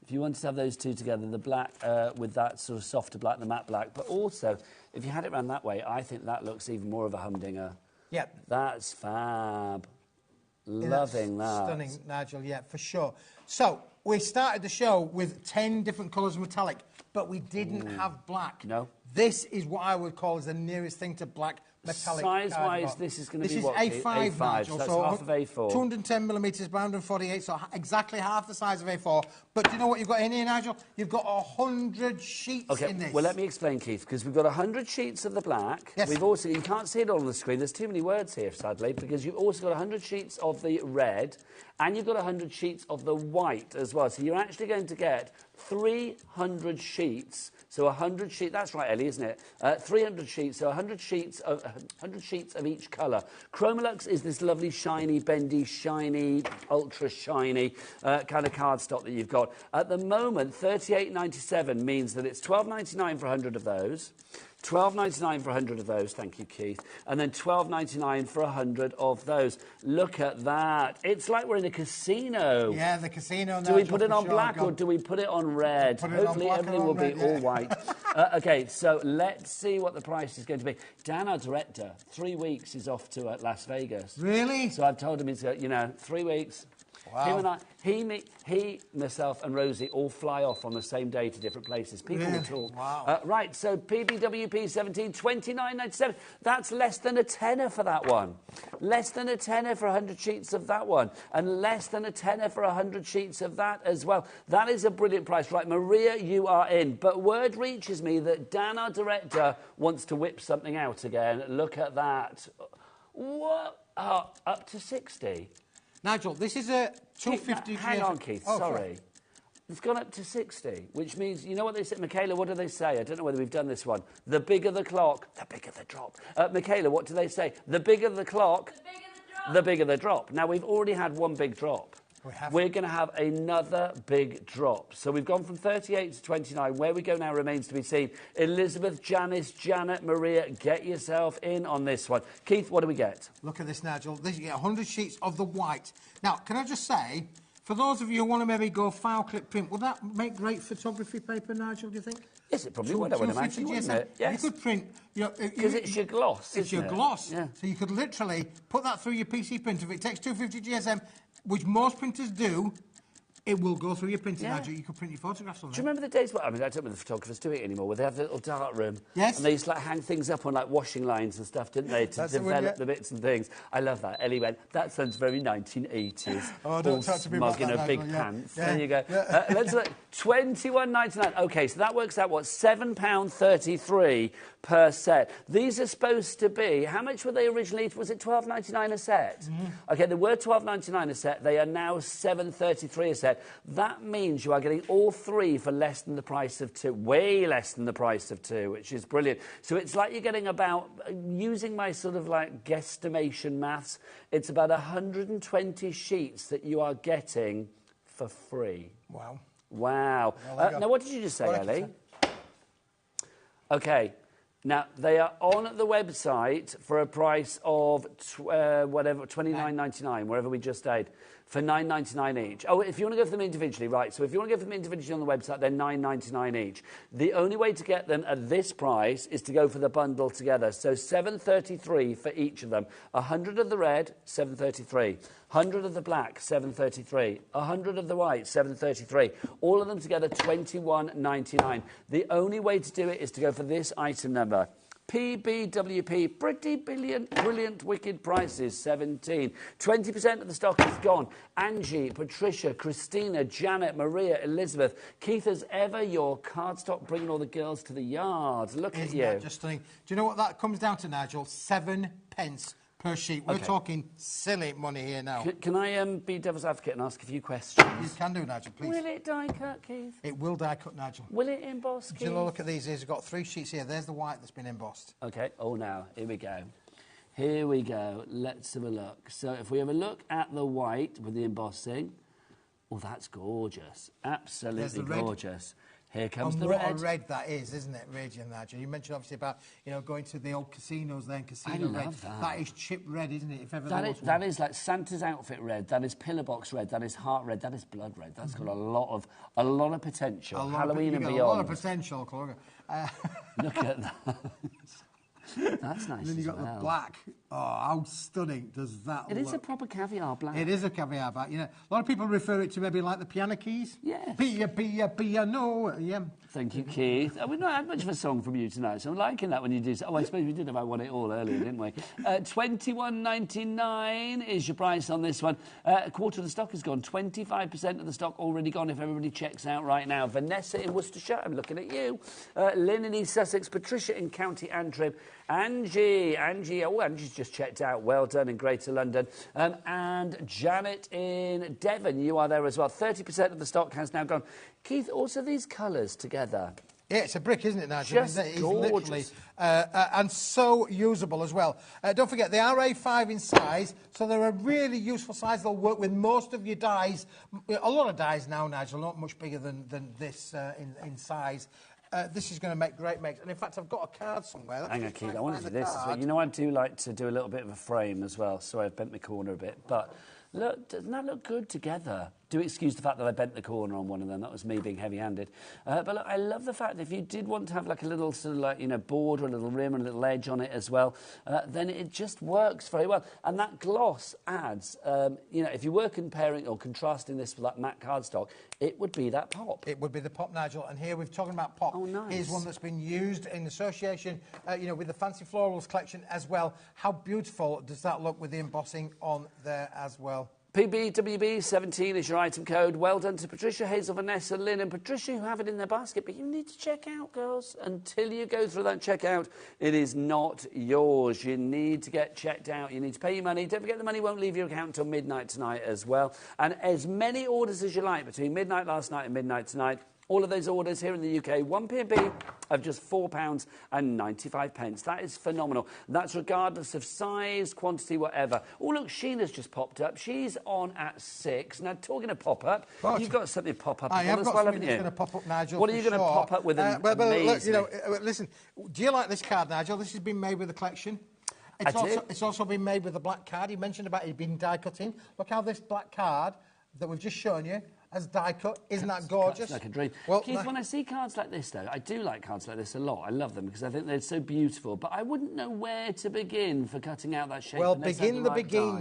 If you wanted to have those two together, the black with that sort of softer black, the matte black, but also, if you had it around that way, I think that looks even more of a humdinger. Yep. That's fab. Loving that. Stunning, Nigel, yeah, for sure. So, we started the show with 10 different colours of metallic, but we didn't have black. No. This is what I would call as the nearest thing to black metallic. Size-wise, this is going to be what? This is A5, Nigel, so that's half of A4. 210 millimetres by 148, so exactly half the size of A4. But do you know what you've got in here, Nigel? You've got 100 sheets in this. Well, let me explain, Keith, because we've got 100 sheets of the black. Yes. We've also, you can't see it all on the screen. There's too many words here, sadly, because you've also got 100 sheets of the red, and you've got 100 sheets of the white as well. So you're actually going to get 300 sheets. So 100 sheets, that's right, Ellie, isn't it? 300 sheets, so 100 sheets of each colour. Chromolux is this lovely, shiny, bendy, shiny, ultra shiny kind of cardstock that you've got. At the moment, $38.97 means that it's $12.99 for 100 of those. $12.99 for 100 of those, thank you, Keith. And then $12.99 for 100 of those. Look at that. It's like we're in a casino. Yeah, the casino. Do we put it on black or do we put it on red? Hopefully everything will be all white. OK, so let's see what the price is going to be. Dan, our director, 3 weeks is off to Las Vegas. Really? So I've told him, he's, 3 weeks. Wow. Him and I, he, myself and Rosie all fly off on the same day to different places. People will talk. Wow. Right, so PBWP 17, $29.97. That's less than a tenner for that one. Less than a tenner for 100 sheets of that one. And less than a tenner for 100 sheets of that as well. That is a brilliant price. Right, Maria, you are in. But word reaches me that Dan, our director, wants to whip something out again. Look at that. What? Up to 60? Nigel, this is a 250... Hang on, Keith, sorry. It's gone up to 60, which means, you know what they say? Michaela, what do they say? I don't know whether we've done this one. The bigger the clock, the bigger the drop. Michaela, what do they say? The bigger the clock, the bigger the drop. Now, we've already had one big drop. We're going to have another big drop. So we've gone from 38 to 29. Where we go now remains to be seen. Elizabeth, Janice, Janet, Maria, get yourself in on this one. Keith, what do we get? Look at this, Nigel. You get 100 sheets of the white. Now, can I just say, for those of you who want to maybe go file clip print, would that make great photography paper, Nigel, do you think? Yes, it probably would, I would imagine, wouldn't it? Yes. You could print... Because it's your gloss, It's your gloss. Yeah. So you could literally put that through your PC printer. If it takes 250 GSM, which most printers do, it will go through your printer, Nigel. You could print your photographs on there. Do you remember the days... I mean, I don't know if the photographers do it anymore, where they have the little dart room. Yes. And they used to hang things up on, washing lines and stuff, didn't they, to develop the bits and things. I love that. Ellie went, that sounds very 1980s. Oh, don't talk to me about that, in a big Nigel, pants. Yeah. There you go. Let's look. $21.99. OK, so that works out, what, £7.33 per set. These are supposed to be... How much were they originally? Was it $12.99 a set? OK, they were $12.99 a set. They are now $7.33 a set. That means you are getting all three for less than the price of two. Way less than the price of two, which is brilliant. So it's like you're getting about... Using my sort of, guesstimation maths, it's about 120 sheets that you are getting for free. Wow. Wow. Now, what did you just say, Ellie? OK. Now, they are on the website for a price of $29.99, wherever we just stayed, for $9.99 each. Oh, if you want to go for them individually, right, so if you want to go for them individually on the website, they're $9.99 each. The only way to get them at this price is to go for the bundle together. So $7.33 for each of them. 100 of the red, $7.33. 100 of the black, $7.33. 100 of the white, $7.33. All of them together, $21.99. The only way to do it is to go for this item number. PBWP, pretty brilliant, wicked prices, 17. 20% of the stock is gone. Angie, Patricia, Christina, Janet, Maria, Elizabeth. Keith, as ever, your cardstock bringing all the girls to the yard. Look at you. Isn't that just stunning? Do you know what that comes down to, Nigel? 7 pence per sheet. We're talking silly money here now. Can I be devil's advocate and ask a few questions? You can do, Nigel, please. Will it die cut, Keith? It will die cut, Nigel. Will it emboss, Keith? Do you look at these? We've got 3 sheets here. There's the white that's been embossed. Okay. Oh, now, here we go. Here we go. Let's have a look. So if we have a look at the white with the embossing, oh, that's gorgeous. Absolutely gorgeous. Here comes the red. What a red that is, isn't it, Radiant Nigel? You mentioned obviously about, you know, going to the old casinos there, casino red. That is chip red, isn't it? If ever that is like Santa's outfit red. That is pillar box red. That is heart red. That is blood red. That's got a lot of potential. Halloween and beyond. A lot of potential, Claudia. Look at that. That's nice. And then you've got the black. Oh, how stunning does that look? It is a proper caviar black. It is a caviar black. You know, a lot of people refer it to maybe like the piano keys. Yeah. Piano. Yeah. Thank you, Keith. We've not had much of a song from you tonight, so I'm liking that when you do. Oh, I suppose we did have I Won It All earlier, didn't we? $21.99 is your price on this one. A quarter of the stock has gone. 25% of the stock already gone if everybody checks out right now. Vanessa in Worcestershire, I'm looking at you. Lynn in East Sussex. Patricia in County Antrim. Angie, oh, Angie's just checked out. Well done in Greater London. And Janet in Devon, you are there as well. 30% of the stock has now gone. Keith, also these colours together. Yeah, it's a brick, isn't it, Nigel? Just gorgeous. And so usable as well. Don't forget, they are A5 in size, so they're a really useful size. They'll work with most of your dies. A lot of dies now, Nigel, not much bigger than this in size. This is going to make great makes. And in fact, I've got a card somewhere. Hang on, Keith, I want to do this as well. You know, I do like to do a little bit of a frame as well. Sorry, I've bent my corner a bit. But look, doesn't that look good together? Do excuse the fact that I bent the corner on one of them. That was me being heavy-handed. But look, I love the fact that if you did want to have like a little sort of like, you know, border, a little rim and a little edge on it as well, then it just works very well. And that gloss adds, you know, if you were comparing or contrasting this with like matte cardstock, it would be that pop. It would be the pop, Nigel. And here we've talking about pop. Oh, nice. Here's one that's been used in association, you know, with the Fancy Florals collection as well. How beautiful does that look with the embossing on there as well? PBWB17 is your item code. Well done to Patricia, Hazel, Vanessa, Lynn and Patricia who have it in their basket. But you need to check out, girls. Until you go through that checkout, it is not yours. You need to get checked out. You need to pay your money. Don't forget the money won't leave your account until midnight tonight as well. And as many orders as you like between midnight last night and midnight tonight. All of those orders here in the UK, one P&B of just £4.95. That is phenomenal. That's regardless of size, quantity, whatever. Oh, look, Sheena's just popped up. She's on at 6. Now, talking of pop-up, you've got something to pop up as well, haven't you? Going to pop up, Nigel. What are you going to pop up with? Amazing. Look, you know, listen, do you like this card, Nigel? This has been made with the collection. It's also been made with the black card. You mentioned about it being die cutting. Look how this black card that we've just shown you as die cut. Isn't that gorgeous? Like a dream. Well, Keith, when I see cards like this, though, I do like cards like this a lot. I love them because I think they're so beautiful. But I wouldn't know where to begin for cutting out that shape. Well, begin,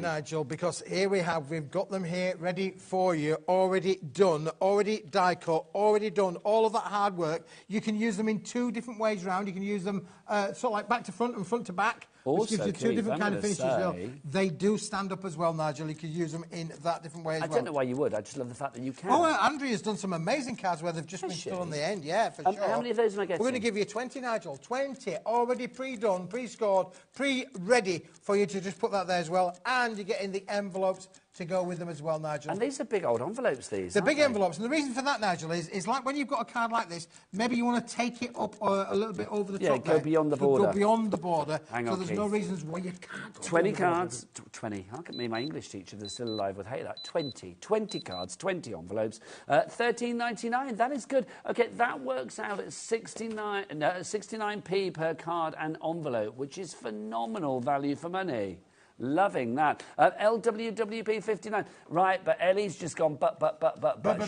Nigel, because here we've got them here ready for you, already done, already die cut, already done, all of that hard work. You can use them in 2 different ways round. You can use them sort of like back to front and front to back. Also, which gives you 2 different kind of finishes. Well. They do stand up as well, Nigel. You could use them in that different way as well. I don't know why you would. I just love the fact that you can. Oh, Andrea's done some amazing cards where they've just been still on the end. Yeah, for sure. How many of those am I getting? We're going to give you 20, Nigel. 20 already pre-done, pre-scored, pre-ready for you to just put that there as well. And you're getting the envelopes to go with them as well, Nigel. And these are big old envelopes, these. They're big envelopes. And the reason for that, Nigel, is like when you've got a card like this, maybe you want to take it up a little bit over the top. Yeah, go beyond the border. Go beyond the border. Hang on, so there's no reasons why you can't go 20 cards. 20. Look at me, my English teacher that's still alive would hate that. 20 cards, 20 envelopes. $13.99. That is good. OK, that works out at 69p per card and envelope, which is phenomenal value for money. Loving that. LWWP59. Right, but Ellie's just gone but.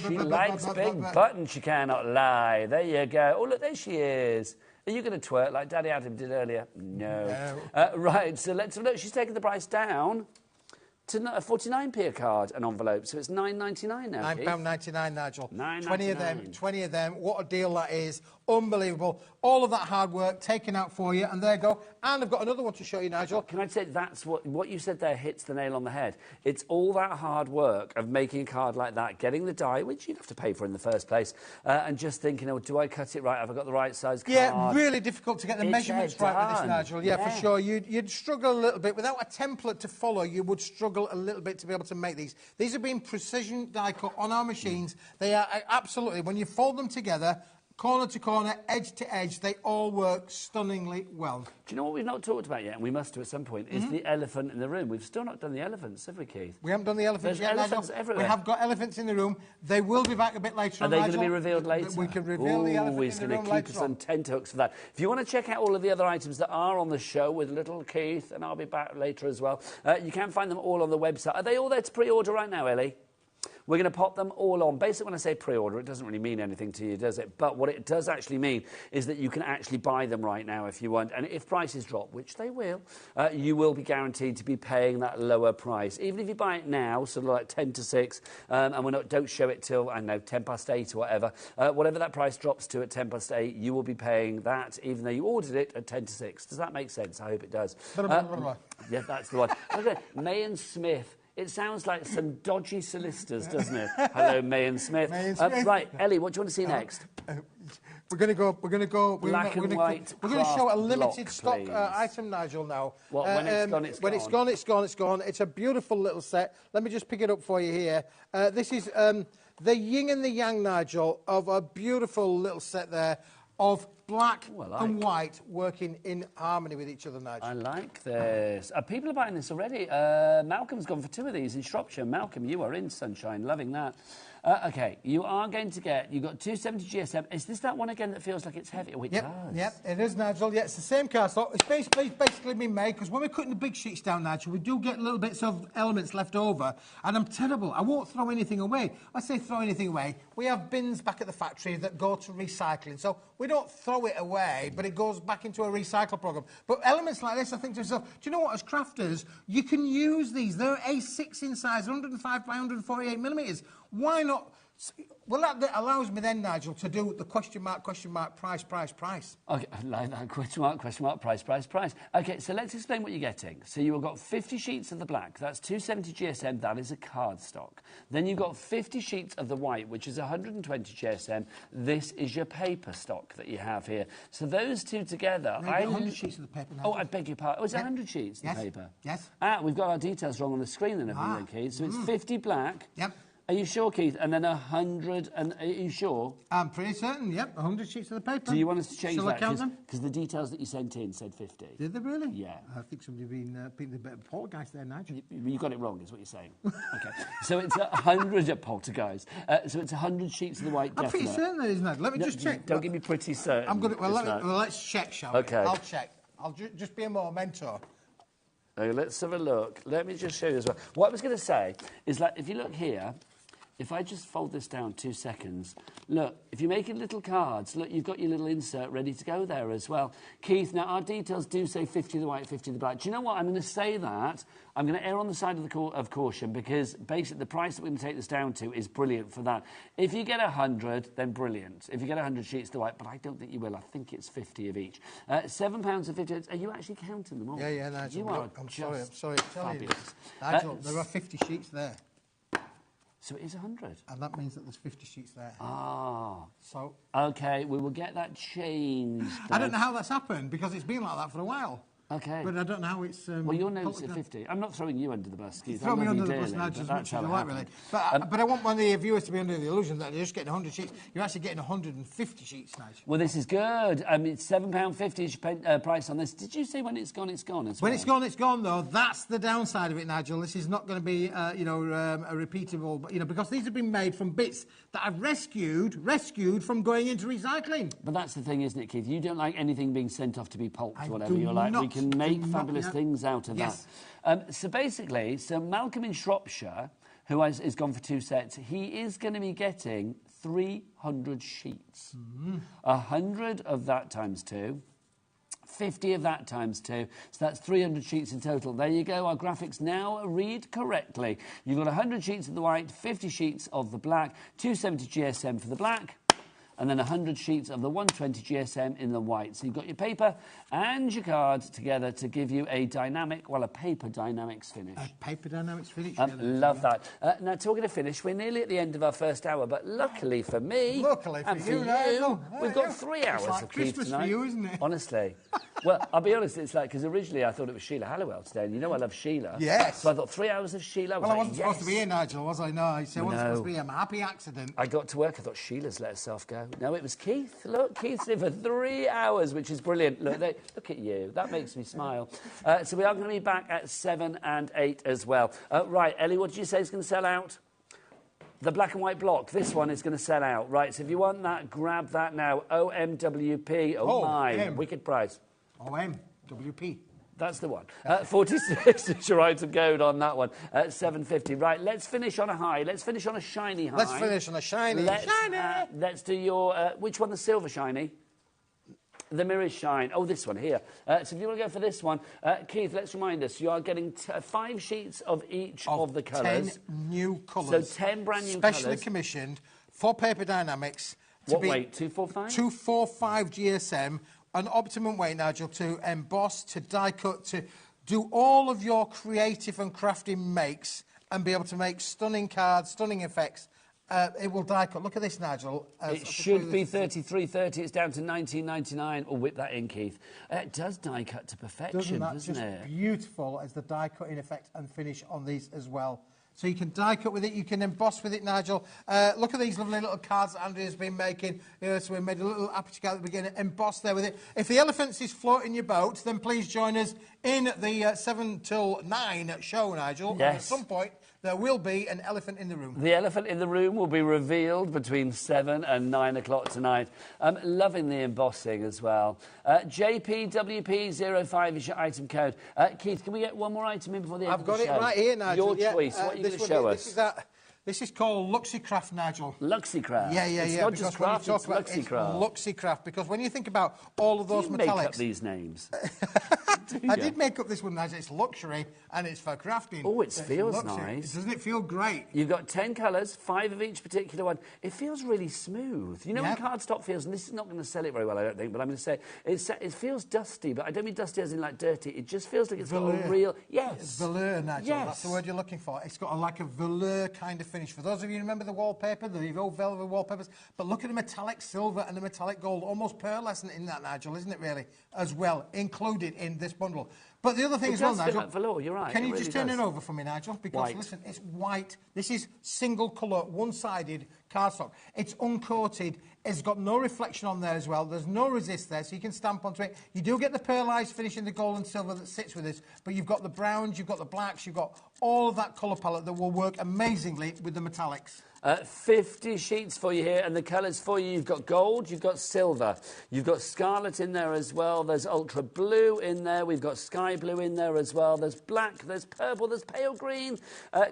She likes big buttons, she cannot lie. There you go. Oh, look, there she is. Are you going to twerk like Daddy Adam did earlier? No. Right, so let's have a look. She's taken the price down to 49p a card, an envelope, so it's £9.99 now. £9.99, Nigel. £9.99. 20 of them. What a deal that is. unbelievable. All of that hard work taken out for you, and there you go. And I've got another one to show you, Nigel. Can I say that's what you said there hits the nail on the head. It's all that hard work of making a card like that, getting the die, which you'd have to pay for in the first place, and just thinking, oh, do I cut it right? Have I got the right size card? Yeah, really difficult to get the measurements right with this, Nigel. Yeah, for sure. You'd struggle a little bit. Without a template to follow, you would struggle a little bit to be able to make these. These have been precision die cut on our machines. They are absolutely, when you fold them together, corner to corner, edge to edge, they all work stunningly well. Do you know what we've not talked about yet, and we must do at some point, is the elephant in the room. We've still not done the elephants, have we, Keith? We haven't done the elephants yet, elephants Nigel. everywhere. We have got elephants in the room. They will be back a bit later on, Are they Nigel. going to be revealed later? We can reveal the elephant he's in the room going to keep later us on tenterhooks for that. If you want to check out all of the other items that are on the show with little Keith, and I'll be back later as well, you can find them all on the website. Are they all there to pre-order right now, Ellie? We're going to pop them all on. Basically, when I say pre-order, it doesn't really mean anything to you, does it? But what it does actually mean is that you can actually buy them right now if you want. And if prices drop, which they will, you will be guaranteed to be paying that lower price. Even if you buy it now, sort of like 10 to 6, and don't show it till, I don't know, 10 past 8 or whatever, whatever that price drops to at 10 past 8, you will be paying that, even though you ordered it at 10 to 6. Does that make sense? I hope it does. Yeah, that's the one. Okay, May and Smith. It sounds like some dodgy solicitors, doesn't it? Hello, May and Smith. Right, Ellie, what do you want to see next? We're going to go. We're going to go. Black and white. We're going to show a limited block, stock please. item, Nigel. Now, what, when it's gone, it's when gone. it's gone, it's gone. It's gone. It's a beautiful little set. Let me just pick it up for you here. This is the yin and the yang, Nigel, of a beautiful little set there of black and white working in harmony with each other, Nigel. I like this. People are buying this already. Malcolm's gone for 2 of these in Shropshire. Malcolm, you are in, sunshine. Loving that. OK, you are going to get... You've got 270 GSM. Is this that one again that feels like it's heavy? Oh, it does. Yep, it is, Nigel. Yeah, it's the same cardstock. It's basically been made, because when we're cutting the big sheets down, Nigel, we do get little bits of elements left over, and I'm terrible. I won't throw anything away. I say throw anything away. We have bins back at the factory that go to recycling, so we don't throw it away, but it goes back into a recycle program. But elements like this, I think to myself, do you know what, as crafters, you can use these. They're A6 in size, 105 by 148 millimetres. Why not? Well, that allows me then, Nigel, to do the question mark, price. OK, I like that. Question mark, price. OK, so let's explain what you're getting. So you've got 50 sheets of the black. That's 270 GSM. That is a cardstock. Then you've got 50 sheets of the white, which is 120 GSM. This is your paper stock that you have here. So those two together... 100 sheets of the paper, Nigel. Oh, I beg your pardon. Oh, it's 100 sheets of the paper? Yes. We've got our details wrong on the screen and everything, Keith. So it's 50 black. Yep. Are you sure, Keith? And then 100, and are you sure? I'm pretty certain, yep, 100 sheets of the paper. Do you want us to change Shall that? I count them? Because the details that you sent in said 50. Did they really? Yeah. I think somebody's been a bit of poltergeist there, Nigel. You got it wrong, is what you're saying. OK. So it's 100 poltergeist. So it's 100 sheets of the white, I'm pretty certain that is, Nigel. Let me just check. Don't give me pretty certain. I'm good. Well, let's check, shall we? OK. I'll check. I'll just be a momento. Okay, let's have a look. Let me just show you as well. What I was going to say is, like, if you look here... If I just fold this down 2 seconds, look, if you're making little cards, look, you've got your little insert ready to go there as well. Keith, now our details do say 50 of the white, 50 of the black. Do you know what? I'm going to say that. I'm going to err on the side of caution, because basically the price that we're going to take this down to is brilliant for that. If you get 100, then brilliant. If you get 100 sheets of the white, but I don't think you will. I think it's 50 of each. £7.50. Are you actually counting them all? Yeah, Nigel. You are I'm sorry. Fabulous. Nigel, there are 50 sheets there. So it is 100. And that means that there's 50 sheets there. So... OK, we will get that changed. I don't know how that's happened, because it's been like that for a while. OK. But I don't know how it's... well, your notes are 50. I'm not throwing you under the bus, Keith. Throw me under the bus, Nigel, as much as you like, really. But I want one of the viewers to be under the illusion that they're just getting 100 sheets. You're actually getting 150 sheets, Nigel. Well, this is good. It's £7.50 is your price on this. Did you say when it's gone, it's gone as well? When it's gone, it's gone, though. That's the downside of it, Nigel. This is not going to be, a repeatable... because these have been made from bits that I've rescued from going into recycling. But that's the thing, isn't it, Keith? You don't like anything being sent off to be pulped or whatever. You're like, we can make fabulous things out of that. So basically, Malcolm in Shropshire, who has gone for 2 sets, he is going to be getting 300 sheets. 100 of that times 2. 50 of that times 2, so that's 300 sheets in total. There you go, our graphics now read correctly. You've got 100 sheets of the white, 50 sheets of the black, 270 GSM for the black, and then 100 sheets of the 120 GSM in the white. So you've got your paper and your cards together to give you a dynamic, well, a paper dynamics finish. A paper dynamics finish. Love that. Now, talking of finish, we're nearly at the end of our first hour, but luckily for me, and for you, we've got 3 hours like of Keith Christmas tonight. for you, isn't it? Honestly. Well, I'll be honest, it's like, because originally I thought it was Sheila Hallowell today, and you know I love Sheila. Yes. So I thought 3 hours of Sheila. Well, I wasn't supposed to be here, Nigel, was I? No, I said I wasn't supposed to be here. I'm a happy accident. I got to work, I thought Sheila's let herself go. No, it was Keith. Look, Keith's in for 3 hours, which is brilliant. Look, look at you. That makes me smile. So we are going to be back at 7 and 8 as well. Right, Ellie, what did you say is going to sell out? The black and white block, this one is going to sell out. Right, so if you want that, grab that now. OMWP. Oh, my. Wicked price. OMWP. That's the one. 46 is your item code on that one. 750. Right, let's finish on a high. Let's finish on a shiny high. Let's finish on a shiny. Let's do your... which one, the silver shiny? The mirror shine. Oh, this one here. So if you want to go for this one, Keith, let's remind us, you are getting 5 sheets of each of the colours. 10 new colours. So 10 brand new colours. Specially commissioned for Paper Dynamics. What weight? 245? 245 GSM. An optimum weight, Nigel, to emboss, to die cut, to do all of your creative and crafting makes and be able to make stunning cards, stunning effects. It will die cut. Look at this, Nigel. It should be 33.30. It's down to 19.99. Oh, whip that in, Keith. It does die cut to perfection, doesn't it? Beautiful as the die cutting effect and finish on these as well. So you can die cut with it, you can emboss with it, Nigel. Look at these lovely little cards that Andrea's been making. So we made a little aperture card at the beginning, embossed there with it. If the elephants is floating your boat, then please join us in the 7 till 9 show, Nigel. Yes. And at some point, there will be an elephant in the room. The elephant in the room will be revealed between 7 and 9 o'clock tonight. Loving the embossing as well. JPWP05 is your item code. Keith, can we get one more item in before the end of the show? I've got it right here, Nigel. Your choice. What are you going to show us? This is called Luxicraft, Nigel. Luxicraft? Yeah. It's not just craft, it's Luxicraft. Luxicraft, because when you think about all of those metallics... make up these names? I did make up this one, Nigel. It's luxury and it's for crafting. Oh, it feels nice. Doesn't it feel great? You've got 10 colours, 5 of each particular one. It feels really smooth. You know when cardstock feels, and this is not going to sell it very well, I don't think, but I'm going to say, it feels dusty, but I don't mean dusty as in like dirty. It just feels like it's got a real... Yes. Velour, Nigel. Yes. That's the word you're looking for. It's got like a velour kind of finish. For those of you who remember the wallpaper, the old velvet wallpapers, but look at the metallic silver and the metallic gold, almost pearlescent in that, Nigel, isn't it really? As well, included in this bundle. But the other thing as well, Nigel... Like velour, you're right. Can you just turn it over for me, Nigel? Because, listen, it's white. This is single colour, one-sided cardstock. It's uncoated. It's got no reflection on there as well. There's no resist there, so you can stamp onto it. You do get the pearlized finish in the gold and silver that sits with this, but you've got the browns, you've got the blacks, you've got all of that colour palette that will work amazingly with the metallics. 50 sheets for you here, and the colours for you, you've got gold, you've got silver, you've got scarlet in there as well, there's ultra blue in there, we've got sky blue in there as well, there's black, there's purple, there's pale green,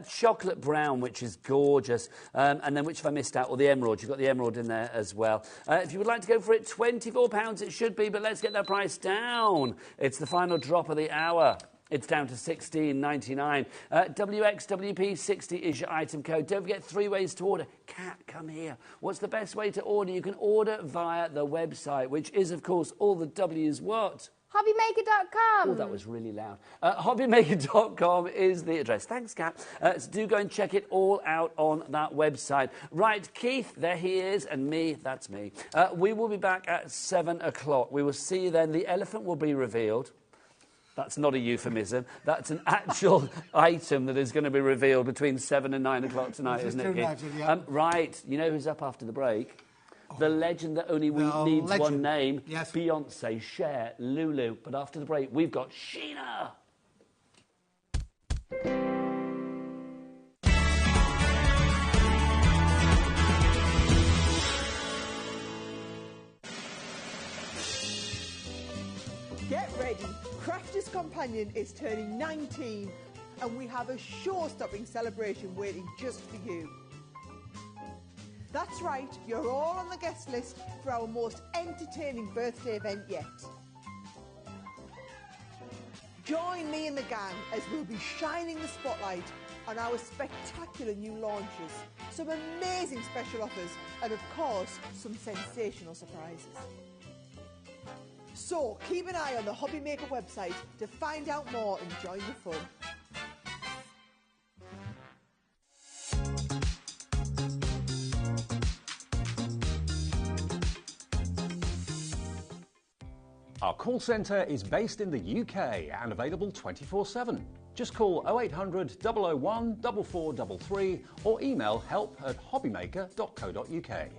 chocolate brown, which is gorgeous, and then which have I missed out? Or the emerald, you've got the emerald in there as well. If you would like to go for it, £24 it should be, but let's get that price down. It's the final drop of the hour. It's down to $16.99. WXWP60 is your item code. Don't forget 3 ways to order. Kat, come here. What's the best way to order? You can order via the website, which is, of course, all the W's what? HobbyMaker.com. Oh, that was really loud. HobbyMaker.com is the address. Thanks, Kat. So do go and check it all out on that website. Right, Keith, there he is, and me, that's me. We will be back at 7 o'clock. We will see you then. The elephant will be revealed. That's not a euphemism. That's an actual item that is going to be revealed between 7 and 9 o'clock tonight, isn't it, Keith? Right. You know who's up after the break? The legend that only needs one name. Yes. Beyonce, Cher, Lulu. But after the break, we've got Sheena. Get ready. Crafter's Companion is turning 19 and we have a show-stopping celebration waiting just for you. That's right, you're all on the guest list for our most entertaining birthday event yet. Join me and the gang as we'll be shining the spotlight on our spectacular new launches, some amazing special offers, and of course, some sensational surprises. So keep an eye on the HobbyMaker website to find out more and join the fun. Our call centre is based in the UK and available 24/7. Just call 0800 001 4433 or email help@hobbymaker.co.uk.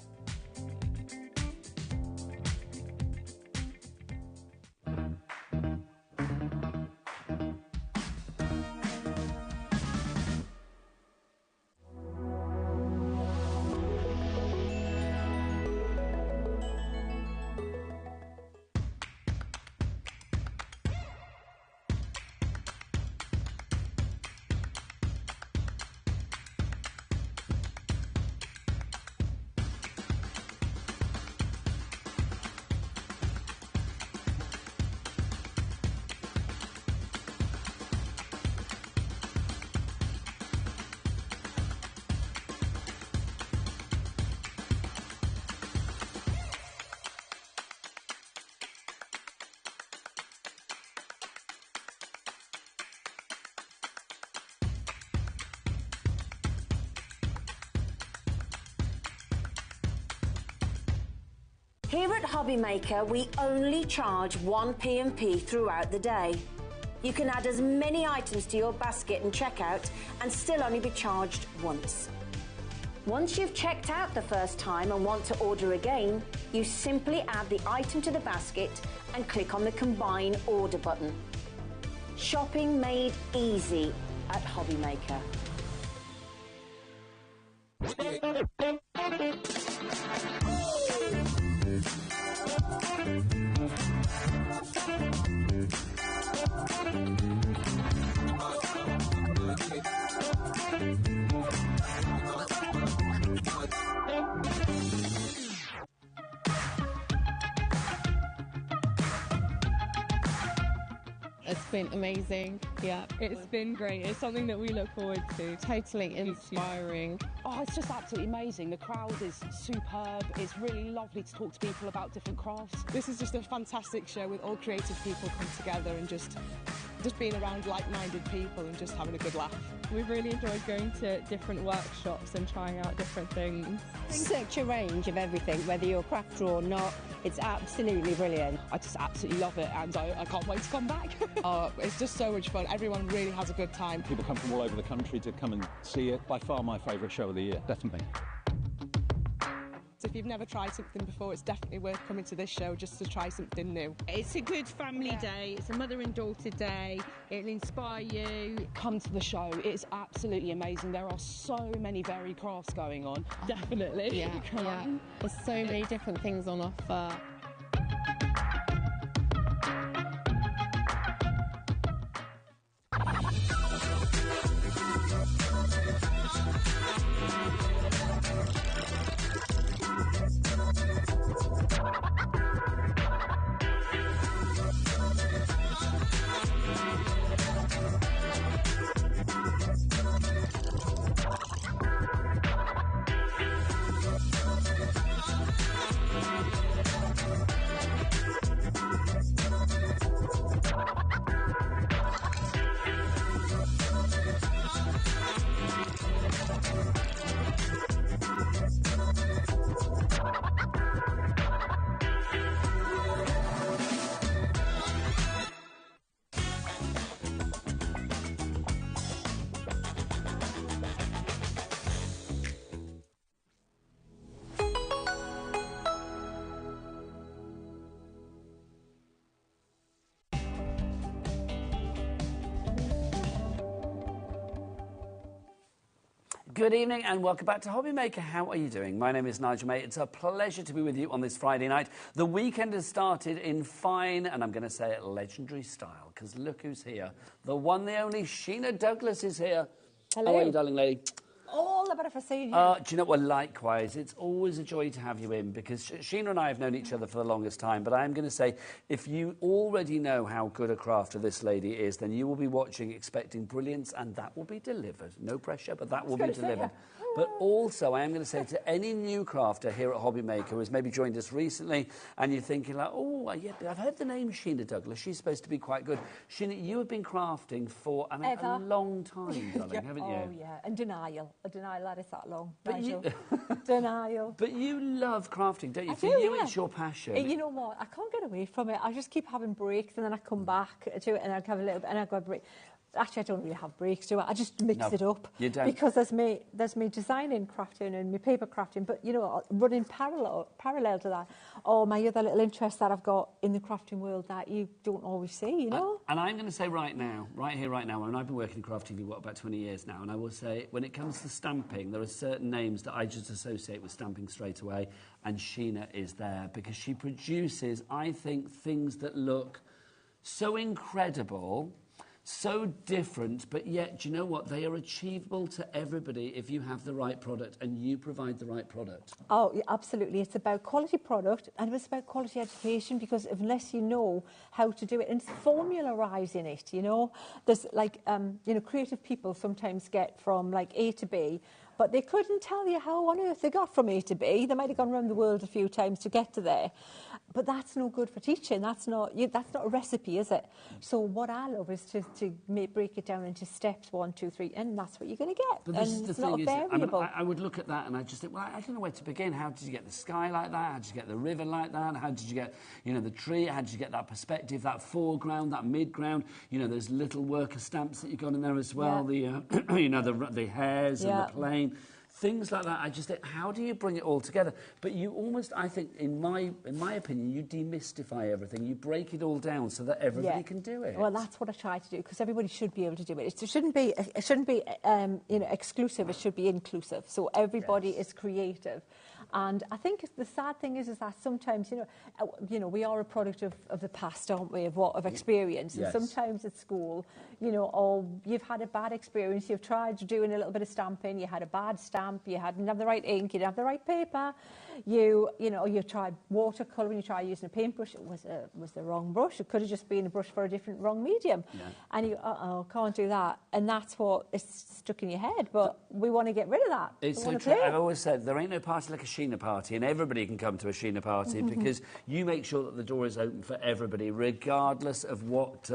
Here at HobbyMaker, we only charge one P&P throughout the day. You can add as many items to your basket and checkout and still only be charged once. Once you've checked out the first time and want to order again, you simply add the item to the basket and click on the Combine Order button. Shopping made easy at HobbyMaker. It's been amazing. Yeah. It's been great. It's something that we look forward to. Totally inspiring. Oh, it's just absolutely amazing. The crowd is superb. It's really lovely to talk to people about different crafts. This is just a fantastic show with all creative people come together and just being around like-minded people and just having a good laugh. We've really enjoyed going to different workshops and trying out different things. Such a range of everything, whether you're a crafter or not. It's absolutely brilliant. I just absolutely love it and I can't wait to come back. Oh, it's just so much fun. Everyone really has a good time. People come from all over the country to come and see it. By far my favourite show of the year, definitely. So if you've never tried something before, it's definitely worth coming to this show just to try something new. It's a good family day. It's a mother and daughter day. It'll inspire you. Come to the show. It's absolutely amazing. There are so many varied crafts going on. Definitely. Yeah, yeah. There's so many different things on offer. Good evening and welcome back to HobbyMaker. How are you doing? My name is Nigel May. It's a pleasure to be with you on this Friday night. The weekend has started in fine, and I'm going to say it, legendary style, because look who's here. The one, the only, Sheena Douglas is here. Hello. How are you, darling lady? all the better for seeing you. Do you know what? Likewise, it's always a joy to have you in, because Sheena and I have known each other for the longest time. But I am going to say, if you already know how good a crafter this lady is, then you will be watching expecting brilliance, and that will be delivered. No pressure, but that will be delivered. But also, I am going to say to any new crafter here at HobbyMaker who has maybe joined us recently, and you're thinking like, oh, yeah, I've heard the name Sheena Douglas. She's supposed to be quite good. Sheena, you have been crafting for a long time, darling, haven't you? Oh, yeah. And denial. A denial that is that long. But you, denial. But you love crafting, don't you? For you, it's your passion. You know what? I can't get away from it. I just keep having breaks, and then I come back to it, and I have a little bit, and I go break. Actually, I don't really have breaks, do I? I just mix it up. You don't. Because there's me designing crafting and me paper crafting, but, you know, running parallel to that, or my other little interests that I've got in the crafting world that you don't always see, you know? And I'm going to say right now, right here, right now, and I've been working in crafting for, about 20 years now, and I will say, when it comes to stamping, there are certain names that I just associate with stamping straight away, and Sheena is there, because she produces, I think, things that look so incredible, so different, but yet, do you know what? They are achievable to everybody if you have the right product and you provide the right product. Oh, yeah, absolutely. It's about quality product, and it's about quality education, because unless you know how to do it, and it's formularising it, you know. There's like, you know, creative people sometimes get from like A to B, but they couldn't tell you how on earth they got from A to B. They might have gone around the world a few times to get to there. But that's no good for teaching. That's not a recipe, is it? So what I love is to break it down into steps, 1, 2, 3, and that's what you're going to get. But this and is the it's thing, not a is variable. I would look at that and I just think, well, I don't know where to begin. How did you get the sky like that? How did you get the river like that? How did you get, you know, the tree? How did you get that perspective, that foreground, that midground? You know, there's little worker stamps that you've got in there as well. Yeah. The, you know, the hairs and the plane. Things like that. I just think, how do you bring it all together? But you almost, I think, in my opinion, you demystify everything. You break it all down so that everybody can do it. Well, that's what I try to do, because everybody should be able to do it. It shouldn't be you know, exclusive. It should be inclusive. So everybody is creative. And I think the sad thing is that sometimes, you know, we are a product of the past, aren't we, of experience. Yes. And sometimes at school, you know, or you've had a bad experience, you've tried doing a little bit of stamping, you had a bad stamp, you didn't have the right ink, you didn't have the right paper, you know, you tried watercolour, you tried using a paintbrush, it was the wrong brush. It could have just been a brush for a different wrong medium. Yeah. And you, can't do that. And that's what is stuck in your head. But we want to get rid of that. It's so true. I've always said there ain't no party like a Sheena party, and everybody can come to a Sheena party because you make sure that the door is open for everybody, regardless of what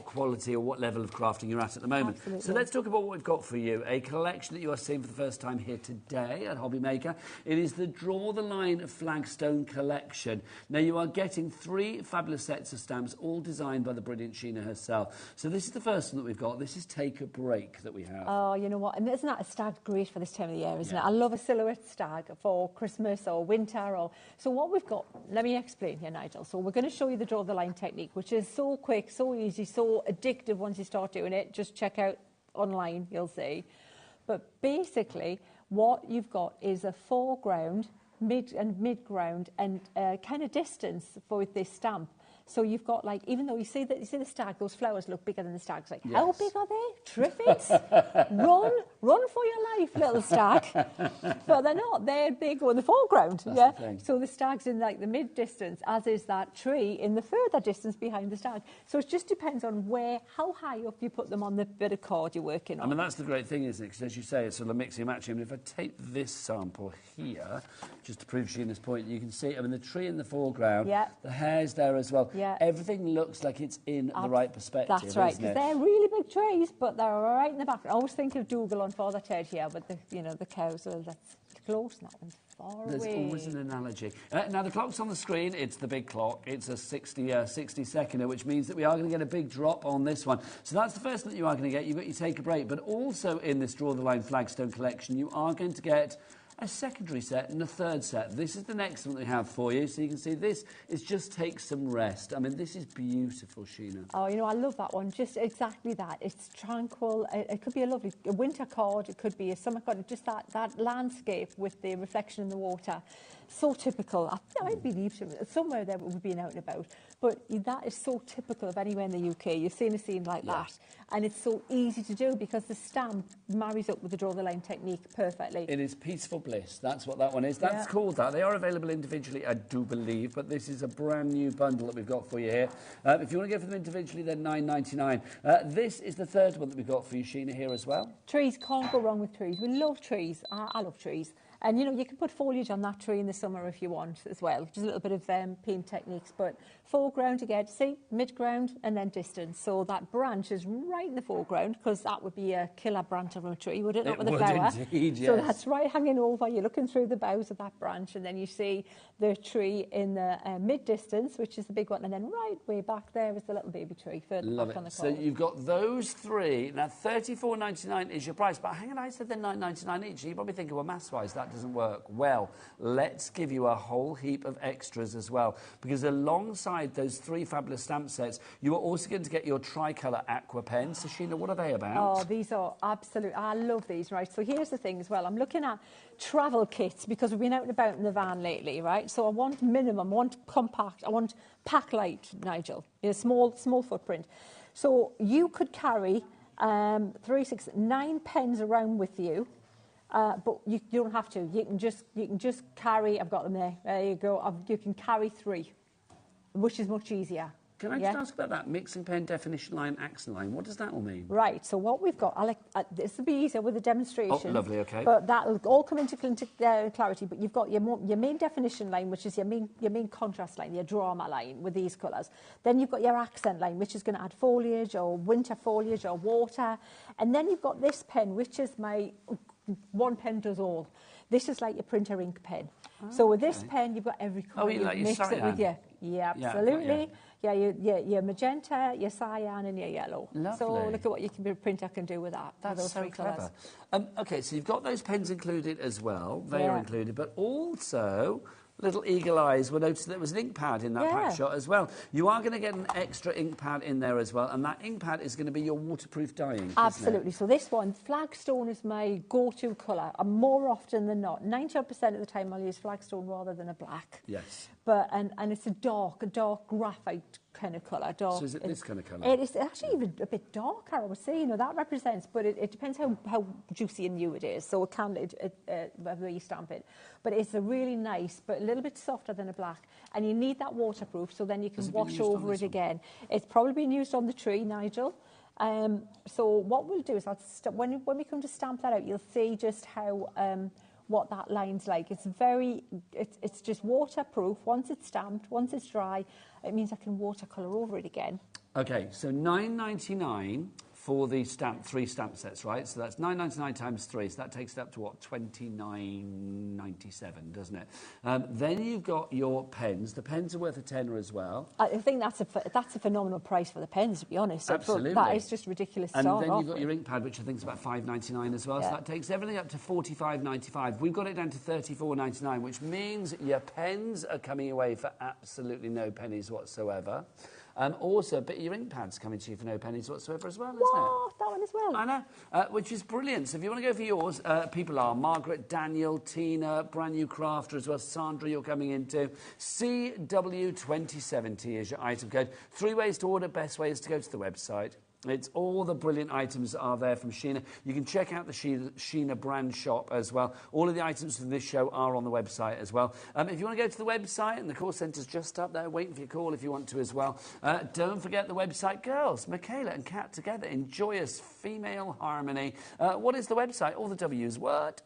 quality or what level of crafting you're at the moment. Absolutely. So let's talk about what we've got for you. A collection that you are seeing for the first time here today at HobbyMaker. It is the Draw the Line Flagstone collection. Now, you are getting 3 fabulous sets of stamps, all designed by the brilliant Sheena herself. So this is the first one that we've got. This is Take a Break that we have. Oh, you know what? And isn't that a stag great for this time of the year, isn't it? I love a silhouette stag for Christmas or winter. So what we've got, let me explain here, Nigel. So we're going to show you the Draw the Line technique, which is so quick, so easy, so addictive once you start doing it. Just check out online, you'll see. But basically, what you've got is a foreground, mid-ground, and kind of distance for this stamp. So you've got, like, even though you see the stag, those flowers look bigger than the stag's. Like, yes. How big are they? Triffids? run for your life, little stag. But they're not. They're big in the foreground. That's the So the stag's in, like, the mid-distance, as is that tree in the further distance behind the stag. So it just depends on how high up you put them on the bit of card you're working on. I mean, that's the great thing, isn't it? Because as you say, it's sort of mixing and matching. I mean, if I take this sample here, just to prove Sheena's point, you can see, I mean, the tree in the foreground, the hair's there as well. Yeah. Everything looks like it's in the right perspective. That's right, because they're really big trees, but they're right in the back. I always think of Dougal on Father Ted here, but the cows are that's close, and that one's far away. There's always an analogy. Now, the clock's on the screen. It's the big clock. It's a 60-seconder, which means that we are going to get a big drop on this one. So that's the first one that you are going to get. You've got your Take a Break. But also in this Draw the Line Flagstone collection, you are going to get a secondary set and a third set. This is the next one we have for you. So you can see this is Just Take Some Rest. I mean, this is beautiful, Sheena. Oh, you know, I love that one. Just exactly that. It's tranquil. It could be a winter card. It could be a summer card. Just that landscape with the reflection in the water. so typical. I believe somewhere there we've been out and about, but that is so typical of anywhere in the UK. You've seen a scene like that, and it's so easy to do because the stamp marries up with the draw the line technique perfectly. It is Peaceful Bliss. That's what that one is. That's called that. They are available individually, I do believe, but this is a brand new bundle that we've got for you here. If you want to go for them individually, they're £9.99. This is the third one that we've got for you, Sheena, here as well. Trees, can't go wrong with trees. We love trees. I love trees. And, you know, you can put foliage on that tree in the summer if you want as well. Just a little bit of paint techniques. But foreground again, see, mid-ground and then distance. So that branch is right in the foreground because that would be a killer branch of a tree, would it? Not with a flower. Indeed, yes. So that's right hanging over. You're looking through the boughs of that branch and then you see the tree in the mid-distance, which is the big one. And then right way back there is the little baby tree further back on the corner. So you've got those three. Now, $34.99 is your price. But hang on, I said they're $9.99 each. You probably think, well, maths-wise, that doesn't work. Well, let's give you a whole heap of extras as well, because alongside those three fabulous stamp sets, you are also going to get your Tricolor Aqua pens. So, Sheena, what are they about? Oh, these are absolute. I love these, right? So here's the thing as well. I'm looking at travel kits because we've been out and about in the van lately, right? So I want minimum, I want compact, I want pack light, Nigel, small footprint. So you could carry 9 pens around with you. But you don't have to. You can just carry. I've got them there. There you go. You can carry 3, which is much easier. Can I just ask about that mixing pen, definition line, accent line? What does that all mean? Right. So what we've got, this will be easier with the demonstration. Oh, lovely. Okay. But that'll all come into clarity. But you've got your main definition line, which is your main contrast line, your drama line with these colours. Then you've got your accent line, which is going to add foliage or winter foliage or water. And then you've got this pen, which is my one pen does all. This is like your printer ink pen. So with this pen, you've got every colour. Oh, you like your mix cyan? it with your, absolutely. Yeah, your magenta, your cyan, and your yellow. Lovely. So look at what your printer can do with that. That's with those so 3 clever. colours. Okay, so you've got those pens included as well. They are included, but also little eagle eyes will notice there was an ink pad in that pack shot as well. You are going to get an extra ink pad in there as well, and that ink pad is going to be your waterproof dye ink. Absolutely. So this one, Flagstone, is my go-to colour. And more often than not, 90% of the time I'll use Flagstone rather than a black. Yes. But and it's a dark graphite kind of colour. So is it this kind of colour? It is actually even a bit darker, I would say. You know, that represents, but it depends how juicy and new it is. So it can, whether you stamp it. But it's a really nice, but a little bit softer than a black. And you need that waterproof, so then you can wash over it again. It's probably been used on the tree, Nigel. So what we'll do is when we come to stamp that out, you'll see just how what that line's like. It's just waterproof. Once it's stamped, once it's dry, it means I can watercolour over it again. Okay, so $9.99 for the 3 stamp sets, right? So that's $9.99 times 3, so that takes it up to what, $29.97, doesn't it? Then you've got your pens. The pens are worth a tenner as well. I think that's a phenomenal price for the pens, to be honest. Absolutely. That is just ridiculous. And then you've got your ink pad, which I think is about $5.99 as well. So that takes everything up to $45.95. We've got it down to $34.99, which means your pens are coming away for absolutely no pennies whatsoever. Also, a bit of your ink pads coming to you for no pennies whatsoever as well, isn't it? That one as well. I know, which is brilliant. So if you want to go for yours, people are Margaret, Daniel, Tina, brand new crafter as well, Sandra you're coming into. CW2070 is your item code. 3 ways to order, best way is to go to the website. It's all the brilliant items are there from Sheena. You can check out the Sheena brand shop as well. All of the items from this show are on the website as well. If you want to go to the website, and the call centre's just up there waiting for your call if you want to as well. Don't forget the website. Girls, Michaela and Kat together in joyous female harmony. What is the website? All the W's. What?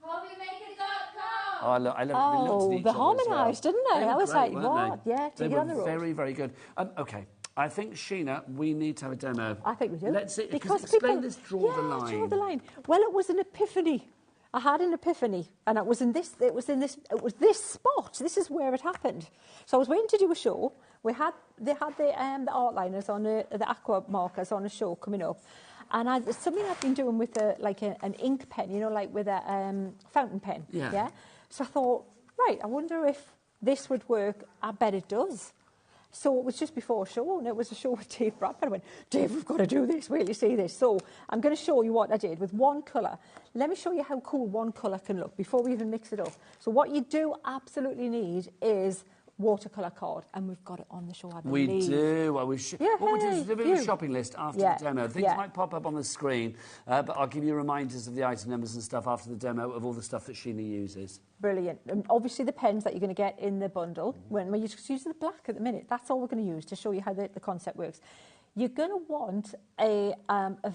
HobbyMaker.com. Oh, look, I love it. They harmonised, didn't they? I was like, what? Yeah, they take it on the road. Very, very good. Okay. I think, Sheena, we need to have a demo. I think we do. Let's see, because explain this draw the line. Draw the line. Well, it was an epiphany. I had an epiphany, and it was this spot. This is where it happened. So I was waiting to do a show. They had the outliners on the Aqua markers on a show coming up, and it's something I've been doing with an ink pen, you know, like with a fountain pen. Yeah. So I thought, right, I wonder if this would work. I bet it does. So it was just before a show, and it was a show with Dave Bradford. I went, Dave, we've got to do this. Wait till you see this. So I'm going to show you what I did with one colour. Let me show you how cool one colour can look before we even mix it up. So what you do absolutely need is watercolour card, and we've got it on the show, I believe. We do. Well, what we'll do is do a bit of a shopping list after the demo. Things might pop up on the screen, but I'll give you reminders of the item numbers and stuff after the demo of all the stuff that Sheena uses. Brilliant. And obviously the pens that you're going to get in the bundle, when you're just using the black at the minute, that's all we're going to use to show you how the concept works. You're going to want a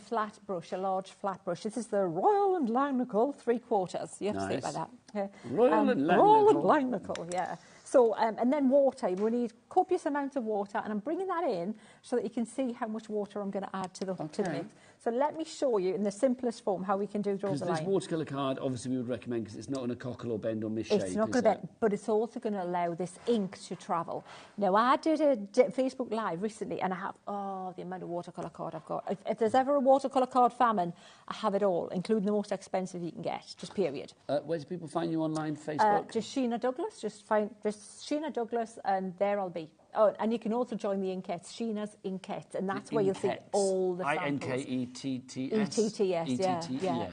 flat brush, a large flat brush. This is the Royal and Langnickel 3/4. You have to say it like that. Yeah. Royal and Langnickel. Royal and Langnickel, yeah. So, and then water. We need copious amounts of water, and I'm bringing that in so that you can see how much water I'm going to add to the mix. So let me show you in the simplest form how we can draw the line. Because this watercolour card, obviously we would recommend, because it's not going to cockle or bend or misshape. It's not going to bend, but it's also going to allow this ink to travel. Now, I did a Facebook Live recently, and I have, the amount of watercolour card I've got. If there's ever a watercolour card famine, I have it all, including the most expensive you can get, just period. Where do people find you online, Facebook? Just Sheena Douglas, just Sheena Douglas, and there I'll be. Oh, and you can also join the Inkettes, Sheena's Inkettes, and that's where you'll see all the samples. Inkettes.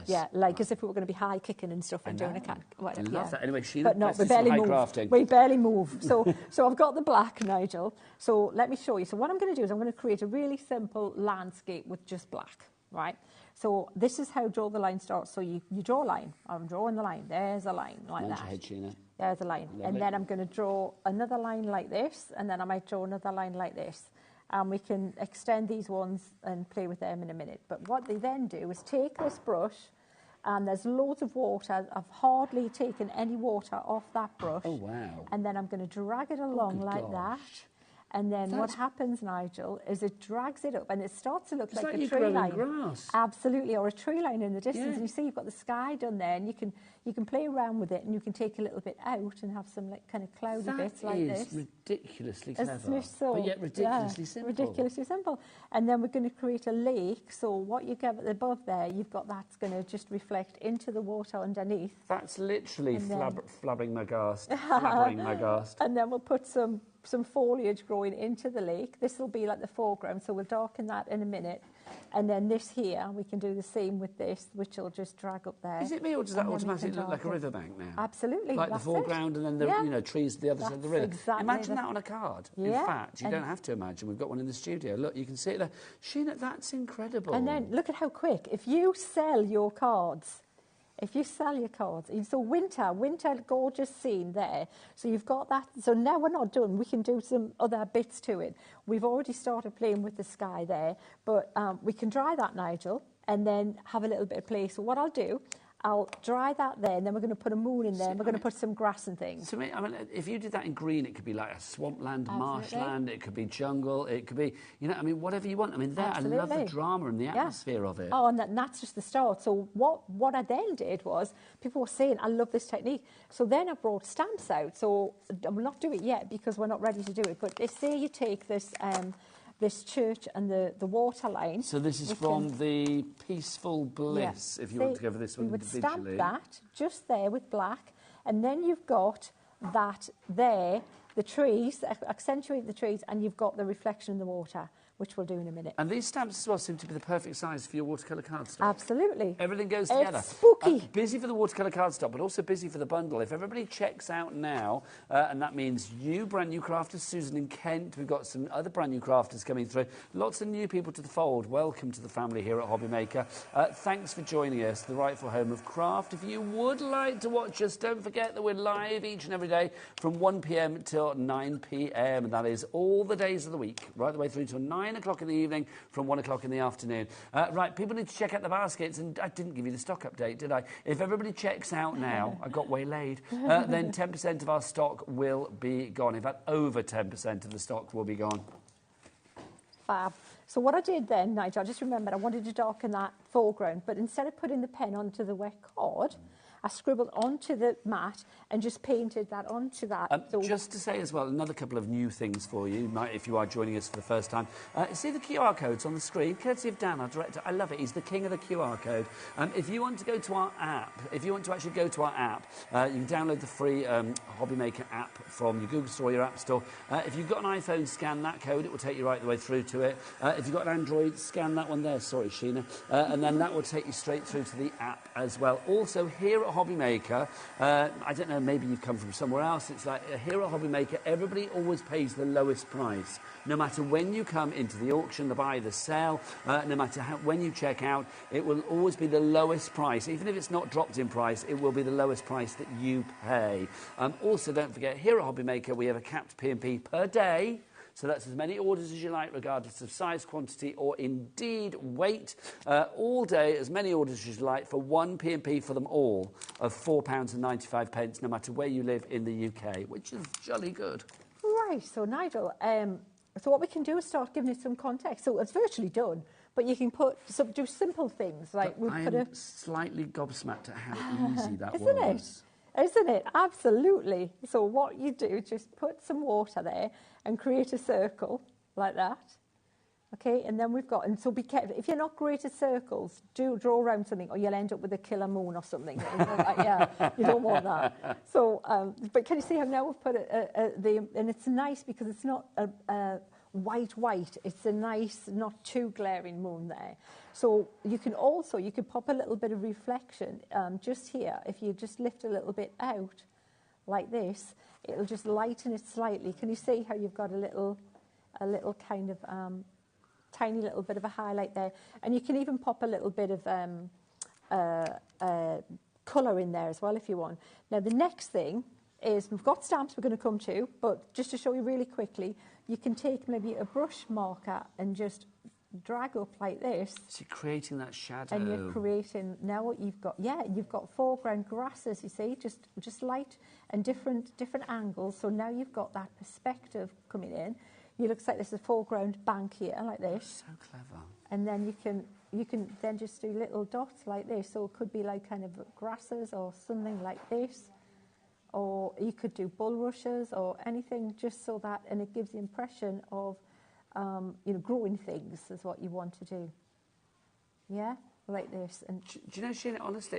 Yeah, like as if we were going to be high kicking and stuff and doing a cat. I love that. Anyway, Sheena, but no, we barely move. We barely move. So I've got the black, Nigel. So let me show you. So what I'm going to do is I'm going to create a really simple landscape with just black, right? So this is how draw the line starts. So you draw a line. I'm drawing the line. There's a line like that. Head, Sheena. There's a line. Lovely. And then I'm going to draw another line like this, and then I might draw another line like this. And we can extend these ones and play with them in a minute. But what they then do is take this brush, and there's loads of water. I've hardly taken any water off that brush. Oh, wow. And then I'm going to drag it along like that. And then what happens, Nigel, is it drags it up, and it starts to look like a tree line. Grass. Absolutely, or a tree line in the distance. And you see you've got the sky done there, and you can play around with it, and you can take a little bit out and have some like kind of cloudy bits like this. That is ridiculously clever, but yet ridiculously simple. Ridiculously simple. And then we're going to create a lake. So what you get above there, you've got that's going to just reflect into the water underneath. That's literally flabbering my ghast. And then we'll put some foliage growing into the lake. This will be like the foreground, so we'll darken that in a minute. And then this here, we can do the same with this, which will just drag up there. Is it me, or does that automatically look like a riverbank now? Absolutely. Like the foreground and then the trees to the other side of the river. Exactly imagine that on a card. In fact, you don't have to imagine. We've got one in the studio. Look, you can see it there. Sheena, that's incredible. And then look at how quick. If you sell your cards, so winter, gorgeous scene there. So you've got that. So now we're not done. We can do some other bits to it. We've already started playing with the sky there, but we can dry that, Nigel, and then have a little bit of play. So what I'll do, I'll dry that there, and then we're going to put a moon in there, and we're going to put some grass and things. So, I mean, if you did that in green, it could be like a swampland, marshland, it could be jungle, it could be, whatever you want. I mean, I love the drama and the atmosphere of it. Oh, and that's just the start. So what I then did was, people were saying, I love this technique. So then I brought stamps out. So I will not do it yet because we're not ready to do it. But say you take this... this church and the water line. So this is from the Peaceful Bliss, if you want to go for this one individually. We would stamp that just there with black, and then you've got that there, the trees, accentuate the trees, and you've got the reflection in the water, which we'll do in a minute. And these stamps as well seem to be the perfect size for your watercolour cardstock. Absolutely. Everything goes together. It's spooky. Busy for the watercolour cardstock, but also busy for the bundle. If everybody checks out now, and that means you brand new crafters, Susan in Kent, we've got some other brand new crafters coming through. Lots of new people to the fold. Welcome to the family here at HobbyMaker. Thanks for joining us, the rightful home of craft. If you would like to watch us, don't forget that we're live each and every day from 1 p.m. till 9 p.m. And that is all the days of the week, right the way through till 9 o'clock in the evening from 1 o'clock in the afternoon. Right, people need to check out the baskets, and I didn't give you the stock update, did I? If everybody checks out now, I got waylaid, then 10% of our stock will be gone. In fact, over 10% of the stock will be gone. Fab. So what I did then, Nigel, I just remembered I wanted to darken that foreground, but instead of putting the pen onto the wet card, I scribbled onto the mat and just painted that onto that. Just to say as well, another couple of new things for you, if you are joining us for the first time. See the QR codes on the screen, courtesy of Dan, our director. I love it. He's the king of the QR code. If you want to go to our app, if you want to actually go to our app, you can download the free HobbyMaker app from your Google Store or your App Store. If you've got an iPhone, scan that code. It will take you right the way through to it. If you've got an Android, scan that one there. Sorry, Sheena. And then that will take you straight through to the app as well. Also, here at HobbyMaker, I don't know, maybe you've come from somewhere else. It's like here at HobbyMaker, everybody always pays the lowest price. No matter when you come into the auction, the buy, the sell, no matter when you check out, it will always be the lowest price. Even if it's not dropped in price, it will be the lowest price that you pay. Also, don't forget, here at HobbyMaker, we have a capped P&P per day. So that's as many orders as you like, regardless of size, quantity, or indeed weight. All day, as many orders as you like, for one P&P for them all of £4.95, no matter where you live in the UK, which is jolly good. Right, so Nigel, so what we can do is start giving it some context. So it's virtually done, but you can do simple things like we put I'm slightly gobsmacked at how easy that Isn't was. Isn't it? Absolutely. So what you do is just put some water there and create a circle like that. Okay, and then we've got, and so be careful. If you're not great at circles, do draw around something or you'll end up with a killer moon or something. Yeah, you don't want that. So, but can you see how now we've put and it's nice because it's not a white. It's a nice, not too glaring moon there. So you can pop a little bit of reflection just here. If you just lift a little bit out like this, it'll just lighten it slightly. Can you see how you've got a little kind of tiny little bit of a highlight there? And you can even pop a little bit of colour in there as well if you want. Now the next thing is we've got stamps we're going to come to, but just to show you really quickly, you can take maybe a brush marker and just drag up like this. So you're creating that shadow. And you're creating, now what you've got, you've got foreground grasses, you see, just light and different angles. So now you've got that perspective coming in. It looks like there's a foreground bank here, like this. So clever. And then you can then just do little dots like this. So it could be like kind of grasses or something like this. Or you could do bulrushes or anything, just so that, and it gives the impression of, growing things is what you want to do. Yeah, like this. And do you know, Sheena, honestly,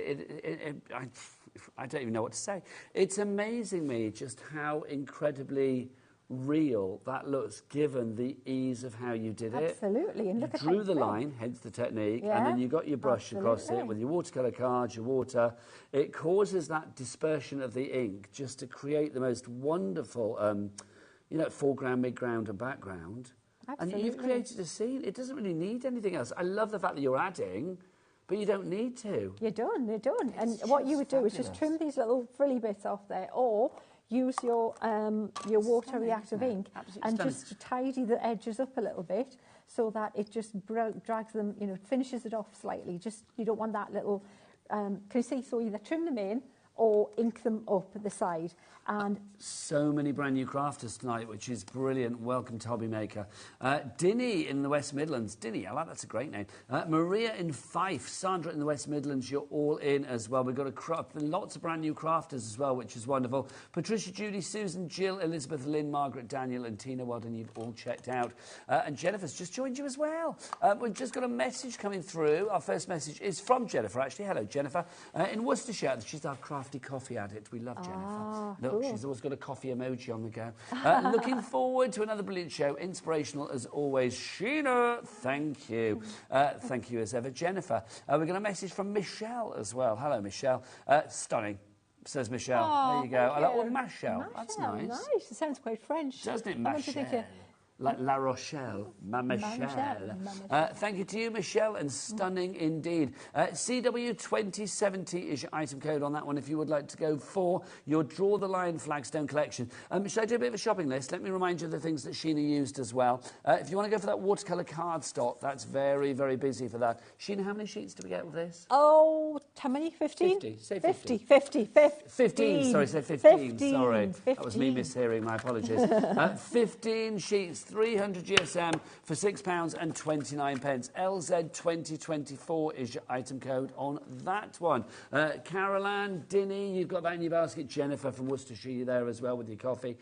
I don't even know what to say. It's amazing me just how incredibly real that looks, given the ease of how you did it. Absolutely. And look at drew the line, hence the technique, and then you got your brush across it with your watercolour cards, your water. It causes that dispersion of the ink just to create the most wonderful, foreground, midground, and background. Absolutely. And you've created a scene. It doesn't really need anything else. I love the fact that you're adding, but you don't need to. You're done. And what you would do is just trim these little frilly bits off there, or use your water reactive ink and just tidy the edges up a little bit so that it just drags them, finishes it off slightly. Just, you don't want that little, can you see? So either trim them in or ink them up at the side. And so many brand new crafters tonight, which is brilliant. Welcome to HobbyMaker. Dinny in the West Midlands. Dinny, I like that's a great name. Maria in Fife. Sandra in the West Midlands. You're all in as well. We've got lots of brand new crafters as well, which is wonderful. Patricia, Judy, Susan, Jill, Elizabeth, Lynn, Margaret, Daniel, and Tina. Well done, you've all checked out. And Jennifer's just joined you as well. We've just got a message coming through. Our first message is from Jennifer, actually. Hello, Jennifer. In Worcestershire. She's our crafty coffee addict. We love Jennifer. Look, she's always got a coffee emoji on the go. Looking forward to another brilliant show. Inspirational as always. Sheena, thank you. Thank you as ever. Jennifer, we're going to message from Michelle as well. Hello, Michelle. Stunning, says Michelle. There you go. Michelle. That's nice. Nice. It sounds quite French. Doesn't it, Michelle? Like La Rochelle, Ma Michelle. Thank you to you, Michelle, and stunning indeed. CW2070 is your item code on that one if you would like to go for your Draw the Line Flagstone collection. Should I do a bit of a shopping list? Let me remind you of the things that Sheena used as well. If you want to go for that watercolour cardstock, that's very, very busy for that. Sheena, how many sheets do we get with this? Oh, how many? 15? 50. Say 50. 15. Sorry, say 15. Sorry. 15. That was me mishearing, my apologies. 15 sheets 300 GSM for £6.29. LZ 2024 is your item code on that one. Caroline, Dinny, you've got that in your basket. Jennifer from Worcestershire, you're there as well with your coffee.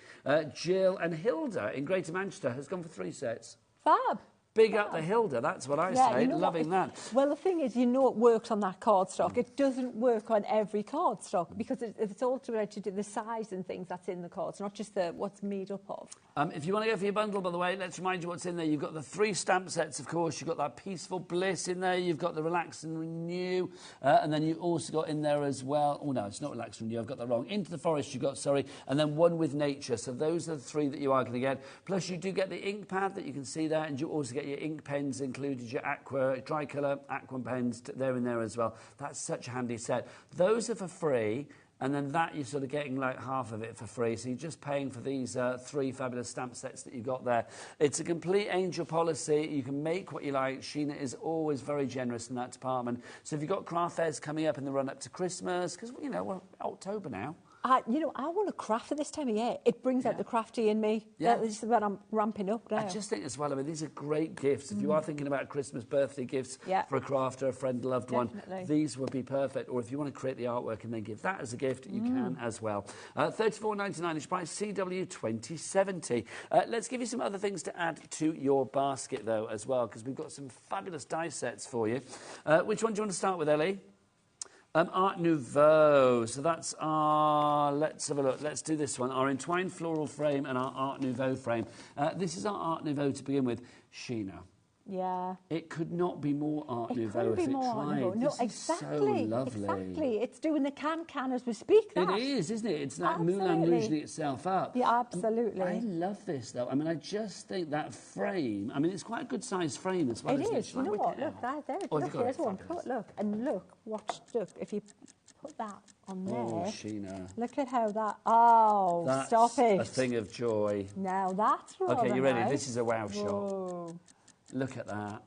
Jill and Hilda in Greater Manchester has gone for 3 sets. Fab. Big up the Hilda, that's what I say. You know Loving that. Well, the thing is, you know it works on that cardstock. It doesn't work on every cardstock because it's all to do the size and things that's in the cards, not just what's made up of. If you want to go for your bundle, by the way, let's remind you what's in there. You've got the 3 stamp sets, of course. You've got that Peaceful Bliss in there. You've got the Relax and Renew. And then you've also got in there as well... Oh, no, it's not Relax and Renew. I've got that wrong. Into the Forest you've got, sorry. And then One with Nature. So those are the 3 that you are going to get. Plus, you do get the ink pad that you can see there. And you also get your ink pens included, your Aqua, Tricolor, Aqua pens, they're in there as well. That's such a handy set. Those are for free, and then that you're sort of getting like half of it for free, so you're just paying for these 3 fabulous stamp sets that you've got there. It's a complete angel policy. You can make what you like. Sheena is always very generous in that department. So if you've got craft fairs coming up in the run-up to Christmas, because, you know, we're October now. You know, I want to craft at this time of year. It brings out the crafty in me. Yeah. This is when I'm ramping up now. I just think as well, I mean, these are great gifts. If you are thinking about Christmas birthday gifts for a crafter, a friend, loved one, these would be perfect. Or if you want to create the artwork and then give that as a gift, you can as well. $34.99 is price, CW 2070. Let's give you some other things to add to your basket, though, as well, because we've got some fabulous die sets for you. Which one do you want to start with, Ellie? Art Nouveau, so that's our, let's have a look, let's do this one, our entwined floral frame and our Art Nouveau frame. This is our Art Nouveau to begin with. Sheena. Yeah. It could not be more Art Nouveau if it tried. No, this exactly. Is so lovely. Exactly. It's doing the can as we speak. It is, isn't it? It's like Moulin Rouge itself up. Yeah, absolutely. I love this, though. I mean, I just think that frame, I mean, it's quite a good size frame as well. It is. You know what? Look, there. Look, here's one. Look, and look, watch, look, if you put that on there. Oh, Sheena. Look at how that, that's stop it. A thing of joy. Now that's rather Okay, you ready? nice. This is a wow Whoa. shot. Look at that.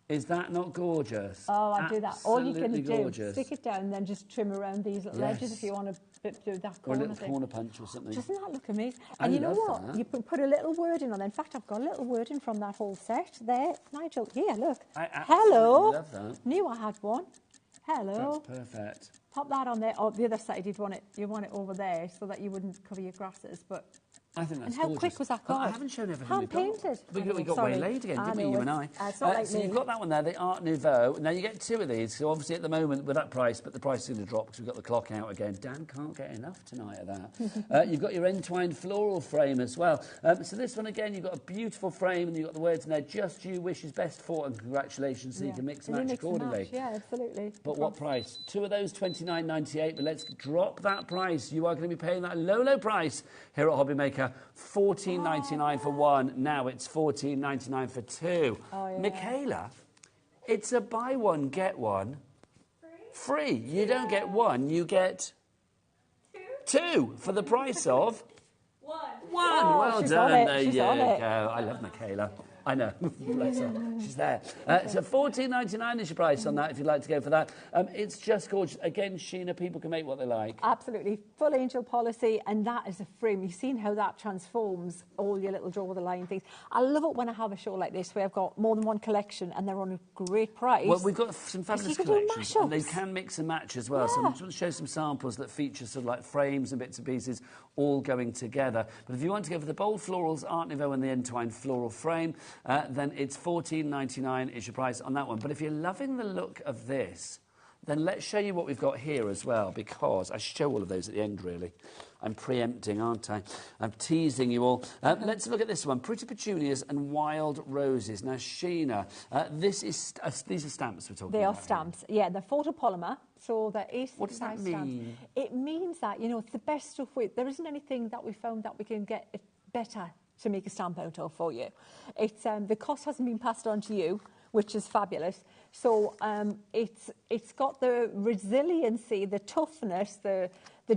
Is that not gorgeous? Oh, I do that. All you can do, gorgeous. stick it down and then just trim around these little edges if you want to do that corner or a little thing. corner punch or something. Doesn't that look amazing? And you know what? That. You put a little wording on there. In fact, I've got a little wording from that whole set there. Nigel, here, look. Hello. Love that. Knew I had one. Hello. That's perfect. Pop that on there. Oh, the other side, you want it over there so that you wouldn't cover your grasses, but... I think that's and how gorgeous. quick was that card? I haven't shown everything Hand we've got. painted. We got waylaid again, didn't we, you and I? It's not like so me. you've got that one there, the Art Nouveau. Now you get 2 of these, so obviously at the moment with that price, but the price is going to drop because we've got the clock out again. Dan can't get enough tonight of that. You've got your entwined floral frame as well. So this one again, you've got a beautiful frame and you've got the words in there, just you, wishes best for, and congratulations, so you can mix and match accordingly. Yeah, absolutely. But what price? 2 of those, $29.98, but let's drop that price. You are going to be paying that low, low price here at HobbyMaker, $14.99 for 1. Now it's $14.99 for 2. Oh, yeah. Michaela, it's a buy one, get one. Free. You don't get 1, you get 2 for the price of 1. Oh, well done. There you go. I love Michaela. I know. Bless her. She's there. So $14.99 is your price on that if you'd like to go for that. It's just gorgeous. Again, Sheena, people can make what they like. Absolutely. Full angel policy, and that is a frame. You've seen how that transforms all your little draw the line things. I love it when I have a show like this where I've got more than one collection and they're on a great price. Well, we've got some fabulous collections, and they can mix and match as well. Yeah. So I'm just going to show some samples that feature sort of like frames and bits and pieces all going together. But if you want to go for the bold florals, Art Nouveau and the entwined floral frame, then it's $14.99 is your price on that one. But if you're loving the look of this, then let's show you what we've got here as well, because I show all of those at the end, really. I'm preempting, aren't I? I'm teasing you all. Let's look at this one. Pretty Petunias and Wild Roses. Now, Sheena, these are stamps we're talking about. They are stamps. Yeah, they're photopolymer. So there is... What does that mean? It means that, you know, it's the best stuff. There isn't anything that we found that we can get it better to make a stamp out of for you. It's the cost hasn't been passed on to you, which is fabulous. So it's got the resiliency, the toughness, the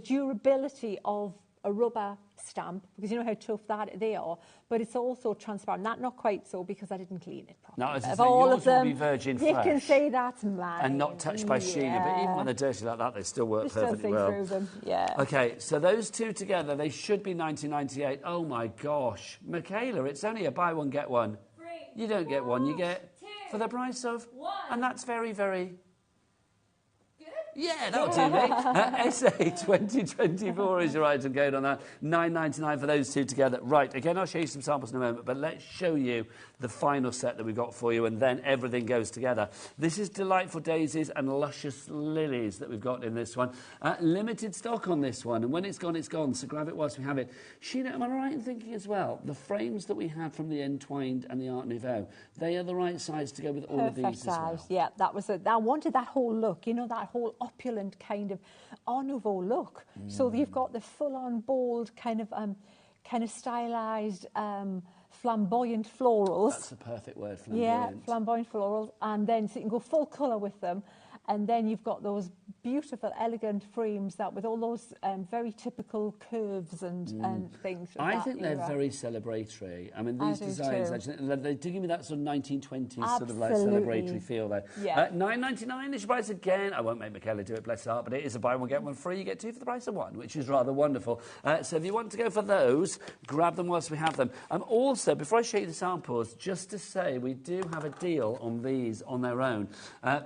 durability of a rubber stamp, because you know how tough they are, but it's also transparent. Not quite so, because I didn't clean it properly. No, as I Of say, all yours of them, will be virgin you fresh. can say that's mine. And not touched by Sheena, but even when they're dirty like that, they still work Still perfectly see well. through them, yeah. Okay, so those two together, they should be $19.98. Oh my gosh. Michaela, it's only a buy one, get one. Free. You don't get one, you get Two. for the price of One. And that's very, very... Good? Yeah, that'll do me. SA 2024 is your item code on that. $9.99 for those two together. Right, again, I'll show you some samples in a moment, but let's show you the final set that we've got for you, and then everything goes together. This is Delightful Daisies and Luscious Lilies that we've got in this one. Limited stock on this one, and when it's gone, it's gone, so grab it whilst we have it. Sheena, am I right in thinking as well, the frames that we had from the Entwined and the Art Nouveau, they are the right size to go with all of these as well? Size, yeah. That was I wanted that whole look, you know, that whole opulent kind of Art Nouveau look. So you've got the full-on bold kind of stylized, flamboyant florals. That's the perfect word, flamboyant. Yeah, flamboyant florals, and then so you can go full colour with them, and then you've got those beautiful, elegant frames that with all those very typical curves and things. I think they're very celebratory. I mean, these designs, actually, they do give me that sort of 1920s sort of like celebratory feel there. Yeah. $9.99 is your price again. I won't make Michaela do it, bless her heart, but it is a buy one, get one free. You get two for the price of one, which is rather wonderful. So if you want to go for those, grab them whilst we have them. Also, before I show you the samples, just to say we do have a deal on these on their own.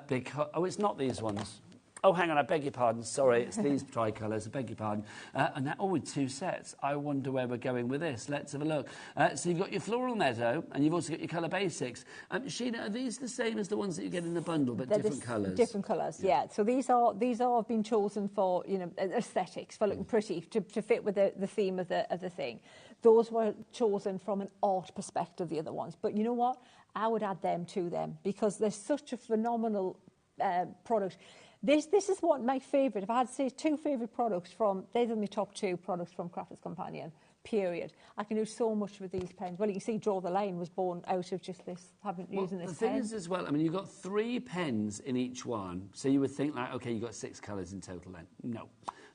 Because, oh, it's not these ones. Oh, hang on, I beg your pardon. Sorry, it's these tricolours. I beg your pardon. And that, with two sets. I wonder where we're going with this. Let's have a look. So you've got your Floral Meadow, and you've also got your Colour Basics. Sheena, are these the same as the ones that you get in the bundle, but different colours? Different colours, yeah. So these are been chosen for, you know, aesthetics, for looking pretty, to fit with the theme of the thing. Those were chosen from an art perspective, the other ones. But you know what? I would add them to them, because they're such a phenomenal product. This is what my favourite, if I had to say two favourite products these are my top two products from Crafters Companion, period. I can do so much with these pens. Well, you can see Draw the Line was born out of just this, using this pen. The thing is as well, I mean, you've got 3 pens in each one, so you would think like, OK, you've got 6 colours in total then. No.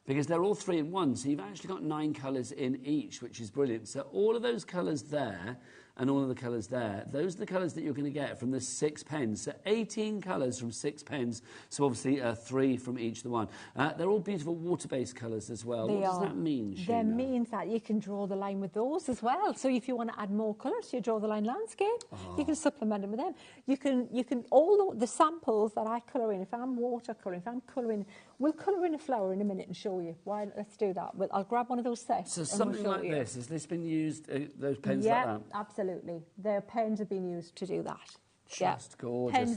Because they're all 3 in 1, so you've actually got 9 colours in each, which is brilliant. So all of those colours there and all of the colours there, those are the colours that you're going to get from the 6 pens. So 18 colours from 6 pens, so obviously 3 from each of the one. They're all beautiful water-based colours as well. What does that mean, Sheena? That means that you can draw the line with those as well. So if you want to add more colours to your Draw the Line landscape, you can supplement them with them. You can all the samples that I colour in, if I'm watercolouring, if I'm colouring, we'll colour in a flower in a minute and show you. Let's do that. I'll grab one of those sets. So something like this, has this been used, those pens like that? Yeah, absolutely. Their pens have been used to do that. Just gorgeous.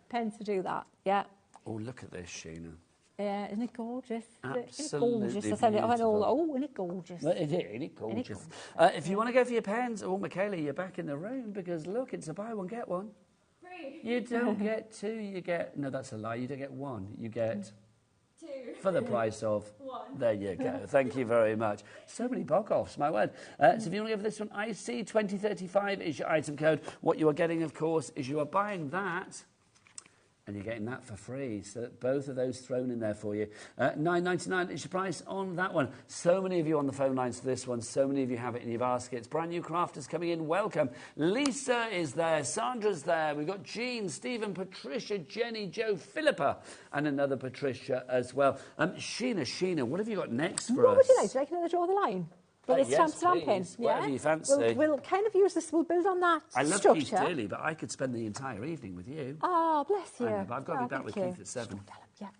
Pens to do that, yeah. Oh, look at this, Sheena. Yeah, isn't it gorgeous? Absolutely isn't it gorgeous? beautiful. Isn't it gorgeous? Isn't it gorgeous? If you want to go for your pens, Michaela, you're back in the room, because look, it's a buy one, get one. Free. You don't get 2, you get... No, that's a lie. You don't get 1. You get... 2. For the price of... 1. There you go. Thank you very much. So many bog-offs, my word. So if you want to go for this one, IC 2035 is your item code. What you are getting, of course, is you are buying that, and you're getting that for free. So both of those thrown in there for you. $9.99 is your price on that one. So many of you on the phone lines for this one. So many of you have it in your baskets. Brand new crafters coming in. Welcome. Lisa is there. Sandra's there. We've got Jean, Stephen, Patricia, Jenny, Joe, Philippa, and another Patricia as well. Sheena, what have you got next for us? What would you like? Do you like another Draw the Line? But it's yes, stamping. Whatever you fancy. We'll kind of use this, we'll build on that I love structure. Keith dearly, but I could spend the entire evening with you. Oh, bless you. I know, but I've got to be back with Keith at 7.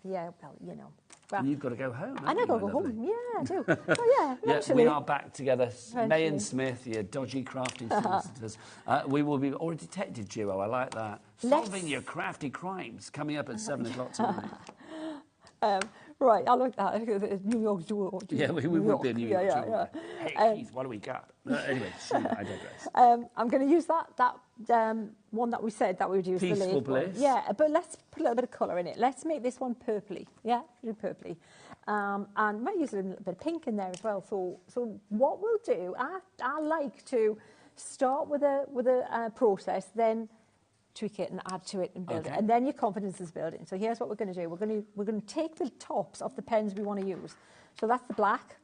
Yeah, well, you know. Well, and you've got to go home. I know, go home. Yeah, I do. Oh, yeah, we are back together. May and Smith, your dodgy crafting solicitors. We will be, or a detective duo, I like that. Solving your crafty crimes, coming up at 7 o'clock tonight. Right, I like that. New York duo. Yeah, we would be a New York duo. Yeah. Hey, Keith, what do we got? Anyway, I digress. I'm going to use that one that we said that we would use. Peaceful the Bliss. Yeah, but let's put a little bit of colour in it. Let's make this one purpley. Yeah, do purpley. And might use a little bit of pink in there as well. So what we'll do, I like to start with a process, then tweak it and add to it and build it, and then your confidence is building. So here's what we're going to do. We're going to take the tops of the pens we want to use. So that's the black,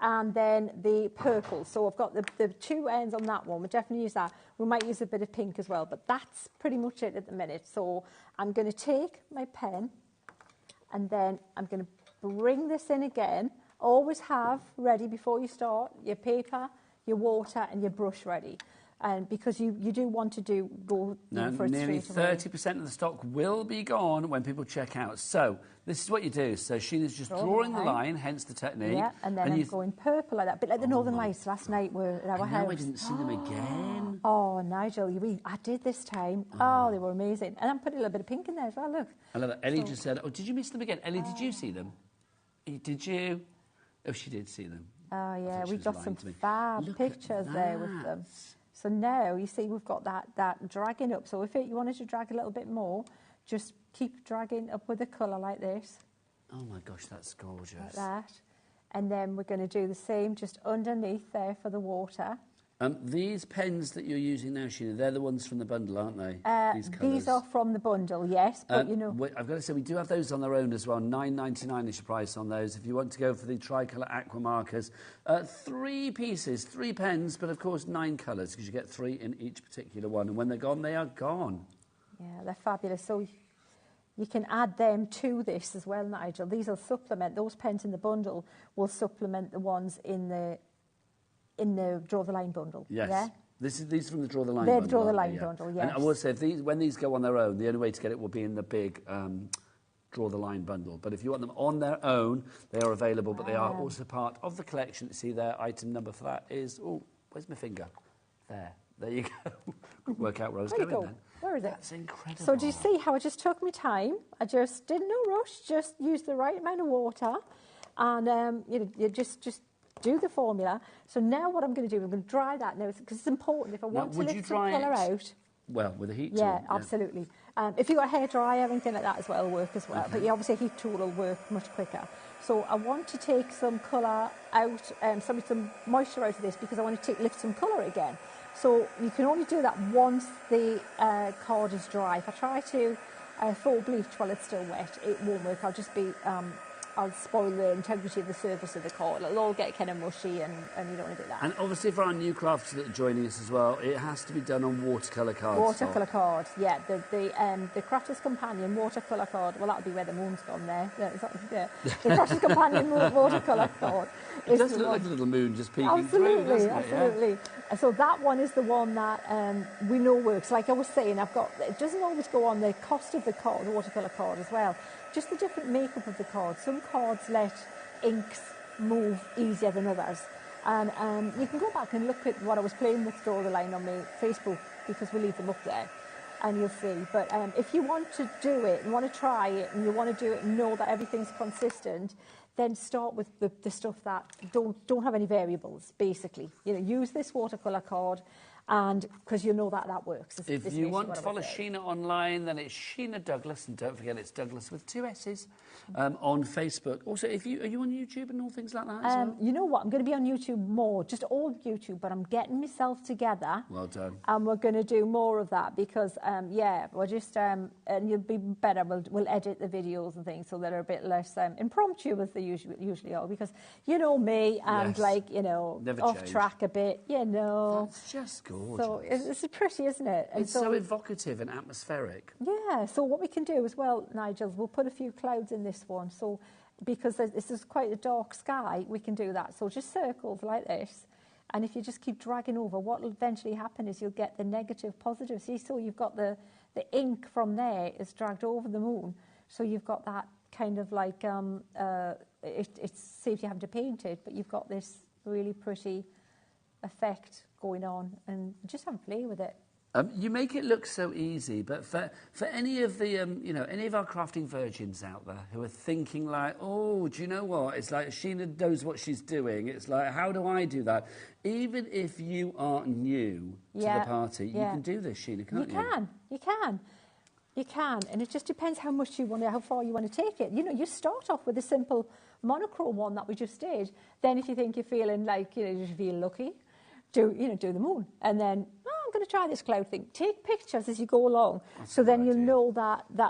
and then the purple. So I've got the two ends on that one. We'll definitely use that. We might use a bit of pink as well, but that's pretty much it at the minute. So I'm going to take my pen, and then I'm going to bring this in again. Always have ready before you start your paper, your water, and your brush ready. And because you do want to go now, for it nearly straight away. 30% of the stock will be gone when people check out. So this is what you do. So Sheena's just drawing the line, hence the technique. Yeah, and then I'm going purple like that. A bit like the Northern Lights last night were at our house. I didn't see them again. Oh, Nigel, I did this time. Oh, they were amazing. And I'm putting a little bit of pink in there as well, look. I love it. Ellie just said, oh, did you miss them again? Ellie, did you see them? Did you? Oh, she did see them. Oh, yeah, we got some fab pictures there with them. So now, you see, we've got that dragging up. So if you wanted to drag a little bit more, just keep dragging up with the colour like this. Oh, my gosh, that's gorgeous. Like that. And then we're going to do the same just underneath there for the water. These pens that you're using now, Sheena, they're the ones from the bundle, aren't they? These are from the bundle, yes. But, you know... I've got to say, we do have those on their own as well. $9.99 is the price on those. If you want to go for the Tricolor Aqua markers, 3 pieces, 3 pens, but, of course, 9 colours, because you get 3 in each particular one. And when they're gone, they are gone. Yeah, they're fabulous. So you can add them to this as well, Nigel. These will supplement, those pens in the bundle will supplement the ones in the Draw the Line bundle. Yes. Yeah? These are from the Draw the Line bundle. bundle. They're the Draw the Line bundle, yes. And I will say, when these go on their own, the only way to get it will be in the big Draw the Line bundle. But if you want them on their own, they are available, but they are also part of the collection. See, their item number for that is... Oh, where's my finger? There you go. Work out where I was going then. Where is it? That's incredible. So do you see how I just took my time? I just did no rush, just used the right amount of water, and you just do the formula. So now what I'm going to do, I'm going to dry that now, because it's important. If I want to lift some colour out... Well, with a heat tool. Yeah, absolutely. If you've got a hairdryer, anything like that as well will work as well. But yeah, obviously a heat tool will work much quicker. So I want to take some colour out, some moisture out of this, because I want to lift some colour again. So you can only do that once the card is dry. If I try to full bleach while it's still wet, it won't work. I'll just be... I'll spoil the integrity of the surface of the card. It'll all get kind of mushy, and you don't want to do that. And obviously for our new crafters that are joining us as well, it has to be done on watercolour cards. Watercolour card, yeah. The Crafter's Companion watercolour card, well, that'll be where the moon's gone there. The Crafter's Companion watercolour card. It does look like a little moon just peeking through, doesn't it? Absolutely. Yeah. And so that one is the one that we know works. Like I was saying, it doesn't always go on the cost of the card, the watercolour card as well. Just the different makeup of the card. Some cards let inks move easier than others. And you can go back and look at what I was playing with Draw the Line on my Facebook, because we leave them up there, and you'll see. But if you want to do it and want to try it and you want to do it and know that everything's consistent, then start with the stuff that don't have any variables, basically. Use this watercolour card, and because you know that works. If you want to follow Sheena online, then it's Sheena Douglas, and don't forget it's Douglas with 2 S's on Facebook. Also, are you on YouTube and all things like that as well? You know what? I'm going to be on YouTube more, just all YouTube, but I'm getting myself together. Well done. And we're going to do more of that because, we're just, and you'll be better. We'll edit the videos and things so they're a bit less impromptu as they usually are, because you know me, and Never off change. track a bit, That's just gorgeous. So it's pretty, isn't it? And it's so evocative and atmospheric. Yeah, so what we can do as well, Nigel, we'll put a few clouds in this one. So because this is quite a dark sky, we can do that. So just circles like this. And if you just keep dragging over, what will eventually happen is you'll get the negative positive. See, so you've got the ink from there is dragged over the moon. So you've got that kind of like, it saves you having to paint it, but you've got this really pretty effect going on, and just have a play with it. You make it look so easy, but for any of the any of our crafting virgins out there who are thinking like, oh, do you know what? It's like Sheena knows what she's doing. It's like, how do I do that? Even if you are new to the party, you can do this, Sheena, can't you? You can, and it just depends how much you want, how far you want to take it. You start off with a simple monochrome one that we just did. Then, if you think you're feeling like you feel lucky, do the moon, and then I'm I'm going to try this cloud thing. Take pictures as you go along, so then you'll know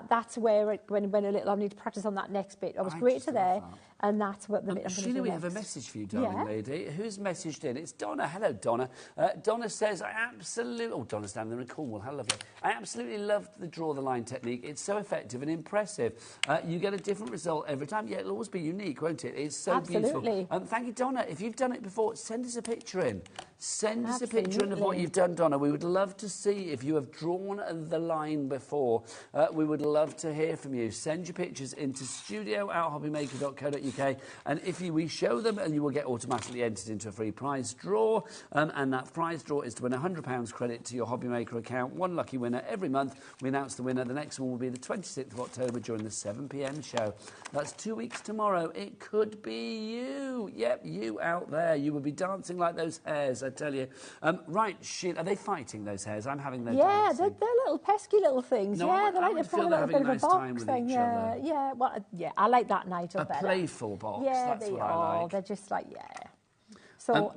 that's where when a little I need to practice on that next bit. I was great to there, and that's what the bit I'm going to do Sheena, we next. have a message for you, darling lady. Who's messaged in? It's Donna. Hello, Donna. Donna says, I absolutely... Oh, Donna's down there in Cornwall. How lovely. I absolutely loved the draw the line technique. It's so effective and impressive. You get a different result every time. Yeah, it'll always be unique, won't it? It's so beautiful. Thank you, Donna. If you've done it before, send us a picture in. Send us a picture in of what you've done, Donna. We would love to see if you have drawn the line before. We would love to hear from you. Send your pictures into studio@hobbymaker.co.uk, and if we show them, and you will get automatically entered into a free prize draw, and that prize draw is to win £100 credit to your HobbyMaker account. One lucky winner every month. We announce the winner. The next one will be the 26th of October during the 7 p.m. show. That's 2 weeks tomorrow. It could be you. Yep, you out there. You will be dancing like those hares, I tell you. Right, Sheila, are they fighting, those hares? I'm having their dancing. They're little pesky little things. No, they're I like would a feel they're having a bit of nice a time box with thing. each other. I like that, Nigel, A better. playful box, that's they what are. I like. They're just like, So,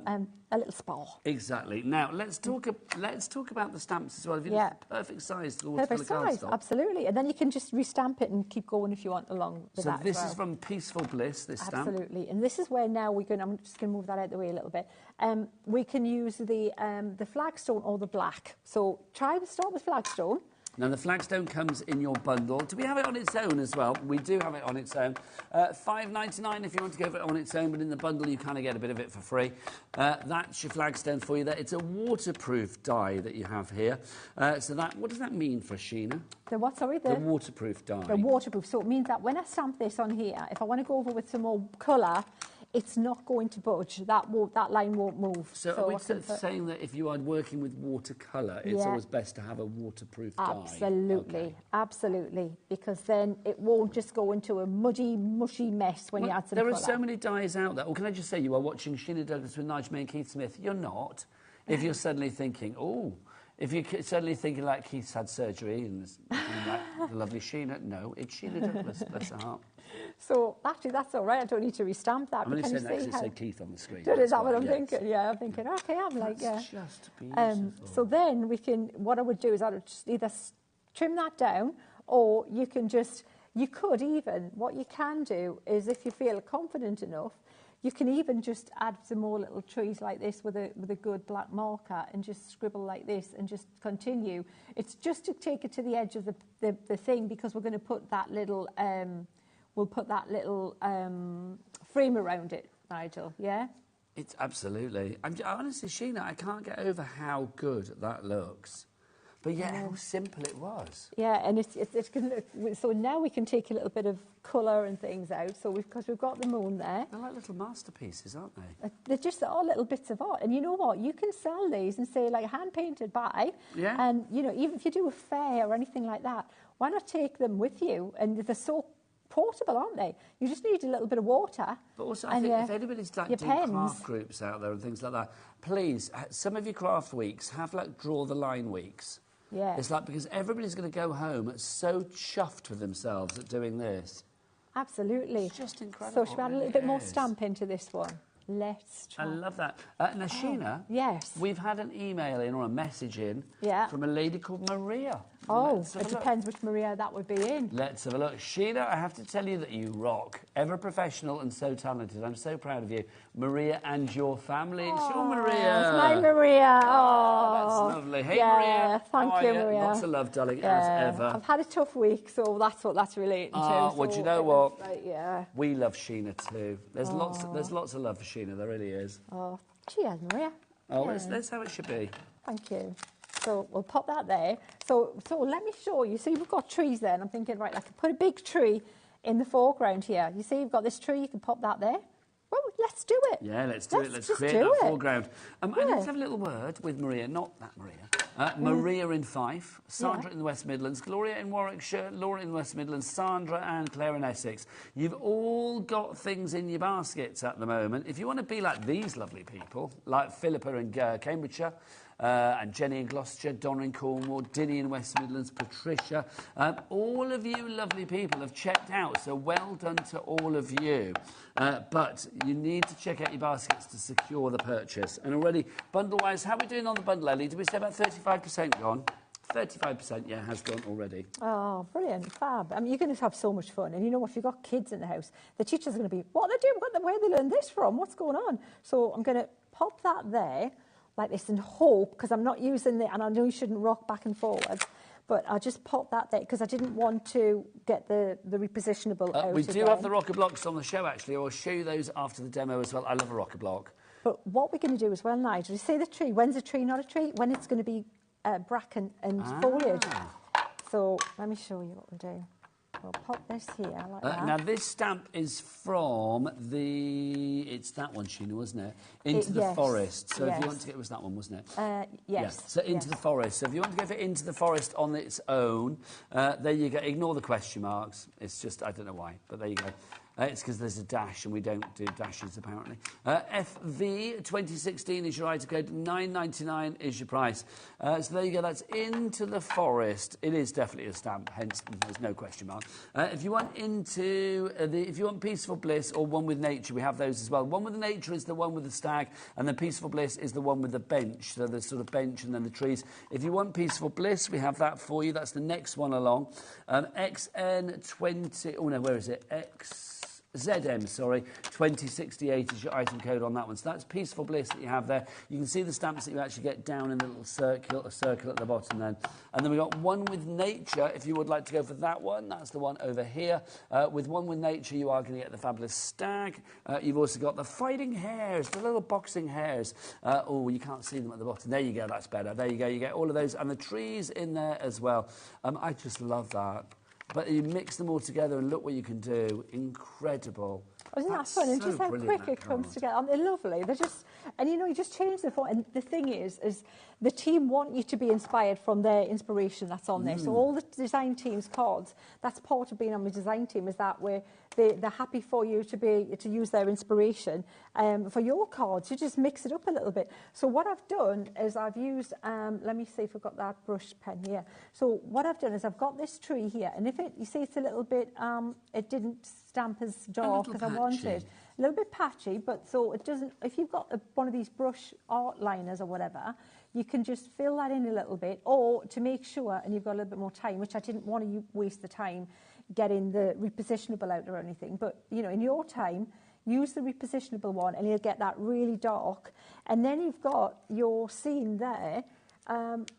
a little spa. Exactly. Now, let's talk about the stamps as well. If you the perfect size to Perfect size, absolutely. And then you can just restamp it and keep going if you want along with that. So this is from Peaceful Bliss, this stamp. Absolutely. And this is where now I'm just going to move that out of the way a little bit. We can use the flagstone or the black. So start with flagstone. Now, the flagstone comes in your bundle. Do we have it on its own as well? We do have it on its own. $5.99 if you want to go for it on its own, but in the bundle you kind of get a bit of it for free. That's your flagstone for you there. It's a waterproof die that you have here. What does that mean for Sheena? The what, sorry? The waterproof die. The waterproof. So it means that when I stamp this on here, if I want to go over with some more colour, it's not going to budge. That line won't move. So are we saying that if you are working with watercolour, it's always best to have a waterproof die? Absolutely, absolutely, because then it won't just go into a muddy, mushy mess when you add some colour. There are so many dies out there. Or can I just say, you are watching Sheena Douglas with Nigel May and Keith Smith. You're not. If you're suddenly thinking, if you're suddenly thinking like Keith's had surgery and like the lovely Sheena, no, it's Sheena Douglas, bless her heart. So, actually, that's all right. I don't need to restamp that. I'm only saying that because it said Keith on the screen. Is that what I'm thinking? Yeah, I'm thinking, okay, I'm like, That's just beautiful. So then what I would do is I would just either trim that down, or what you can do is, if you feel confident enough, you can even just add some more little trees like this with a good black marker and just scribble like this and just continue. It's just to take it to the edge of the thing, because we're going to put that little... we'll put that little frame around it, Nigel, yeah? It's absolutely. Honestly, Sheena, I can't get over how good that looks. But yet, how simple it was. Yeah, and it's so now we can take a little bit of colour and things out. So because we've got the moon there. They're like little masterpieces, aren't they? They're just all little bits of art. And you know what? You can sell these and say, like, hand-painted by. Yeah. And, even if you do a fair or anything like that, why not take them with you? And they're so portable, aren't they? You just need a little bit of water. But also, I think if anybody's doing craft groups out there and things like that, please, some of your craft weeks have draw the line weeks. Yeah. It's because everybody's going to go home so chuffed with themselves at doing this. Absolutely. It's just incredible. So should we add a little bit more stamp into this one? Let's try. I love that. Now, Sheena, yes, we've had an email in or a message in from a lady called Maria. It depends which Maria that would be in. Let's have a look. Sheena, I have to tell you that you rock. Ever professional and so talented. I'm so proud of you. Maria and your family. It's your Maria. It's my Maria. Oh, that's lovely. Hey, Maria. Thank you, Maria. Lots of love, darling, as ever. I've had a tough week, so that's what that's relating to. Well, do you know what? Like, we love Sheena too. There's lots of love for Sheena. There really is. Oh, cheers, Maria. Oh, that's how it should be. Thank you. So we'll pop that there. So let me show you. See, we've got trees there, and I'm thinking, right, I can put a big tree in the foreground here. You see, you've got this tree. You can pop that there. Well, let's do it. Yeah, let's do it. Let's create that foreground. I need to have a little word with Maria, not that Maria. Maria in Fife, Sandra in the West Midlands, Gloria in Warwickshire, Laura in the West Midlands, Sandra and Claire in Essex. You've all got things in your baskets at the moment. If you want to be like these lovely people, like Philippa in Cambridgeshire, and Jenny in Gloucestershire, Donna in Cornwall, Dinny in West Midlands, Patricia. All of you lovely people have checked out, so well done to all of you. But you need to check out your baskets to secure the purchase. And already, bundle-wise, how are we doing on the bundle, Ellie? Did we say about 35% gone? 35%, yeah, has gone already. Oh, brilliant, fab. I mean, you're going to have so much fun. And you know, if you've got kids in the house, the teacher's going to be, what are they doing? Where they learn this from? What's going on? So I'm going to pop that there like this and hope, because I'm not using it, and I know you shouldn't rock back and forward, but I'll just pop that there because I didn't want to get the repositionable out. We do have the rocker blocks on the show, actually. I'll show you those after the demo as well. I love a rocker block. But what we're going to do as well, Nigel, you say the tree. When's a tree not a tree? When it's going to be bracken and foliage. So let me show you what we're doing. We'll pop this here like that. Now this stamp is from it's that one, Sheena, wasn't it? Into the Forest. So if you want to get, it was that one, wasn't it? Yes. Yeah. So Into the Forest. So if you want to go for Into the Forest on its own, there you go. Ignore the question marks. It's just, I don't know why, but there you go. It's because there's a dash and we don't do dashes, apparently. FV 2016 is your item code. $9.99 is your price. So there you go. That's Into the Forest. It is definitely a stamp, hence there's no question mark. If you want if you want Peaceful Bliss or One with Nature, we have those as well. One with Nature is the one with the stag, and then Peaceful Bliss is the one with the bench. So the sort of bench and then the trees. If you want Peaceful Bliss, we have that for you. That's the next one along. XN20. Oh no, where is it? ZM, sorry, 2068 is your item code on that one. So that's Peaceful Bliss that you have there. You can see the stamps that you actually get down in the little circle at the bottom then. And then we've got One with Nature, if you would like to go for that one. That's the one over here. With One with Nature, you are going to get the fabulous stag. You've also got the fighting hares, the little boxing hares. Oh, you can't see them at the bottom. There you go, that's better. There you go, you get all of those. And the trees in there as well. I just love that. But you mix them all together and look what you can do. Incredible. Isn't that fun? And just how quick it comes together. They're lovely. They're just, and you know, you just change the form. And the thing is the team want you to be inspired from their inspiration that's on there. So all the design team's cards, that's part of being on the design team, is that where they're happy for you to use their inspiration. For your cards, you just mix it up a little bit. So what I've done is I've used, let me see if I've got that brush pen here. So what I've done is I've got this tree here, and if you see it's a little bit, it didn't stamp as dark as I wanted. A little bit patchy, but so it doesn't, if you've got one of these brush art liners or whatever, you can just fill that in a little bit, or to make sure, and you've got a little bit more time, which I didn't want to waste the time getting the repositionable out or anything, but you know, in your time, use the repositionable one and you'll get that really dark. And then you've got your scene there,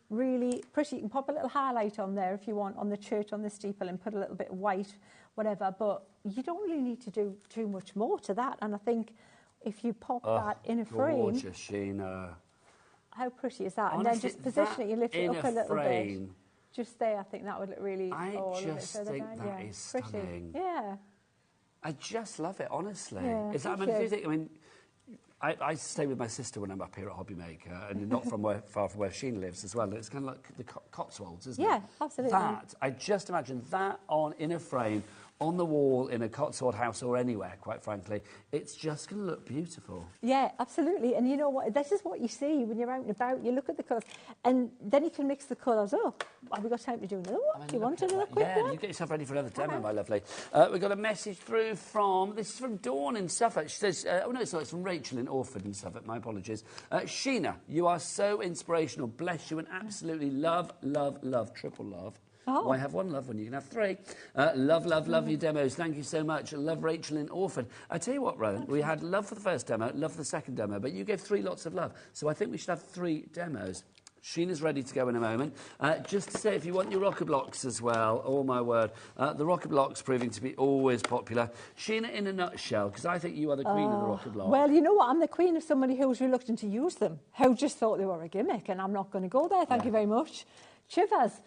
really pretty. You can pop a little highlight on there if you want, on the church, on the steeple, and put a little bit of white, whatever, but you don't really need to do too much more to that. And I think if you pop that in a frame, gorgeous, Sheena. How pretty is that? Honestly, and then just position it, you lift it up a little frame, bit. Just there, I think that would look really... I just think that is stunning. Yeah. I just love it, honestly. Yeah, I mean, I stay with my sister when I'm up here at HobbyMaker, and not far from where Sheena lives as well. It's kind of like the Cotswolds, isn't it? Yeah, absolutely. That, I just imagine that in a frame, on the wall in a Cotswold house or anywhere, quite frankly, it's just going to look beautiful. Yeah, absolutely. And you know what? This is what you see when you're out and about. You look at the colours, and then you can mix the colours up. Have we got time to do another one? Do you want another quick one? Yeah, you get yourself ready for another demo, my lovely. We've got a message through this is from Dawn in Suffolk. She says, oh no, sorry, it's from Rachel in Orford in Suffolk, my apologies. Sheena, you are so inspirational. Bless you, and absolutely love, triple love. Oh. Why have one love when you can have three? Love your demos. Thank you so much. Love Rachel in Orford. I tell you what, Rowan, we had love for the first demo, love for the second demo, but you gave 3 lots of love. So I think we should have 3 demos. Sheena's ready to go in a moment. Just to say, if you want your rocker blocks as well, oh my word, the rocker blocks proving to be always popular. Sheena, in a nutshell, because I think you are the queen of the rocker block. Well, you know what? I'm the queen of somebody who's reluctant to use them, who just thought they were a gimmick, and I'm not going to go there. Thank you very much. Chivers.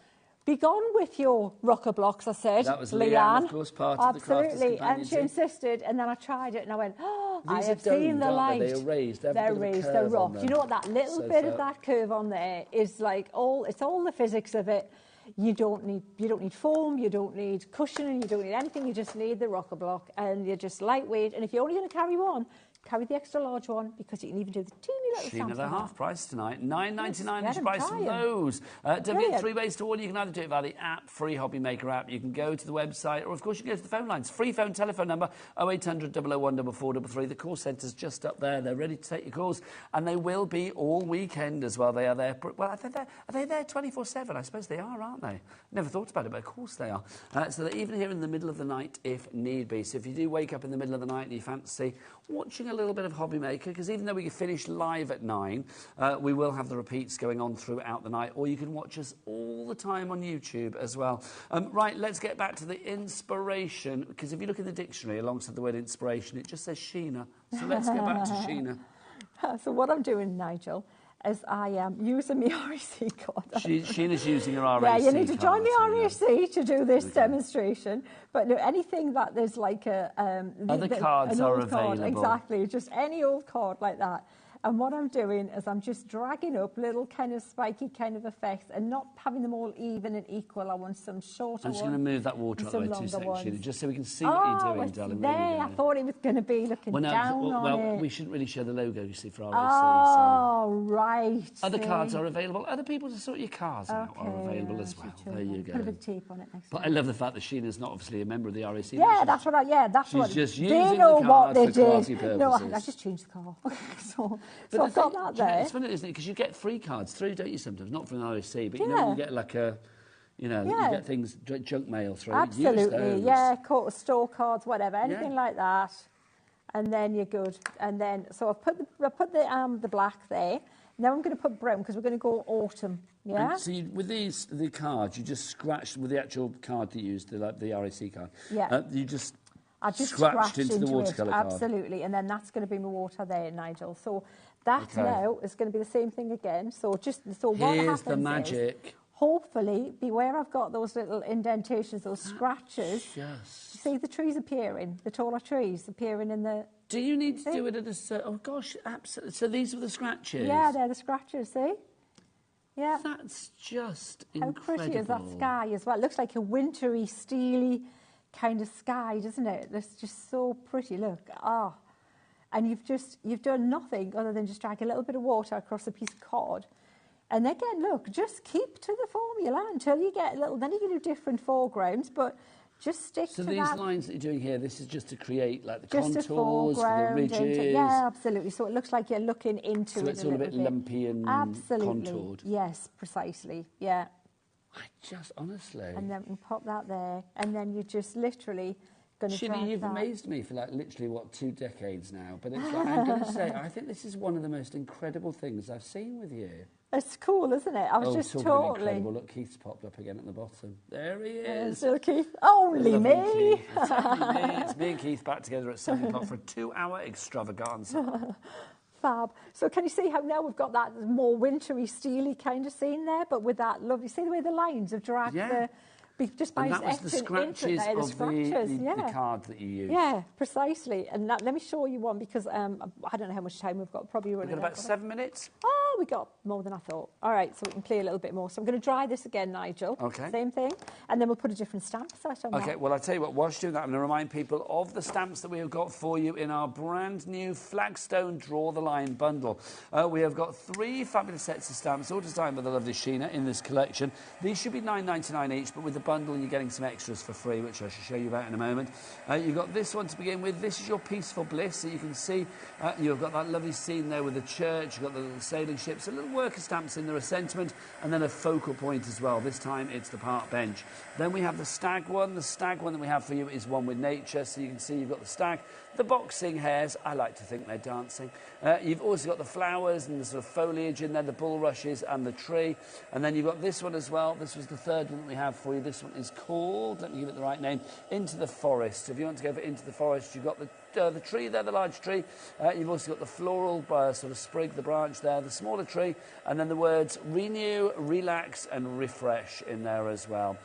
Be gone with your rocker blocks, I said. That was Leanne, of course, part of the Crafters Absolutely, Companion and she team. insisted, and then I tried it, and I went, oh, These I have seen the light. They're raised. They're raised, they're rock. You know what? That little bit of that curve on there is like it's all the physics of it. You don't need foam, you don't need cushioning, you don't need anything. You just need the rocker block, and you're just lightweight. And if you're only going to carry one, carry the extra large one because you can even do the teeny little Sheena, stamps. they're half price tonight. $9.99 Yes, is the price try of 'em. those. Don't forget Brilliant. 3 ways to order. You can either do it via the app, free HobbyMaker app. You can go to the website, or of course you can go to the phone lines. Free phone telephone number 0800 001 4433. The call centre's just up there. They're ready to take your calls, and they will be all weekend as well. They are there. Well, are they there 24/7? I suppose they are, aren't they? Never thought about it, but of course they are. So they're even here in the middle of the night if need be. So if you do wake up in the middle of the night and you fancy watching a little bit of HobbyMaker, because even though we finish live at 9, we will have the repeats going on throughout the night, or you can watch us all the time on YouTube as well. Right, let's get back to the inspiration, because if you look in the dictionary alongside the word inspiration, it just says Sheena. So let's get back to Sheena. So what I'm doing, Nigel, is I am using my RAC card. Sheena's using her RAC. Yeah, you need to join the card, RAC to do this demonstration. But no, anything that there's like a... Other cards an are old card, available. exactly, just any old card like that. And what I'm doing is I'm just dragging up little kind of spiky kind of effects and not having them all even and equal. I want some shorter I'm just going to move that water out the way 2 seconds, Sheena, just so we can see what you're doing, darling. There, I thought it was going to be looking down on it. We shouldn't really show the logo, you see, for RAC. Oh, right. Other cards are available. Other people to sort your cards out are available as well. There you go. Put a bit of tape on it next time. But I love the fact that Sheena's not obviously a member of the RAC. Yeah, that's what She's just using they know the what cards they for did. quality purposes. No, I just changed the card. so I've got that there. It's funny, isn't it? Because you get free cards through, don't you, sometimes? Not from the RAC, but you know, you get like a... You know, you get things, junk mail through. Absolutely, yeah, store cards, whatever, anything like that. And then you're good. And then, so I've put the black there. Now I'm going to put brown because we're going to go autumn. Yeah. And so with the cards, you just scratched with the actual card that you used, the RAC card. Yeah. You just. I just scratched into the watercolour card. Absolutely, and then that's going to be my water there, Nigel. So that now is going to be the same thing again. So what happens Here's the magic. Is, hopefully, beware I've got those little indentations, those scratches. Yes. See the trees appearing, the taller trees appearing in the... Do you need to do it at a... Oh, gosh, absolutely. So these are the scratches? Yeah, they're the scratches, see? Yeah. That's just incredible. How pretty is that sky as well? It looks like a wintry, steely kind of sky, doesn't it? It's just so pretty, look. Ah. And you've done nothing other than just drag a little bit of water across a piece of card. And again, look, just keep to the formula until you get a little, then you can do different foregrounds, but just stick to that. So these lines that you're doing here, this is just to create like the just contours, the ridges. Yeah, absolutely. So it looks like you're looking into so it it's all a bit lumpy and contoured. Yes, precisely. Yeah. I just, honestly. And then we pop that there, and then you just literally going to Shini, you've amazed me for like literally, 2 decades now. But it's like, I'm going to say, I think this is one of the most incredible things I've seen with you. It's cool, isn't it? I was just totally... incredible. Look, Keith's popped up again at the bottom. There he is. Still Keith. Only me. Keith. It's only me. It's me and Keith back together at 7 o'clock for a 2-hour extravaganza. Fab. So can you see how now we've got that more wintry, steely kind of scene there, but with that lovely... See the way the lines have dragged the... Just by and that was the scratches of the card that you used. Yeah, precisely. And let me show you one because I don't know how much time we've got. Probably running We've got about 7 minutes. Oh, we got more than I thought. All right, so we can play a little bit more. So I'm going to dry this again, Nigel. Okay. Same thing. And then we'll put a different stamp set on Okay, well, I'll tell you what, whilst you're doing that, I'm going to remind people of the stamps that we have got for you in our brand new Flagstone Draw the Line bundle. We have got 3 fabulous sets of stamps, all designed by the lovely Sheena in this collection. These should be $9.99 each, but with the bundle, you're getting some extras for free, which I shall show you about in a moment. You've got this one to begin with. This is your Peaceful Bliss. So you can see you've got that lovely scene there with the church. You've got the little sailing ships, a little worker stamps in there, a sentiment, and then a focal point as well. This time it's the park bench. Then we have the stag one. The stag one that we have for you is one with nature. So you can see you've got the stag, the boxing hares. I like to think they're dancing. You've also got the flowers and the sort of foliage in there, the bulrushes and the tree. And then you've got this one as well. This was the third one that we have for you. This one is called, let me give it the right name, Into the Forest. So if you want to go for Into the Forest, you've got the tree there, the large tree. You've also got the floral sort of sprig, the branch there, the smaller tree, and then the words renew, relax, and refresh in there as well.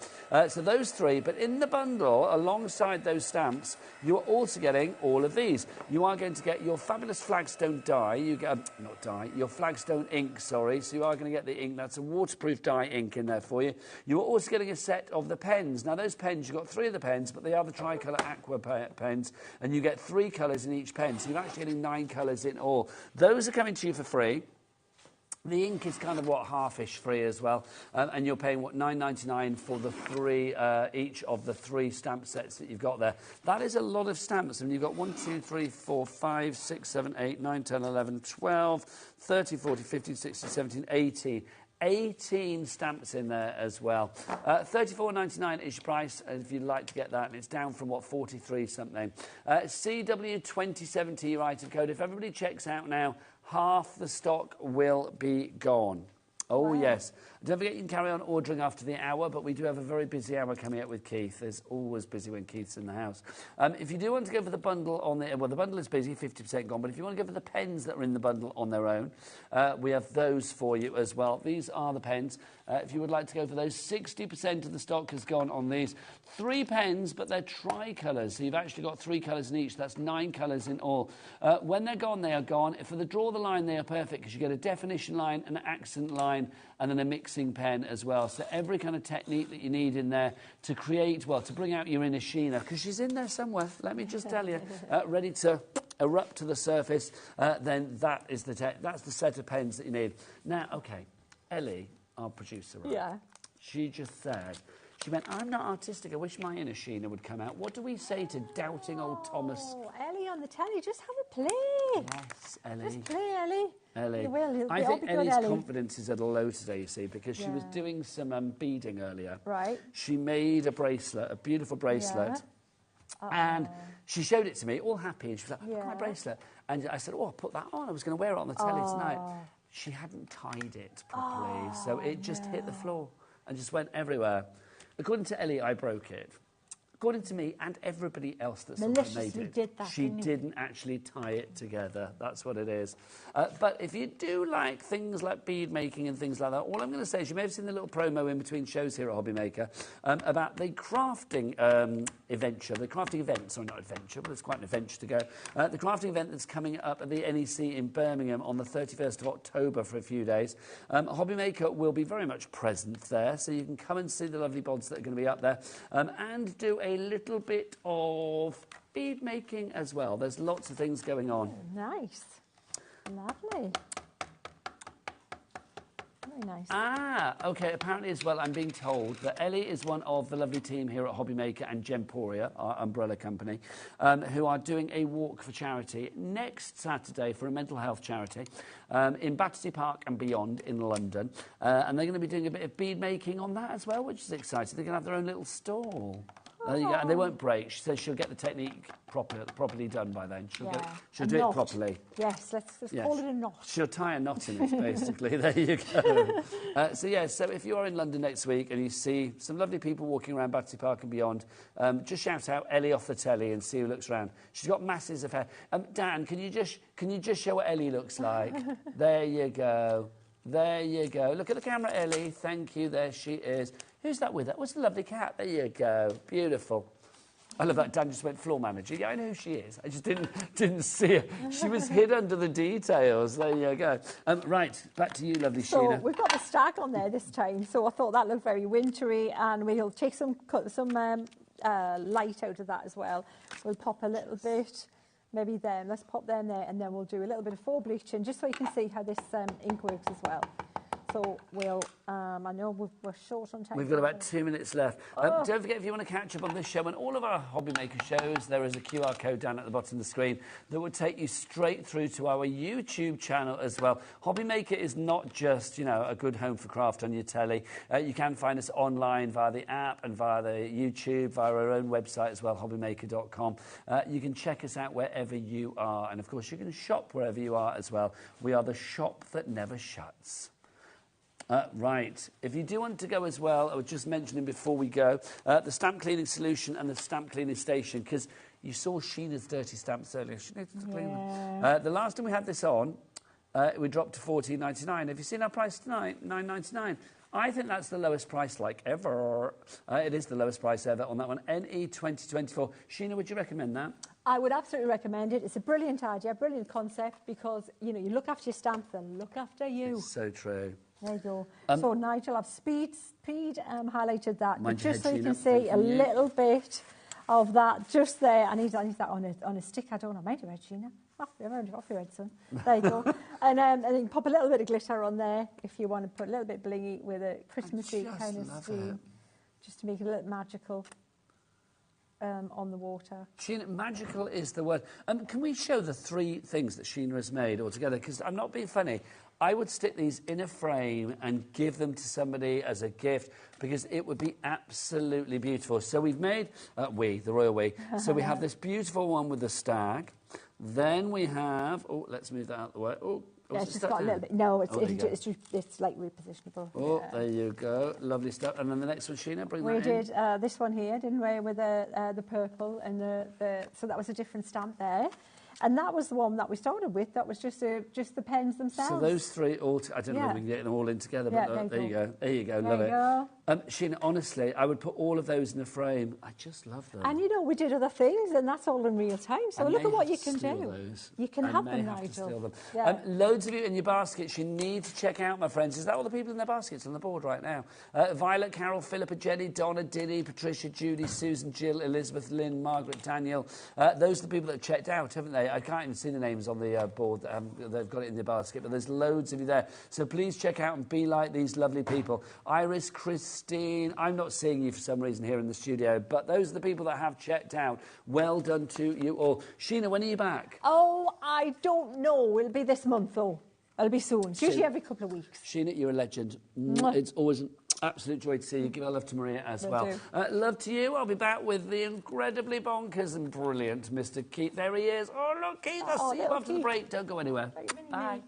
So those 3, but in the bundle, alongside those stamps, you are also getting all of these. You are going to get your fabulous Flagstone dye. You get, not dye, your Flagstone ink, sorry. So you are going to get the ink. That's a waterproof dye ink in there for you. You are also getting a set of the pens. Now, those pens, you've got 3 of the pens, but they are the Tricolor Aqua pens, and you get 3 3 colours in each pen, so you're actually getting 9 colours in all. Those are coming to you for free. The ink is kind of, what, half-ish free as well. And you're paying, what, $9.99 for the 3, each of the 3 stamp sets that you've got there. That is a lot of stamps. And you've got 1, 2, 3, 4, 5, 6, 7, 8, 9, 10, 11, 12, 13, 14, 15, 16, 17, 18. 18 stamps in there as well. $34.99 is your price if you'd like to get that, and it's down from, what, 43 something. CW2070 your item code. If everybody checks out now, half the stock will be gone. Oh, wow. Yes. Don't forget you can carry on ordering after the hour, but we do have a very busy hour coming up with Keith. There's always busy when Keith's in the house. If you do want to go for the bundle on the... Well, the bundle is busy, 50% gone, but if you want to go for the pens that are in the bundle on their own, we have those for you as well. These are the pens. If you would like to go for those, 60% of the stock has gone on these. 3 pens, but they're tricolours, so you've actually got 3 colours in each. That's 9 colours in all. When they're gone, they are gone. For the draw the line, they are perfect because you get a definition line, an accent line, and then a mixing pen as well. So every kind of technique that you need in there to create, well, to bring out your inner Sheena, because she's in there somewhere, let me just tell you, ready to erupt to the surface, then that's the set of pens that you need. Now, OK, Ellie, our producer, right? Yeah. She just said, she went, I'm not artistic, I wish my inner Sheena would come out. What do we say to doubting old Thomas? Oh, Ellie on the telly, just have a play. Yes, Ellie. Just play, Ellie. Ellie. You will. I think Ellie's confidence is at a low today, you see, because she was doing some beading earlier. Right. She made a bracelet, a beautiful bracelet. Yeah. And she showed it to me, all happy, and she was like, look at my bracelet. And I said, oh, I'll put that on. I was going to wear it on the telly tonight. She hadn't tied it properly, so it just hit the floor and just went everywhere. According to Ellie, I broke it. According to me and everybody else that made it, she didn't actually tie it together. That's what it is. But if you do like things like bead making and things like that, all I'm going to say is you may have seen the little promo in between shows here at HobbyMaker about the crafting adventure, the crafting event, sorry, not adventure, but it's quite an adventure to go. The crafting event that's coming up at the NEC in Birmingham on the 31st of October for a few days. HobbyMaker will be very much present there, so you can come and see the lovely bods that are going to be up there and do a little bit of bead making as well. There's lots of things going on. Nice. Lovely. Very nice. Ah, OK, apparently as well, I'm being told that Ellie is one of the lovely team here at HobbyMaker and Gemporia, our umbrella company, who are doing a walk for charity next Saturday for a mental health charity in Battersea Park and beyond in London. And they're going to be doing a bit of bead making on that as well, which is exciting. They're going to have their own little stall. And they won't break. She says she'll get the technique properly done by then. She'll do it properly. Yes, let's call it a knot. She'll tie a knot in it, basically. There you go. So if you are in London next week and you see some lovely people walking around Battersea Park and beyond, just shout out Ellie off the telly and see who looks around. She's got masses of hair. Dan, can you just show what Ellie looks like? There you go. There you go. Look at the camera, Ellie. Thank you. There she is. Who's that with her? What's the lovely cat? There you go. Beautiful. I love that. Dan just went floor manager. Yeah, I know who she is. I just didn't see her. She was hid under the details. There you go. Right, back to you, lovely Sheena. So we've got the stag on there this time. So I thought that looked very wintry, and we'll take some light out of that as well. We'll pop a little bit. Maybe then, let's pop them there, and then we'll do a little bit of faux bleaching, just so you can see how this ink works as well. So we'll, I know we're short on time. We've got about 2 minutes left. Don't forget, if you want to catch up on this show and all of our HobbyMaker shows, there is a QR code down at the bottom of the screen that will take you straight through to our YouTube channel as well. HobbyMaker is not just, a good home for craft on your telly. You can find us online via the app and via the YouTube, via our own website as well, hobbymaker.com. You can check us out wherever you are. And, of course, you can shop wherever you are as well. We are the shop that never shuts. Right, if you do want to go as well, I was just mentioning before we go, the stamp cleaning solution and the stamp cleaning station, because you saw Sheena's dirty stamps earlier. She needed to clean them. The last time we had this on, we dropped to $14.99. Have you seen our price tonight? $9.99. I think that's the lowest price like ever. It is the lowest price ever on that one. NE 2024. Sheena, would you recommend that? I would absolutely recommend it. It's a brilliant idea, brilliant concept, because, you look after your stamp, they'll look after you. It's so true. There you go. So Nigel, I've speed highlighted that, but just so you can see a little bit of that just there. I need that on a stick. I don't know. Mind your head, Sheena. Off your head, son. There you go. And you can pop a little bit of glitter on there if you want to put a little bit blingy with a Christmassy kind of scene, just to make it a little magical on the water. Sheena, magical is the word. Can we show the 3 things that Sheena has made all together? Because I'm not being funny. I would stick these in a frame and give them to somebody as a gift because it would be absolutely beautiful. So we've made, the royal we. So we have this beautiful one with the stag. Then we have, let's move that out of the way. Yeah, it's just got a little bit. No, it's like repositionable. There you go. Lovely stuff. And then the next one, Sheena, bring that in. We did this one here, didn't we, with the purple and so that was a different stamp there. And that was the one that we started with. That was just the pens themselves. So those 3 I don't know if we can get them all in together, but there you go. There you go. Love it. Sheena, honestly, I would put all of those in a frame. I just love them. And we did other things, and that's all in real time. So look at what you can do. Those. You can have them, Nigel. Yeah. Loads of you in your baskets. You need to check out, my friends. Is that all the people in their baskets on the board right now? Violet, Carol, Philippa, Jenny, Donna, Diddy, Patricia, Judy, Susan, Jill, Elizabeth, Lynn, Margaret, Daniel. Those are the people that have checked out, haven't they? I can't even see the names on the board. They've got it in their basket, but there's loads of you there. So please check out and be like these lovely people. Iris, Christine. I'm not seeing you for some reason here in the studio, but those are the people that have checked out. Well done to you all. Sheena, when are you back? Oh, I don't know. It'll be this month, though. It'll be soon. It's usually every couple of weeks. Sheena, you're a legend. It's always an absolute joy to see you. Give our love to Maria as well. Love to you. I'll be back with the incredibly bonkers and brilliant Mr. Keith. There he is. Oh, look, Keith. I'll see you after the break. Don't go anywhere. Bye.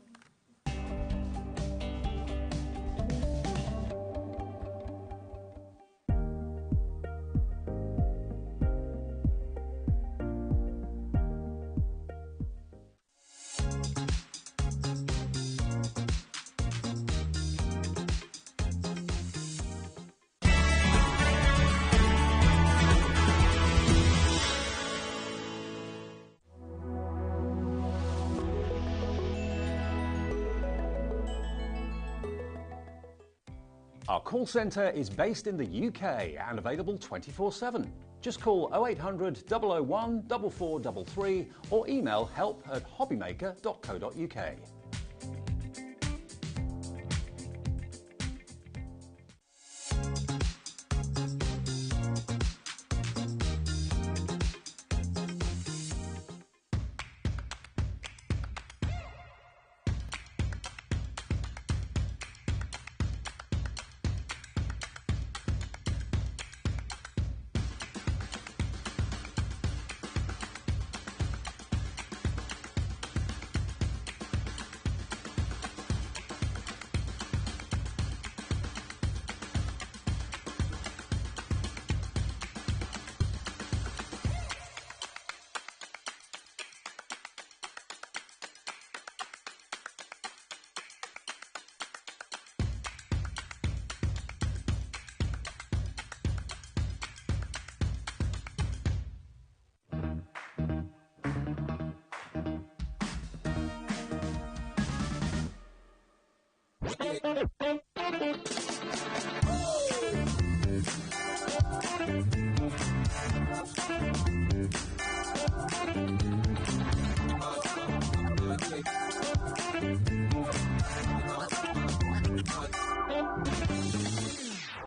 Our call centre is based in the UK and available 24/7. Just call 0800 001 4433 or email help@hobbymaker.co.uk.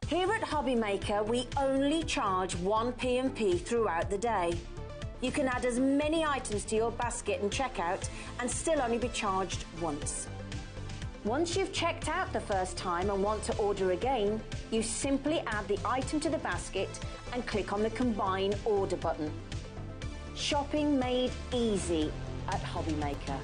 Here at HobbyMaker, we only charge 1 P&P throughout the day. You can add as many items to your basket and checkout and still only be charged once. Once you've checked out the first time and want to order again, you simply add the item to the basket and click on the Combine Order button. Shopping made easy at HobbyMaker.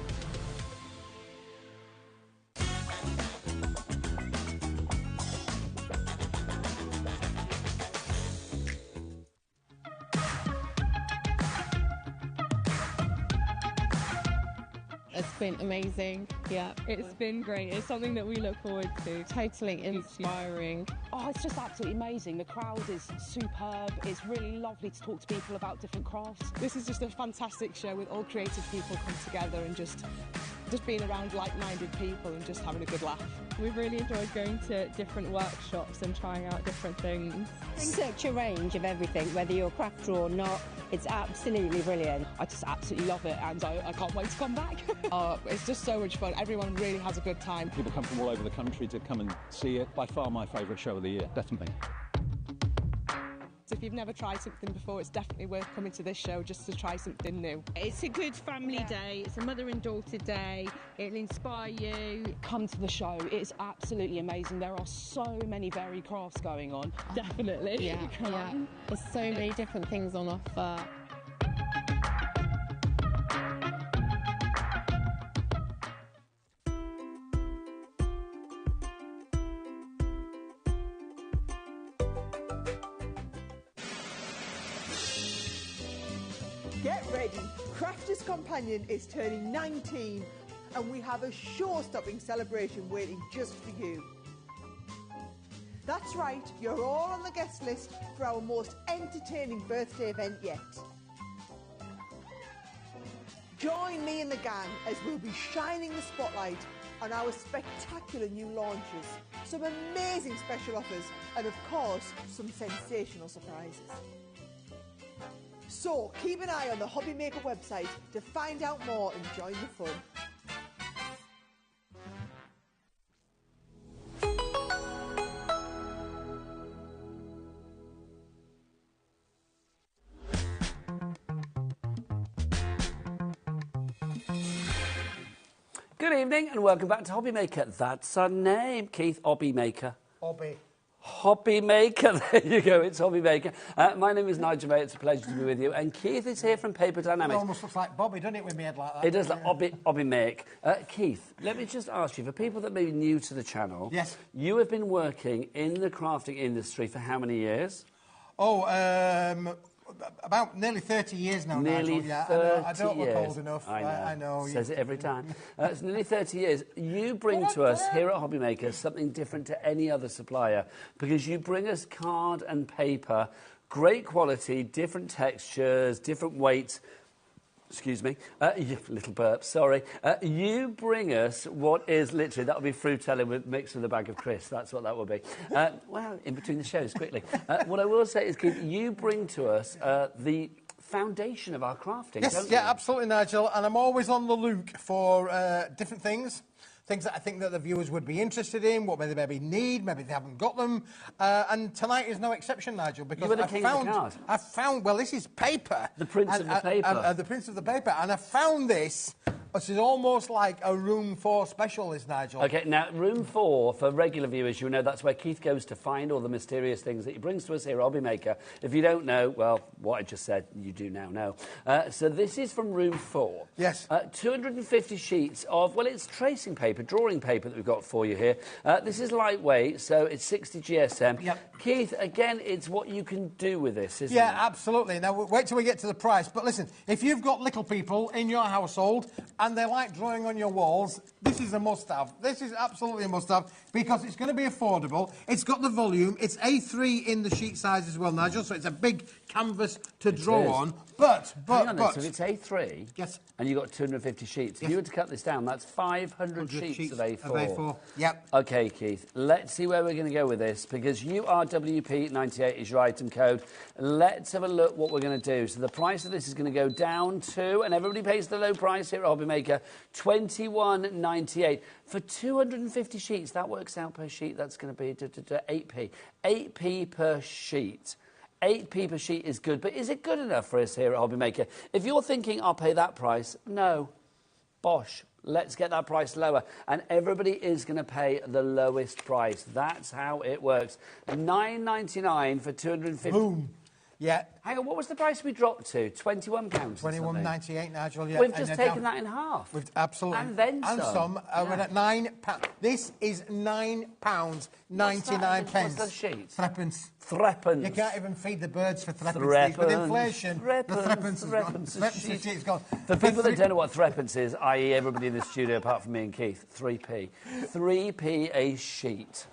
It's been amazing. Yeah, it's been great. It's something that we look forward to. Totally inspiring. Oh, it's just absolutely amazing. The crowd is superb. It's really lovely to talk to people about different crafts. This is just a fantastic show with all creative people come together and just just being around like-minded people and just having a good laugh. We've really enjoyed going to different workshops and trying out different things. Such a range of everything, whether you're a crafter or not. It's absolutely brilliant. I just absolutely love it, and I can't wait to come back. It's just so much fun. Everyone really has a good time. People come from all over the country to come and see it. By far my favourite show of the year, definitely. So if you've never tried something before, it's definitely worth coming to this show just to try something new. It's a good family day. It's a mother and daughter day. It'll inspire you. Come to the show. It's absolutely amazing. There are so many varied crafts going on. Definitely. Yeah, yeah. There's so many different things on offer. Get ready, Crafters Companion is turning 19 and we have a show-stopping celebration waiting just for you. That's right, you're all on the guest list for our most entertaining birthday event yet. Join me and the gang as we'll be shining the spotlight on our spectacular new launches, some amazing special offers and of course some sensational surprises. So keep an eye on the HobbyMaker website to find out more and join the fun. Good evening and welcome back to HobbyMaker. That's our name, Keith HobbyMaker. HobbyMaker, there you go, it's HobbyMaker. My name is Nigel May, it's a pleasure to be with you. And Keith is here from Paper Dynamics. It almost looks like Bobby, doesn't it, with me head like that? It does, like HobbyMake. Keith, let me just ask you, for people that may be new to the channel, yes, you have been working in the crafting industry for how many years? Oh, about nearly 30 years now. Nearly Nigel. Yeah, 30 I don't look years. old enough. I know. Says it every time. Yeah. It's nearly 30 years. You bring to us here at HobbyMaker something different to any other supplier because you bring us card and paper, great quality, different textures, different weights. Excuse me, little burp, sorry. You bring us what is literally, that would be Fruitella mixed with a bag of crisps, that's what that would be. Well, in between the shows, quickly. What I will say is, Keith, you bring to us the foundation of our crafting, yes, don't you? yeah, absolutely, Nigel, and I'm always on the look for different things that I think that the viewers would be interested in, what they maybe need, maybe they haven't got them. And tonight is no exception, Nigel, because I found, well, this is paper. The prints of the paper. The prints of the paper. And I found this, which is almost like a Room 4 special, is Nigel. OK, now, Room 4, for regular viewers, you know that's where Keith goes to find all the mysterious things that he brings to us here at HobbyMaker. If you don't know, well, what I just said, you do now know. So this is from Room 4. Yes. 250 sheets of, well, it's tracing paper, drawing paper that we've got for you here. This is lightweight, so it's 60 GSM. Yep. Keith, again, it's what you can do with this, isn't it? Yeah, absolutely. Now, wait till we get to the price. But listen, if you've got little people in your household and they like drawing on your walls, this is a must-have. This is absolutely a must-have because it's going to be affordable. It's got the volume. It's A3 in the sheet size as well, Nigel, so it's a big canvas to draw on. But, hang on, so if it's A3, yes, and you've got 250 sheets, if you were to cut this down, that's 500 sheets of A4. Of A4, yep. OK, Keith, let's see where we're going to go with this, because URWP98 is your item code. Let's have a look what we're going to do. So the price of this is going to go down to, and everybody pays the low price here at HobbyMaker, $21.98. For 250 sheets, that works out per sheet, that's going to be 8p. 8p per sheet. 8p per sheet is good, but is it good enough for us here at HobbyMaker? If you're thinking, I'll pay that price, no. Bosh. Let's get that price lower. And everybody is going to pay the lowest price. That's how it works. $9.99 for 250. Boom. Yeah. Hang on, what was the price we dropped to? £21? £21.98, Nigel. Yeah. We've just taken that in half. We've absolutely. And then some. We're at £9. This is £9.99. What's the sheet? Threepence. Threepence. You can't even feed the birds for threepence. With inflation, the threepence is gone. For people that don't know what threepence is, i.e. everybody in the studio apart from me and Keith, 3p. 3p a sheet.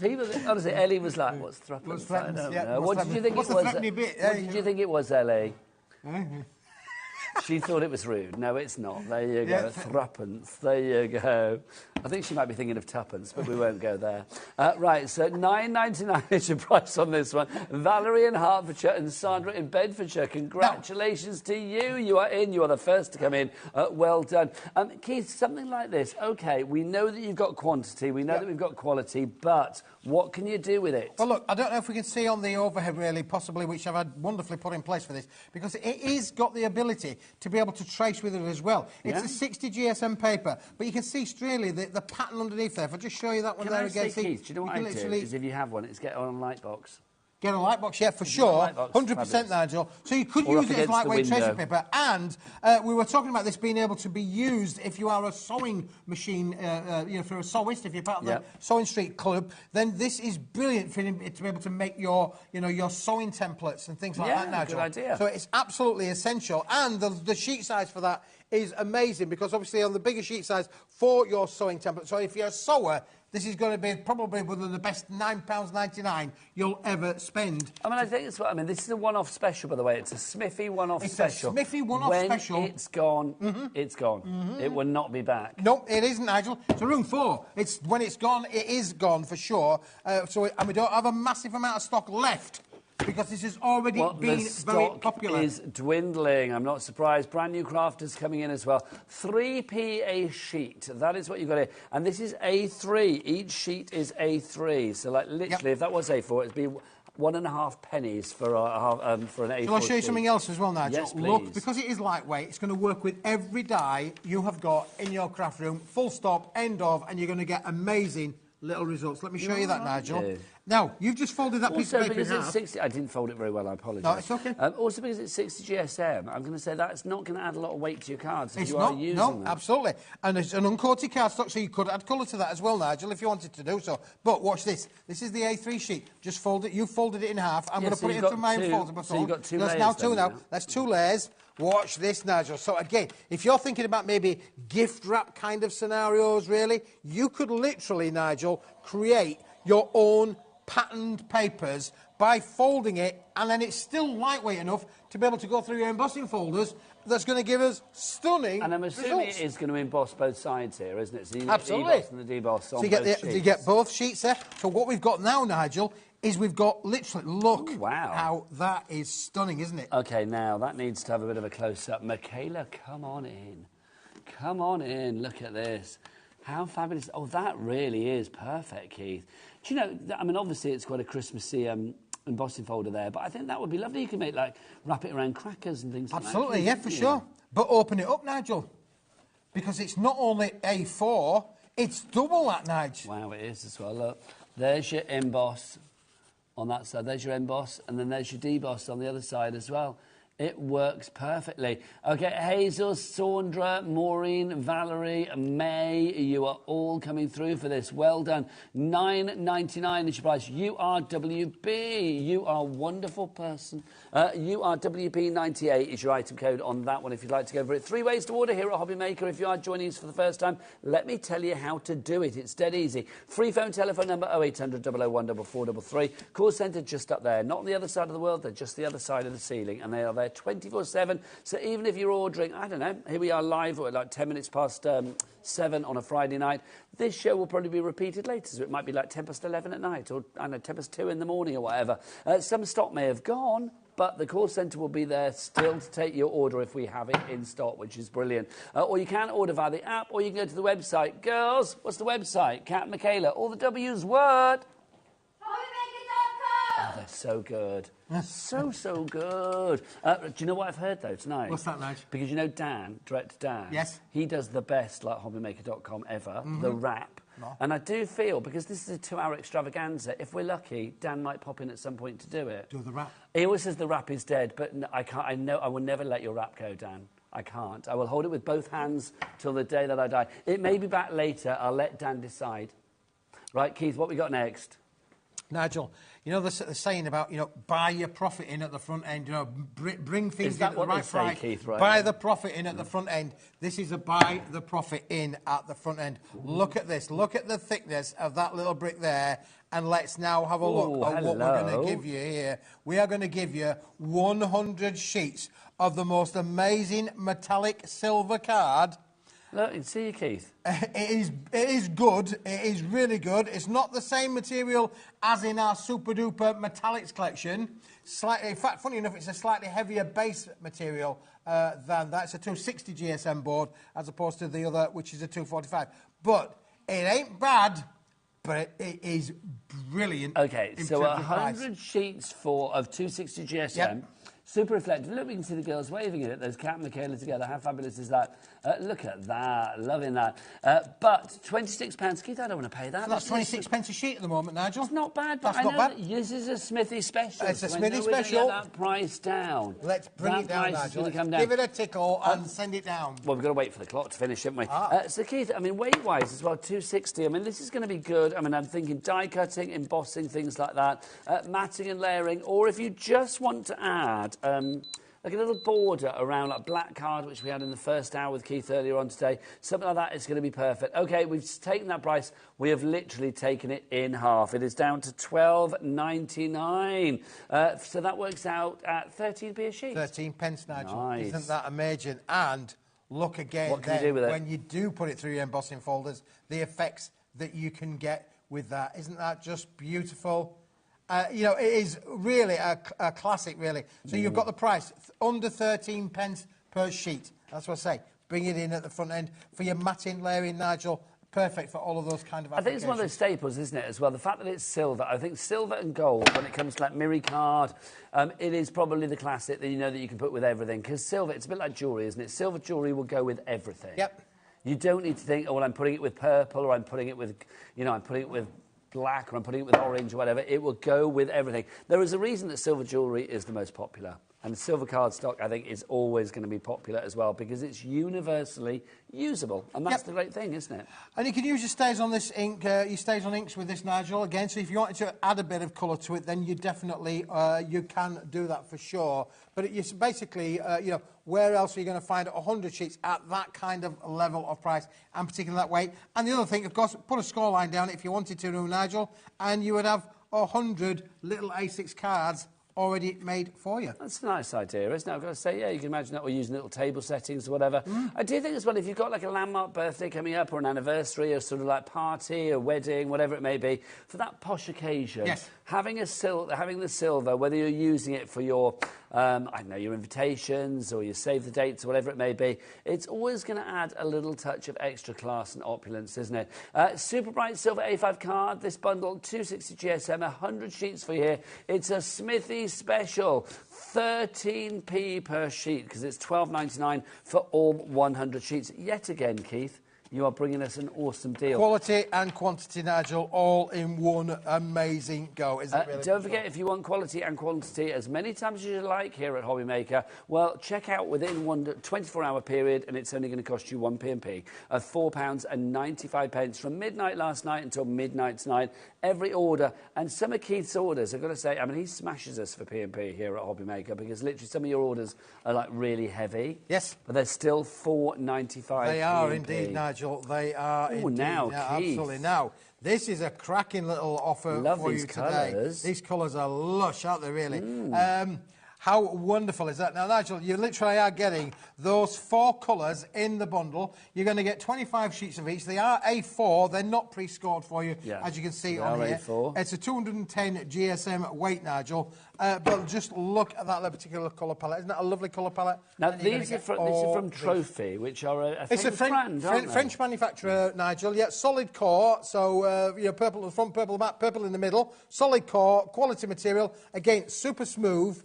People, honestly, Ellie was like, "What's threepence?" I don't know. What did you think it was? What did you think it was, Ellie? She thought it was rude. No, it's not. There you go. Threepence. There you go. I think she might be thinking of tuppence, but we won't go there. Right, so £9.99 is your price on this one. Valerie in Hertfordshire and Sandra in Bedfordshire. Congratulations to you. You are in. You are the first to come in. Well done. Keith, something like this. OK, we know that you've got quantity. We know that we've got quality, but what can you do with it? Well, look, I don't know if we can see on the overhead, really, possibly, which I've had wonderfully put in place for this, because it is got the ability to be able to trace with it as well. It's a 60 GSM paper, but you can see really the pattern underneath there. If I just show you that one there again, see, Keith, do you know what I do? Is if you have one, it's get on a light box. Get a light box, yeah, for sure. 100%, Nigel. So you could use it as lightweight tracing paper. And we were talking about this being able to be used if you are a sewing machine, you know, for a sewist, if you're part of the Sewing Street Club, then this is brilliant for to be able to make your, you know, your sewing templates and things like that, Nigel. Good idea. So it's absolutely essential. And the sheet size for that is amazing, because obviously on the bigger sheet size for your sewing template, so if you're a sewer, this is going to be probably one of the best £9.99 you'll ever spend. I mean, I think it's what I mean. This is a one-off special, by the way. It's a Smithy one-off special. It's a Smithy one-off special. When it's gone, it's gone. It will not be back. No, it isn't, Nigel. It's a room 4. When it's gone, it is gone for sure. And we don't have a massive amount of stock left, because this has already been very popular. The stock is dwindling. I'm not surprised. Brand new crafters coming in as well. 3p a sheet. That is what you've got here. And this is A3. Each sheet is A3. So, like, literally, if that was A4, it'd be 1.5 pennies for an A4 Shall I show you something else as well, Nigel? Yes, please. Look, because it is lightweight, it's going to work with every die you have got in your craft room. Full stop, end of, and you're going to get amazing little results. Let me show you that, Nigel. Yeah. Now, you've just folded that piece of paper in half. It's 60, I didn't fold it very well, I apologise. No, it's OK. Also, because it's 60 GSM, I'm going to say that's not going to add a lot of weight to your cards if it's you not, are using them. Absolutely. And it's an uncoated cardstock, so you could add colour to that as well, Nigel, if you wanted to do so. But watch this. This is the A3 sheet. Just fold it. You've folded it in half. I'm going to put it into my own folder. So you've got 2 layers. That's now 2 now. That's 2 layers. Watch this, Nigel. So, again, if you're thinking about maybe gift wrap kind of scenarios, really, you could literally, Nigel, create your own patterned papers by folding it, and then it's still lightweight enough to be able to go through your embossing folders. That's going to give us stunning And I'm assuming results. it is going to emboss both sides here, isn't it? So you Absolutely. get the emboss and the deboss on so you get both sheets. you get both sheets there. So what we've got now, Nigel, is we've got literally, look how that is stunning, isn't it? OK, now that needs to have a bit of a close-up. Michaela, come on in. Come on in. Look at this. How fabulous. Oh, that really is perfect, Keith. Do you know, I mean, obviously it's quite a Christmassy embossing folder there, but I think that would be lovely. You can make, like, wrap it around crackers and things like that. Absolutely, yeah, for sure. But open it up, Nigel, because it's not only A4, it's double that, Nigel. Wow, it is as well. Look, there's your emboss on that side. There's your emboss, and then there's your deboss on the other side as well. It works perfectly. OK, Hazel, Sandra, Maureen, Valerie, May, you are all coming through for this. Well done. £9.99 is your price. URWB. You are a wonderful person. URWB98 is your item code on that one if you'd like to go for it. 3 ways to order here at HobbyMaker. If you are joining us for the first time, let me tell you how to do it. It's dead easy. Free phone telephone number 0800 001 4433. Call centre just up there. Not on the other side of the world. They're just the other side of the ceiling. And they are there 24/7. So even if you're ordering, I don't know, here we are live at like 10 minutes past 7 on a Friday night. This show will probably be repeated later, so it might be like 10 past 11 at night, or I don't know, 10 past 2 in the morning or whatever. Some stock may have gone, but the call centre will be there still to take your order if we have it in stock, which is brilliant. Or you can order via the app, or you can go to the website. Girls, what's the website? Kat and Michaela, all the W's word. Oh, they're so good. So good. Do you know what I've heard, though, tonight? What's that, Nige? Because you know Dan, director Dan? Yes. He does the best, like HobbyMaker.com ever, the wrap. No. And I do feel, because this is a 2-hour extravaganza, if we're lucky, Dan might pop in at some point to do it. Do the wrap. He always says the wrap is dead, but I can't. I know I will never let your wrap go, Dan. I can't. I will hold it with both hands till the day that I die. It may be back later. I'll let Dan decide. Right, Keith, what we got next? Nigel, You know, the saying about, you know, buy your profit in at the front end, you know, bring things in at the right price. Keith, right buy now? the profit in at the front end. This is a buy the profit in at the front end. Look at this. Look at the thickness of that little brick there. And let's now have a look at what we're going to give you here. We are going to give you 100 sheets of the most amazing metallic silver card. Look, you see you, Keith. It is good. It is really good. It's not the same material as in our super duper metallics collection. In fact, funny enough, it's a slightly heavier base material than that. It's a 260 GSM board as opposed to the other, which is a 245. But it ain't bad. But it is brilliant. Okay, so 100 sheets of 260 GSM. Yep. Super reflective. Look, we can see the girls waving at it. There's Kat and Michaela together. How fabulous is that? Look at that. Loving that. But £26, Keith, I don't want to pay that. So that's 26 pence a sheet at the moment, Nigel. It's not bad, but that's not bad. This is a Smithy special. It's a so Smithy special. We're get that price down. Let's bring it down, Nigel. Let's give it a tickle and send it down. Well, we've got to wait for the clock to finish, haven't we? So, Keith, I mean, weight-wise as well, 260. I mean, this is going to be good. I mean, I'm thinking die cutting, embossing, things like that, matting and layering, or if you just want to add like a little border around like black card, which we had in the first hour with Keith earlier on today. Something like that is going to be perfect. OK, we've taken that price. We have literally taken it in half. It is down to £12.99. So that works out at 13p a sheet. 13 pence, Nigel. Nice. Isn't that amazing? And look again, what can you do with it? When you do put it through your embossing folders, the effects that you can get with that. Isn't that just beautiful? You know, it is really a classic, really. So you've got the price, under 13 pence per sheet. That's what I say. Bring it in at the front end. For your matting, layering, Nigel, perfect for all of those kind of applications. I think it's one of those staples, isn't it, as well? The fact that it's silver. I think silver and gold, when it comes to like Miri card, it is probably the classic that you know that you can put with everything. Because silver, it's a bit like jewellery, isn't it? Silver jewellery will go with everything. Yep. You don't need to think, oh, well, I'm putting it with purple, or I'm putting it with, you know, I'm putting it with black, or I'm putting it with orange or whatever. It will go with everything. There is a reason that silver jewellery is the most popular. And silver cardstock, I think, is always going to be popular as well because it's universally usable. And that's the great thing, isn't it? And you can use your stays on this ink, your stays on inks with this, Nigel, again. So if you wanted to add a bit of colour to it, then you definitely, you can do that for sure. But it's basically, you know, where else are you going to find 100 sheets at that kind of level of price, and particularly that weight? And the other thing, of course, put a scoreline down if you wanted to, Nigel, and you would have 100 little A6 cards already made for you. That's a nice idea, isn't it? I've got to say, yeah, you can imagine that we're using little table settings or whatever. I do think as well, if you've got like a landmark birthday coming up or an anniversary or sort of like party or wedding, whatever it may be, for that posh occasion, having the silver, whether you're using it for your, I don't know, your invitations or your save the dates or whatever it may be, it's always going to add a little touch of extra class and opulence, isn't it? Super bright silver A5 card, this bundle, 260 GSM, 100 sheets for you here. It's a Smithy special, 13p per sheet, because it's £12.99 for all 100 sheets. Yet again, Keith, you are bringing us an awesome deal. Quality and quantity, Nigel, all in one amazing go, isn't it? Really? Don't forget, if you want quality and quantity as many times as you like here at HobbyMaker, well, check out within one 24-hour period, and it's only going to cost you 1p of £4.95 from midnight last night until midnight tonight. Every order, and some of Keith's orders, I've got to say, I mean, he smashes us for P&P here at HobbyMaker because literally some of your orders are like really heavy. Yes. But they're still £4.95. They are indeed, Nigel. They are indeed. Now, Keith. absolutely. Now, this is a cracking little offer for you today. These colours are lush, aren't they, really? How wonderful is that? Now, Nigel, you literally are getting those 4 colours in the bundle. You're going to get 25 sheets of each. They are A4. They're not pre-scored for you, as you can see on here. A4. It's a 210 GSM weight, Nigel. But just look at that particular colour palette. Isn't that a lovely colour palette? Now, these are from Trophy, which are a famous brand, aren't they? French manufacturer, Nigel. Yeah, solid core. So, you know, purple at the front, purple back, purple in the middle. Solid core, quality material. Again, super smooth.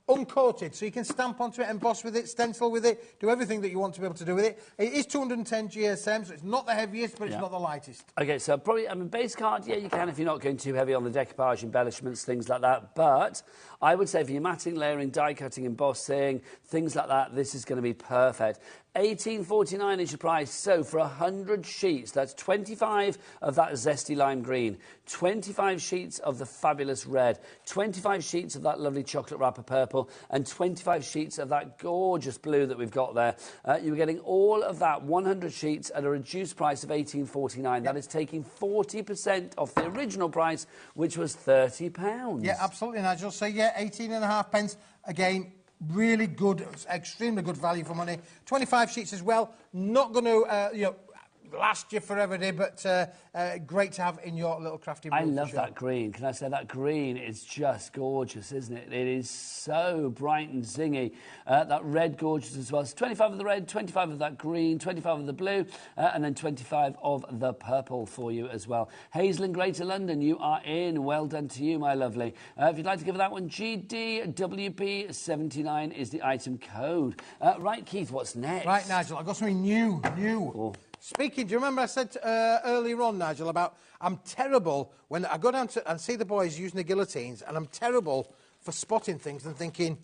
uncoated, so you can stamp onto it, emboss with it, stencil with it, do everything that you want to be able to do with it. It is 210 GSM, so it's not the heaviest, but it's not the lightest. Okay, so probably, I mean, base card, yeah, you can if you're not going too heavy on the decoupage, embellishments, things like that. But I would say for your matting, layering, die cutting, embossing, things like that, this is going to be perfect. $18.49 is your price. So for 100 sheets, that's 25 of that zesty lime green, 25 sheets of the fabulous red, 25 sheets of that lovely chocolate wrapper purple, and 25 sheets of that gorgeous blue that we've got there. You're getting all of that 100 sheets at a reduced price of $18.49. That is taking 40% off the original price, which was £30. Yeah, absolutely, Nigel. So, yeah, 18.5 pence. Again, really good, extremely good value for money. 25 sheets as well. Not going to, you know, last you forever, but great to have in your little crafty room. I love that green. Can I say that green is just gorgeous, isn't it? It is so bright and zingy. That red, gorgeous as well. So 25 of the red, 25 of that green, 25 of the blue, and then 25 of the purple for you as well. Hazel in Greater London, you are in. Well done to you, my lovely. If you'd like to give that one, GDWP79 is the item code. Right, Keith, what's next? Right, Nigel, I've got something new. Oh. Speaking, do you remember I said earlier on, Nigel, about I'm terrible when I go down and see the boys using the guillotines, and I'm terrible for spotting things and thinking,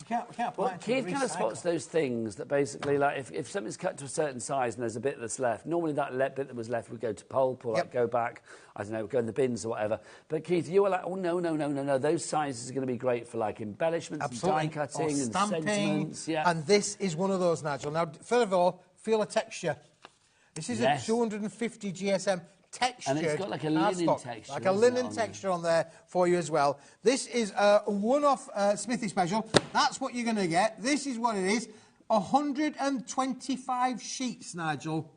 we can't well, Keith kind of spots those things that basically, like, if something's cut to a certain size and there's a bit that's left, normally that bit that was left would go to pulp or like, go back, I don't know, go in the bins or whatever. But Keith, you were like, oh, no, those sizes are going to be great for, like, embellishments and die cutting and stamping, sentiments. Yeah. And this is one of those, Nigel. Now, first of all, feel the texture. This is a 250 GSM texture. And it's got like a linen texture. Like a linen texture on there for you as well. This is a one-off Smithy special. That's what you're going to get. This is what it is. 125 sheets, Nigel.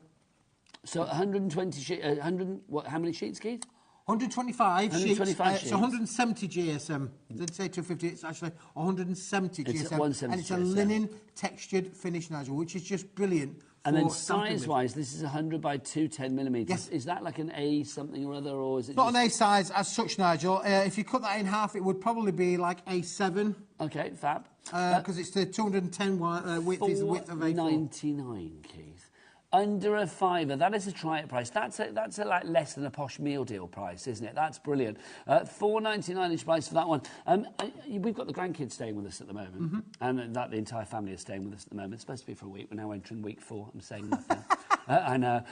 So 120 sheets. How many sheets, Keith? 125 sheets. 125 sheets. It's 170 GSM. I didn't say 250, it's actually 170 it's GSM. 170 and it's a GSM. linen textured finish, Nigel, which is just brilliant. And then size-wise, this is 100 by 210 millimetres. Yes. Is that like an A something or other, or is it not an A size as such, Nigel? If you cut that in half, it would probably be like A7. Okay, fab. Because it's the 210 width is the width of A4. $4.99, Keith. Under a fiver. That is a try-it price. That's a like less than a posh meal deal price, isn't it? That's brilliant. $4.99 each price for that one. We've got the grandkids staying with us at the moment, and the entire family is staying with us at the moment. It's supposed to be for a week. We're now entering week 4. I'm saying nothing. I know.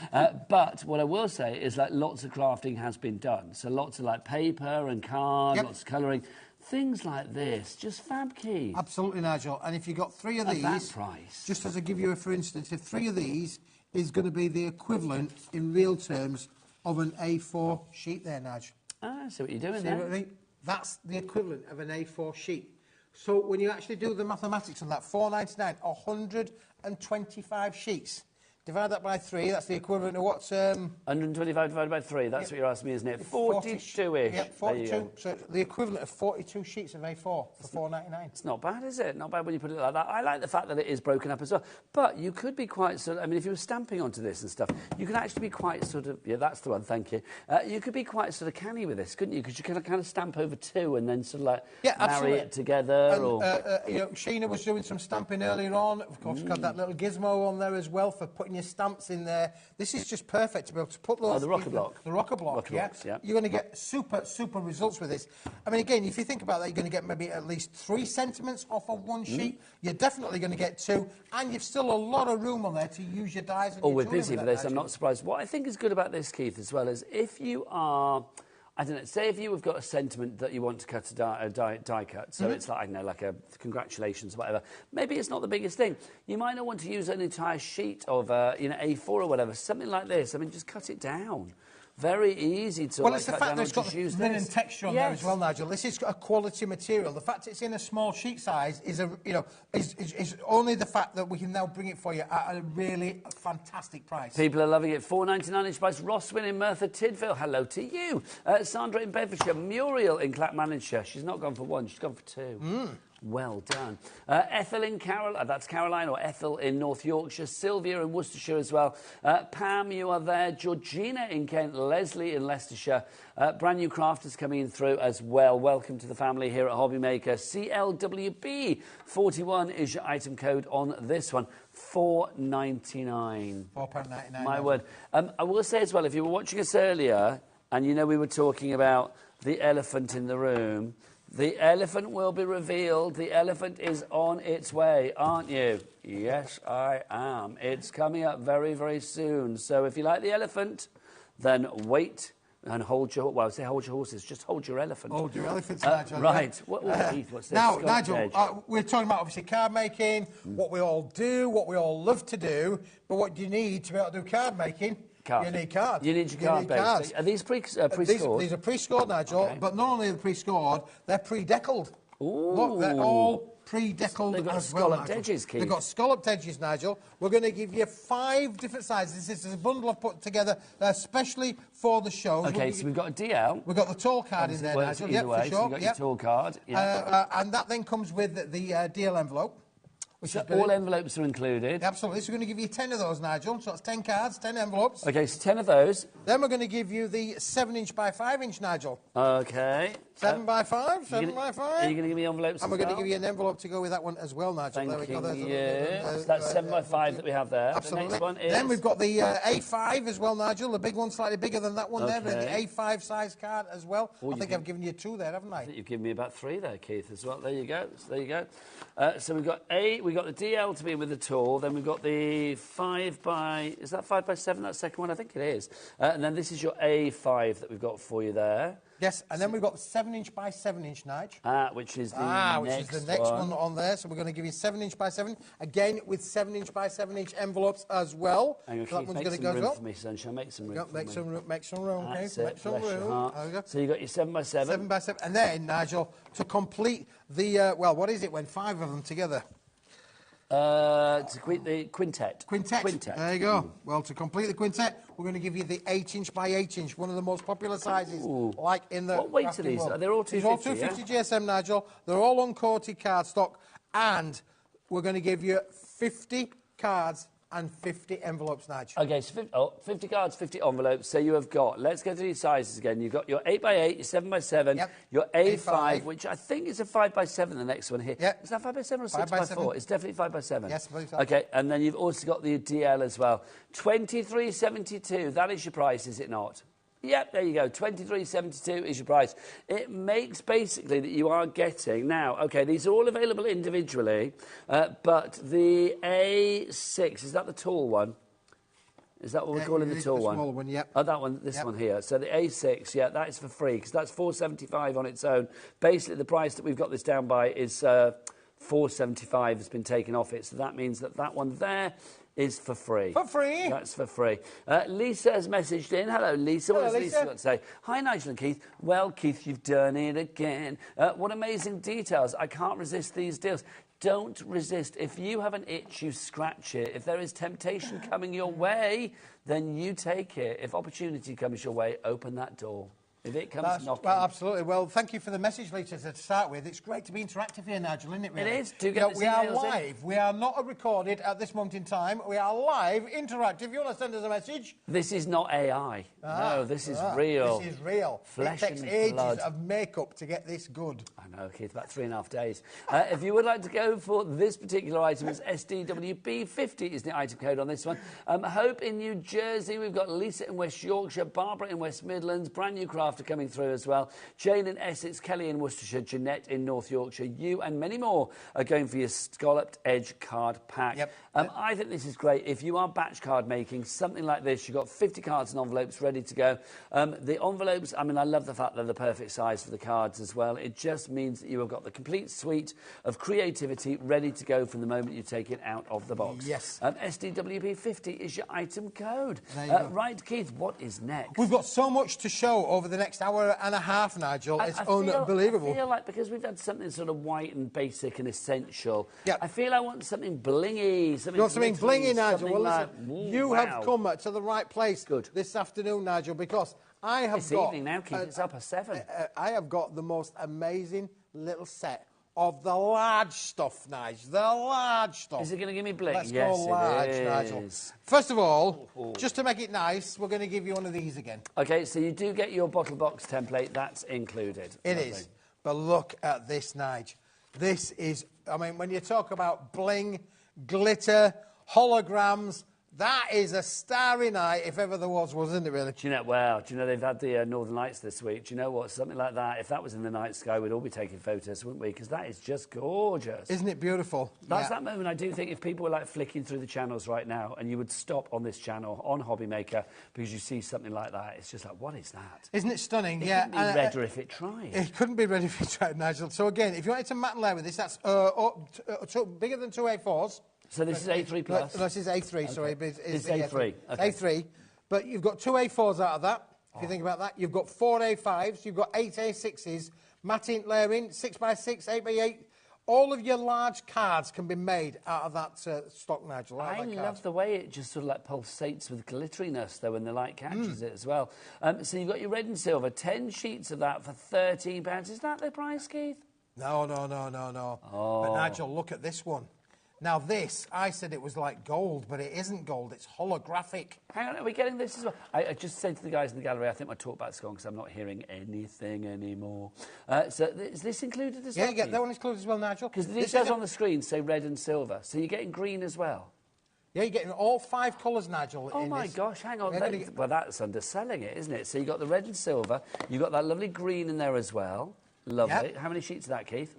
But what I will say is like lots of crafting has been done. So lots of like paper and card, lots of colouring. Things like this, just fab, Keith. Absolutely, Nigel. And if you got 3 of these, at that price, just as I give you for instance, if 3 of these is going to be the equivalent in real terms of an A4 sheet there, Nigel. Ah, I see what you're doing see there. What I mean? That's the equivalent of an A4 sheet. So when you actually do the mathematics on that, $4.99, 125 sheets. Divide that by 3, that's the equivalent of what's... 125 divided by 3, that's what you're asking me, isn't it? 42-ish. Yep, 42. So the equivalent of 42 sheets of A4 for $4.99. It's not bad, is it? Not bad when you put it like that. I like the fact that it is broken up as well. But you could be quite sort of... I mean, if you were stamping onto this and stuff, you could actually be quite sort of... Yeah, that's the one, thank you. You could be quite sort of canny with this, couldn't you? Because you could kind of stamp over 2 and then sort of like marry it together. And, or... you know, Sheena was doing some stamping earlier on. Of course, got that little gizmo on there as well for putting your stamps in there. This is just perfect to be able to put those... the rocker block. The rocker block, yeah. You're going to get super results with this. I mean, again, if you think about that, you're going to get maybe at least 3 sentiments off of one sheet. You're definitely going to get 2, and you've still a lot of room on there to use your dies. And we're busy with this. I'm not surprised. What I think is good about this, Keith, as well, is if you are... I don't know, say if you have got a sentiment that you want to cut a die cut, so it's like, I don't know, like a congratulations or whatever, maybe it's not the biggest thing. You might not want to use an entire sheet of, A4 or whatever, something like this. I mean, just cut it down. Very easy to it's the fact that it's got linen texture on there as well, Nigel. This is a quality material. The fact it's in a small sheet size is is only the fact that we can now bring it for you at a really fantastic price. People are loving it. $4.99 each price. Rosswin in Merthyr Tydfil. Hello to you. Sandra in Bedfordshire. Muriel in Clackmannanshire. She's not gone for 1. She's gone for 2. Well done. Ethel in that's Caroline, or Ethel in North Yorkshire. Sylvia in Worcestershire as well. Pam, you are there. Georgina in Kent. Leslie in Leicestershire. Brand new crafters coming in through as well. Welcome to the family here at HobbyMaker. CLWB 41 is your item code on this one. £4.99. £4.99. My word. I will say as well, if you were watching us earlier, and you know we were talking about the elephant in the room, the elephant will be revealed. The elephant is on its way, aren't you? Yes, I am. It's coming up very, very soon. So if you like the elephant, then wait and hold your... Well, I say hold your horses. Just hold your elephant. Hold your elephants, Nigel. Right. Keith, what's this? Now, Nigel, we're talking about, obviously, card making, what we all do, what we all love to do, but what do you need to be able to do card making? Card. You need cards. You need your card base. Are these pre-scored? These are pre-scored, Nigel, okay. But not only are they pre-scored, they're pre-deckled. Look, they're all pre-deckled They've got as well, scalloped Nigel. edges, Keith. They've got scalloped edges, Nigel. We're going to give you 5 different sizes. This is a bundle I've put together especially for the show. Okay, so we've got a DL. We've got the tall card in there, Nigel. Either way, for sure. So you've got your tall card. And that then comes with the DL envelope. So all envelopes are included? Absolutely. So we're going to give you 10 of those, Nigel. So that's 10 cards, 10 envelopes. OK, so 10 of those. Then we're going to give you the 7-inch by 5-inch, Nigel. OK. 7 by 5, 7 by 5. Are you going to give me envelopes And we're going to give you an envelope to go with that one as well, Nigel. Thank you. So that's 7 by 5 that we have there. Absolutely. The next one is... Then we've got the A5 as well, Nigel. The big one, slightly bigger than that one there. But the A5 size card as well. I think I've given you 2 there, haven't I? I think you've given me about 3 there, Keith, as well. There you go. So there you go. So we've got the DL to be with the tall, then we've got the 5 by... Is that 5 by 7, that second one? I think it is. And then this is your A5 that we've got for you there. Yes, and then we've got the 7-inch by 7-inch, Nige. Which is the next one on there. So we're going to give you 7-inch by 7, again with 7-inch by 7-inch envelopes as well. Hang on, so that one's going to go as well. For me, sunshine. Make some room. Make some room. Make some room. Okay, make some room. So you got your 7 by 7. 7 by 7, and then Nigel, to complete the well, what is it when 5 of them together? To complete the quintet. Quintet. There you go. Well, to complete the quintet, we're going to give you the 8-inch by 8-inch, one of the most popular sizes. Like in the... What weight are these? They're all 250, These are all 250 GSM, Nigel. They're all uncoated cardstock, and we're going to give you 50 cards and 50 envelopes, Nigel. OK, so 50 cards, 50 envelopes. So you have got, let's go through your sizes again. You've got your 8 by 8, your 7 by 7, your A5, which I think is a 5 by 7, the next one here. Is that 5 by 7 or 6 by 4? It's definitely 5 by 7. Yes, I believe so. OK, and then you've also got the DL as well. £23.72, that is your price, is it not? Yep, there you go. £23.72 is your price. It makes basically that you are getting... Now, OK, these are all available individually, but the A6, is that the tall one? Is that what we're calling the tall one? The smaller one, yep. Oh, that one, this one here. So the A6, yeah, that is for free, because that's $4.75 on its own. Basically, the price that we've got this down by is $4.75 has been taken off it. So that means that that one there is for free. For free? That's for free. Lisa has messaged in. Hello, Lisa. What has Lisa got to say? Hi, Nigel and Keith. Well, Keith, you've done it again. What amazing details. I can't resist these deals. Don't resist. If you have an itch, you scratch it. If there is temptation coming your way, then you take it. If opportunity comes your way, open that door. If it comes knocking. Well, absolutely. Well, thank you for the message, Lisa, to start with. It's great to be interactive here, Nigel, isn't it, really? It is. Do get we are live. We are not recorded at this moment in time. We are live, interactive. If you want to send us a message... This is not AI. No, this is real. This is real. Flesh it takes and ages blood. of makeup to get this good. I know, Keith, about 3.5 days. If you would like to go for this particular item, it's SDWB50 is the item code on this one. Hope in New Jersey. We've got Lisa in West Yorkshire, Barbara in West Midlands, brand new crafter coming through as well. Jane in Essex, Kelly in Worcestershire, Jeanette in North Yorkshire. You and many more are going for your scalloped edge card pack. Yep. I think this is great. If you are batch card making, something like this, you've got 50 cards and envelopes ready to go. The envelopes, I mean, I love the fact they're the perfect size for the cards as well. It just means that you have got the complete suite of creativity ready to go from the moment you take it out of the box. Yes. SDWB50 is your item code. There you go. Right, Keith, what is next? We've got so much to show over the next hour and a half, Nigel. It's unbelievable. I feel like because we've had something sort of white and basic and essential, I feel I want something blingy. You want something blingy, Nigel? Well, like, listen, you have come to the right place this afternoon, Nigel, because I have It's evening now, Keith. It's up at 7. I have got the most amazing little set of the large stuff, Nigel. The large stuff. Is it going to give me bling? Let's Yes, go large, it Nigel. is. First of all, just to make it nice, we're going to give you one of these again. Okay, so you do get your bottle box template. That's included. It is. But look at this, Nigel. This is, I mean, when you talk about bling, glitter, holograms, that is a starry night if ever there was, wasn't it, really? Do you know, well, do you know they've had the Northern Lights this week? Do you know what? Something like that, if that was in the night sky, we'd all be taking photos, wouldn't we? Because that is just gorgeous. Isn't it beautiful? That's that moment. I do think if people were like flicking through the channels right now and you would stop on this channel, on HobbyMaker, because you see something like that, it's just like, what is that? Isn't it stunning? It Yeah. couldn't be redder if it tried. It couldn't be redder if it tried, Nigel. So again, if you wanted to matte and layer with this, that's bigger than 2 A4s. So this is A3 plus? No, this is A3, sorry. But it's A3. Okay. A3. But you've got 2 A4s out of that, if you think about that. You've got 4 A5s, you've got 8 A6s, matte ink layering, 6x6, 8x8. All of your large cards can be made out of that stock, Nigel. I love the way it just sort of like pulsates with glitteriness, though, when the light catches it as well. So you've got your red and silver, 10 sheets of that for £13. Is that the price, Keith? No. Oh. But Nigel, look at this one. Now this, I said it was like gold, but it isn't gold, it's holographic. Hang on, are we getting this as well? I just said to the guys in the gallery, I think my talk back's gone because I'm not hearing anything anymore. So is this included as well? Yeah, you get that one included as well, Nigel. Because this does on the screen say red and silver, so you're getting green as well. Yeah, you're getting all 5 colours, Nigel. Oh my gosh, hang on. Well, that's underselling it, isn't it? So you've got the red and silver, you've got that lovely green in there as well. Lovely. Yep. How many sheets of that, Keith?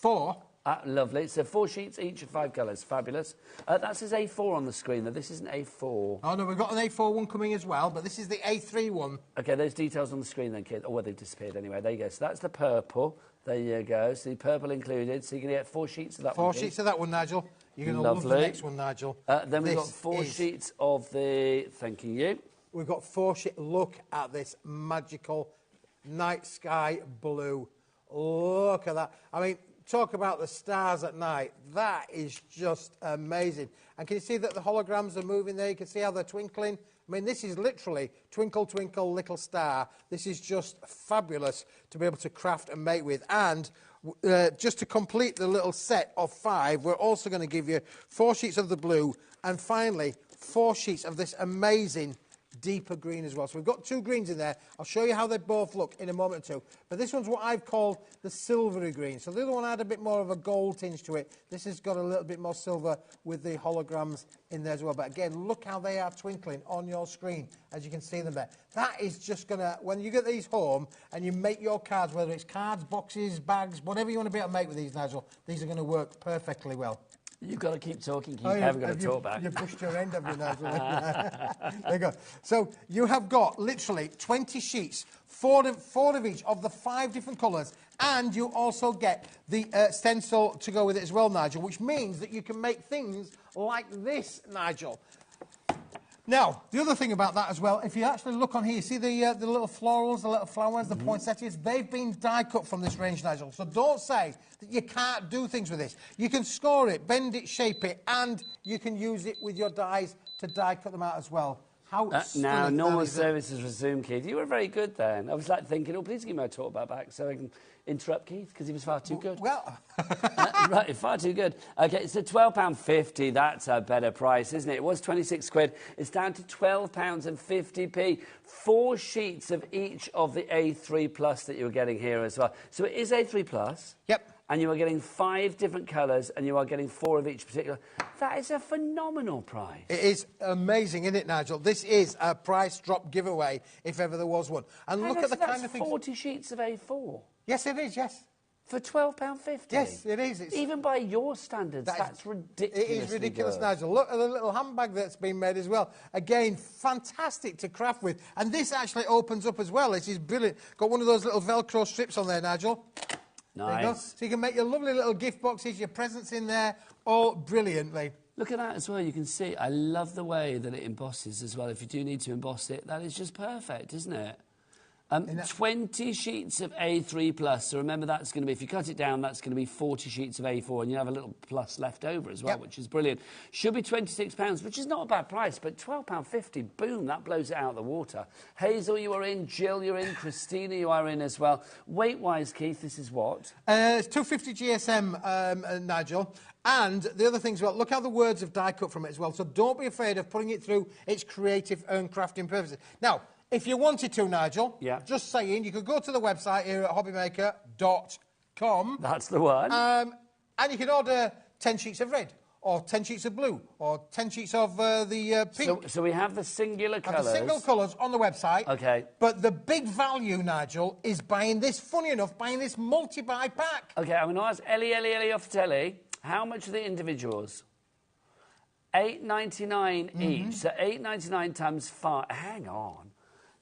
4. Lovely. So 4 sheets, each of 5 colours. Fabulous. That says A4 on the screen, though. This isn't A4. Oh, no, we've got an A4 one coming as well, but this is the A3 one. OK, those details on the screen then, kid. Oh, well, they've disappeared anyway. There you go. So that's the purple. There you go. So the purple included. So you're going to get 4 sheets of that one. 4 sheets of that one, Nigel. You're going to love the next one, Nigel. Then we've got 4 sheets of the... Thank you. We've got 4 sheets. Look at this magical night sky blue. Look at that. I mean... Talk about the stars at night. That is just amazing. And can you see that the holograms are moving there? You can see how they're twinkling. I mean, this is literally twinkle, twinkle, little star. This is just fabulous to be able to craft and make with. And just to complete the little set of 5, we're also going to give you 4 sheets of the blue and finally 4 sheets of this amazing deeper green as well. So we've got 2 greens in there. I'll show you how they both look in a moment or two. But this one's what I've called the silvery green. So the other one had a bit more of a gold tinge to it. This has got a little bit more silver with the holograms in there as well. But again, look how they are twinkling on your screen as you can see them there. That is just going to, when you get these home and you make your cards, whether it's cards, boxes, bags, whatever you want to be able to make with these, Nigel, these are going to work perfectly well. You've got to keep talking. You haven't got to talk back. You pushed your end of your Nigel. There you go. So you have got literally 20 sheets, 4 of each of the 5 different colours, and you also get the stencil to go with it as well, Nigel, which means that you can make things like this, Nigel. Now, the other thing about that as well, if you actually look on here, you see the little florals, the little flowers, the poinsettias? They've been die cut from this range, Nigel. So don't say that you can't do things with this. You can score it, bend it, shape it, and you can use it with your dies to die cut them out as well. Now, normal services resume, Keith. You were very good then. I was like thinking, oh, please give me a talk back so I can interrupt Keith, because he was far too good. Well... right, far too good. OK, so £12.50, that's a better price, isn't it? It was 26 quid. It's down to £12.50p. 4 sheets of each of the A3 Plus that you were getting here as well. So it is A3 Plus. Yep. And you are getting 5 different colours, and you are getting 4 of each particular. That is a phenomenal price. It is amazing, isn't it, Nigel? This is a price drop giveaway, if ever there was one. And look at the kind of things... 40 sheets of A4. Yes, it is, yes. For £12.50? Yes, it is. Even by your standards, that's ridiculous. It is ridiculous, Nigel. Look at the little handbag that's been made as well. Again, fantastic to craft with. And this actually opens up as well. It is brilliant. Got one of those little Velcro strips on there, Nigel. Nice. There you go. So you can make your lovely little gift boxes, your presents in there, all brilliantly. Look at that as well. You can see, I love the way that it embosses as well. If you do need to emboss it, that is just perfect, isn't it? 20 sheets of A3 plus. So remember, that's going to be, if you cut it down, that's going to be 40 sheets of A4, and you have a little plus left over as well, which is brilliant. Should be £26, which is not a bad price, but £12.50, boom, that blows it out of the water. Hazel, you are in. Jill, you're in. Christina, you are in as well. Weight-wise, Keith, this is what? It's 250 GSM, Nigel. And the other things, well, look how the words have die cut from it as well. So don't be afraid of putting it through its creative and crafting purposes. Now, if you wanted to, Nigel, just saying, you could go to the website here at hobbymaker.com. That's the one. And you can order 10 sheets of red, or 10 sheets of blue, or 10 sheets of the pink. So we have the singular colours. The single colours on the website. OK. But the big value, Nigel, is buying this, funny enough, buying this multi-buy pack. OK, I'm going to ask Ellie off the telly, how much are the individuals? $8.99 each. So $8.99 times 5. Hang on.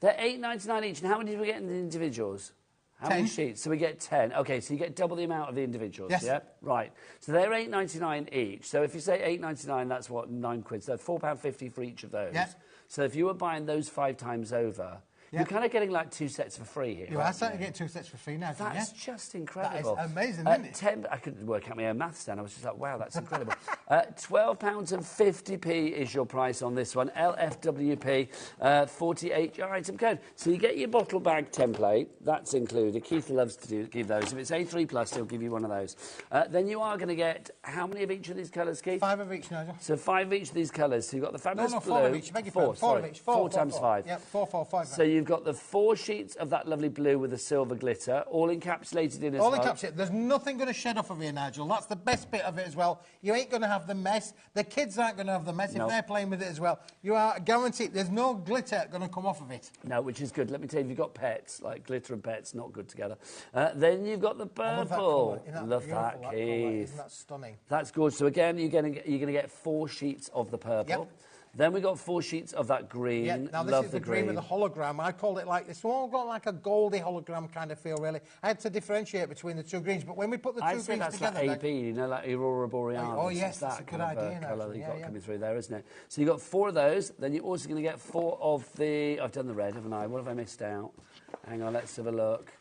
They're $8.99 each. And how many do we get in the individuals? How 10. many sheets? So we get 10. OK, so you get double the amount of the individuals. Yes. Yeah? Right. So they're $8.99 each. So if you say $8.99, that's what, £9. So £4.50 for each of those. Yeah. So if you were buying those 5 times over, you're kind of getting like 2 sets for free here. You are certainly getting 2 sets for free now. That's just incredible. That is amazing, isn't it? 10, I couldn't work out my own maths then. I was just like, wow, that's incredible. £12.50 is your price on this one. LFWP, 48 item code. So you get your bottle bag template. That's included. Keith loves to give those. If it's A3 plus, he'll give you one of those. Then you are going to get how many of each of these colours, Keith? 5 of each, Nigel. So 5 of each of these colours. So you've got the fabulous blue. 4 of each. Beg your pardon. 4 of each. 4 times 5. Yep, 4, 4, 5. So you've got the 4 sheets of that lovely blue with the silver glitter, all encapsulated in as all well. encapsulated. There's nothing going to shed off of here, Nigel. That's the best bit of it as well. You ain't going to have the mess. The kids aren't going to have the mess if they're playing with it as well. You are guaranteed there's no glitter going to come off of it. No, which is good. Let me tell you, if you've got pets, like glitter and pets, not good together. Then you've got the purple. Love that, Keith. Isn't that stunning? That's gorgeous. So again, you're going to get 4 sheets of the purple. Yep. Then we got 4 sheets of that green. Yeah, now this is the green with the hologram. I called it like this. All got like a goldy hologram kind of feel, really. I had to differentiate between the 2 greens, but when we put the 2 greens that's together... like AB, you know, like Aurora Borealis. Oh, yes, that's a good idea. Colour that you've got coming through there, isn't it? So you've got 4 of those. Then you're also going to get 4 of the... I've done the red, haven't I? What have I missed out? Hang on, let's have a look.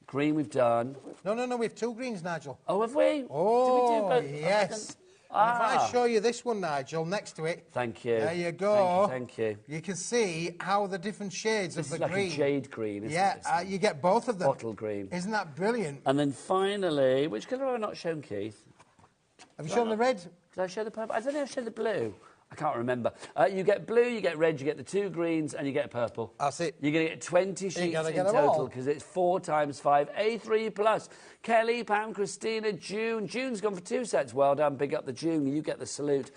Green we've done. No, we have 2 greens, Nigel. Oh, have we? Oh, did we do both? Yes. If I show you this one, Nigel, next to it... Thank you. There you go. Thank you. You can see how the different shades of the green... This is like a jade green, isn't it? Yeah, you get both of them. Bottle green. Isn't that brilliant? And then finally... Which colour have I not shown, Keith? Have you shown the red? Did I show the purple? I don't know if I showed the blue. I can't remember. You get blue, you get red, you get the 2 greens, and you get purple. That's it. You're going to get 20 sheets in total because it's 4 times 5. A3 plus. Kelly, Pam, Christina, June. June's gone for 2 sets. Well done. Big up the June. You get the salute.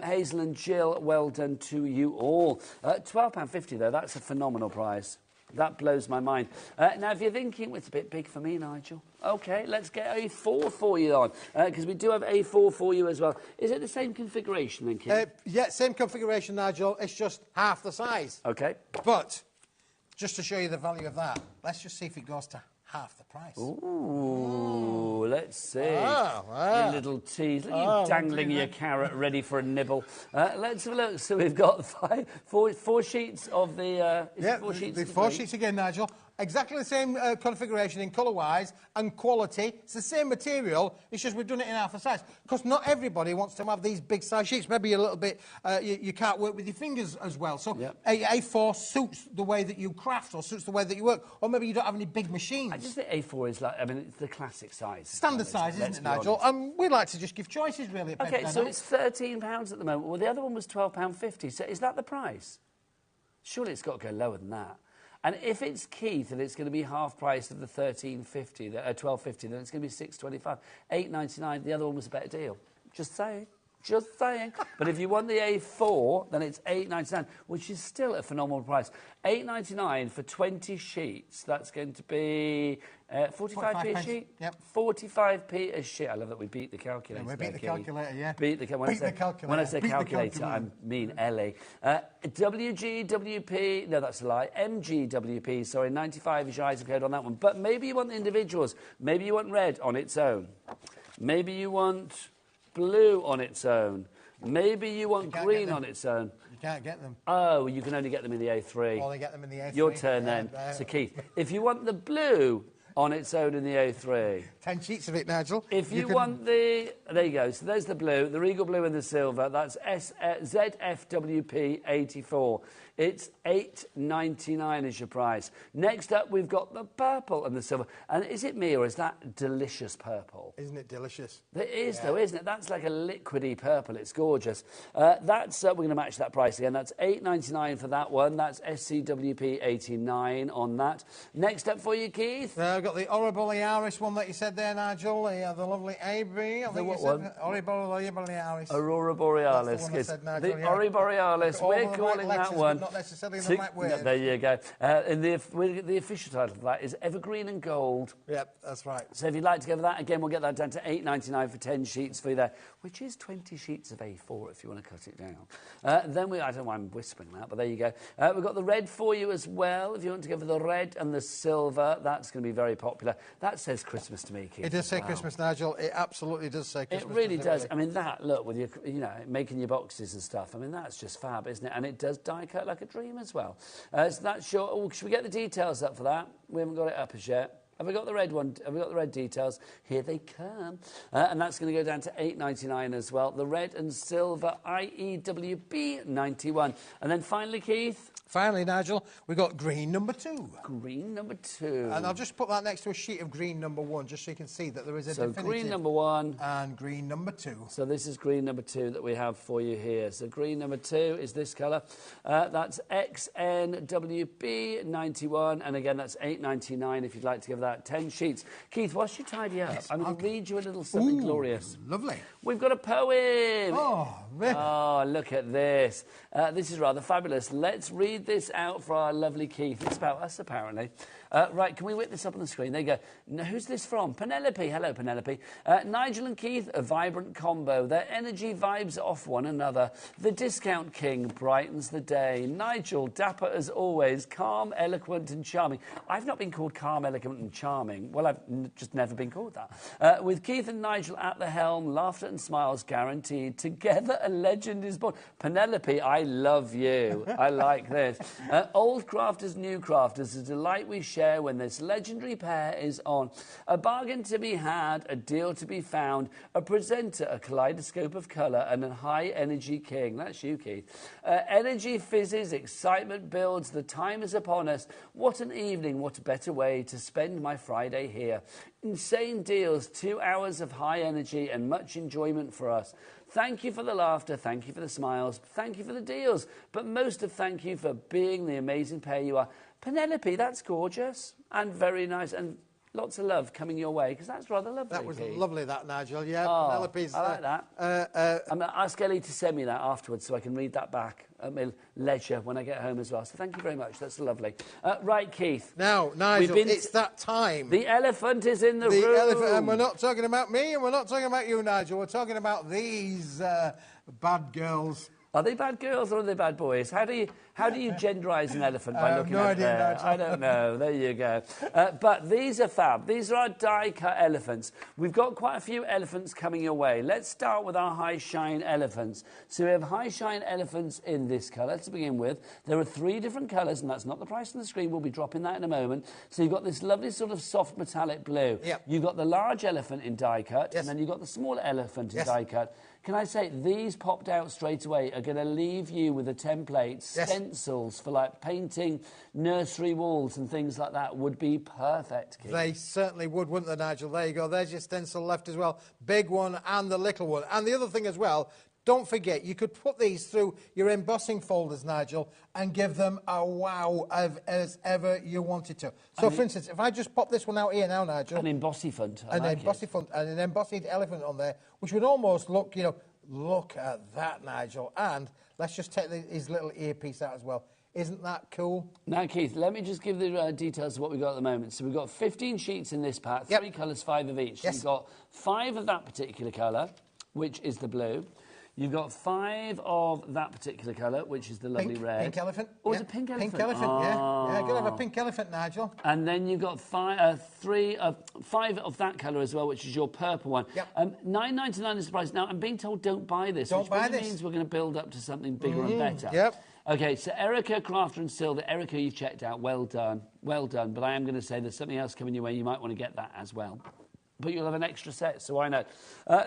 Hazel and Jill, well done to you all. £12.50 though. That's a phenomenal price. That blows my mind. Now, if you're thinking, well, it's a bit big for me, Nigel. OK, let's get A4 for you on, because we do have A4 for you as well. Is it the same configuration, then, Keith? Yeah, same configuration, Nigel. It's just half the size. OK. But, just to show you the value of that, let's just see if it goes to half the price. Ooh, let's see. You little tease. Look at you dangling your carrot ready for a nibble. Let's have a look. So we've got 4 sheets of the... yeah, 4 sheets. 4 sheets again, Nigel. Exactly the same configuration in colour-wise and quality. It's the same material, it's just we've done it in half the size. Because not everybody wants to have these big size sheets. Maybe a little bit, you can't work with your fingers as well. So A4 suits the way that you craft or suits the way that you work. Or maybe you don't have any big machines. I just think A4 is like, I mean, it's the classic size. Standard size, isn't it, Nigel? We'd like to just give choices, really. OK, so it's £13 at the moment. Well, the other one was £12.50. So is that the price? Surely it's got to go lower than that. And if it's Keith and it's going to be half price of the £13.50, £12.50, then it's going to be £6.25, £8.99. The other one was a better deal. Just saying. Just saying. But if you want the A4, then it's £8.99, which is still a phenomenal price. £8.99 for 20 sheets. That's going to be 45p a sheet? Yep. 45p a sheet. I love that we beat the calculator. Yeah, we beat the calculator, yeah. When I say calculator, I mean Ellie. WGWP, no, that's a lie. MGWP, sorry, 95 is your item code on that one. But maybe you want the individuals. Maybe you want red on its own. Maybe you want blue on its own. Maybe you want green on its own. You can't get them. Oh, you can only get them in the A3. Only get them in the A3. Your turn then. So, Keith, if you want the blue on its own in the A3. 10 sheets of it, Nigel. If you want the... There you go. So there's the blue, the Regal Blue and the silver. That's ZFWP 84. It's $8.99 is your price. Next up, we've got the purple and the silver. And is it me or is that delicious purple? Isn't it delicious? It is, though, isn't it? That's like a liquidy purple. It's gorgeous. We're going to match that price again. That's $8.99 for that one. That's SCWP 89 on that. Next up for you, Keith. I've got the Aurora Borealis one that you said there, Nigel. The lovely AB. I think what you said one? Aurora Borealis. Aurora Borealis. That's the one I said, Nigel, the Aurora Borealis. We're calling that one. Not necessarily the right word. There you go. And the official title for that is Evergreen and Gold. Yep, that's right. So if you'd like to go for that, again, we'll get that down to $8.99 for 10 sheets for you there, which is 20 sheets of A4 if you want to cut it down. Then I don't know why I'm whispering that, but there you go. We've got the red for you as well. If you want to go for the red and the silver, that's going to be very popular. That says Christmas to me, Keith. It does say Christmas, Nigel. It absolutely does say Christmas. It really does. I mean, that, look, with your, making your boxes and stuff, I mean, that's just fab, isn't it? And it does die cut like a dream as well. So that's short. Oh, should we get the details up for that? We haven't got it up as yet. Have we got the red one? Have we got the red details? Here they come. And that's going to go down to $8.99 as well. The red and silver IEWB 91. And then finally, Keith? Finally, Nigel, we've got green number 2. Green number 2. And I'll just put that next to a sheet of green number 1, just so you can see that there is a definitive. So green number 1. And green number 2. So this is green number 2 that we have for you here. So green number 2 is this colour. That's XNWB 91. And again, that's $8.99 if you'd like to give that 10 sheets. Keith, whilst you tidy up, I'm going to read you a little something glorious. Lovely. We've got a poem. Oh, really? Oh, look at this. This is rather fabulous. Let's read this out for our lovely Keith. It's about us, apparently. Right, can we whip this up on the screen? There you go. Now, who's this from? Penelope. Hello, Penelope. Nigel and Keith, a vibrant combo. Their energy vibes off one another. The discount king brightens the day. Nigel, dapper as always, calm, eloquent and charming. I've not been called calm, eloquent and charming. Well, I've just never been called that. With Keith and Nigel at the helm, laughter and smiles guaranteed. Together, a legend is born. Penelope, I love you. I like this. Old crafters, new crafters, a delight we share when this legendary pair is on. A bargain to be had, a deal to be found, a presenter, a kaleidoscope of colour, and a high-energy king. That's you, Keith. Energy fizzes, excitement builds, the time is upon us. What an evening, what a better way to spend my Friday here. Insane deals, 2 hours of high energy and much enjoyment for us. Thank you for the laughter, thank you for the smiles, thank you for the deals, but most of thank you for being the amazing pair you are. Penelope, that's gorgeous and very nice and lots of love coming your way, because that's rather lovely. That was lovely, that, Nigel. Yeah, oh, Penelope's... I like that. I'm going to ask Ellie to send me that afterwards so I can read that back at my leisure when I get home as well. So thank you very much. That's lovely. Right, Keith. Now, Nigel, it's that time. The elephant is in the room. The elephant, and we're not talking about me, and we're not talking about you, Nigel. We're talking about these bad girls. Are they bad girls or are they bad boys? How do you genderize an elephant by looking at there? I don't know. There you go. But these are fab. These are our die-cut elephants. We've got quite a few elephants coming your way. Let's start with our high shine elephants. So we have high shine elephants in this colour to begin with. There are 3 different colours, and that's not the price on the screen. We'll be dropping that in a moment. So you've got this lovely sort of soft metallic blue. Yep. You've got the large elephant in die-cut, and then you've got the small elephant in die-cut. Can I say, these popped out straight away are going to leave you with a template. Stencils for, like, painting nursery walls and things like that would be perfect, Keith. They certainly would, wouldn't they, Nigel? There you go. There's your stencil left as well. Big one and the little one. And the other thing as well, don't forget, you could put these through your embossing folders, Nigel, and give them a wow as ever you wanted to. So, for instance, if I just pop this one out here now, Nigel... An embossy font. An embossy font and an embossed elephant on there, which would almost look, look at that, Nigel. And let's just take his little earpiece out as well. Isn't that cool? Now, Keith, let me just give the details of what we've got at the moment. So we've got 15 sheets in this pack, 3 colours, 5 of each. So you've got 5 of that particular colour, which is the blue. You've got 5 of that particular colour, which is the lovely red. Pink elephant. Oh, it's a pink elephant. Pink elephant, yeah. Yeah, gotta have a pink elephant, Nigel. And then you've got 5 of that colour as well, which is your purple one. Yep. $9.99 is the price. Now, I'm being told don't buy this, which probably means we're going to build up to something bigger and better. Yep. Okay, so Erica, Crafter and Silver. Erica, you've checked out. Well done. Well done. But I am going to say there's something else coming your way. You might want to get that as well. But you'll have an extra set, so why not?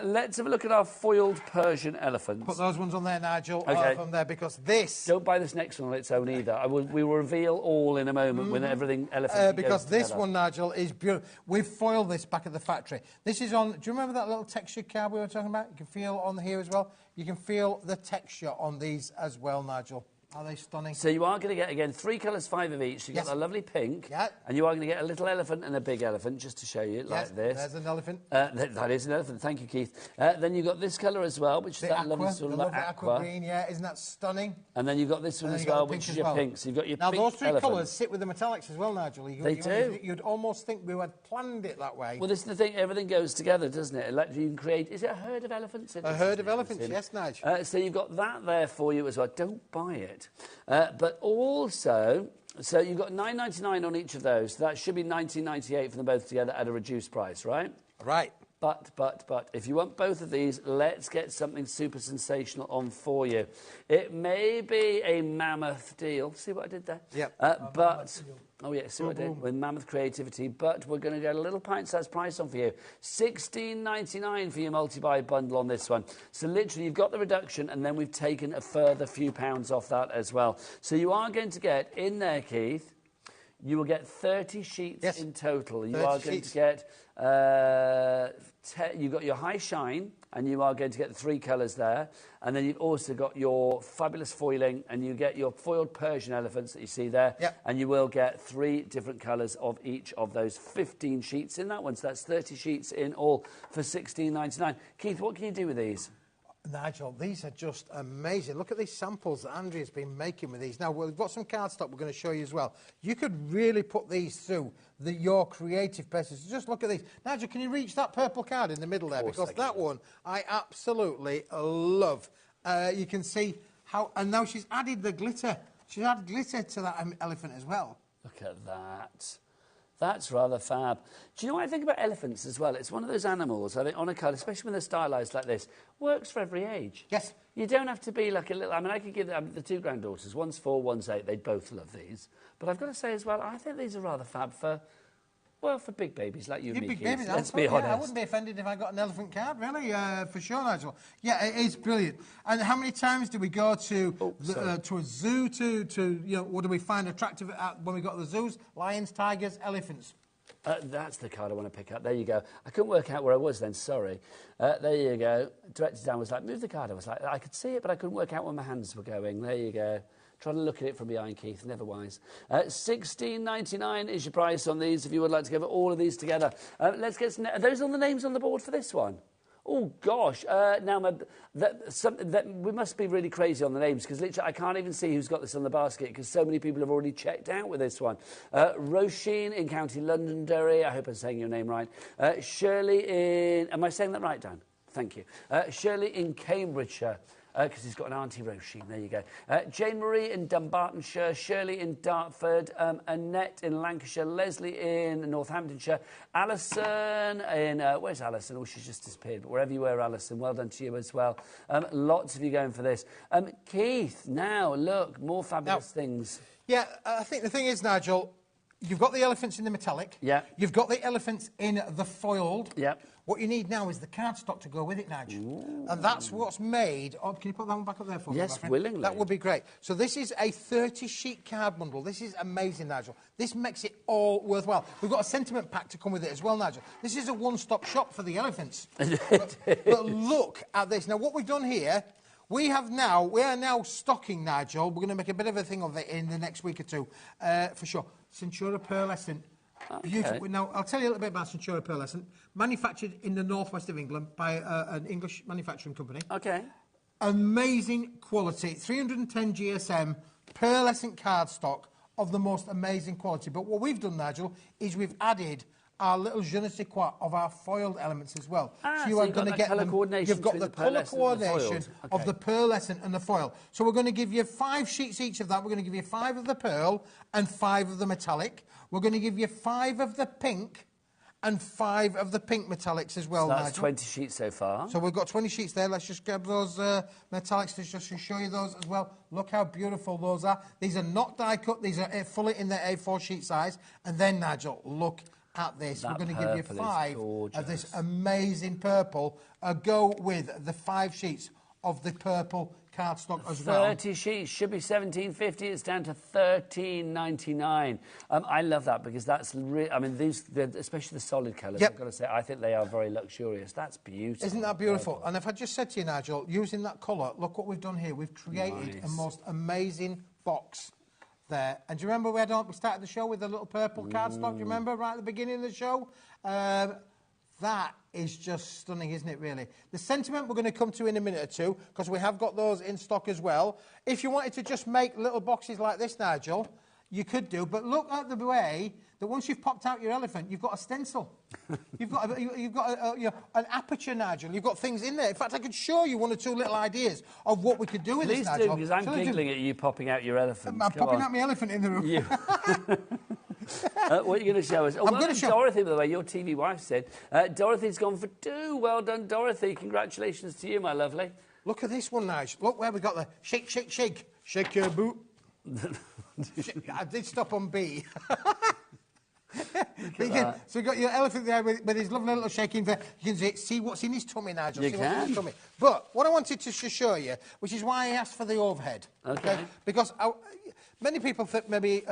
Let's have a look at our foiled Persian elephants. Put those ones on there, Nigel, from there, because this... Don't buy this next one on its own either. We will reveal all in a moment when everything elephant because goes this together. one, Nigel, is beautiful. We've foiled this back at the factory. This is on... Do you remember that little textured card we were talking about? You can feel on here as well. You can feel the texture on these as well, Nigel. Are they stunning? So you are going to get, again, 3 colours, 5 of each. So you've got a lovely pink, and you are going to get a little elephant and a big elephant, just to show you, like this. There's an elephant. That is an elephant. Thank you, Keith. Then you've got this colour as well, which is that lovely sort of aqua green, yeah. Isn't that stunning? And then you've got this one as well, which is your pink. So you've got your pink Now, those 3 elephant. colours sit with the metallics as well, Nigel. They do. You'd almost think we had planned it that way. Well, this is the thing. Everything goes together, doesn't it? Like you can create... Is it a herd of elephants? A herd of elephants, yes, Nigel. So you've got that there for you as well. Don't buy it. But also, so you've got $9.99 on each of those. So that should be $19.98 for them both together at a reduced price, right? Right. But, if you want both of these, let's get something super sensational on for you. It may be a mammoth deal. See what I did there? Yep. Oh, yeah, see what I did with mammoth creativity. But we're going to get a little pint-sized price on for you. $16.99 for your multi-buy bundle on this one. So literally, you've got the reduction, and then we've taken a further few pounds off that as well. So you are going to get, in there, Keith, you will get 30 sheets in total. You are going to get... you've got your high shine, and you are going to get the 3 colours there. And then you've also got your fabulous foiling, and you get your foiled Persian elephants that you see there. Yep. And you will get 3 different colours of each of those 15 sheets in that one. So that's 30 sheets in all for $16.99. Keith, what can you do with these? Nigel, these are just amazing. Look at these samples that Andrea's been making with these. Now, we've got some cardstock we're going to show you as well. You could really put these through your creative process. Just look at these. Nigel, can you reach that purple card in the middle there? Because that one I absolutely love. You can see how... And now she's added the glitter. She's added glitter to that elephant as well. Look at that. That's rather fab. Do you know what I think about elephants as well? It's one of those animals, I think, on a card, especially when they're stylised like this, works for every age. Yes. You don't have to be like a little... I mean, I could give them the 2 granddaughters, one's 4, one's 8. They'd both love these. But I've got to say as well, I think these are rather fab for... Well, for big babies like you and me, big Keith, babies, let's be honest. I wouldn't be offended if I got an elephant card, really, for sure, Nigel. Yeah, it is brilliant. And how many times do we go to a zoo to you know, what do we find attractive when we go to the zoos? Lions, tigers, elephants. That's the card I want to pick up. There you go. I couldn't work out where I was then, sorry. There you go. Director Dan was like, move the card. I was like, I could see it, but I couldn't work out where my hands were going. There you go. Trying to look at it from behind, Keith, never wise. $16.99 is your price on these if you would like to give all of these together. Let's get some... Are those all the names on the board for this one? Oh, gosh. Now, we must be really crazy on the names, because literally I can't even see who's got this on the basket, because so many people have already checked out with this one. Roisin in County Londonderry. I hope I'm saying your name right. Shirley in... Am I saying that right, Dan? Thank you. Shirley in Cambridgeshire. Because he's got an Auntie Roisin, there you go. Jane Marie in Dumbartonshire, Shirley in Dartford, Annette in Lancashire, Leslie in Northamptonshire, Alison in... where's Alison? Oh, she's just disappeared, but wherever you were, Alison, well done to you as well. Lots of you going for this. Keith, now, look, more fabulous things. Yeah, I think the thing is, Nigel, you've got the elephants in the metallic. Yeah. You've got the elephants in the foiled. Yeah. What you need now is the cardstock to go with it, Nigel. Ooh. And that's what's made... Oh, can you put that one back up there for me? Yes, willingly. That would be great. So this is a 30-sheet card bundle. This is amazing, Nigel. This makes it all worthwhile. We've got a sentiment pack to come with it as well, Nigel. This is a one-stop shop for the elephants. but look at this. Now, what we've done here... We are now stocking, Nigel. We're going to make a bit of a thing of it in the next week or two, for sure. Centura Pearlescent. Beautiful. Now, I'll tell you a little bit about Centura Pearlescent. Manufactured in the northwest of England by an English manufacturing company. Okay. Amazing quality. 310 GSM pearlescent cardstock of the most amazing quality. But what we've done, Nigel, is we've added our little je ne sais quoi of our foiled elements as well. Ah, so you are going to get colour coordination. You've got between the colour pearlescent and the coordination foiled. of the pearlescent and the foil. So we're going to give you 5 sheets each of that. We're going to give you 5 of the pearl and 5 of the metallic. We're going to give you 5 of the pink and 5 of the pink metallics as well, So that's Nigel. 20 sheets so far. So we've got 20 sheets there. Let's just grab those metallics just to show you those as well. Look how beautiful those are. These are not die cut. These are fully in their A4 sheet size. And then, Nigel, look at this. That We're going to give you purple is 5 gorgeous. of this amazing purple. Go with the 5 sheets of the purple cardstock as well. 30 sheets should be $17.50. It's down to $13.99. I love that because that's I mean, these, especially the solid colours. Yep. I've got to say, I think they are very luxurious. That's beautiful. Isn't that beautiful? And if I just said to you, Nigel, using that colour, look what we've done here. We've created a most amazing box there. And do you remember we started the show with the little purple cardstock? Do you remember right at the beginning of the show? That is just stunning, isn't it, really? The sentiment we're going to come to in a minute or two, because we have got those in stock as well. If you wanted to just make little boxes like this, Nigel, you could do. But look at the way that once you've popped out your elephant, you've got a stencil. You've got an aperture, Nigel. You've got things in there. In fact, I could show you 1 or 2 little ideas of what we could do with this, Nigel. Please do, because I'm giggling at you popping out your elephant. I'm popping out my elephant in the room. What are you going to show us? Oh, I'm going to show Dorothy, by the way, your TV wife said. Dorothy's gone for 2. Well done, Dorothy. Congratulations to you, my lovely. Look at this one, Nigel. Look where we got the shake, shake, shake. Shake your boot. I did stop on B. So you've got your elephant there with his lovely little shaking face. You can see what's in his tummy, Nigel. You see what's in his tummy. But what I wanted to show you, which is why I asked for the overhead. Okay. Because many people think maybe...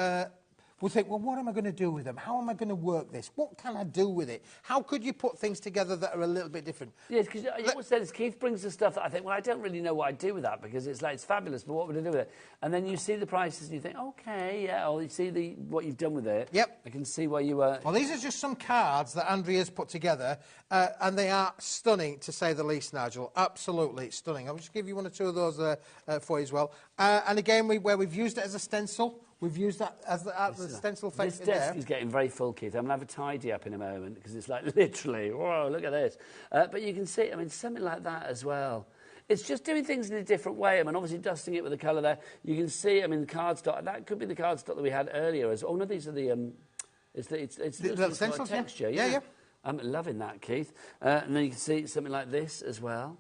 will think, well, what am I going to do with them? How am I going to work this? What can I do with it? How could you put things together that are a little bit different? Yes, because you always said Keith brings the stuff that I think, well, I don't really know what I'd do with that because it's fabulous, but what would I do with it? And then you see the prices and you think, okay, yeah, or you see what you've done with it. Yep. I can see why you were... Well, these are just some cards that Andrea's put together, and they are stunning, to say the least, Nigel. Absolutely stunning. I'll just give you 1 or 2 of those for you as well. And again, where we've used it as a stencil. We've used that as the stencil face. This desk is getting very full, Keith. I'm going to have a tidy up in a moment because it's like literally, whoa, look at this. But you can see, I mean, something like that as well. It's just doing things in a different way. I mean, obviously dusting it with the colour there. You can see, I mean, the cardstock. That could be the cardstock that we had earlier. Oh, no, these are the... It's the stencils, texture, yeah. I'm loving that, Keith. And then you can see something like this as well.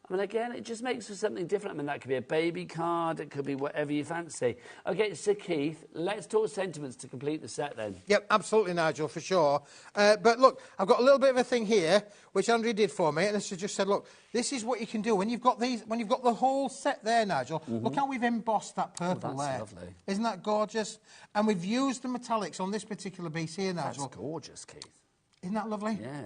I mean, again, it just makes for something different. I mean, that could be a baby card. It could be whatever you fancy. OK, so, Keith, let's talk sentiments to complete the set, then. Yep, absolutely, Nigel, for sure. But, look, I've got a little bit of a thing here, which Andrea did for me, and she just said, look, this is what you can do. When you've got the whole set there, Nigel, look how we've embossed that purple there. That's lovely. Isn't that gorgeous? And we've used the metallics on this particular piece here, Nigel. That's gorgeous, Keith. Isn't that lovely? Yeah.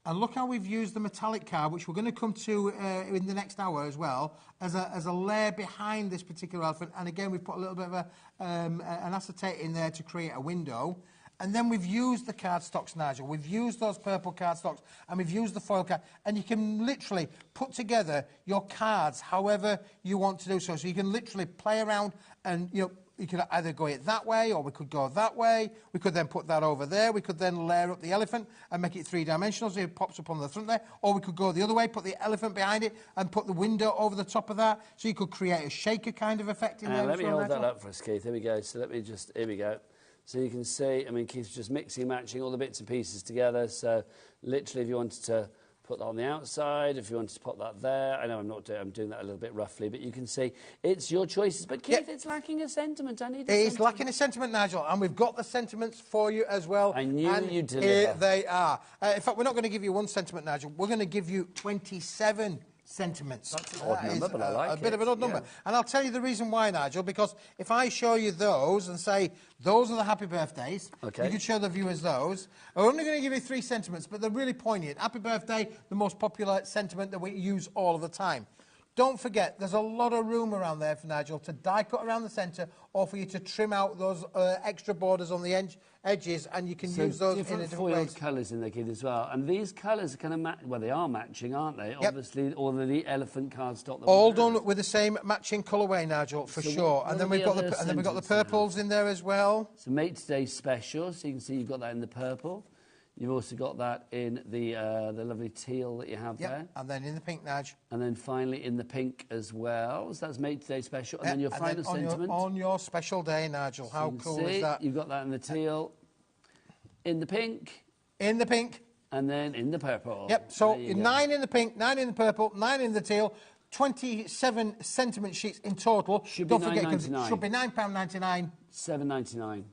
And look how we've used the metallic card, which we're going to come to in the next hour as well, as a layer behind this particular elephant. And again, we've put a little bit of an acetate in there to create a window. And then we've used the cardstocks, Nigel. We've used those purple cardstocks, and we've used the foil card. And you can literally put together your cards however you want to do so. So you can literally play around and, you could either go it that way, or we could go that way. We could then put that over there. We could then layer up the elephant and make it 3-dimensional, so it pops up on the front there. Or we could go the other way, put the elephant behind it, and put the window over the top of that, so you could create a shaker kind of effect in there. Let me hold that up for us, Keith. Here we go. So here we go. So you can see, I mean, Keith's just mixing, matching all the bits and pieces together. So literally, if you wanted to put that on the outside, if you wanted to put that there. I know I'm doing that a little bit roughly, but you can see it's your choices. But Keith, it's lacking a sentiment. It is lacking a sentiment, Nigel, and we've got the sentiments for you as well. I knew you'd deliver. Here they are. In fact, we're not going to give you 1 sentiment, Nigel. We're going to give you 27 sentiments. That's an odd number, but I like it. A bit of an odd number. And I'll tell you the reason why, Nigel, because if I show you those and say, those are the happy birthdays, you can show the viewers those. I'm only going to give you 3 sentiments, but they're really poignant. Happy birthday, the most popular sentiment that we use all of the time. Don't forget, there's a lot of room around there for Nigel to die cut around the centre, or for you to trim out those extra borders on the edges, and you can use those in a different foiled ways. colours in there, Keith, as well. And these colours are kind of well, they are matching, aren't they? Yep. Obviously, all the elephant cardstock. All done with the same matching colourway, Nigel, for sure. And then we've got the purples in there as well. So Mate Today special, so you can see you've got that in the purple. You've also got that in the lovely teal that you have there. And then in the pink, Nige. And then finally in the pink as well. So that's made today special. And then your final sentiment. On your special day, Nigel. How cool is that? You've got that in the teal, in the pink. In the pink. And then in the purple. Yep, so 9 in the pink, 9 in the purple, 9 in the teal, 27 sentiment sheets in total. Should be £9.99. Should be £9.99. £7.99.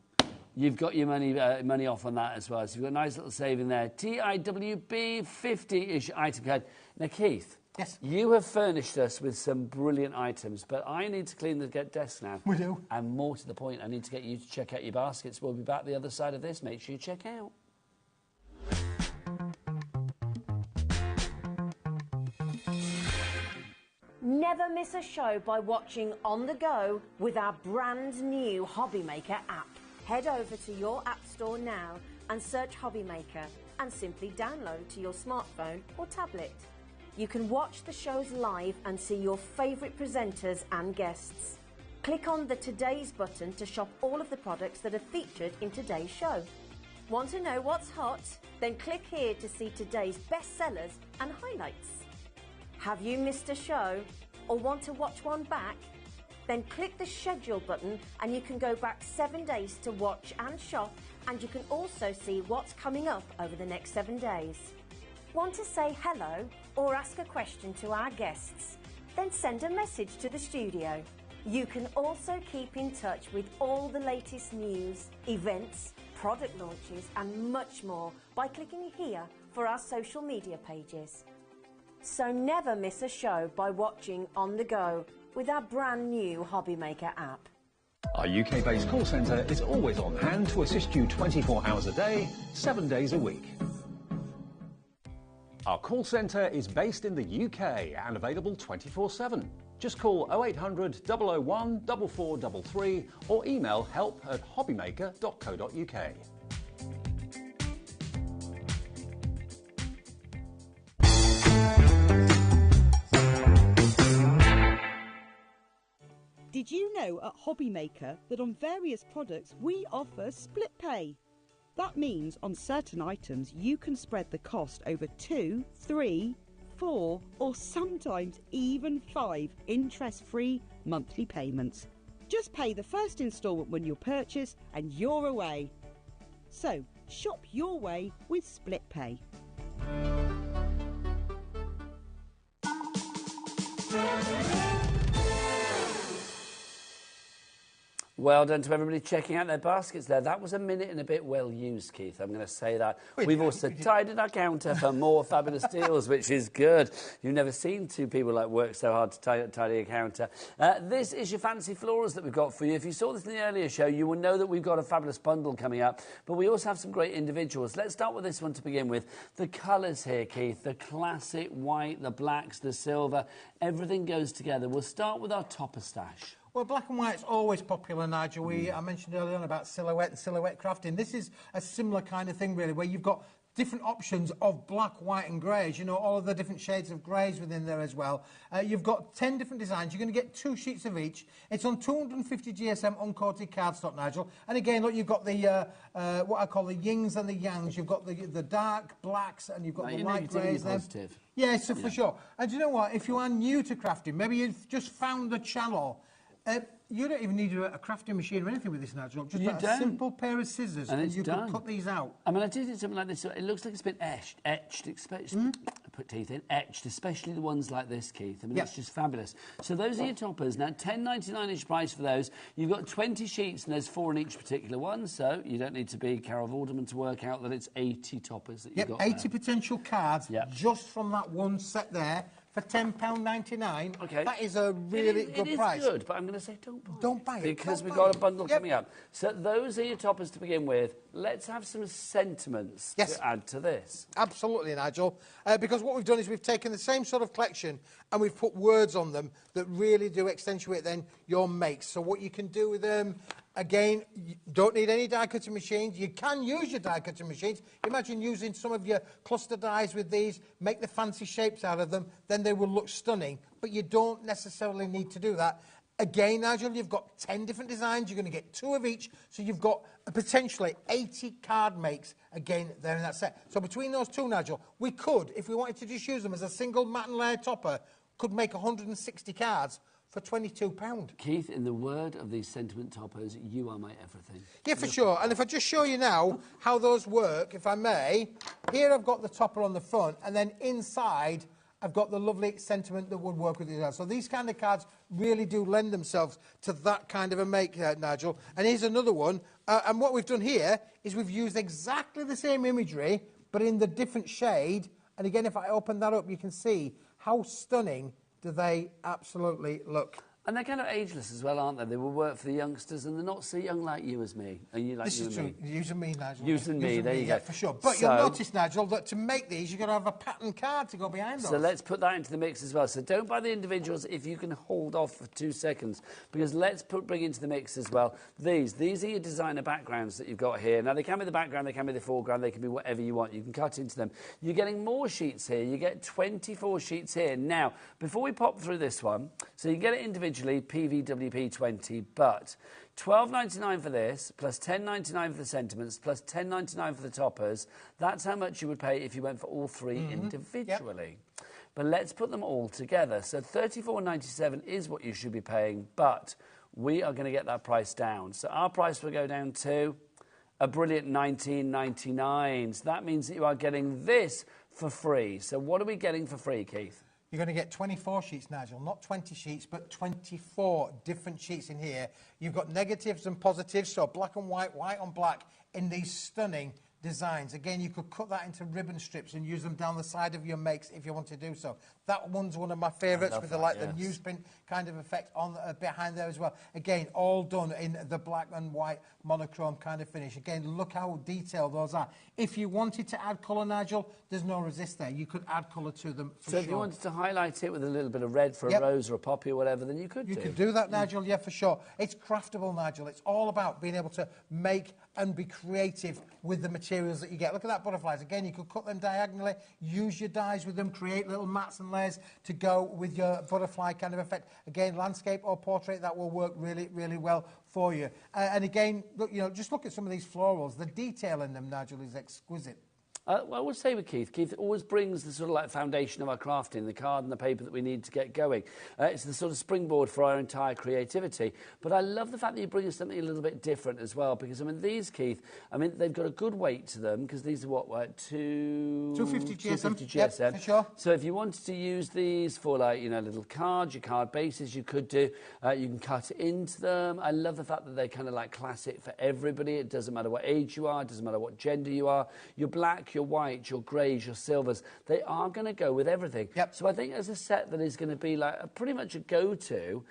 You've got your money off on that as well. So you've got a nice little saving there. TIWB 50-ish item code. Now, Keith. Yes. You have furnished us with some brilliant items, but I need to clean the desk now. We do. And more to the point, I need to get you to check out your baskets. We'll be back the other side of this. Make sure you check out. Never miss a show by watching on the go with our brand new HobbyMaker app. Head over to your app store now and search HobbyMaker and simply download to your smartphone or tablet. You can watch the shows live and see your favourite presenters and guests. Click on the Today's button to shop all of the products that are featured in today's show. Want to know what's hot? Then click here to see today's bestsellers and highlights. Have you missed a show or want to watch one back? Then click the schedule button and you can go back 7 days to watch and shop, and you can also see what's coming up over the next 7 days. Want to say hello or ask a question to our guests? Then send a message to the studio. You can also keep in touch with all the latest news, events, product launches and much more by clicking here for our social media pages. So never miss a show by watching on the go with our brand new HobbyMaker app. Our UK-based call centre is always on hand to assist you 24 hours a day, 7 days a week. Our call centre is based in the UK and available 24/7. Just call 0800 001 4433 or email help@hobbymaker.co.uk. Did you know at HobbyMaker that on various products we offer split pay? That means on certain items you can spread the cost over 2, 3, 4 or sometimes even 5 interest-free monthly payments. Just pay the first instalment when you purchase and you're away. So shop your way with split pay. Well done to everybody checking out their baskets there. That was a minute and a bit well used, Keith. I'm going to say that. We've also tidied our counter for more fabulous deals, which is good. You've never seen two people work so hard to tidy a counter. This is your fancy florals that we've got for you. If you saw this in the earlier show, you will know that we've got a fabulous bundle coming up. But we also have some great individuals. Let's start with this one to begin with. The colours here, Keith. The classic white, the blacks, the silver. Everything goes together. We'll start with our topper stash. Well, black and white's always popular, Nigel. I mentioned earlier on about silhouette and silhouette crafting. This is a similar kind of thing, really, where you've got different options of black, white and greys. You know, all of the different shades of greys within there as well. You've got 10 different designs. You're going to get 2 sheets of each. It's on 250 GSM uncoated cardstock, Nigel. And again, look, you've got the, what I call the yings and the yangs. You've got the dark blacks and you've got the light greys there. Yeah, so for sure. And you know what? If you are new to crafting, maybe you've just found the channel, you don't even need a crafting machine or anything with this, Nigel. Just a simple pair of scissors and you can cut these out. I mean, I did something like this. So it looks like it's been etched, put teeth in, etched, especially the ones like this, Keith. I mean, it's just fabulous. So those are your toppers. Now, $10.99 each price for those. You've got 20 sheets and there's 4 in each particular one, so you don't need to be Carol Vorderman to work out that it's 80 toppers that you've got 80 there. potential cards just from that one set there. For £10.99, okay. That is a really good price. It is good, but I'm going to say don't buy it. Because we've got a bundle coming up. So those are your toppers to begin with. Let's have some sentiments to add to this. Absolutely, Nigel. Because what we've done is we've taken the same sort of collection and we've put words on them that really do accentuate then your makes. So what you can do with them, again, you don't need any die cutting machines. You can use your die cutting machines. Imagine using some of your cluster dies with these, make the fancy shapes out of them, then they will look stunning. But you don't necessarily need to do that. Again, Nigel, you've got 10 different designs. You're going to get 2 of each. So you've got potentially 80 card makes, again, there in that set. So between those 2, Nigel, we could, if we wanted to just use them as a single matte and layer topper, could make 160 cards for £22. Keith, in the word of these sentiment toppers, you are my everything. Yeah, for sure. And if I just show you now how those work, if I may, here I've got the topper on the front, and then inside I've got the lovely sentiment that would work with it as well. So these kind of cards really do lend themselves to that kind of a make, Nigel. And here's another one. And what we've done here is we've used exactly the same imagery, but in the different shade. And again, if I open that up, you can see how stunning do they absolutely look. And they're kind of ageless as well, aren't they? They will work for the youngsters, and they're not so young like you as me. And you like this you is and true. me. Using me, Nigel. Using me, there you go. Yeah, for sure. But you'll notice, Nigel, that to make these, you've got to have a pattern card to go behind those. So let's put that into the mix as well. So don't buy the individuals if you can hold off for 2 seconds, because let's bring into the mix as well. These are your designer backgrounds that you've got here. Now, they can be the background, they can be the foreground, they can be whatever you want. You can cut into them. You're getting more sheets here. You get 24 sheets here. Now, before we pop through this one, so you get it individually, PVWP20, but $12.99 for this, plus $10.99 for the sentiments, plus $10.99 for the toppers. That's how much you would pay if you went for all 3 individually. Yep. But let's put them all together. So $34.97 is what you should be paying, but we are going to get that price down. So our price will go down to a brilliant $19.99. So that means that you are getting this for free. So what are we getting for free, Keith? You're going to get 24 sheets, Nigel. Not 20 sheets, but 24 different sheets in here. You've got negatives and positives, so black and white, white on black, in these stunning designs. Again, you could cut that into ribbon strips and use them down the side of your makes if you want to do so. That one's one of my favourites with the newsprint kind of effect on behind there as well. Again, all done in the black and white monochrome kind of finish. Again, look how detailed those are. If you wanted to add colour, Nigel, there's no resist there. You could add colour to them for sure. So if you wanted to highlight it with a little bit of red for a rose or a poppy or whatever, then you could do. You could do that, Nigel, yeah, for sure. It's craftable, Nigel. It's all about being able to make and be creative with the materials that you get. Look at that butterflies. Again, you could cut them diagonally, use your dies with them, create little mats and layers to go with your butterfly kind of effect. Again, landscape or portrait, that will work really, really well for you. And again, look, just look at some of these florals. The detail in them, Nigel, is exquisite. I would say with Keith, Keith always brings the sort of like foundation of our crafting, the card and the paper that we need to get going. It's the sort of springboard for our entire creativity. But I love the fact that you bring us something a little bit different as well, because, I mean, these, Keith, I mean, they've got a good weight to them, because these are what, 250 GSM. 250 GSM. Yep, for sure. So if you wanted to use these for, like, little cards, your card bases, you could do. You can cut into them. I love the fact that they're kind of like classic for everybody. It doesn't matter what age you are, it doesn't matter what gender you are. You're black, your white, your greys, your silvers, they are going to go with everything. Yep. So I think as a set that is going to be like pretty much a go-to,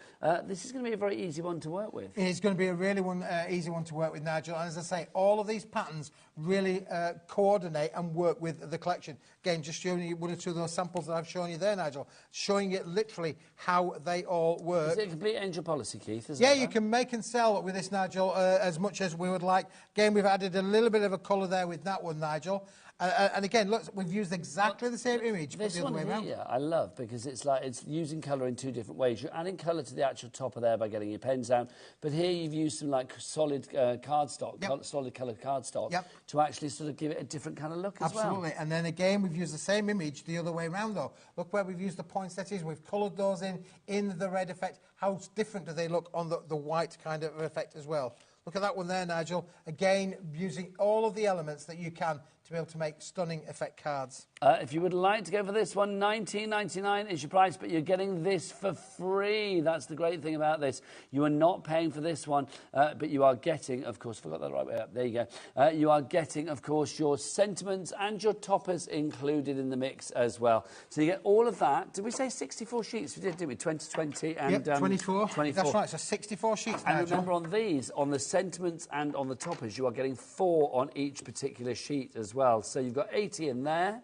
this is going to be a very easy one to work with. It's going to be a really easy one to work with, Nigel. And as I say, all of these patterns really coordinate and work with the collection. Again, just showing you one or two of those samples that I've shown you there, Nigel, showing you literally how they all work. Is it a complete angel policy, Keith? Yeah, you can make and sell with this, Nigel, as much as we would like. Again, we've added a little bit of a colour there with that one, Nigel. And again, look, we've used exactly the same image, but the other way around. This one here, I love, because it's like it's using colour in 2 different ways. You're adding colour to the actual topper there by getting your pens down, but here you've used some like solid cardstock, solid coloured cardstock, to actually sort of give it a different kind of look as well. Absolutely, and then again, we've used the same image the other way around though. Look where we've used the poinsettias, we've coloured those in the red effect. How different do they look on the white kind of effect as well? Look at that one there, Nigel. Again, using all of the elements that you can to be able to make stunning effect cards. If you would like to go for this one, $19.99 is your price, but you're getting this for free. That's the great thing about this. You are not paying for this one, but you are getting, of course, forgot that right way up. There you go. You are getting, of course, your sentiments and your toppers included in the mix as well. So you get all of that. Did we say 64 sheets? We did, didn't we? 20 and... Yep, 24. 24. That's right, so 64 sheets now. And remember, on these, on the sentiments and on the toppers, you are getting 4 on each particular sheet as well. So you've got 80 in there.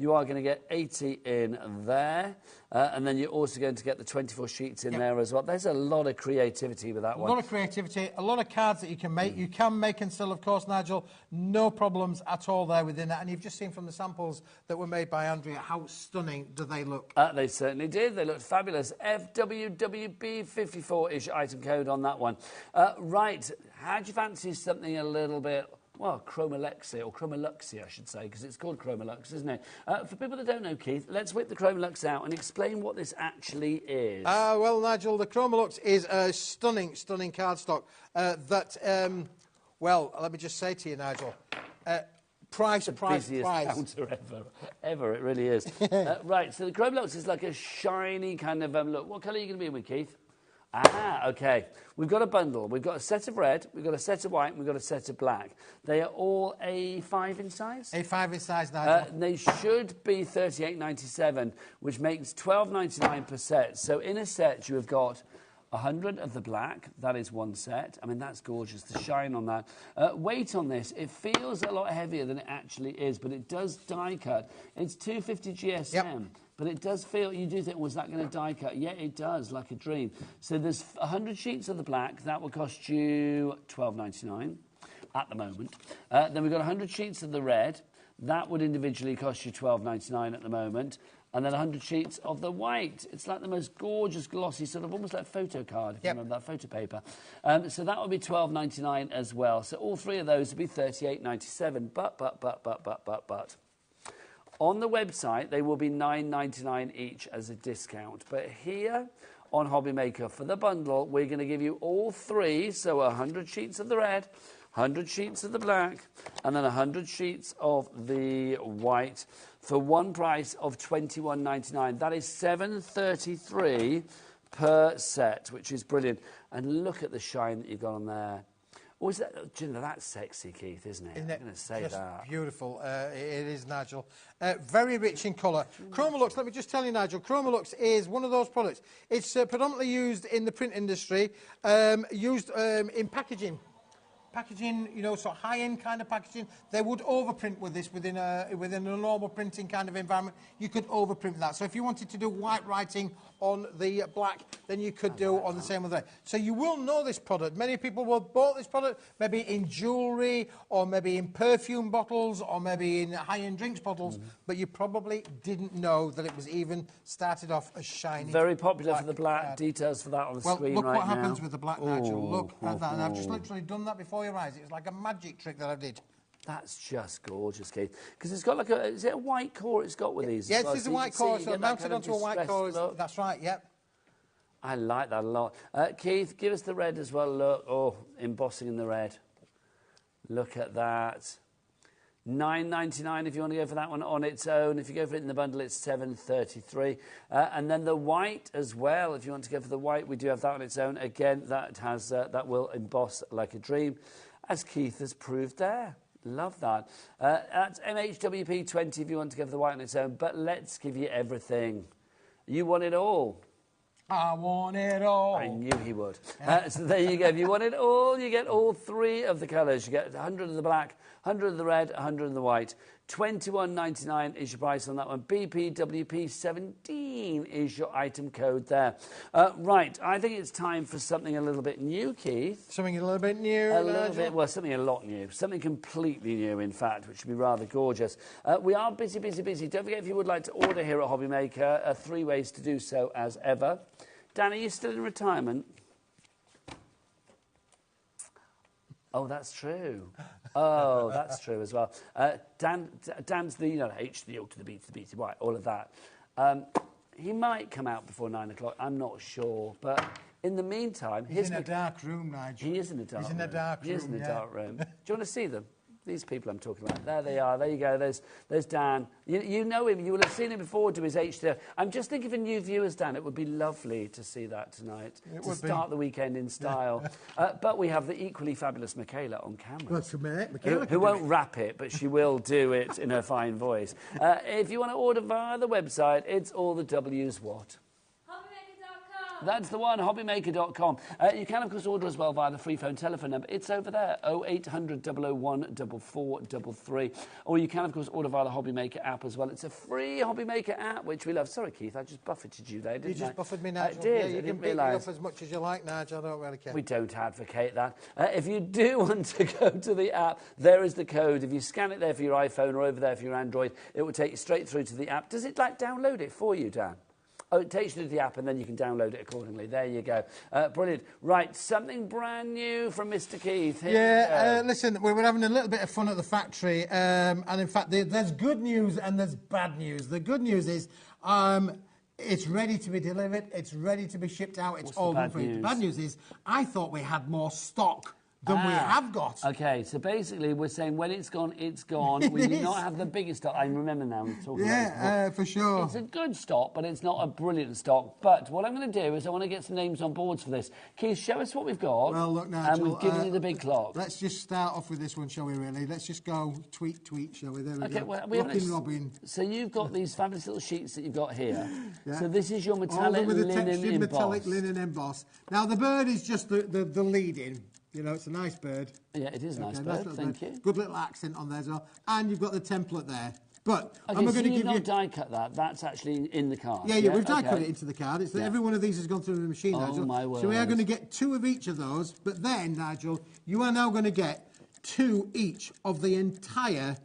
You are going to get 80 in there. And then you're also going to get the 24 sheets in there as well. There's a lot of creativity with that one. A lot of creativity, a lot of cards that you can make. You can make and sell, of course, Nigel. No problems at all there within that. And you've just seen from the samples that were made by Andrea how stunning do they look. They certainly did. They looked fabulous. FWWB54 is your item code on that one. Right, how do you fancy something a little bit... well, Chromoluxy, or Chromoluxy, I should say, because it's called Chromolux, isn't it? For people that don't know, Keith, let's whip the Chromolux out and explain what this actually is. Well, Nigel, the Chromolux is a stunning, stunning cardstock well, let me just say to you, Nigel, price. Counter ever, it really is. Right, so the Chromolux is like a shiny kind of look. What colour are you going to be in with, Keith? Okay. We've got a bundle. We've got a set of red, we've got a set of white, and we've got a set of black. They are all A5 in size? A5 in size, Nigel. They should be $38.97, which makes $12.99 per set. So in a set, you have got 100 of the black. That is one set. I mean, that's gorgeous, the shine on that. Weight on this, it feels a lot heavier than it actually is, but it does die cut. It's 250 GSM. Yep. But it does feel, you do think, was that going to die cut? Yeah, it does, like a dream. So there's 100 sheets of the black. That will cost you $12.99 at the moment. Then we've got 100 sheets of the red. That would individually cost you $12.99 at the moment. And then 100 sheets of the white. It's like the most gorgeous, glossy, sort of almost like photo card, if you remember that photo paper. So that would be $12.99 as well. So all three of those would be $38.97. But. On the website, they will be $9.99 each as a discount. But here on HobbyMaker, for the bundle, we're going to give you all three. So 100 sheets of the red, 100 sheets of the black, and then 100 sheets of the white for one price of $21.99. That is $7.33 per set, which is brilliant. And look at the shine that you've got on there. Oh, is that, do you know, that's sexy, Keith, isn't it? I'm going to say just that. Beautiful. It is, Nigel. Very rich in colour. Chromolux, let me just tell you, Nigel, Chromolux is one of those products. It's predominantly used in the print industry, used in packaging. Packaging, you know, sort of high-end kind of packaging. They would overprint with this within a normal printing kind of environment. You could overprint that. So if you wanted to do white writing on the black, then you could do on the same with that. So you will know this product. Many people will have bought this product maybe in jewellery or maybe in perfume bottles or maybe in high-end drinks bottles, but you probably didn't know that it was even started off as shiny. Very popular for the black. Details for that on the screen right now. Look what happens with the black, Nigel. Look at that. And I've just literally done that before your eyes. It was like a magic trick that I did. That's just gorgeous, Keith. Because it's got like a... Is it a white core it's got with these? Yes, it's a white core. So mounted onto a white core. That's right, yep. I like that a lot. Keith, give us the red as well. Look. Oh, embossing in the red. Look at that. $9.99 if you want to go for that one on its own. If you go for it in the bundle, it's $7.33. And then the white as well. If you want to go for the white, we do have that on its own. Again, that has that will emboss like a dream, as Keith has proved there. Love that. That's MHWP20 if you want to go for the white on its own. But let's give you everything. You want it all. I want it all. I knew he would. So there you go. If you want it all, you get all three of the colours. You get 100 of the black, 100 of the red, 100 of the white. $21.99 is your price on that one. BPWP17 is your item code there. Right, I think it's time for something a little bit new, Keith. Something a little bit new, A little bit, well, something a lot new. Something completely new, in fact, which would be rather gorgeous. We are busy. Don't forget, if you would like to order here at HobbyMaker, 3 ways to do so as ever. Dan, are you still in retirement? Oh, that's true. Oh, that's true as well. Dan's the, you know, H to the O to the B to the B to the Y, all of that. He might come out before 9 o'clock. I'm not sure, but in the meantime, he's in a dark room, Nigel. He is in a dark room. He's in a dark room. He is in a dark room. Do you want to see them? These people I'm talking about. There they are. There you go. There's Dan. You know him. You will have seen him before to his HD. I'm just thinking for new viewers, Dan, it would be lovely to see that tonight. To start the weekend in style. But we have the equally fabulous Michaela on camera. Well, so Michaela who won't rap it, but she will do it in her fine voice. If you want to order via the website, it's all the W's what? HobbyMaker.com. That's the one, hobbymaker.com. You can, of course, order as well via the free phone telephone number. It's over there, 0800 001 4433. Or you can, of course, order via the HobbyMaker app as well. It's a free HobbyMaker app, which we love. Sorry, Keith, I just buffeted you there, didn't I? You just buffered me, Nigel. I did. Yeah, you I can didn't beat me realise. up as much as you like, Nigel. I don't really care. We don't advocate that. If you do want to go to the app, there is the code. If you scan it there for your iPhone or over there for your Android, it will take you straight through to the app. Does it, like, download it for you, Dan? Oh, it takes you to the app and then you can download it accordingly. There you go. Brilliant. Right, something brand new from Mr. Keith. Here listen, we were having a little bit of fun at the factory, and in fact, there's good news and there's bad news. The good news is it's ready to be delivered, it's ready to be shipped out, it's all done for you. The bad news is I thought we had more stock than we have got. Okay, so basically we're saying when it's gone, it's gone. We do not have the biggest stock. I remember now we're talking about it. For sure. It's a good stock, but it's not a brilliant stock. But what I'm going to do is I want to get some names on boards for this. Keith, show us what we've got. Well, look, Nigel, and we've given you the big clock. Let's just start off with this one, shall we, really? Let's just go tweet, shall we? There we go. Well, Robin. So you've got these fabulous little sheets that you've got here. So this is your metallic with the linen textured embossed. metallic linen emboss. Now, the bird is just the lead-in. You know, it's a nice bird. Yeah, it is a nice bird, thank you. Good little accent on there as well. And you've got the template there. But okay, I'm so going to you've give you... not die-cut that. That's actually in the card. Yeah, we've die-cut it into the card. It's that every one of these has gone through the machine, Nigel. My word. So we are going to get 2 of each of those. But then, Nigel, you are now going to get 2 each of the entire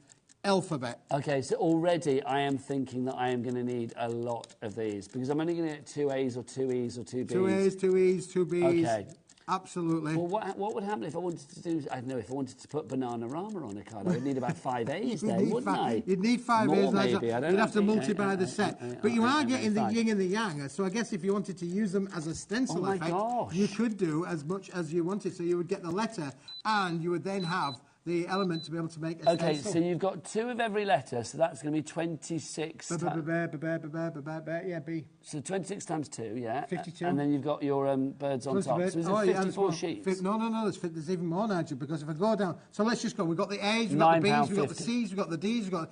alphabet. Okay, so already I am thinking that I am going to need a lot of these because I'm only going to get 2 A's or 2 E's or 2 B's. 2 A's, 2 E's, 2 B's. Okay. Absolutely. Well, what would happen if I wanted to do... I don't know, if I wanted to put Bananarama on a card, I would need about 5 A's there, wouldn't I? You'd need 5 More A's, maybe. I don't You'd know. have to multiply the set. But you are getting the yin and the yang, so I guess if you wanted to use them as a stencil effect, you could do as much as you wanted. So you would get the letter, and you would then have the element to be able to make a stencil. Okay, so you've got 2 of every letter, so that's going to be 26... Yeah, B. So 26 times 2, yeah. 52. And then you've got your birds on top. So is it 54 sheets? No, there's even more, Nigel, because if I go down... So let's just go. We've got the A's, we've got the B's, we've got the C's, we've got the D's, we've got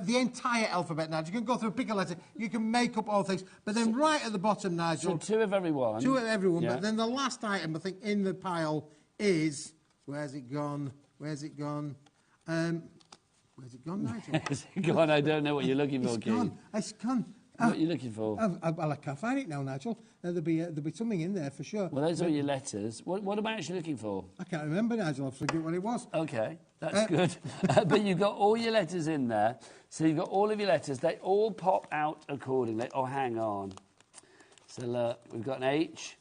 the entire alphabet, Nigel. You can go through, pick a letter, you can make up all things. But then right at the bottom, Nigel... So 2 of every one. 2 of every one, but then the last item, I think, in the pile is... Where's it gone? Where's it gone, Nigel? Where's it gone? I don't know what you're looking for, Keith. It's gone. What are you looking for? I can't find it now, Nigel. There'll be something in there for sure. Well, those are your letters. What am I actually looking for? I can't remember, Nigel. I forget what it was. Okay, that's good. But you've got all your letters in there. So you've got all of your letters. They all pop out accordingly. Oh, hang on. So look, we've got an H.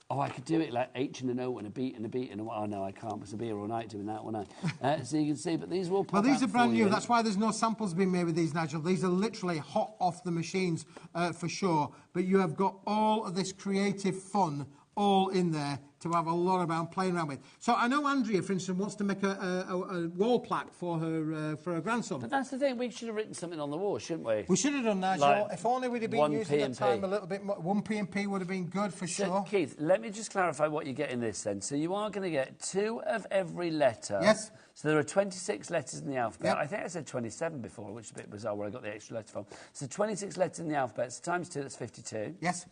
Oh, I could do it like H and an O and a beat and a beat and a... Oh, no, I can't, because I'll be here all night doing that, won't I? So you can see, but these will pop out. Well, these are brand new. That's why there's no samples being made with these, Nigel. These are literally hot off the machines, for sure. But you have got all of this creative fun all in there to have a lot about playing around with. So I know Andrea, for instance, wants to make a wall plaque for her grandson. But that's the thing, we should have written something on the wall, shouldn't we? We should have done, Nigel. Like if only we'd have been using that time a little bit more. 1 P&P would have been good for sure. Keith, let me just clarify what you get in this then. So you are going to get 2 of every letter. Yes. So there are 26 letters in the alphabet. Yep. I think I said 27 before, which is a bit bizarre where I got the extra letter from. So 26 letters in the alphabet, so times 2, that's 52. Yes.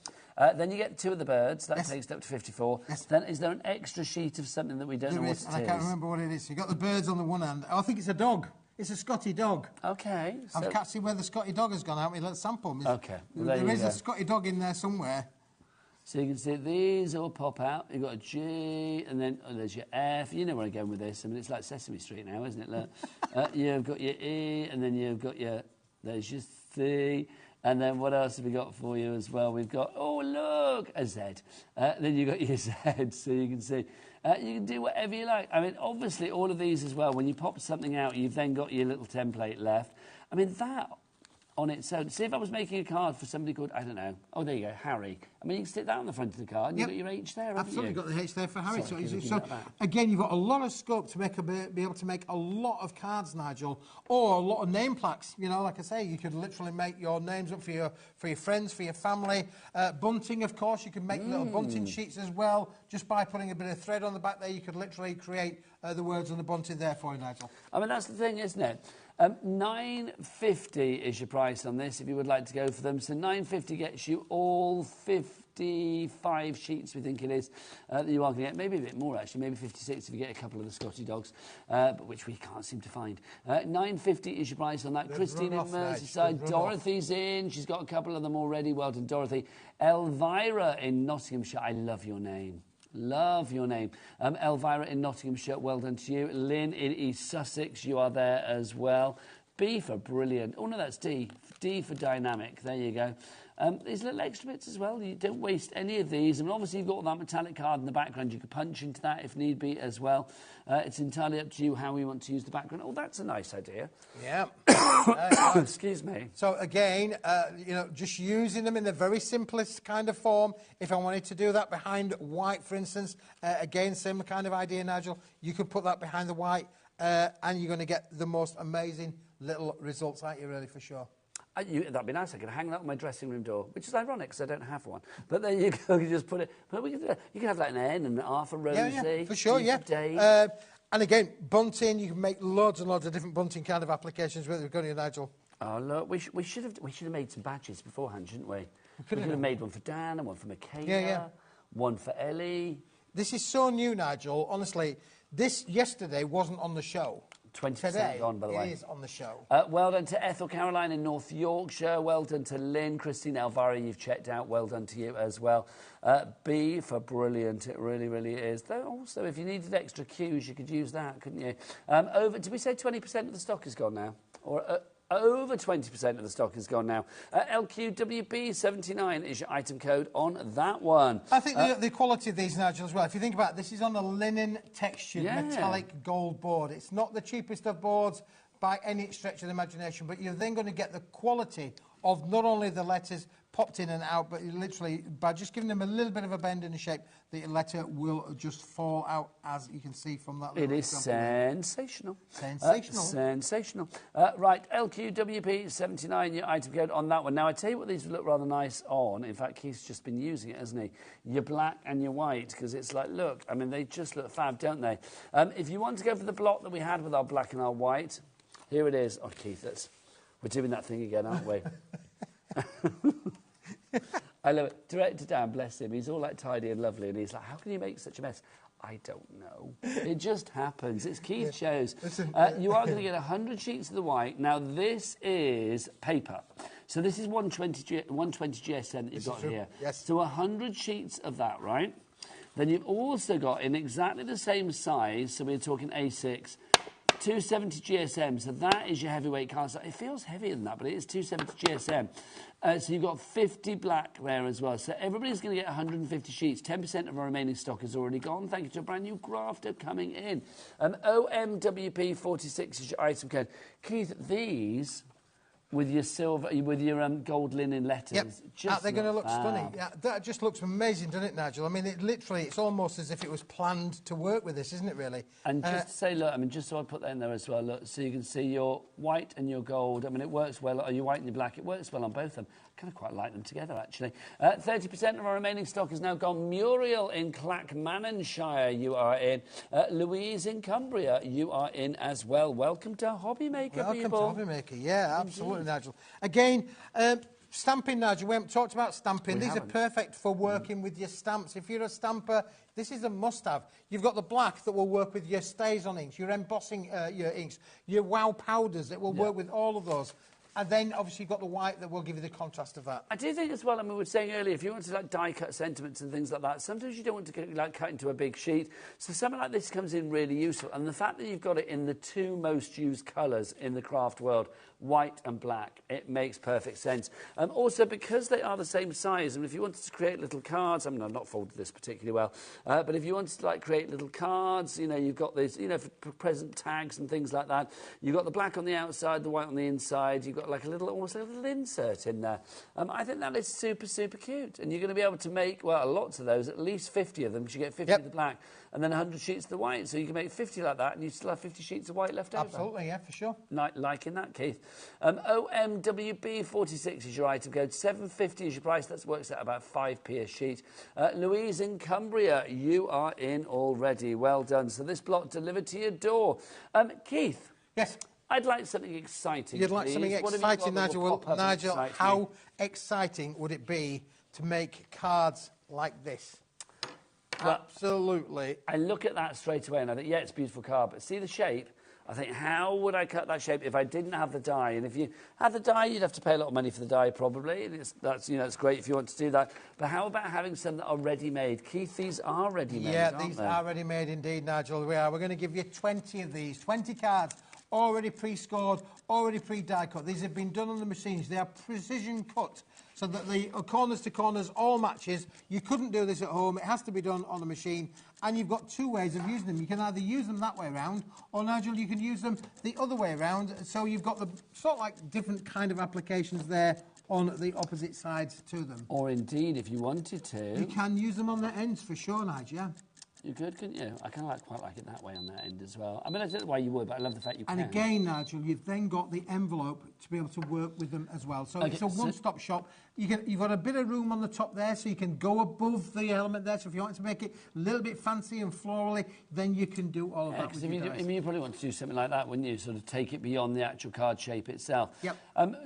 Then you get 2 of the birds, that takes it up to 54. Yes. Then is there an extra sheet of something that we don't know what it is? I can't remember what it is. You've got the birds on the one hand. Oh, I think it's a dog. It's a Scotty dog. Okay. I can't see where the Scotty dog has gone out. Let's sample. Okay. Well, there is a Scotty dog in there somewhere. So you can see these all pop out. You've got a G, and then there's your F. You know where I'm going with this. I mean, it's like Sesame Street now, isn't it? Look. You've got your E, and then you've got your... There's your C. And then what else have we got for you as well? We've got, oh, look, a Z. Then you've got your Z, so you can see. You can do whatever you like. I mean, obviously, all of these as well, when you pop something out, you've then got your little template left. I mean, that on its own. See if I was making a card for somebody called, I don't know, oh, there you go, Harry. I mean, you can stick that on the front of the card, and you've got your H there, haven't Absolutely, you? got the H there for Harry. Sorry, so again, you've got a lot of scope to be able to make a lot of cards, Nigel, or a lot of name plaques. You know, like I say, you could literally make your names up for your friends, for your family. Bunting, of course, you can make little bunting sheets as well. Just by putting a bit of thread on the back there, you could literally create the words on the bunting there for you, Nigel. I mean, that's the thing, isn't it? £9.50 is your price on this if you would like to go for them. So £9.50 gets you all 55 sheets, we think it is, that you are going to get. Maybe a bit more, actually. Maybe 56 if you get a couple of the Scotty dogs, but which we can't seem to find. £9.50 is your price on that. They've Christine in run off, mate. Merseyside. They've run Dorothy's in. She's got a couple of them already. Well done, Dorothy. Elvira in Nottinghamshire. I love your name. Love your name. Elvira in Nottinghamshire, well done to you. Lynn in East Sussex, you are there as well. B for brilliant. Oh, no, that's D. D for dynamic. There you go. These little extra bits as well. You don't waste any of these. And obviously, you've got that metallic card in the background. You could punch into that if need be as well. It's entirely up to you how we want to use the background. Oh, that's a nice idea. Yeah. Excuse me. So again, you know, just using them in the very simplest kind of form. If I wanted to do that behind white, for instance, again, same kind of idea, Nigel. You could put that behind the white, and you're going to get the most amazing little results, aren't you, really, for sure? That'd be nice. I could hang that on my dressing room door, which is ironic because I don't have one. But there you go. You just put it. But you can have like an N and half a rosy. Yeah, for sure. Yeah. And again, bunting. You can make loads and loads of different bunting kind of applications with it. Go to you, Nigel. Oh look, we should have made some badges beforehand, shouldn't we? We could have made one for Dan and one for Michaela. One for Ellie. This is so new, Nigel. Honestly, this yesterday wasn't on the show. 20% gone, by the way. It is on the show. Well done to Ethel Caroline in North Yorkshire. Well done to Lynn. Christine Elvira, you've checked out. Well done to you as well. B for brilliant. It really, really is. Though also, if you needed extra cues, you could use that, couldn't you? Did we say 20% of the stock is gone now? Or over 20% of the stock is gone now. LQWB79 is your item code on that one. I think the quality of these, Nigel, as well. If you think about it, this is on a linen textured metallic gold board. It's not the cheapest of boards by any stretch of the imagination, but you're then going to get the quality of not only the letters popped in and out, but you literally, by just giving them a little bit of a bend in the shape, the letter will just fall out, as you can see from that. It is sensational. Sensational. Sensational. Right, LQWP79, your item code on that one. Now, I tell you what these look rather nice on. In fact, Keith's just been using it, hasn't he? Your black and your white, because it's like, look, I mean, they just look fab, don't they? If you want to go for the block that we had with our black and our white, here it is. Oh, Keith, we're doing that thing again, aren't we? I love it. Director Dan, bless him, he's all like tidy and lovely, and he's like, how can you make such a mess? I don't know. It just happens. It's Keith shows. You are going to get 100 sheets of the white. Now, this is paper. So this is 120 GSM that you've got here. Yes. So 100 sheets of that, right? Then you've also got, in exactly the same size, so we're talking A6, 270 GSM, so that is your heavyweight cardstock. It feels heavier than that, but it is 270 GSM. So you've got 50 black there as well. So everybody's going to get 150 sheets. 10% of our remaining stock is already gone. Thank you to a brand new grafter coming in. OMWP46 is your item code. Keith, these with your silver, with your gold linen letters. Just they're going to look stunning. Yeah, that just looks amazing, doesn't it, Nigel? I mean, it's almost as if it was planned to work with this, isn't it, really? And just to say, look, I mean, just so I put that in there as well, look, so you can see your white and your gold. I mean, it works well, or your white and your black, it works well on both of them. I kind of quite like them together, actually. 30% of our remaining stock is now gone. Muriel in Clackmannanshire, you are in. Louise in Cumbria, you are in as well. Welcome to HobbyMaker, people. Welcome to HobbyMaker, yeah, absolutely, Nigel. Again, stamping, Nigel, we haven't talked about stamping. These are perfect for working with your stamps. If you're a stamper, this is a must-have. You've got the black that will work with your StazOn inks, your embossing your inks, your wow powders that will work with all of those. And then, obviously, you've got the white that will give you the contrast of that. I do think as well, I mean, we were saying earlier, if you want to, like, die-cut sentiments and things like that, sometimes you don't want to, like, cut into a big sheet. So something like this comes in really useful. And the fact that you've got it in the two most used colours in the craft world, white and black, it makes perfect sense. Also, because they are the same size, and if you wanted to create little cards, I mean, I've not folded this particularly well, but if you wanted to, like, create little cards, you know, you've got this, you know, for present tags and things like that, you've got the black on the outside, the white on the inside, you've got like almost like a little insert in there. I think that is super, super cute. And you're going to be able to make, well, lots of those, at least 50 of them, because you get 50 of the black, and then 100 sheets of the white. So you can make 50 like that, and you still have 50 sheets of white left over. Absolutely, yeah, for sure. Liking that, Keith. OMWB46 is your item code. 750 is your price. That works out about 5p a sheet. Louise in Cumbria, you are in already. Well done. So this block delivered to your door. Keith. Yes. I'd like something exciting, You'd like please. something What have you got exciting, that Nigel? will Well, pop up and Nigel, excite me? how exciting would it be to make cards like this? Well, absolutely. I look at that straight away and I think, yeah, it's a beautiful card, but see the shape? I think, how would I cut that shape if I didn't have the die? And if you had the die, you'd have to pay a lot of money for the die, probably. And that's, you know, it's great if you want to do that. But how about having some that are ready-made? Keith, these are ready-made, Yeah, aren't these they? are ready-made indeed, Nigel. We are. We're going to give you 20 of these, 20 cards, already pre-scored, already pre-die cut. These have been done on the machines. They are precision cut, so that the corners to corners all matches. You couldn't do this at home. It has to be done on the machine. And you've got two ways of using them. You can either use them that way around, or, Nigel, you can use them the other way around. So you've got the sort of like different kind of applications there on the opposite sides to them. Or indeed, if you wanted to. You can use them on their ends for sure, Nigel, yeah. You could, couldn't you? I kind of quite like it that way on that end as well. I mean, I don't know why you would, but I love the fact you can. And again, Nigel, you've then got the envelope to be able to work with them as well. So it's a one-stop shop. You've got a bit of room on the top there, so you can go above the element there. So if you want to make it a little bit fancy and florally, then you can do all of that with your dies. You probably want to do something like that, wouldn't you? Sort of take it beyond the actual card shape itself. Yep.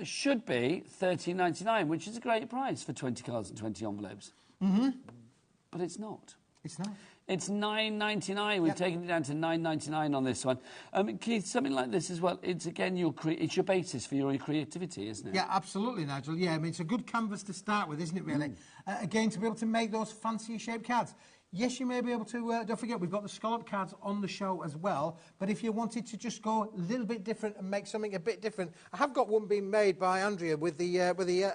Should be $13.99, which is a great price for 20 cards and 20 envelopes. Mm-hmm. But it's not. It's not. It's $9.99. We've taken it down to $9.99 on this one. Keith, something like this as well. It's again it's your basis for your creativity, isn't it? Yeah, absolutely, Nigel. Yeah, I mean it's a good canvas to start with, isn't it? Really. Again, to be able to make those fancier shaped cards. Yes, you may be able to, don't forget, we've got the scallop cards on the show as well, but if you wanted to just go a little bit different and make something a bit different, I have got one being made by Andrea with the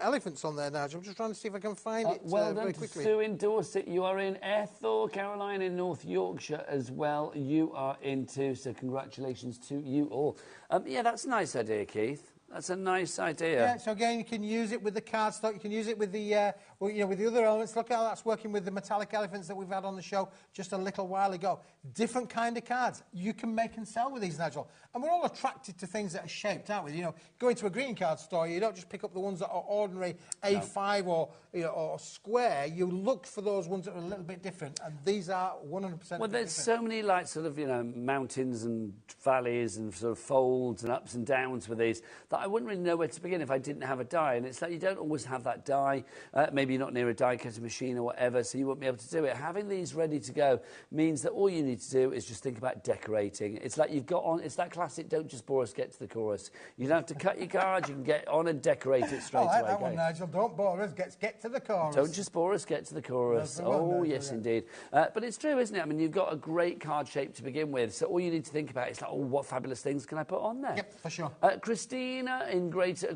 elephants on there, Nigel. I'm just trying to see if I can find it well very done quickly. Sue in Dorset. You are in Ethel, Caroline in North Yorkshire as well. You are in too, so congratulations to you all. Yeah, that's a nice idea, Keith. That's a nice idea. Yeah, so again, you can use it with the cardstock. You can use it with the, with the other elements. Look how that's working with the metallic elephants that we've had on the show just a little while ago. Different kind of cards you can make and sell with these, Nigel. And we're all attracted to things that are shaped, aren't we? You know, go into a greeting card store, you don't just pick up the ones that are ordinary A5 or square. You look for those ones that are a little bit different, and these are 100% Well, there's different. so many, like, sort of, mountains and valleys and sort of folds and ups and downs with these that I wouldn't really know where to begin if I didn't have a die. And it's like you don't always have that die. Maybe you're not near a die cutting machine or whatever, so you won't be able to do it. Having these ready to go means that all you need to do is just think about decorating. It's like you've got on, it's that classic, don't just bore us, get to the chorus. You don't have to cut your cards, you can get on and decorate it straight away. I like that one, Nigel. Don't bore us, get to the chorus. Don't just bore us, get to the chorus. Oh, yes, indeed. But it's true, isn't it? I mean, you've got a great card shape to begin with, so all you need to think about is like, oh, what fabulous things can I put on there? Yep, for sure. Christina in Greater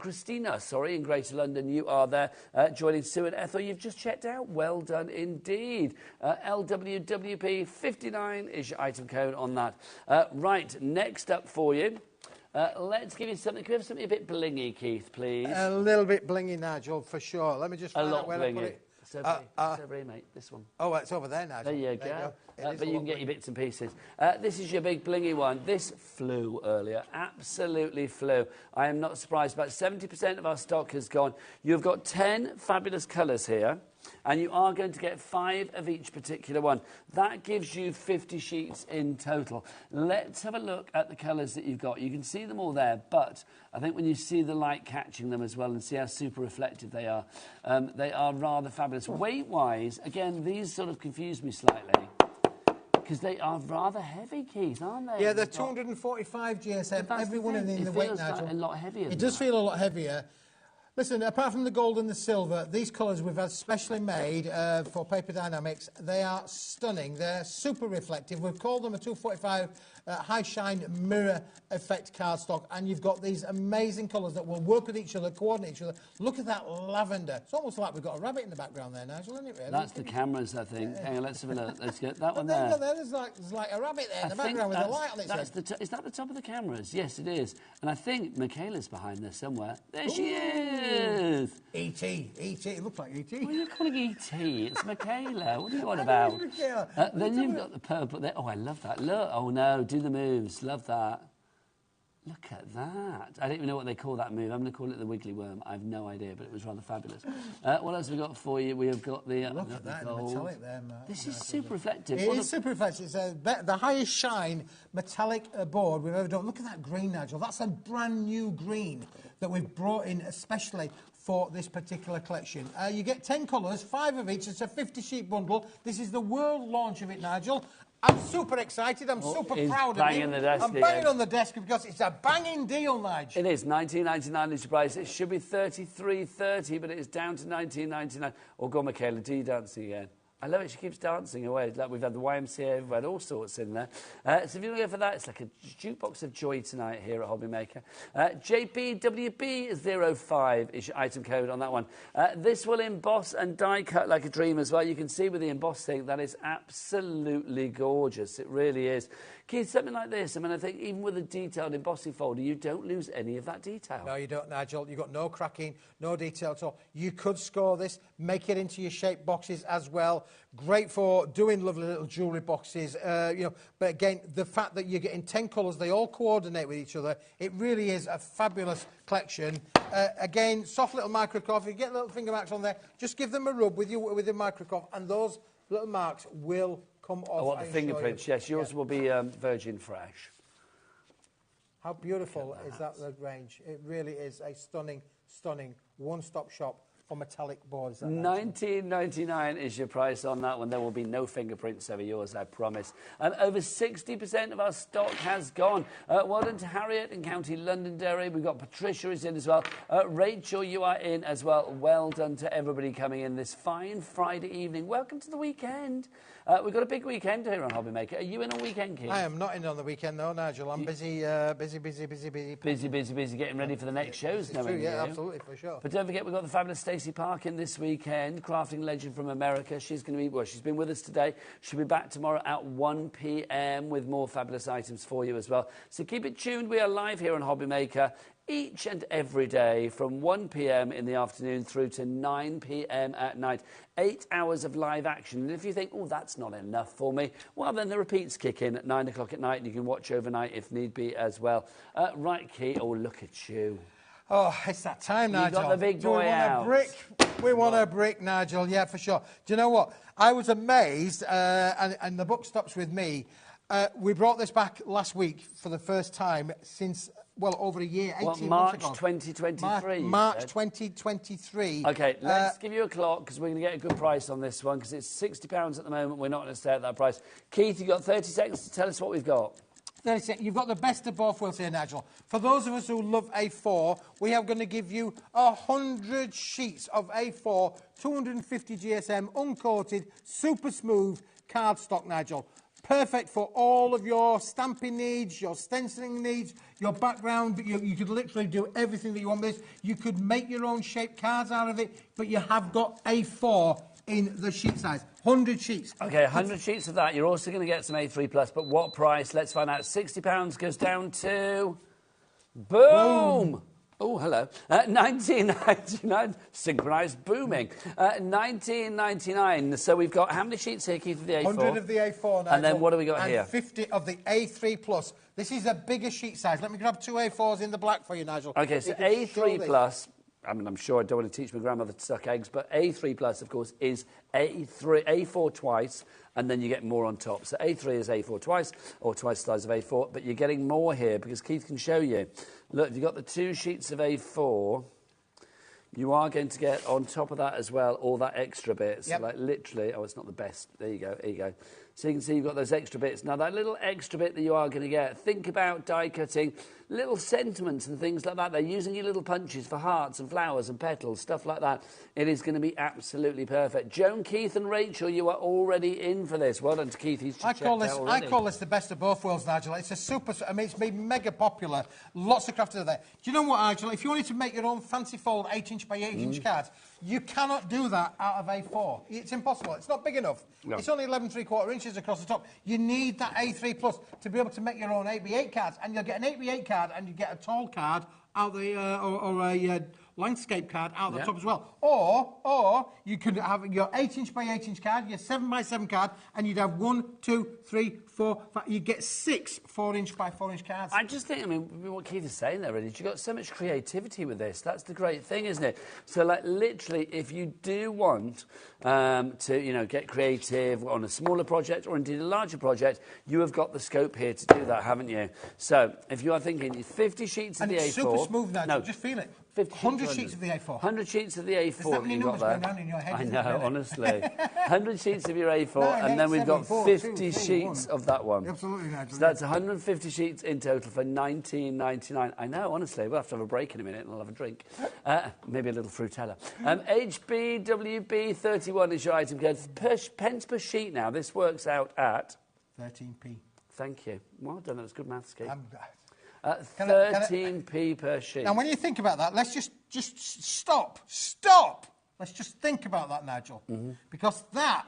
London, you are there joining Sue and Ethel. You've just checked out. Well done indeed. LWWP 59 is your item code on that. Right, next up for you. Let's give you something. Can we have something a bit blingy, Keith, please? A little bit blingy, Nigel, for sure. Let me just find out where I put it. It's over here, mate, this one. Oh, it's over there, Nigel. There you go. But you can get your bits and pieces. This is your big blingy one. This flew earlier. Absolutely flew. I am not surprised. About 70% of our stock has gone. You've got 10 fabulous colours here, and you are going to get 5 of each particular one. That gives you 50 sheets in total. Let's have a look at the colours that you've got. You can see them all there, but I think when you see the light catching them as well and see how super reflective they are rather fabulous. Weight-wise, again, these sort of confuse me slightly, because they are rather heavy, Keith, aren't they? Yeah, they're 245 GSM. Every one of them in the weight, Nigel. It feels a lot heavier. It does feel a lot heavier. Listen, apart from the gold and the silver, these colours we've had specially made for Paper Dynamics. They are stunning. They're super reflective. We've called them a 245 high shine mirror effect cardstock, and you've got these amazing colours that will work with each other, coordinate each other. Look at that lavender. It's almost like we've got a rabbit in the background there, Nigel, isn't it? Really? That's the cameras, I think. Hang on, let's have a look. Let's get that one there. there. There's like a rabbit there in the background with a light on its head. Is that the top of the cameras? Yes, it is. And I think Michaela's behind there somewhere. There she is. E.T. It looks like E.T. What are you calling E.T.? It's Michaela. What are you on about? Then you've got the purple there. Oh, I love that. Look. Oh, no. Do the moves. Love that. Look at that. I don't even know what they call that move. I'm going to call it the wiggly worm. I have no idea, but it was rather fabulous. What else have we got for you? We have got the Look at that, the metallic there, Mark. This is super reflective. It is super reflective. It's the highest shine metallic board we've ever done. Look at that green, Nigel. That's a brand new green that we've brought in especially for this particular collection. You get 10 colours, 5 of each. It's a 50-sheet bundle. This is the world launch of it, Nigel. I'm super excited. I'm super proud of it. I'm banging on the desk because it's a banging deal, Nigel. It is. $19.99 is your price. It should be $33.30, but it is down to $19.99. Oh, go on, Michaela, do you dancing again? I love it. She keeps dancing away. Like we've had the YMCA, we've had all sorts in there. So if you want to go for that, it's like a jukebox of joy tonight here at HobbyMaker. JPWB05 is your item code on that one. This will emboss and die cut like a dream as well. You can see with the embossing, that is absolutely gorgeous. It really is. Keith, something like this, I mean, I think even with a detailed embossing folder, you don't lose any of that detail. No, you don't, Nigel. You've got no cracking, no detail at all. You could score this, make it into your shape boxes as well. Great for doing lovely little jewellery boxes, you know. But again, the fact that you're getting 10 colours, they all coordinate with each other. It really is a fabulous collection. Again, soft little microcoff. If you get little finger marks on there, just give them a rub with your microcoff, and those little marks will come off. I want the fingerprints, yes. Yours will be virgin fresh. How beautiful is that range? It really is a stunning, stunning one-stop shop for metallic boards. $19.99 is your price on that one. There will be no fingerprints over yours, I promise. Over 60% of our stock has gone. Well done to Harriet in County Londonderry. We've got Patricia is in as well. Rachel, you are in as well. Well done to everybody coming in this fine Friday evening. Welcome to the weekend. We've got a big weekend here on HobbyMaker. Are you in on weekend, Keith? I am not in on the weekend, though, Nigel. I'm busy getting ready for the next shows. It's true, yeah, absolutely, for sure. But don't forget, we've got the fabulous Stacey Park in this weekend, crafting legend from America. She's going to be, well, she's been with us today. She'll be back tomorrow at 1 p.m. with more fabulous items for you as well. So keep it tuned. We are live here on HobbyMaker each and every day from 1 p.m. in the afternoon through to 9 p.m. at night. 8 hours of live action. And if you think, oh, that's not enough for me, well, then the repeats kick in at 9 o'clock at night and you can watch overnight if need be as well. Right, Keith. Oh, look at you. Oh, it's that time, Nigel. You've got the big boy out. We want a brick, Nigel. Yeah, for sure. Do you know what? I was amazed, and the book stops with me. We brought this back last week for the first time since, well, over a year, 18 months ago. March 2023. March 2023. OK, let's give you a clock because we're going to get a good price on this one because it's £60 at the moment. We're not going to stay at that price. Keith, you've got 30 seconds to tell us what we've got. You've got the best of both worlds here, Nigel. For those of us who love A4, we are going to give you 100 sheets of A4, 250 GSM, uncoated, super smooth cardstock, Nigel. Perfect for all of your stamping needs, your stenciling needs, your background. You could literally do everything that you want with this. You could make your own shaped cards out of it, but you have got A4 in the sheet size. 100 sheets. OK, 100 sheets of that. You're also going to get some A3+, but what price? Let's find out. £60 goes down to... Boom! Oh, hello. $19.99. Synchronised booming. $19.99. So we've got how many sheets here, Keith, of the A4? 100 of the A4, Nigel. And then what do we got and here? 50 of the A3+. This is a bigger sheet size. Let me grab 2 A4s in the black for you, Nigel. OK, so A3+. I mean, I'm sure I don't want to teach my grandmother to suck eggs, but A3+, of course, is A4 twice, and then you get more on top. So A3 is A4 twice, or twice the size of A4, but you're getting more here because Keith can show you. Look, if you've got the 2 sheets of A4, you are going to get on top of that as well all that extra bit. So, like, literally, oh, it's not the best. There you go, there you go. So you can see you've got those extra bits. Now, that little extra bit that you are going to get, think about die cutting, little sentiments and things like that. They're using your little punches for hearts and flowers and petals, stuff like that. It is going to be absolutely perfect. Joan, Keith and Rachel, you are already in for this. Well done to Keith. He's I call this the best of both worlds, Nigel. It's a super... I mean, it's been mega popular. Lots of crafters are there. Do you know what, Nigel? If you wanted to make your own Fanciful 8-inch by 8-inch cards, you cannot do that out of A4. It's impossible. It's not big enough. No. It's only 11 3/4 inches across the top. You need that A3+ to be able to make your own 8x8 cards, and you'll get an 8x8 card and you get a tall card out the or landscape card out the top as well. Or you could have your 8-inch by 8-inch card, your 7 by 7 card, and you'd have 1, 2, 3, 4, 5. You get 6 4-inch by 4-inch cards. I just think, I mean, what Keith is saying there, really, you've got so much creativity with this. That's the great thing, isn't it? So, like, literally, if you do want to, you know, get creative on a smaller project or indeed a larger project, you have got the scope here to do that, haven't you? So, if you are thinking 50 sheets of the A4... And it's super smooth now, no, just feel it. 100 sheets of the A4. 100 sheets of the A4 There's that many numbers going down in your head. I know, honestly. 100 sheets of your A4, and then we've got 50 sheets of that one. Absolutely, Nigel. So that's 150 sheets in total for $19.99. I know, honestly. We'll have to have a break in a minute and I'll have a drink. Maybe a little Frutella. HBWB31 is your item code. Pence per sheet now. This works out at... 13p. Thank you. Well done. That was good maths, Keith. 13p per sheet. Now, when you think about that, let's just stop. Let's just think about that, Nigel. Because that,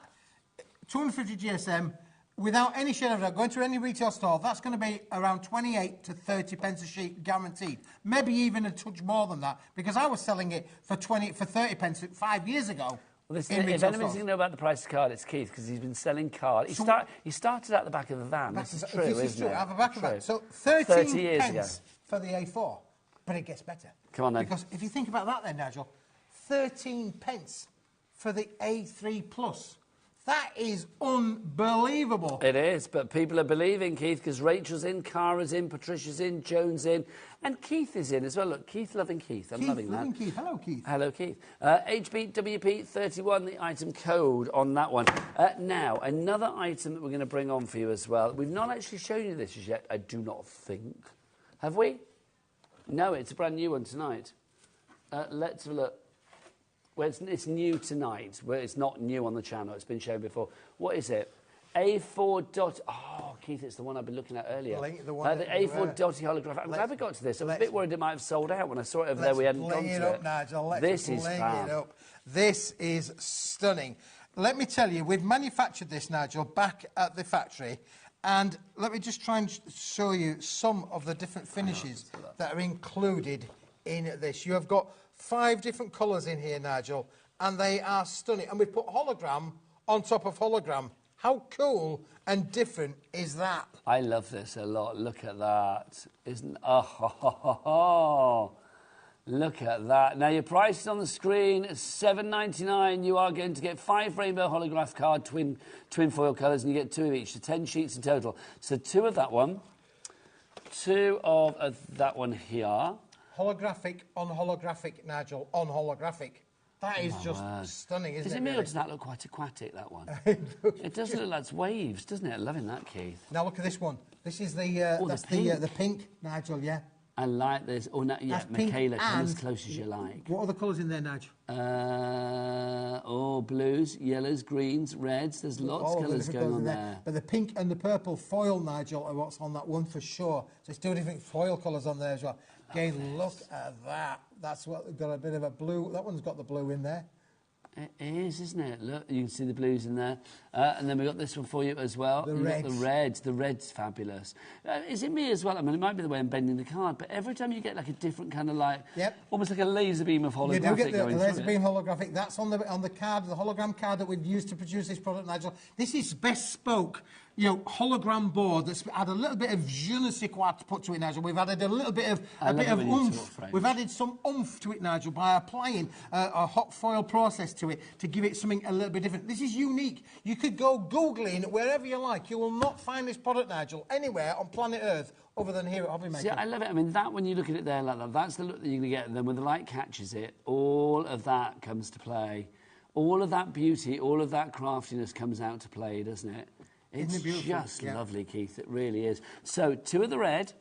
250 GSM, without any shade of doubt, going to any retail store, that's going to be around 28 to 30 pence a sheet, guaranteed. Maybe even a touch more than that, because I was selling it for 30 pence 5 years ago. Well, if anyone's going to know about the price of card, it's Keith, because he's been selling cards. He started at the back of a van. This is true, isn't it? At the back of that. So 13 pence for the A4. But it gets better. Come on, then. Because if you think about that then, Nigel, 13 pence for the A3 Plus. That is unbelievable. It is, but people are believing, Keith, because Rachel's in, Cara's in, Patricia's in, Joan's in, and Keith is in as well. Look, Keith loving Keith. I'm loving that. Keith. Hello, Keith. Hello, Keith. HBWP31, the item code on that one. Now, another item that we're going to bring on for you as well. We've not actually shown you this as yet, I do not think. Have we? No, it's a brand new one tonight. Let's have a look. Well, it's new tonight. Well, it's not new on the channel. It's been shown before. What is it? A4 dot... Oh, Keith, it's the one I've been looking at earlier. The A4 Dottie holographic. I'm glad we got to this. I was a bit worried it might have sold out when I saw it over there. We hadn't gone to it. Up, Nigel. This is fab. It up. This is stunning. Let me tell you, we've manufactured this, Nigel, back at the factory. And let me just try and show you some of the different finishes that are included in this. You have got 5 different colours in here, Nigel, and they are stunning. And we've put hologram on top of hologram. How cool and different is that? I love this a lot. Look at that. Oh, look at that. Now, your price is on the screen, $7.99. You are going to get 5 rainbow holograph card, twin foil colours, and you get 2 of each, so 10 sheets in total. So 2 of that one, 2 of that one here. Holographic on holographic, Nigel, on holographic. That is just stunning, isn't it? Does it mean or does that look quite aquatic, that one? It does look like it's waves, doesn't it? Loving that, Keith. Now look at this one. This is the the pink, Nigel, yeah. I like this. Oh, no, yeah, Michaela, come as close as you like. What other colours in there, Nigel? Blues, yellows, greens, reds. There's lots of colours going on there. But the pink and the purple foil, Nigel, are what's on that one for sure. So it's 2 different foil colours on there as well. Again, look at that. That's what got a bit of a blue. That one's got the blue in there. It is, isn't it? Look, you can see the blues in there. And then we've got this one for you as well. The reds. The red's fabulous. Is it me as well? I mean, it might be the way I'm bending the card, but every time you get like a different kind of like, almost like a laser beam of holographic. You do get the laser beam holographic. That's on the card, the hologram card that we've used to produce this product, Nigel. This is bespoke, you know, hologram board that's had a little bit of je ne sais quoi to put to it, Nigel. We've added a little bit of oomph. We've added some oomph to it, Nigel, by applying a hot foil process to it to give it something a little bit different. This is unique. You could go Googling wherever you like. You will not find this product, Nigel, anywhere on planet Earth other than here at HobbyMaker. See, I love it. I mean, that when you look at it there like that, that's the look that you're going to get. And then when the light catches it, all of that comes to play. All of that beauty, all of that craftiness comes out to play, doesn't it? It's just lovely, Keith. It really is. So, 2 of the red,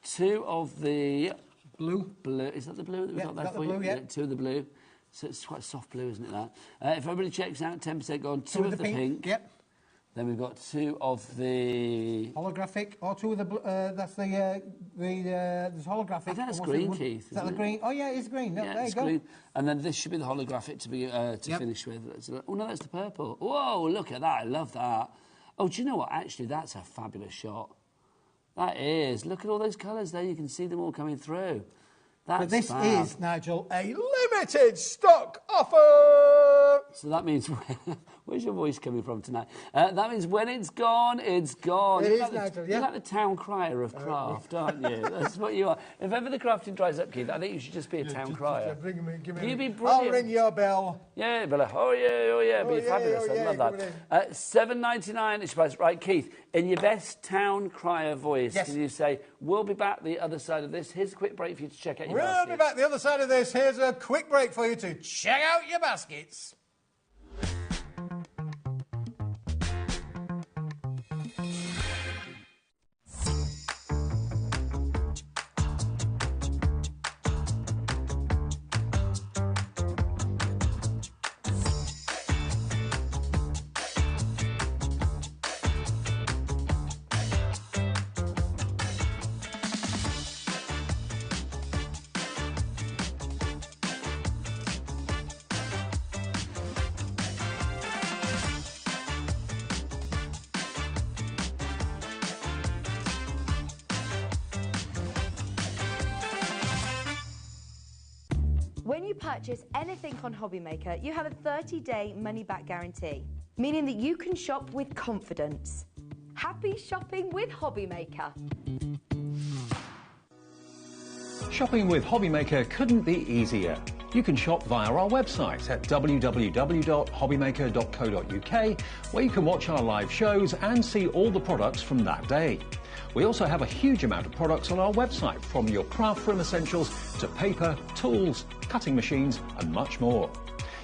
2 of the blue. Is that the blue that we've got there for you? Yeah. 2 of the blue. So it's quite soft blue, isn't it, that? If everybody checks out, 10% gone. 2 of the pink. Yep. Then we've got 2 of the... holographic, or 2 of the... that's the holographic. I think that's green, Keith. Is that the green? Oh, yeah, it's green. No, yeah, there you go. Green. And then this should be the holographic to be finish with. Oh, no, that's the purple. Whoa, look at that. I love that. Oh, do you know what? Actually, that's a fabulous shot. That is. Look at all those colours there. You can see them all coming through. But this fab. is, Nigel, a limited stock offer! So that means, where's your voice coming from tonight? That means when it's gone, it's gone. It is, like Nigel, You're like the town crier of craft, aren't you? That's what you are. If ever the crafting dries up, Keith, I think you should just be a town crier. Bring me, give me You'd be I'll brilliant. ring your bell. Yeah, but like, oh yeah, be fabulous. I love that. $7.99 is price. Right, Keith, in your best town crier voice, can you say, we'll be back the other side of this. Here's a quick break for you to check out your We'll be back the other side of this. Here's a quick break for you to check out your baskets. When you purchase anything on HobbyMaker, you have a 30-day money-back guarantee, meaning that you can shop with confidence. Happy shopping with HobbyMaker. Shopping with HobbyMaker couldn't be easier. You can shop via our website at www.hobbymaker.co.uk, where you can watch our live shows and see all the products from that day. We also have a huge amount of products on our website, from your craft room essentials to paper, tools, cutting machines and much more.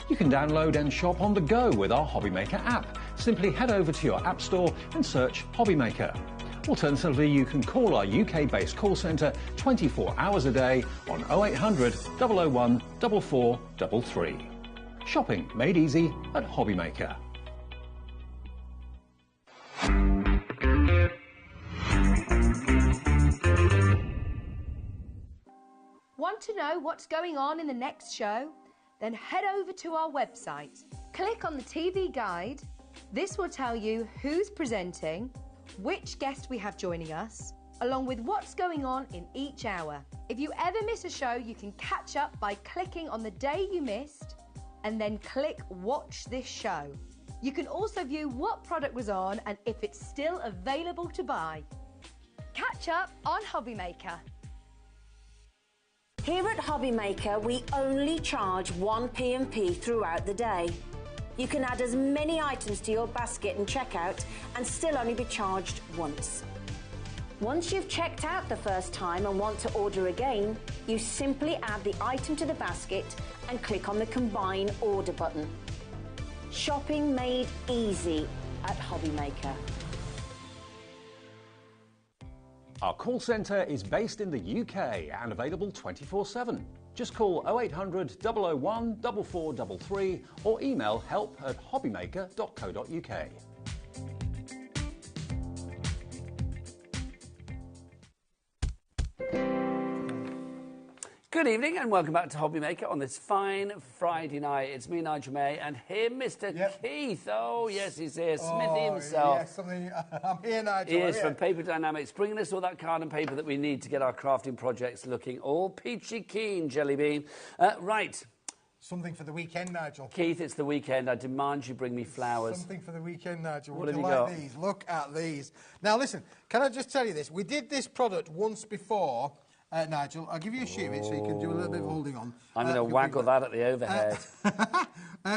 You can download and shop on the go with our HobbyMaker app. Simply head over to your app store and search HobbyMaker. Alternatively, you can call our UK-based call centre 24 hours a day on 0800 001 4433. Shopping made easy at HobbyMaker. Want to know what's going on in the next show? Then head over to our website. Click on the TV guide. This will tell you who's presenting, which guest we have joining us, along with what's going on in each hour. If you ever miss a show, you can catch up by clicking on the day you missed and then click Watch This Show. You can also view what product was on and if it's still available to buy. Catch up on HobbyMaker. Here at HobbyMaker, we only charge 1 P&P throughout the day. You can add as many items to your basket and checkout and still only be charged once. Once you've checked out the first time and want to order again, you simply add the item to the basket and click on the Combine Order button. Shopping made easy at HobbyMaker. Our call centre is based in the UK and available 24/7. Just call 0800 001 4433 or email help@hobbymaker.co.uk. Good evening and welcome back to HobbyMaker on this fine Friday night. It's me, Nigel May, and here, Mr. Keith. Oh, yes, he's here. Smithy himself. Yes, I'm here, Nigel. He is from Paper Dynamics, bringing us all that card and paper that we need to get our crafting projects looking all peachy keen, Jelly Bean. Right. Something for the weekend, Nigel. Keith, it's the weekend. I demand you bring me flowers. Something for the weekend, Nigel. What Would have you you like got? these? Look at these. Now, listen, can I just tell you this? We did this product once before, Nigel. I'll give you a sheet of it so you can do a little bit of holding on. I'm going to waggle that at the overhead.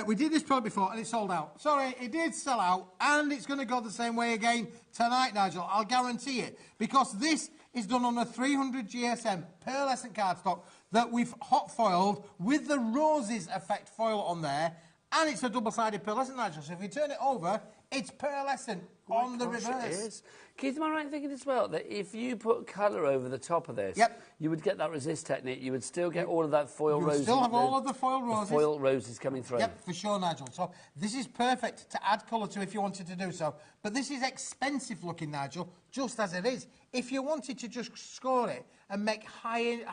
We did this product before and it sold out. Sorry, it did sell out and it's going to go the same way again tonight, Nigel. I'll guarantee it. Because this is done on a 300 GSM pearlescent cardstock that we've hot foiled with the roses effect foil on there. And it's a double-sided pearlescent, Nigel. So if you turn it over, it's pearlescent on the reverse. It is. Keith, am I right in thinking as well that if you put colour over the top of this, you would get that resist technique, you would still get all of that foil roses. You still have all of the foil roses. The foil roses coming through. Yep, for sure, Nigel. So this is perfect to add colour to if you wanted to do so. But this is expensive looking, Nigel, just as it is. If you wanted to just score it and make high-end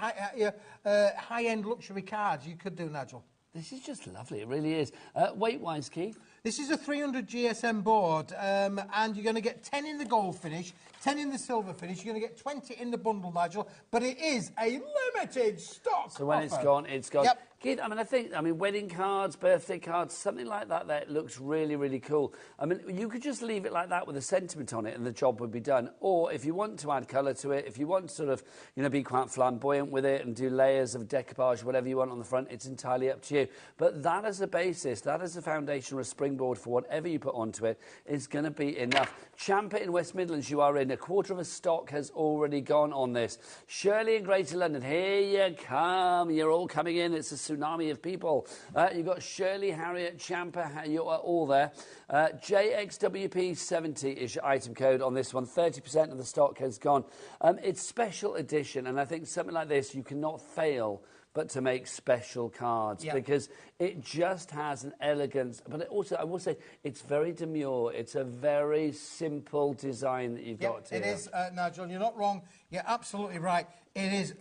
luxury cards, you could do, Nigel. This is just lovely. It really is. Weight-wise, Keith? This is a 300 GSM board, and you're going to get 10 in the gold finish, 10 in the silver finish. You're going to get 20 in the bundle, Nigel, but it is a limited stock So when offer. it's gone, it's gone. Yep. Keith, I mean, wedding cards, birthday cards, something like that, that looks really, really cool. I mean, you could just leave it like that with a sentiment on it and the job would be done. Or if you want to add colour to it, if you want to sort of, you know, be quite flamboyant with it and do layers of decoupage, whatever you want on the front, it's entirely up to you. But that as a basis, that as a foundation or a springboard for whatever you put onto it is going to be enough. Champa in West Midlands, you are in. A quarter of a stock has already gone on this. Shirley in Greater London, here you come. You're all coming in. It's a tsunami of people. You've got Shirley, Harriet, Champa, you are all there. JXWP70 is your item code on this one. 30% of the stock has gone. It's special edition, and I think something like this, you cannot fail but to make special cards because it just has an elegance. But it also, I will say, it's very demure. It's a very simple design that you've got here. It is, Nigel. You're not wrong. You're absolutely right. It is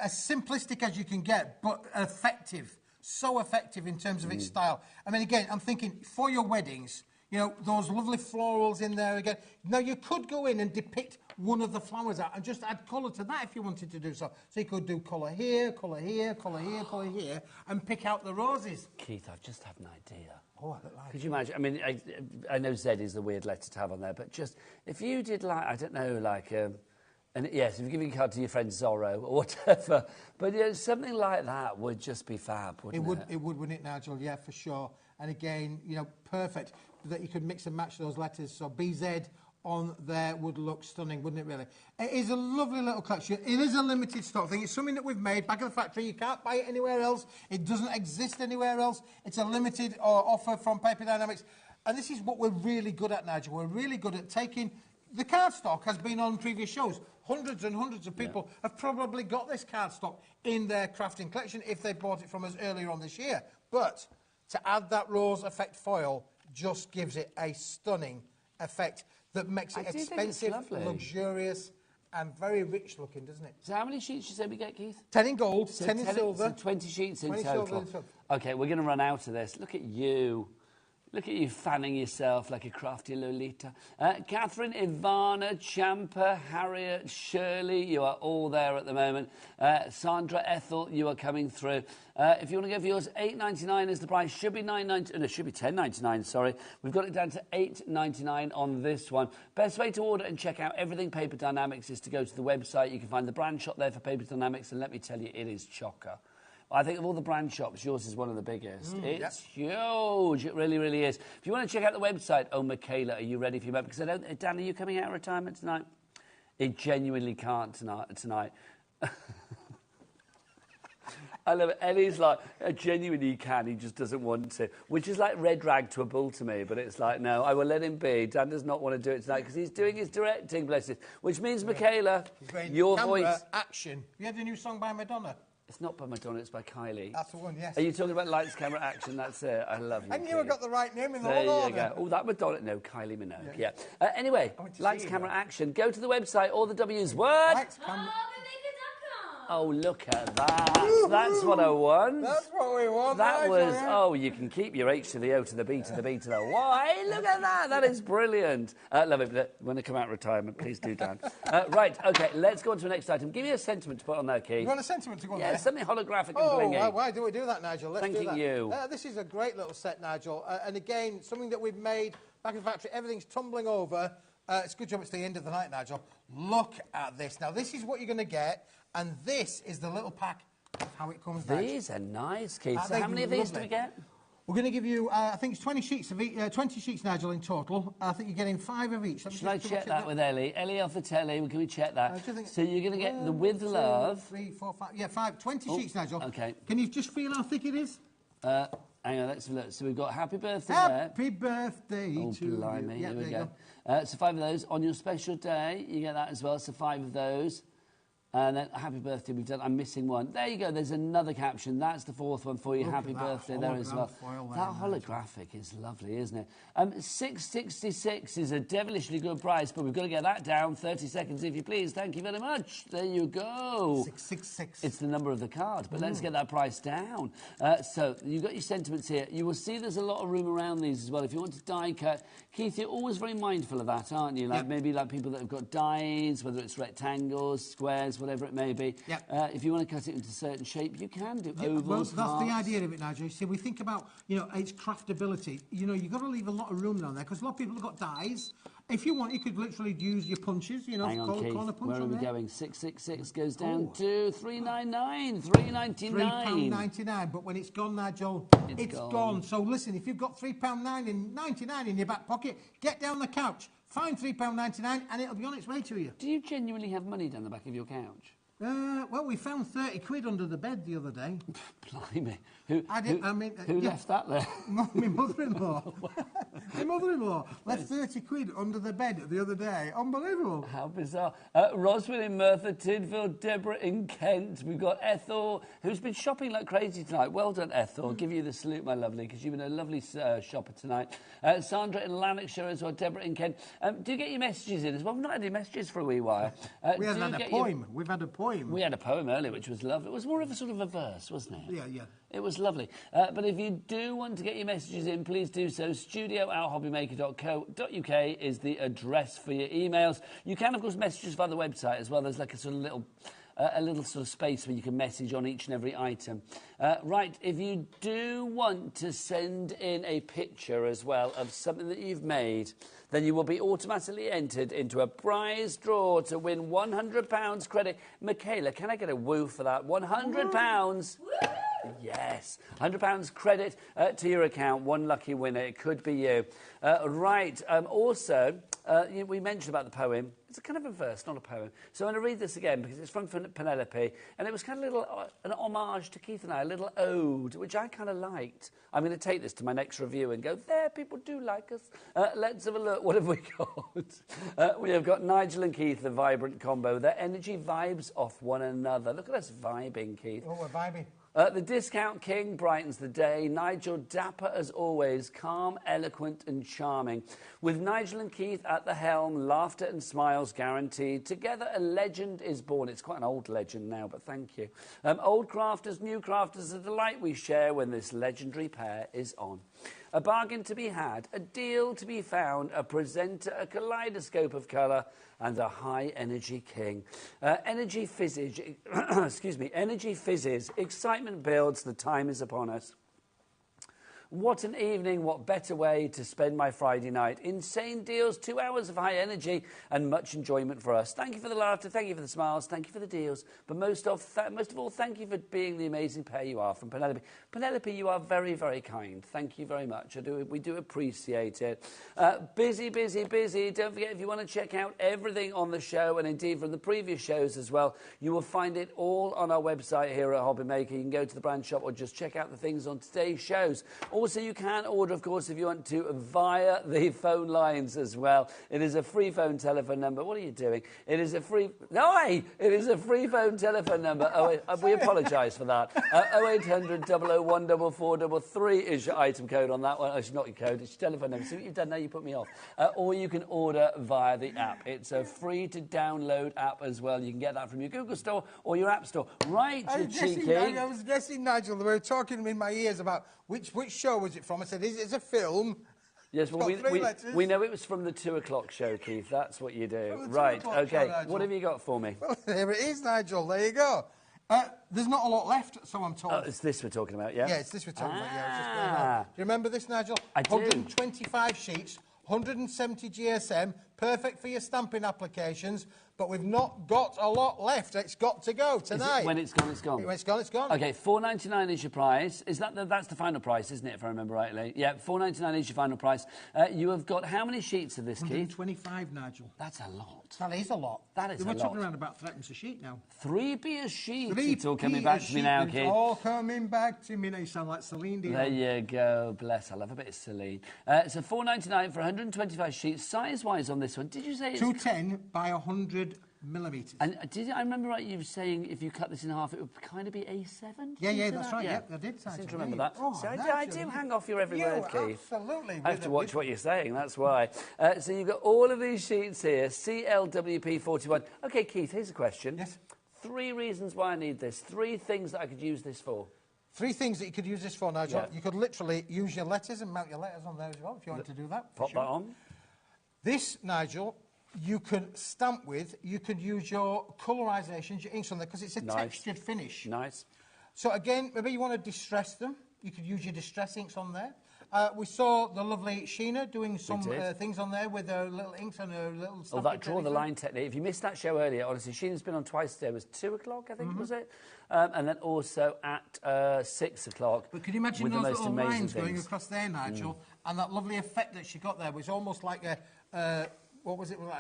as simplistic as you can get, but effective. So effective in terms of its style. I mean, again, I'm thinking for your weddings, you know, those lovely florals in there again. Now, you could go in and depict one of the flowers out and just add colour to that if you wanted to do so. So you could do colour here, colour here, colour here, colour here, and pick out the roses. Keith, I've just had an idea. Oh, I like Could you imagine? I mean, I know Z is the weird letter to have on there, but just if you did like, I don't know, like... and yes, if you're giving a card to your friend Zorro or whatever, but you know, something like that would just be fab, wouldn't it? It would, wouldn't it, Nigel? Yeah, for sure. And again, you know, perfect that you could mix and match those letters. So BZ on there would look stunning, wouldn't it, really? It is a lovely little collection. It is a limited stock thing. It's something that we've made back at the factory. You can't buy it anywhere else. It doesn't exist anywhere else. It's a limited offer from Paper Dynamics. And this is what we're really good at, Nigel. We're really good at taking... The cardstock has been on previous shows. Hundreds and hundreds of people have probably got this cardstock in their crafting collection if they bought it from us earlier on this year. But to add that rose effect foil just gives it a stunning effect that makes it expensive, luxurious, and very rich looking, doesn't it? So how many sheets you say we get, Keith? 10 in gold, 10 in silver. So 20 sheets in 20 total. silver in silver. OK, we're going to run out of this. Look at you. Look at you fanning yourself like a crafty Lolita. Catherine, Ivana, Champa, Harriet, Shirley, you are all there at the moment. Sandra, Ethel, you are coming through. If you want to go for yours, $8.99 is the price. Should be $9.99. No, should be $10.99. Sorry, we've got it down to $8.99 on this one. Best way to order and check out everything Paper Dynamics is to go to the website. You can find the brand shop there for Paper Dynamics, and let me tell you, it is chocker. I think of all the brand shops, yours is one of the biggest. It's huge. It really, really is. If you want to check out the website, oh, Michaela, are you ready for your moment? Because I don't... Dan, are you coming out of retirement tonight? It genuinely can't tonight. I love it. Ellie's like, genuinely he can, he just doesn't want to. Which is like red rag to a bull to me, but it's like, no, I will let him be. Dan does not want to do it tonight because he's doing his directing, bless it. Which means, Michaela, your voice... action. You had a new song by Madonna? It's not by Madonna, it's by Kylie. That's the one, yes. Are you talking about lights, camera, action? That's it. I love you. I knew I got the right name in the there whole order. There you go. Oh, that Madonna. No, Kylie Minogue. Yeah. Anyway, lights, camera, action. Go to the website, all the W's. What? Lights, camera. Oh, look at that. That's what I want. That's what we want. That was, oh, you can keep your H to the O to the B to the B to the Y. Look at that. That is brilliant. Love it. When I come out of retirement, please do, Dan. Right, OK, let's go on to the next item. Give me a sentiment to put on there, Keith. You want a sentiment to go on there? Yeah, something holographic and blingy. Oh, why do we do that, Nigel? Let's do that. Thanking you. This is a great little set, Nigel. And again, something that we've made back in the factory. Everything's tumbling over. It's a good job it's the end of the night, Nigel. Look at this. Now, this is what you're going to get. And this is the little pack of how it comes down. These are nice, Keith. So how many of these do we get? We're going to give you, I think it's 20 sheets, 20 sheets, Nigel, in total. I think you're getting 5 of each. Should I check that with Ellie? Ellie off the telly, can we check that? So you're going to get the With Love. 3, 4, 5. Yeah, 5. 20 sheets, Nigel. OK. Can you just feel how thick it is? Hang on, let's have a look. So we've got Happy Birthday Happy birthday to you. Oh, blimey, here we go. So 5 of those. On your special day, you get that as well, so 5 of those. And then happy birthday, we've done. I'm missing one. There you go. There's another caption. That's the fourth one for you. Look Happy at that birthday there as well. foil there, That holographic is lovely, isn't it? 666 is a devilishly good price, but we've got to get that down. 30 seconds, if you please. Thank you very much. There you go. 666. It's the number of the card, but let's get that price down. So you've got your sentiments here. You will see there's a lot of room around these as well. If you want to die cut, Keith, you're always very mindful of that, aren't you? Like maybe like people that have got dies, whether it's rectangles, squares, whatever it may be. If you want to cut it into a certain shape, you can do ovals, well, that's the idea of it, Nigel. See, we think about, you know, its craftability. You know, you've got to leave a lot of room down there because a lot of people have got dies. If you want, you could literally use your punches, you know, hang on, Keith, corner punch. where are we there. going? 666 goes down to 399, 399. £3.99, but when it's gone, Nigel, it's gone. So listen, if you've got £3.99 in your back pocket, get down the couch, find £3.99 and it'll be on its way to you. Do you genuinely have money down the back of your couch? Well, we found 30 quid under the bed the other day. Blimey. Who Who left that there? My mother-in-law. My mother-in-law left 30 quid under the bed the other day. Unbelievable. How bizarre. Roswell in Merthyr, Tydfil, Deborah in Kent. We've got Ethel, who's been shopping like crazy tonight. Well done, Ethel. I'll give you the salute, my lovely, because you've been a lovely shopper tonight. Sandra in Lanarkshire as well, Deborah in Kent. Do get your messages in as well. We've not had any messages for a wee while. We haven't had a poem. We've had a poem. We had a poem earlier, which was lovely. It was more of a sort of a verse, wasn't it? Yeah. It was lovely. But if you do want to get your messages in, please do so. studio@hobbymaker.co.uk is the address for your emails. You can, of course, message us via the website as well. There's like a sort of little sort of space where you can message on each and every item. Right, if you do want to send in a picture as well of something that you've made, then you will be automatically entered into a prize draw to win £100 credit. Michaela, can I get a woo for that? £100. Yes, £100 credit to your account. One lucky winner. It could be you. Right. Also, we mentioned about the poem. It's a kind of a verse, not a poem. So I'm going to read this again because it's from Penelope, and it was kind of an homage to Keith and I, a little ode, which I kind of liked. I'm going to take this to my next review and go, there, people do like us. Let's have a look. What have we got? We have got Nigel and Keith, the vibrant combo. Their energy vibes off one another. Look at us vibing, Keith. Oh, we're vibing. The Discount King brightens the day. Nigel, dapper as always, calm, eloquent and charming. With Nigel and Keith at the helm, laughter and smiles guaranteed. Together a legend is born. It's quite an old legend now, but thank you. Old crafters, new crafters, a delight we share when this legendary pair is on. A bargain to be had, a deal to be found, a presenter, a kaleidoscope of colour, and a high-energy king. Energy fizzes, energy fizzes, excitement builds, the time is upon us. What an evening, what better way to spend my Friday night. Insane deals, 2 hours of high energy and much enjoyment for us. Thank you for the laughter, thank you for the smiles, thank you for the deals, but most of all, thank you for being the amazing pair you are. From Penelope. Penelope, you are very, very kind. Thank you very much. We do appreciate it. Busy. Don't forget, if you want to check out everything on the show, and indeed from the previous shows as well, you will find it all on our website here at HobbyMaker. You can go to the brand shop or just check out the things on today's shows. Also, you can order, of course, if you want to, via the phone lines as well. It is a free phone telephone number. What are you doing? It is a free... It is a free phone telephone number. We apologise for that. 0800 001 4433 is your item code on that one. Oh, it's not your code, it's your telephone number. See what you've done now? You put me off. Or you can order via the app. It's a free-to-download app as well. You can get that from your Google Store or your App Store. Right, you cheeky. I was guessing, Nigel, they were talking in my ears about which show was it from. I said, it's a film. Yes, well, we know it was from the 2 o'clock show, Keith. That's what you do. Right, OK. What have you got for me? Well, there it is, Nigel. There you go. There's not a lot left, so I'm told. Oh, it's this we're talking about, yeah? Yeah, it's this we're talking about, yeah. Do you remember this, Nigel? I do. 125 sheets, 170 GSM, perfect for your stamping applications, but we've not got a lot left. It's got to go tonight. When it's gone, it's gone. When it's gone, it's gone. OK, $4.99 is your price. That's the final price, isn't it, if I remember rightly? Yeah, $4.99 is your final price. You have got how many sheets of this, Keith? 125, Nigel. That's a lot. That is a lot. That is a lot. We're talking around about threepence a sheet now. 3p a sheet. It's all coming back to me now, Keith. It's all coming back to me now. You sound like Celine Dion. There you go. Bless. I love a bit of Celine. So $4.99 for 125 sheets. Size-wise on this one, did you say it's... 210 by 100 millimetres. And I remember right, you were saying if you cut this in half, it would kind of be A7? Yeah, that's right. Yeah, I did. I seem to remember that. Oh, so I do hang off your every word, Keith. Absolutely. I have to watch what you're saying, that's why. So you've got all of these sheets here, CLWP41. OK, Keith, here's a question. Yes. 3 reasons why I need this. 3 things that I could use this for. 3 things that you could use this for, Nigel. Yeah. You could literally use your letters and mount your letters on there as well, if you want to do that. Pop that on. This, Nigel, you can stamp with. You could use your colourisations, your inks on there, because it's a textured finish. Nice. So, again, maybe you want to distress them. You could use your distress inks on there. We saw the lovely Sheena doing some things on there with her little inks and her little stuff. Oh, that draw the line technique. If you missed that show earlier, honestly, Sheena's been on twice today. It was 2 o'clock, I think, was it? And then also at 6 o'clock. But could you imagine with those the most little amazing lines going things. across there, Nigel? And that lovely effect that she got there was almost like a... what was it? Well,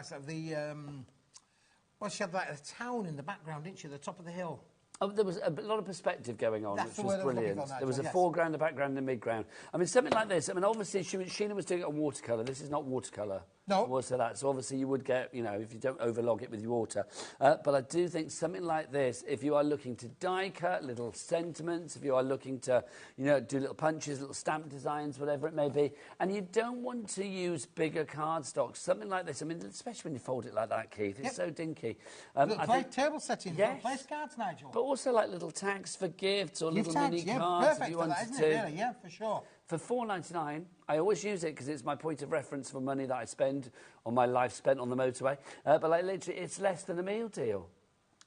she had like a town in the background, didn't she? The top of the hill. Oh, there was a lot of perspective going on, That's which the was word I was brilliant. looking for, There was a Nigel, foreground, a background, and a midground. I mean, something like this. I mean, obviously, Sheena was doing it on watercolour. This is not watercolour. No. So obviously, you would get, you know, if you don't overlog it with your water. But I do think something like this, if you are looking to die cut little sentiments, if you are looking to, you know, do little punches, little stamp designs, whatever it may be, and you don't want to use bigger cardstock, something like this. I mean, especially when you fold it like that, Keith, it's so dinky. Play table settings, place cards, Nigel. But also like little tags for gifts or Gift little tags, mini cards perfect if you for wanted that, isn't to. it, really? Yeah, for sure. For $4.99, I always use it because it's my point of reference for money that I spend on my life spent on the motorway. But like literally, it's less than a meal deal.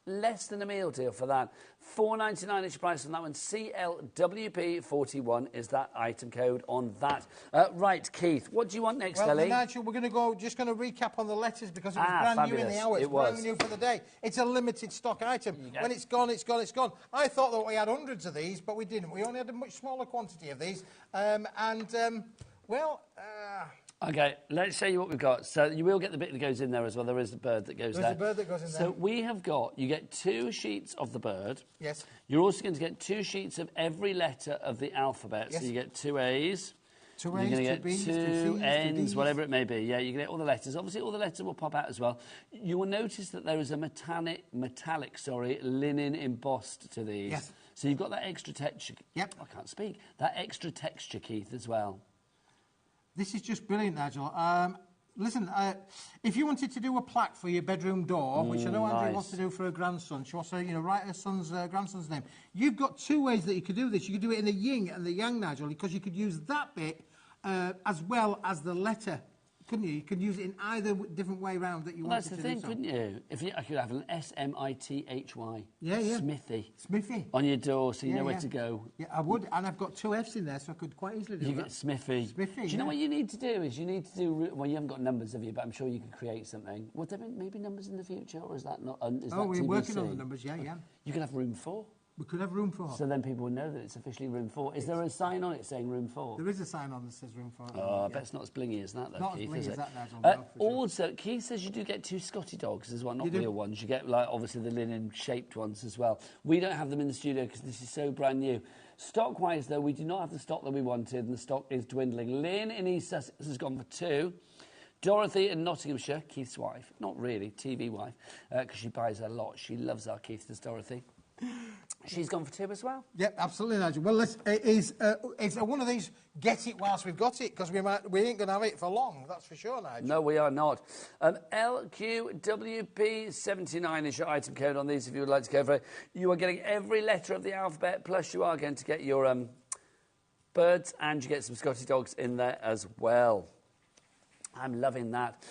Less than a meal deal for that. $4.99 each price on that one. CLWP41 is that item code on that. Right, Keith, what do you want next, Well, Ellie? Nigel, we're going to just going to recap on the letters because it was brand new in the hour. It's brand new for the day. It's a limited stock item. When it's gone, it's gone, it's gone. I thought that we had hundreds of these, but we didn't. We only had a much smaller quantity of these. OK, let's show you what we've got. So you will get the bit that goes in there as well. There is the bird that goes there. There's a bird that goes in there. So we have got, you get 2 sheets of the bird. Yes. You're also going to get 2 sheets of every letter of the alphabet. Yes. So you get 2 A's. 2 You're A's, going to 2 get B's, 2 2 C's, 2 N's, D's. whatever it may be. Yeah, you get all the letters. Obviously, all the letters will pop out as well. You will notice that there is a metallic, linen embossed to these. Yes. So you've got that extra texture. Yep. I can't speak. That extra texture, Keith, as well. This is just brilliant, Nigel. Listen, if you wanted to do a plaque for your bedroom door, which I know Andrea wants to do for her grandson, she wants to, write her grandson's name. You've got 2 ways that you could do this. You could do it in the yin and the yang, Nigel, because you could use that bit as well as the letter, couldn't you? You could use it in either different way round that you wanted to do. That's the thing, couldn't you? I could have an SMITHY. Yeah. Smithy. Smithy. On your door, so you know where to go. Yeah, I would, and I've got 2 F's in there, so I could quite easily do that. You get Smithy. Smithy, do you know what you need to do? Is you need to do... Well, you haven't got numbers, have you? But I'm sure you can create something. Would there be maybe numbers in the future, or is that not... we're working on the numbers, yeah. You could have room 4. We could have room 4. So then people will know that it's officially room 4. Is there a sign on it saying room 4? There is a sign on that says room 4. Oh, I bet it's not as blingy as that, though, not Keith, as blingy is as it? that, Nigel, no, for sure. Also, Keith says you do get 2 Scotty dogs as well, not real ones. You get, like, obviously the linen-shaped ones as well. We don't have them in the studio because this is so brand new. Stock-wise, though, we do not have the stock that we wanted, and the stock is dwindling. Lynn in East Sussex has gone for 2. Dorothy in Nottinghamshire, Keith's wife, not really, TV wife, because she buys a lot. She loves our Keith, does Dorothy. She's gone for 2 as well. Yeah, absolutely, Nigel. Well, it's one of these get it whilst we've got it, because we ain't going to have it for long, that's for sure, Nigel. No, we are not. LQWP79 is your item code on these if you would like to go for it. You are getting every letter of the alphabet, plus you are going to get your birds, and you get some Scotty dogs in there as well. I'm loving that.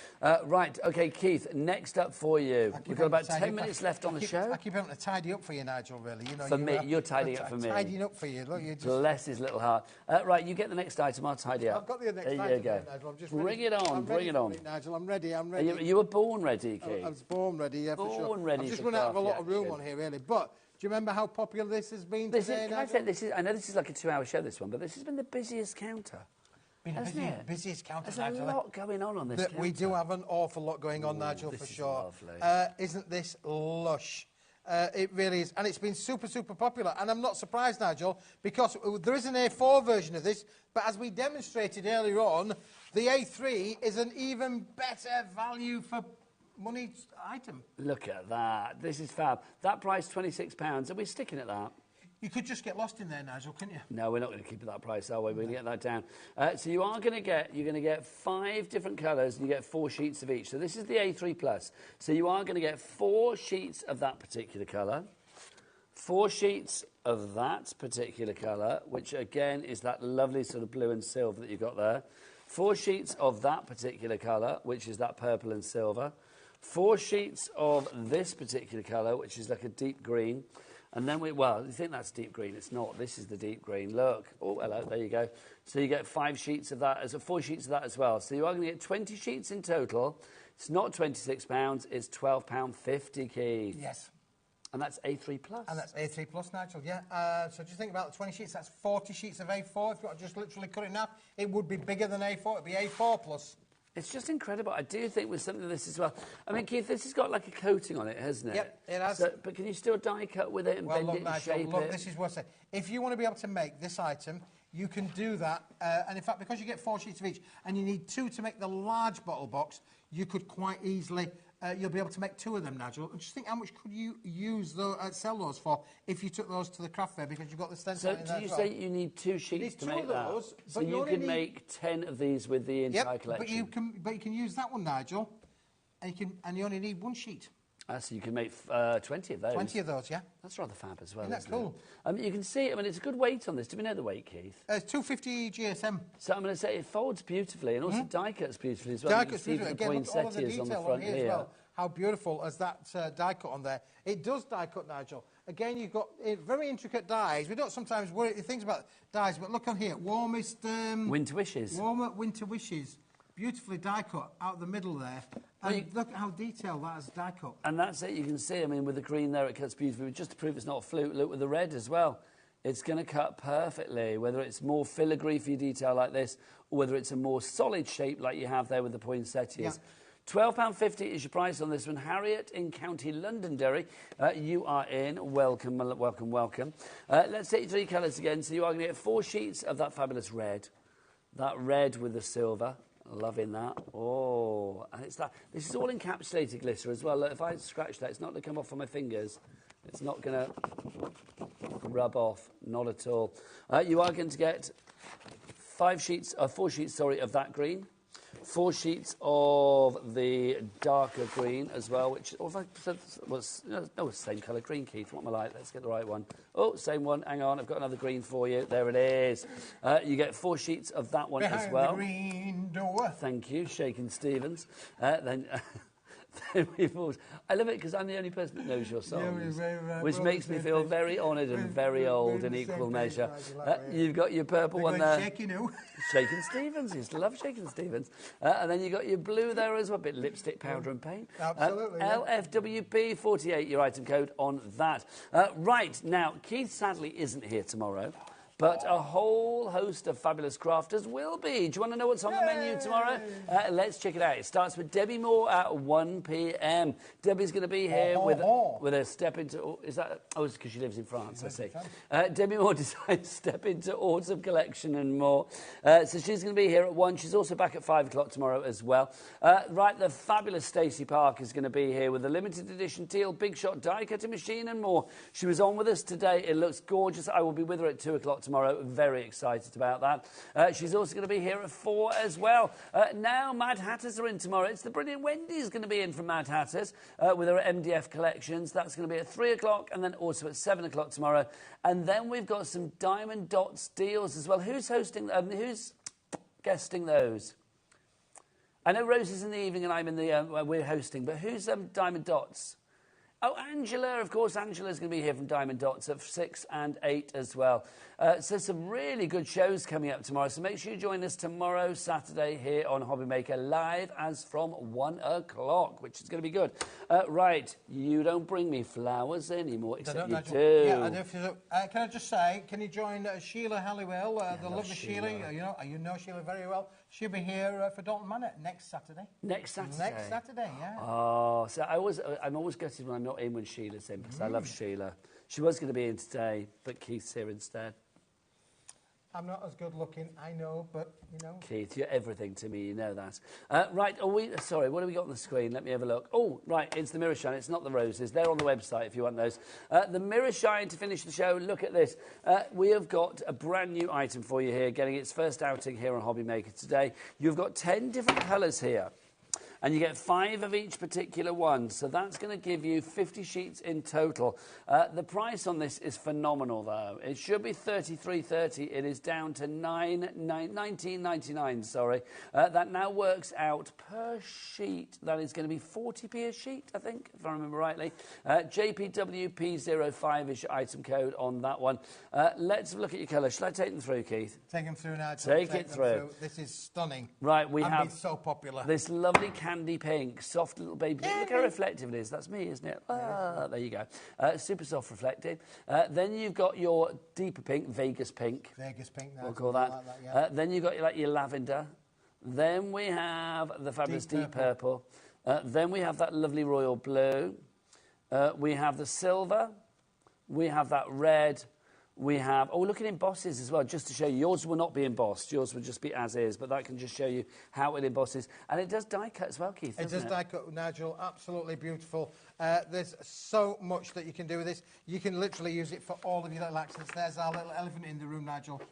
Right, OK, Keith, next up for you. We've got about 10 minutes left on the show. I keep having to tidy up for you, Nigel, really. For me, you're tidying up for me. Tidying up for you. Look, you just... Bless his little heart. Right, you get the next item, I'll tidy up. I've got the next item, there you go. Nigel. I'm just bring it on, bring it on. Nigel, I'm ready. You were born ready, Keith. I was born ready, yeah, for sure. Born ready. I've just run out of a lot of room on here, really. But do you remember how popular this has been today, Nigel? I know this is like a 2-hour show, this one, but this has been the busiest counter. Busiest counter, There's Nigel. a lot going on this counter. We do have an awful lot going on, Nigel, for sure. Isn't this lush? It really is. And it's been super, super popular. And I'm not surprised, Nigel, because there is an A4 version of this, but as we demonstrated earlier on, the A3 is an even better value for money item. Look at that. This is fab. That price, £26. Are we sticking at that? You could just get lost in there, Nigel, couldn't you? No, we're not going to keep it that price, are we? We're going to get that down. So you are going to get, you're going to get 5 different colours and you get 4 sheets of each. So this is the A3+. So you are going to get 4 sheets of that particular colour, 4 sheets of that particular colour, which again is that lovely sort of blue and silver that you've got there. 4 sheets of that particular colour, which is that purple and silver. 4 sheets of this particular colour, which is like a deep green. And then well, you think that's deep green. It's not. This is the deep green. Look. Oh, hello. There you go. So you get 5 sheets of that, 4 sheets of that as well. So you are going to get 20 sheets in total. It's not £26. It's £12.50, Keith. Yes. And that's A3+. And that's A3+, Nigel, yeah. So just think about the 20 sheets. That's 40 sheets of A4. If you want to just literally cut it in half, it would be bigger than A4. It would be A4+. It's just incredible. I do think with something like this as well. I mean, Keith, this has got like a coating on it, hasn't it? Yep, it has. So, but can you still die cut with it and bend it and Nigel, shape look, it? this is what I say. If you want to be able to make this item, you can do that. And in fact, because you get 4 sheets of each, and you need 2 to make the large bottle box, you could quite easily, you'll be able to make 2 of them, Nigel. And just think how much could you use sell those for if you took those to the craft fair, because you've got the stencil in there. So do you say you need 2 sheets to make that? So you can make 10 of these with the entire collection. But you can use that one, Nigel, and you only need 1 sheet. So you can make 20 of those. 20 of those, yeah. That's rather fab as well. Isn't that cool? You can see, I mean, it's a good weight on this. Do we know the weight, Keith? It's 250 GSM. So I'm going to say it folds beautifully and also die cuts beautifully as well. Die cuts beautifully. Again, look at all of the detail on the front here as well. How beautiful is that die cut on there? It does die cut, Nigel. Again, you've got very intricate dies. We don't sometimes worry things about dies, but look on here. Warmest... Winter Wishes. Warmer Winter Wishes. Beautifully die cut out the middle there. And look at how detailed that is die cut. And that's it, you can see, I mean, with the green there, it cuts beautifully. Just to prove it's not a fluke, look with the red as well. It's going to cut perfectly, whether it's more filigree for your detail like this, or whether it's a more solid shape like you have there with the poinsettias. Yeah. £12.50 is your price on this one. Harriet in County Londonderry, you are in. Welcome, welcome, welcome. Let's take 3 colours again. So you are going to get 4 sheets of that fabulous red. That red with the silver. Loving that. Oh, and it's that. This is all encapsulated glitter as well. Look, if I scratch that, it's not going to come off on my fingers. It's not going to rub off. Not at all. You are going to get 4 sheets, of that green. 4 sheets of the darker green as well, which was no same colour green, Keith. What am I like? Let's get the right one. Oh, same one. Hang on, I've got another green for you. There it is. You get 4 sheets of that one as well. Behind the green door. Thank you, Shakin' Stevens. Then I love it because I'm the only person that knows your songs, which makes me feel very honoured and very old in equal measure. You've got your purple one there. Shakin' Stevens, used to love Shakin' Stevens. And then you've got your blue there as well, a bit of lipstick, powder and paint. Absolutely. LFWP48, your item code on that. Right, now, Keith sadly isn't here tomorrow. But a whole host of fabulous crafters will be. Do you want to know what's on the menu tomorrow? Let's check it out. It starts with Debbie Moore at 1 p.m. Debbie's going to be here with a step into... Is that... Oh, it's because she lives in France, I see. Debbie Moore decides to step into autumn collection and more. So she's going to be here at 1. She's also back at 5 o'clock tomorrow as well. Right, the fabulous Stacey Park is going to be here with a limited edition Teal Big Shot die cutting machine and more. She was on with us today. It looks gorgeous. I will be with her at 2 o'clock tomorrow. Very excited about that. She's also going to be here at 4 as well. Now Mad Hatters are in tomorrow. It's the brilliant Wendy's going to be in from Mad Hatters with her MDF collections. That's going to be at 3 o'clock and then also at 7 o'clock tomorrow. And then we've got some Diamond Dots deals as well. Who's hosting? Who's guesting those? I know Rose is in the evening and I'm in the... we're hosting, but who's Diamond Dots? Oh, Angela, of course. Angela's going to be here from Diamond Dots at 6 and 8 as well. So some really good shows coming up tomorrow. So make sure you join us tomorrow, Saturday, here on HobbyMaker, live as from 1 o'clock, which is going to be good. Right, you don't bring me flowers anymore, except you do. Yeah, I do. Can I just say, can you join Sheila Halliwell, the lovely Sheila? You know Sheila very well. She'll be here for Dalton Manor next Saturday. Next Saturday? Next Saturday, yeah. Oh, so I'm always gutted when I'm not in when Sheila's in, because I love Sheila. She was going to be in today, but Keith's here instead. I'm not as good looking, I know, but, you know. Keith, you're everything to me, you know that. Right, sorry, what have we got on the screen? Let me have a look. Oh, right, it's the mirror shine, it's not the roses. They're on the website if you want those. The mirror shine to finish the show, look at this. We have got a brand new item for you here, getting its first outing here on HobbyMaker today. You've got 10 different colours here. And you get 5 of each particular one. So that's going to give you 50 sheets in total. The price on this is phenomenal, though. It should be $33.30. It is down to $19.99, sorry. That now works out per sheet. That is going to be 40p a sheet, I think, if I remember rightly. JPWP05 is your item code on that one. Let's look at your colours. Shall I take them through, Keith? Take them through now. Take it through. This is stunning. Right, we have so popular. This lovely candy pink, soft little baby. Look how reflective it is. That's me, isn't it? There you go. Super soft reflective. Then you've got your deeper pink, Vegas pink. Vegas pink. We'll call that. Like that, yeah. Then you've got your lavender. Then we have the fabulous deep purple. Then we have that lovely royal blue. We have the silver. We have that red. We have, look at embosses as well, just to show you. Yours will not be embossed. Yours will just be as is, but that can just show you how it embosses. And it does die cut as well, Keith, It does die cut, Nigel. Absolutely beautiful. There's so much that you can do with this. You can literally use it for all of your little accents. There's our little elephant in the room, Nigel.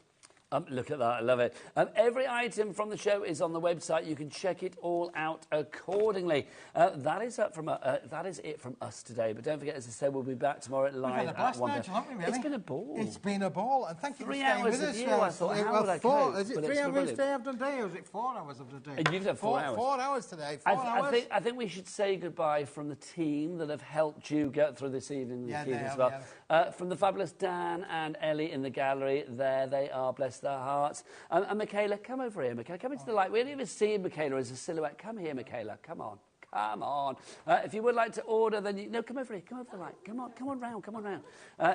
Look at that, I love it. Every item from the show is on the website. You can check it all out accordingly. That is it from us today. But don't forget, as I said, we'll be back tomorrow live We've had a blast, at 1. Nigel, haven't we, really? It's been a ball. It's been a ball, and thank you for 3 staying hours with of us. you, I thought, how would I cope? Is it But 3 it's hours brilliant. today I've done day, or is it 4 hours of the day? You've done 4 hours. 4 hours today. 4 hours. I think we should say goodbye from the team that have helped you get through this evening, Yeah, Keith, they as have, well. yeah. From the fabulous Dan and Ellie in the gallery, there they are, bless their hearts. And Michaela, come over here, Michaela. Come into the light. We don't even see Michaela as a silhouette. Come here, Michaela. Come on. Come on. If you would like to order, then you... No, come over here. Come over the light. Come on round. Come on round.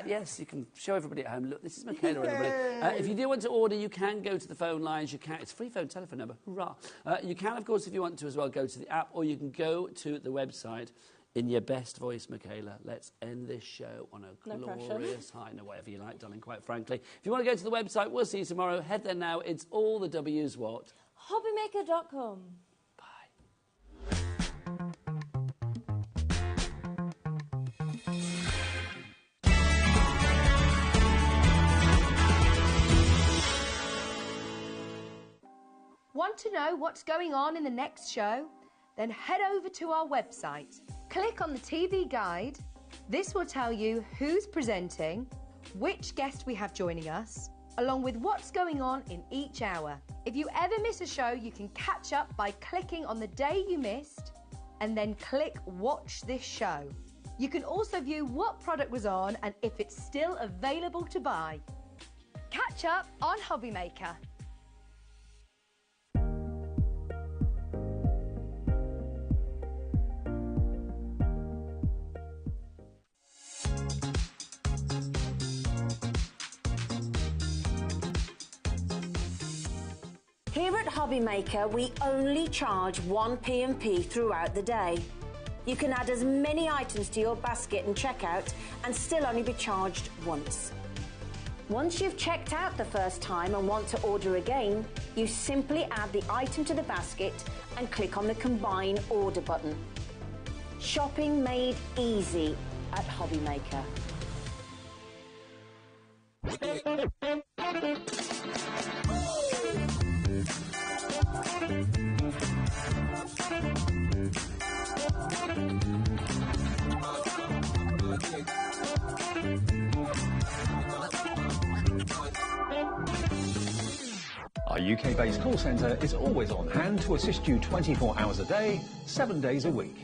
Yes, you can show everybody at home. Look, this is Michaela, everybody. If you do want to order, you can go to the phone lines. You can. It's a free phone telephone number. Hurrah. You can, of course, if you want to as well, go to the app, or you can go to the website. In your best voice, Michaela, let's end this show on a glorious high. No, whatever you like, darling, quite frankly. If you want to go to the website, we'll see you tomorrow. Head there now. It's all the W's what? HobbyMaker.com. Want to know what's going on in the next show? Then head over to our website. Click on the TV guide. This will tell you who's presenting, which guest we have joining us, along with what's going on in each hour. If you ever miss a show, you can catch up by clicking on the day you missed and then click Watch This Show. You can also view what product was on and if it's still available to buy. Catch up on HobbyMaker. Here at HobbyMaker, we only charge 1 P&P throughout the day. You can add as many items to your basket and checkout and still only be charged once. Once you've checked out the first time and want to order again, you simply add the item to the basket and click on the Combine Order button. Shopping made easy at HobbyMaker. Our UK-based call centre is always on hand to assist you 24 hours a day, 7 days a week.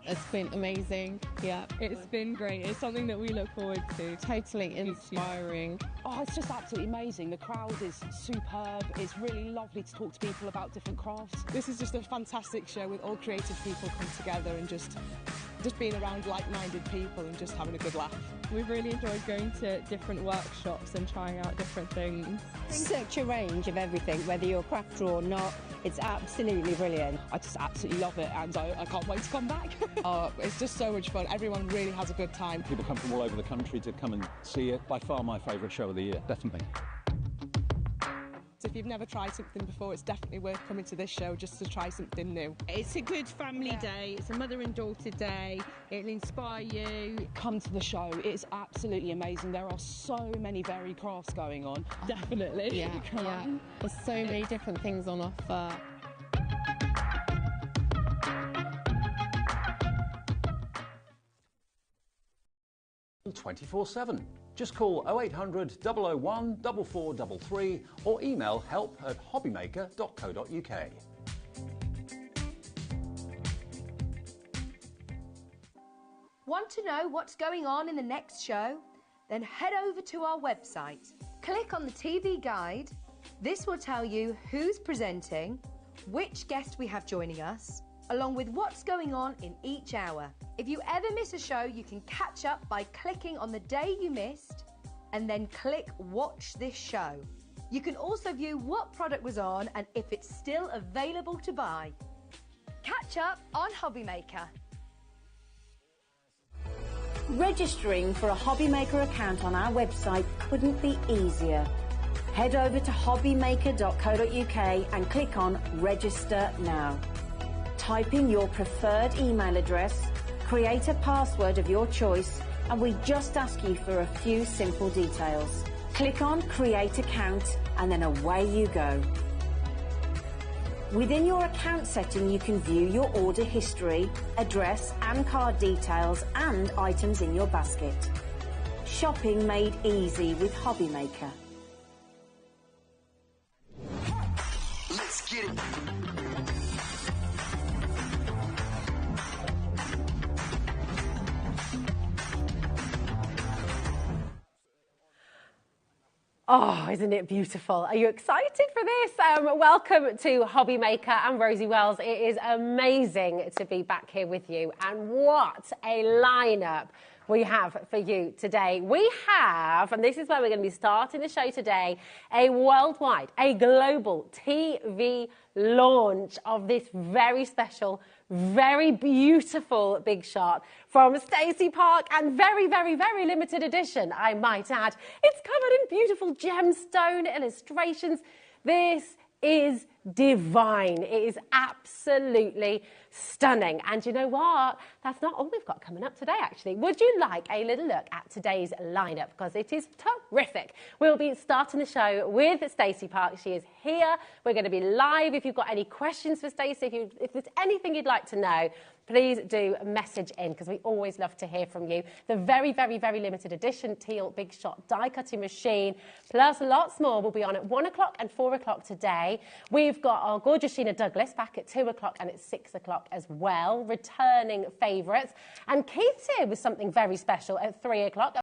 It's been amazing. Yeah, It's been great. It's something that we look forward to. totally inspiring. Oh, it's just absolutely amazing. The crowd is superb. It's really lovely to talk to people about different crafts. This is just a fantastic show with all creative people come together and just just being around like-minded people and just having a good laugh. We've really enjoyed going to different workshops and trying out different things. Such a range of everything, whether you're a crafter or not. It's absolutely brilliant. I just absolutely love it, and I can't wait to come back. It's just so much fun. Everyone really has a good time. People come from all over the country to come and see it. By far my favourite show of the year, definitely. So if you've never tried something before, it's definitely worth coming to this show just to try something new. It's a good family day. It's a mother and daughter day. It'll inspire you. Come to the show. It's absolutely amazing. There are so many varied crafts going on. Definitely. Yeah, yeah. There's so many different things on offer. .24/7. Just call 0800 001 4433 or email help@hobbymaker.co.uk. Want to know what's going on in the next show? Then head over to our website. Click on the TV guide. This will tell you who's presenting, which guest we have joining us, along with what's going on in each hour. If you ever miss a show, you can catch up by clicking on the day you missed and then click Watch This Show. You can also view what product was on and if it's still available to buy. Catch up on HobbyMaker. Registering for a HobbyMaker account on our website couldn't be easier. Head over to hobbymaker.co.uk and click on Register Now. Type in your preferred email address, create a password of your choice, and we just ask you for a few simple details. Click on Create Account and then away you go. Within your account setting, you can view your order history, address and card details and items in your basket. Shopping made easy with HobbyMaker. Let's get it. Oh, isn't it beautiful? Are you excited for this? Welcome to HobbyMaker. I'm Rosie Wells. It is amazing to be back here with you. And what a lineup we have for you today. We have, and this is where we're going to be starting the show today, a worldwide, a global TV launch of this very special, very beautiful big shot from Stacey Park, and very, very, very limited edition, I might add. It's covered in beautiful gemstone illustrations. This is divine. It is absolutely stunning. And you know what? That's not all we've got coming up today, actually. Would you like a little look at today's lineup? Because it is terrific. We'll be starting the show with Stacey Park. She is here. We're going to be live. If you've got any questions for Stacey, if there's anything you'd like to know, please do message in, because we always love to hear from you. The very, very, very limited edition Teal Big Shot die cutting machine, plus lots more, will be on at 1 o'clock and 4 o'clock today. We've got our gorgeous Sheena Douglas back at 2 o'clock and at 6 o'clock as well, returning favourites. And Keith's here with something very special at 3 o'clock.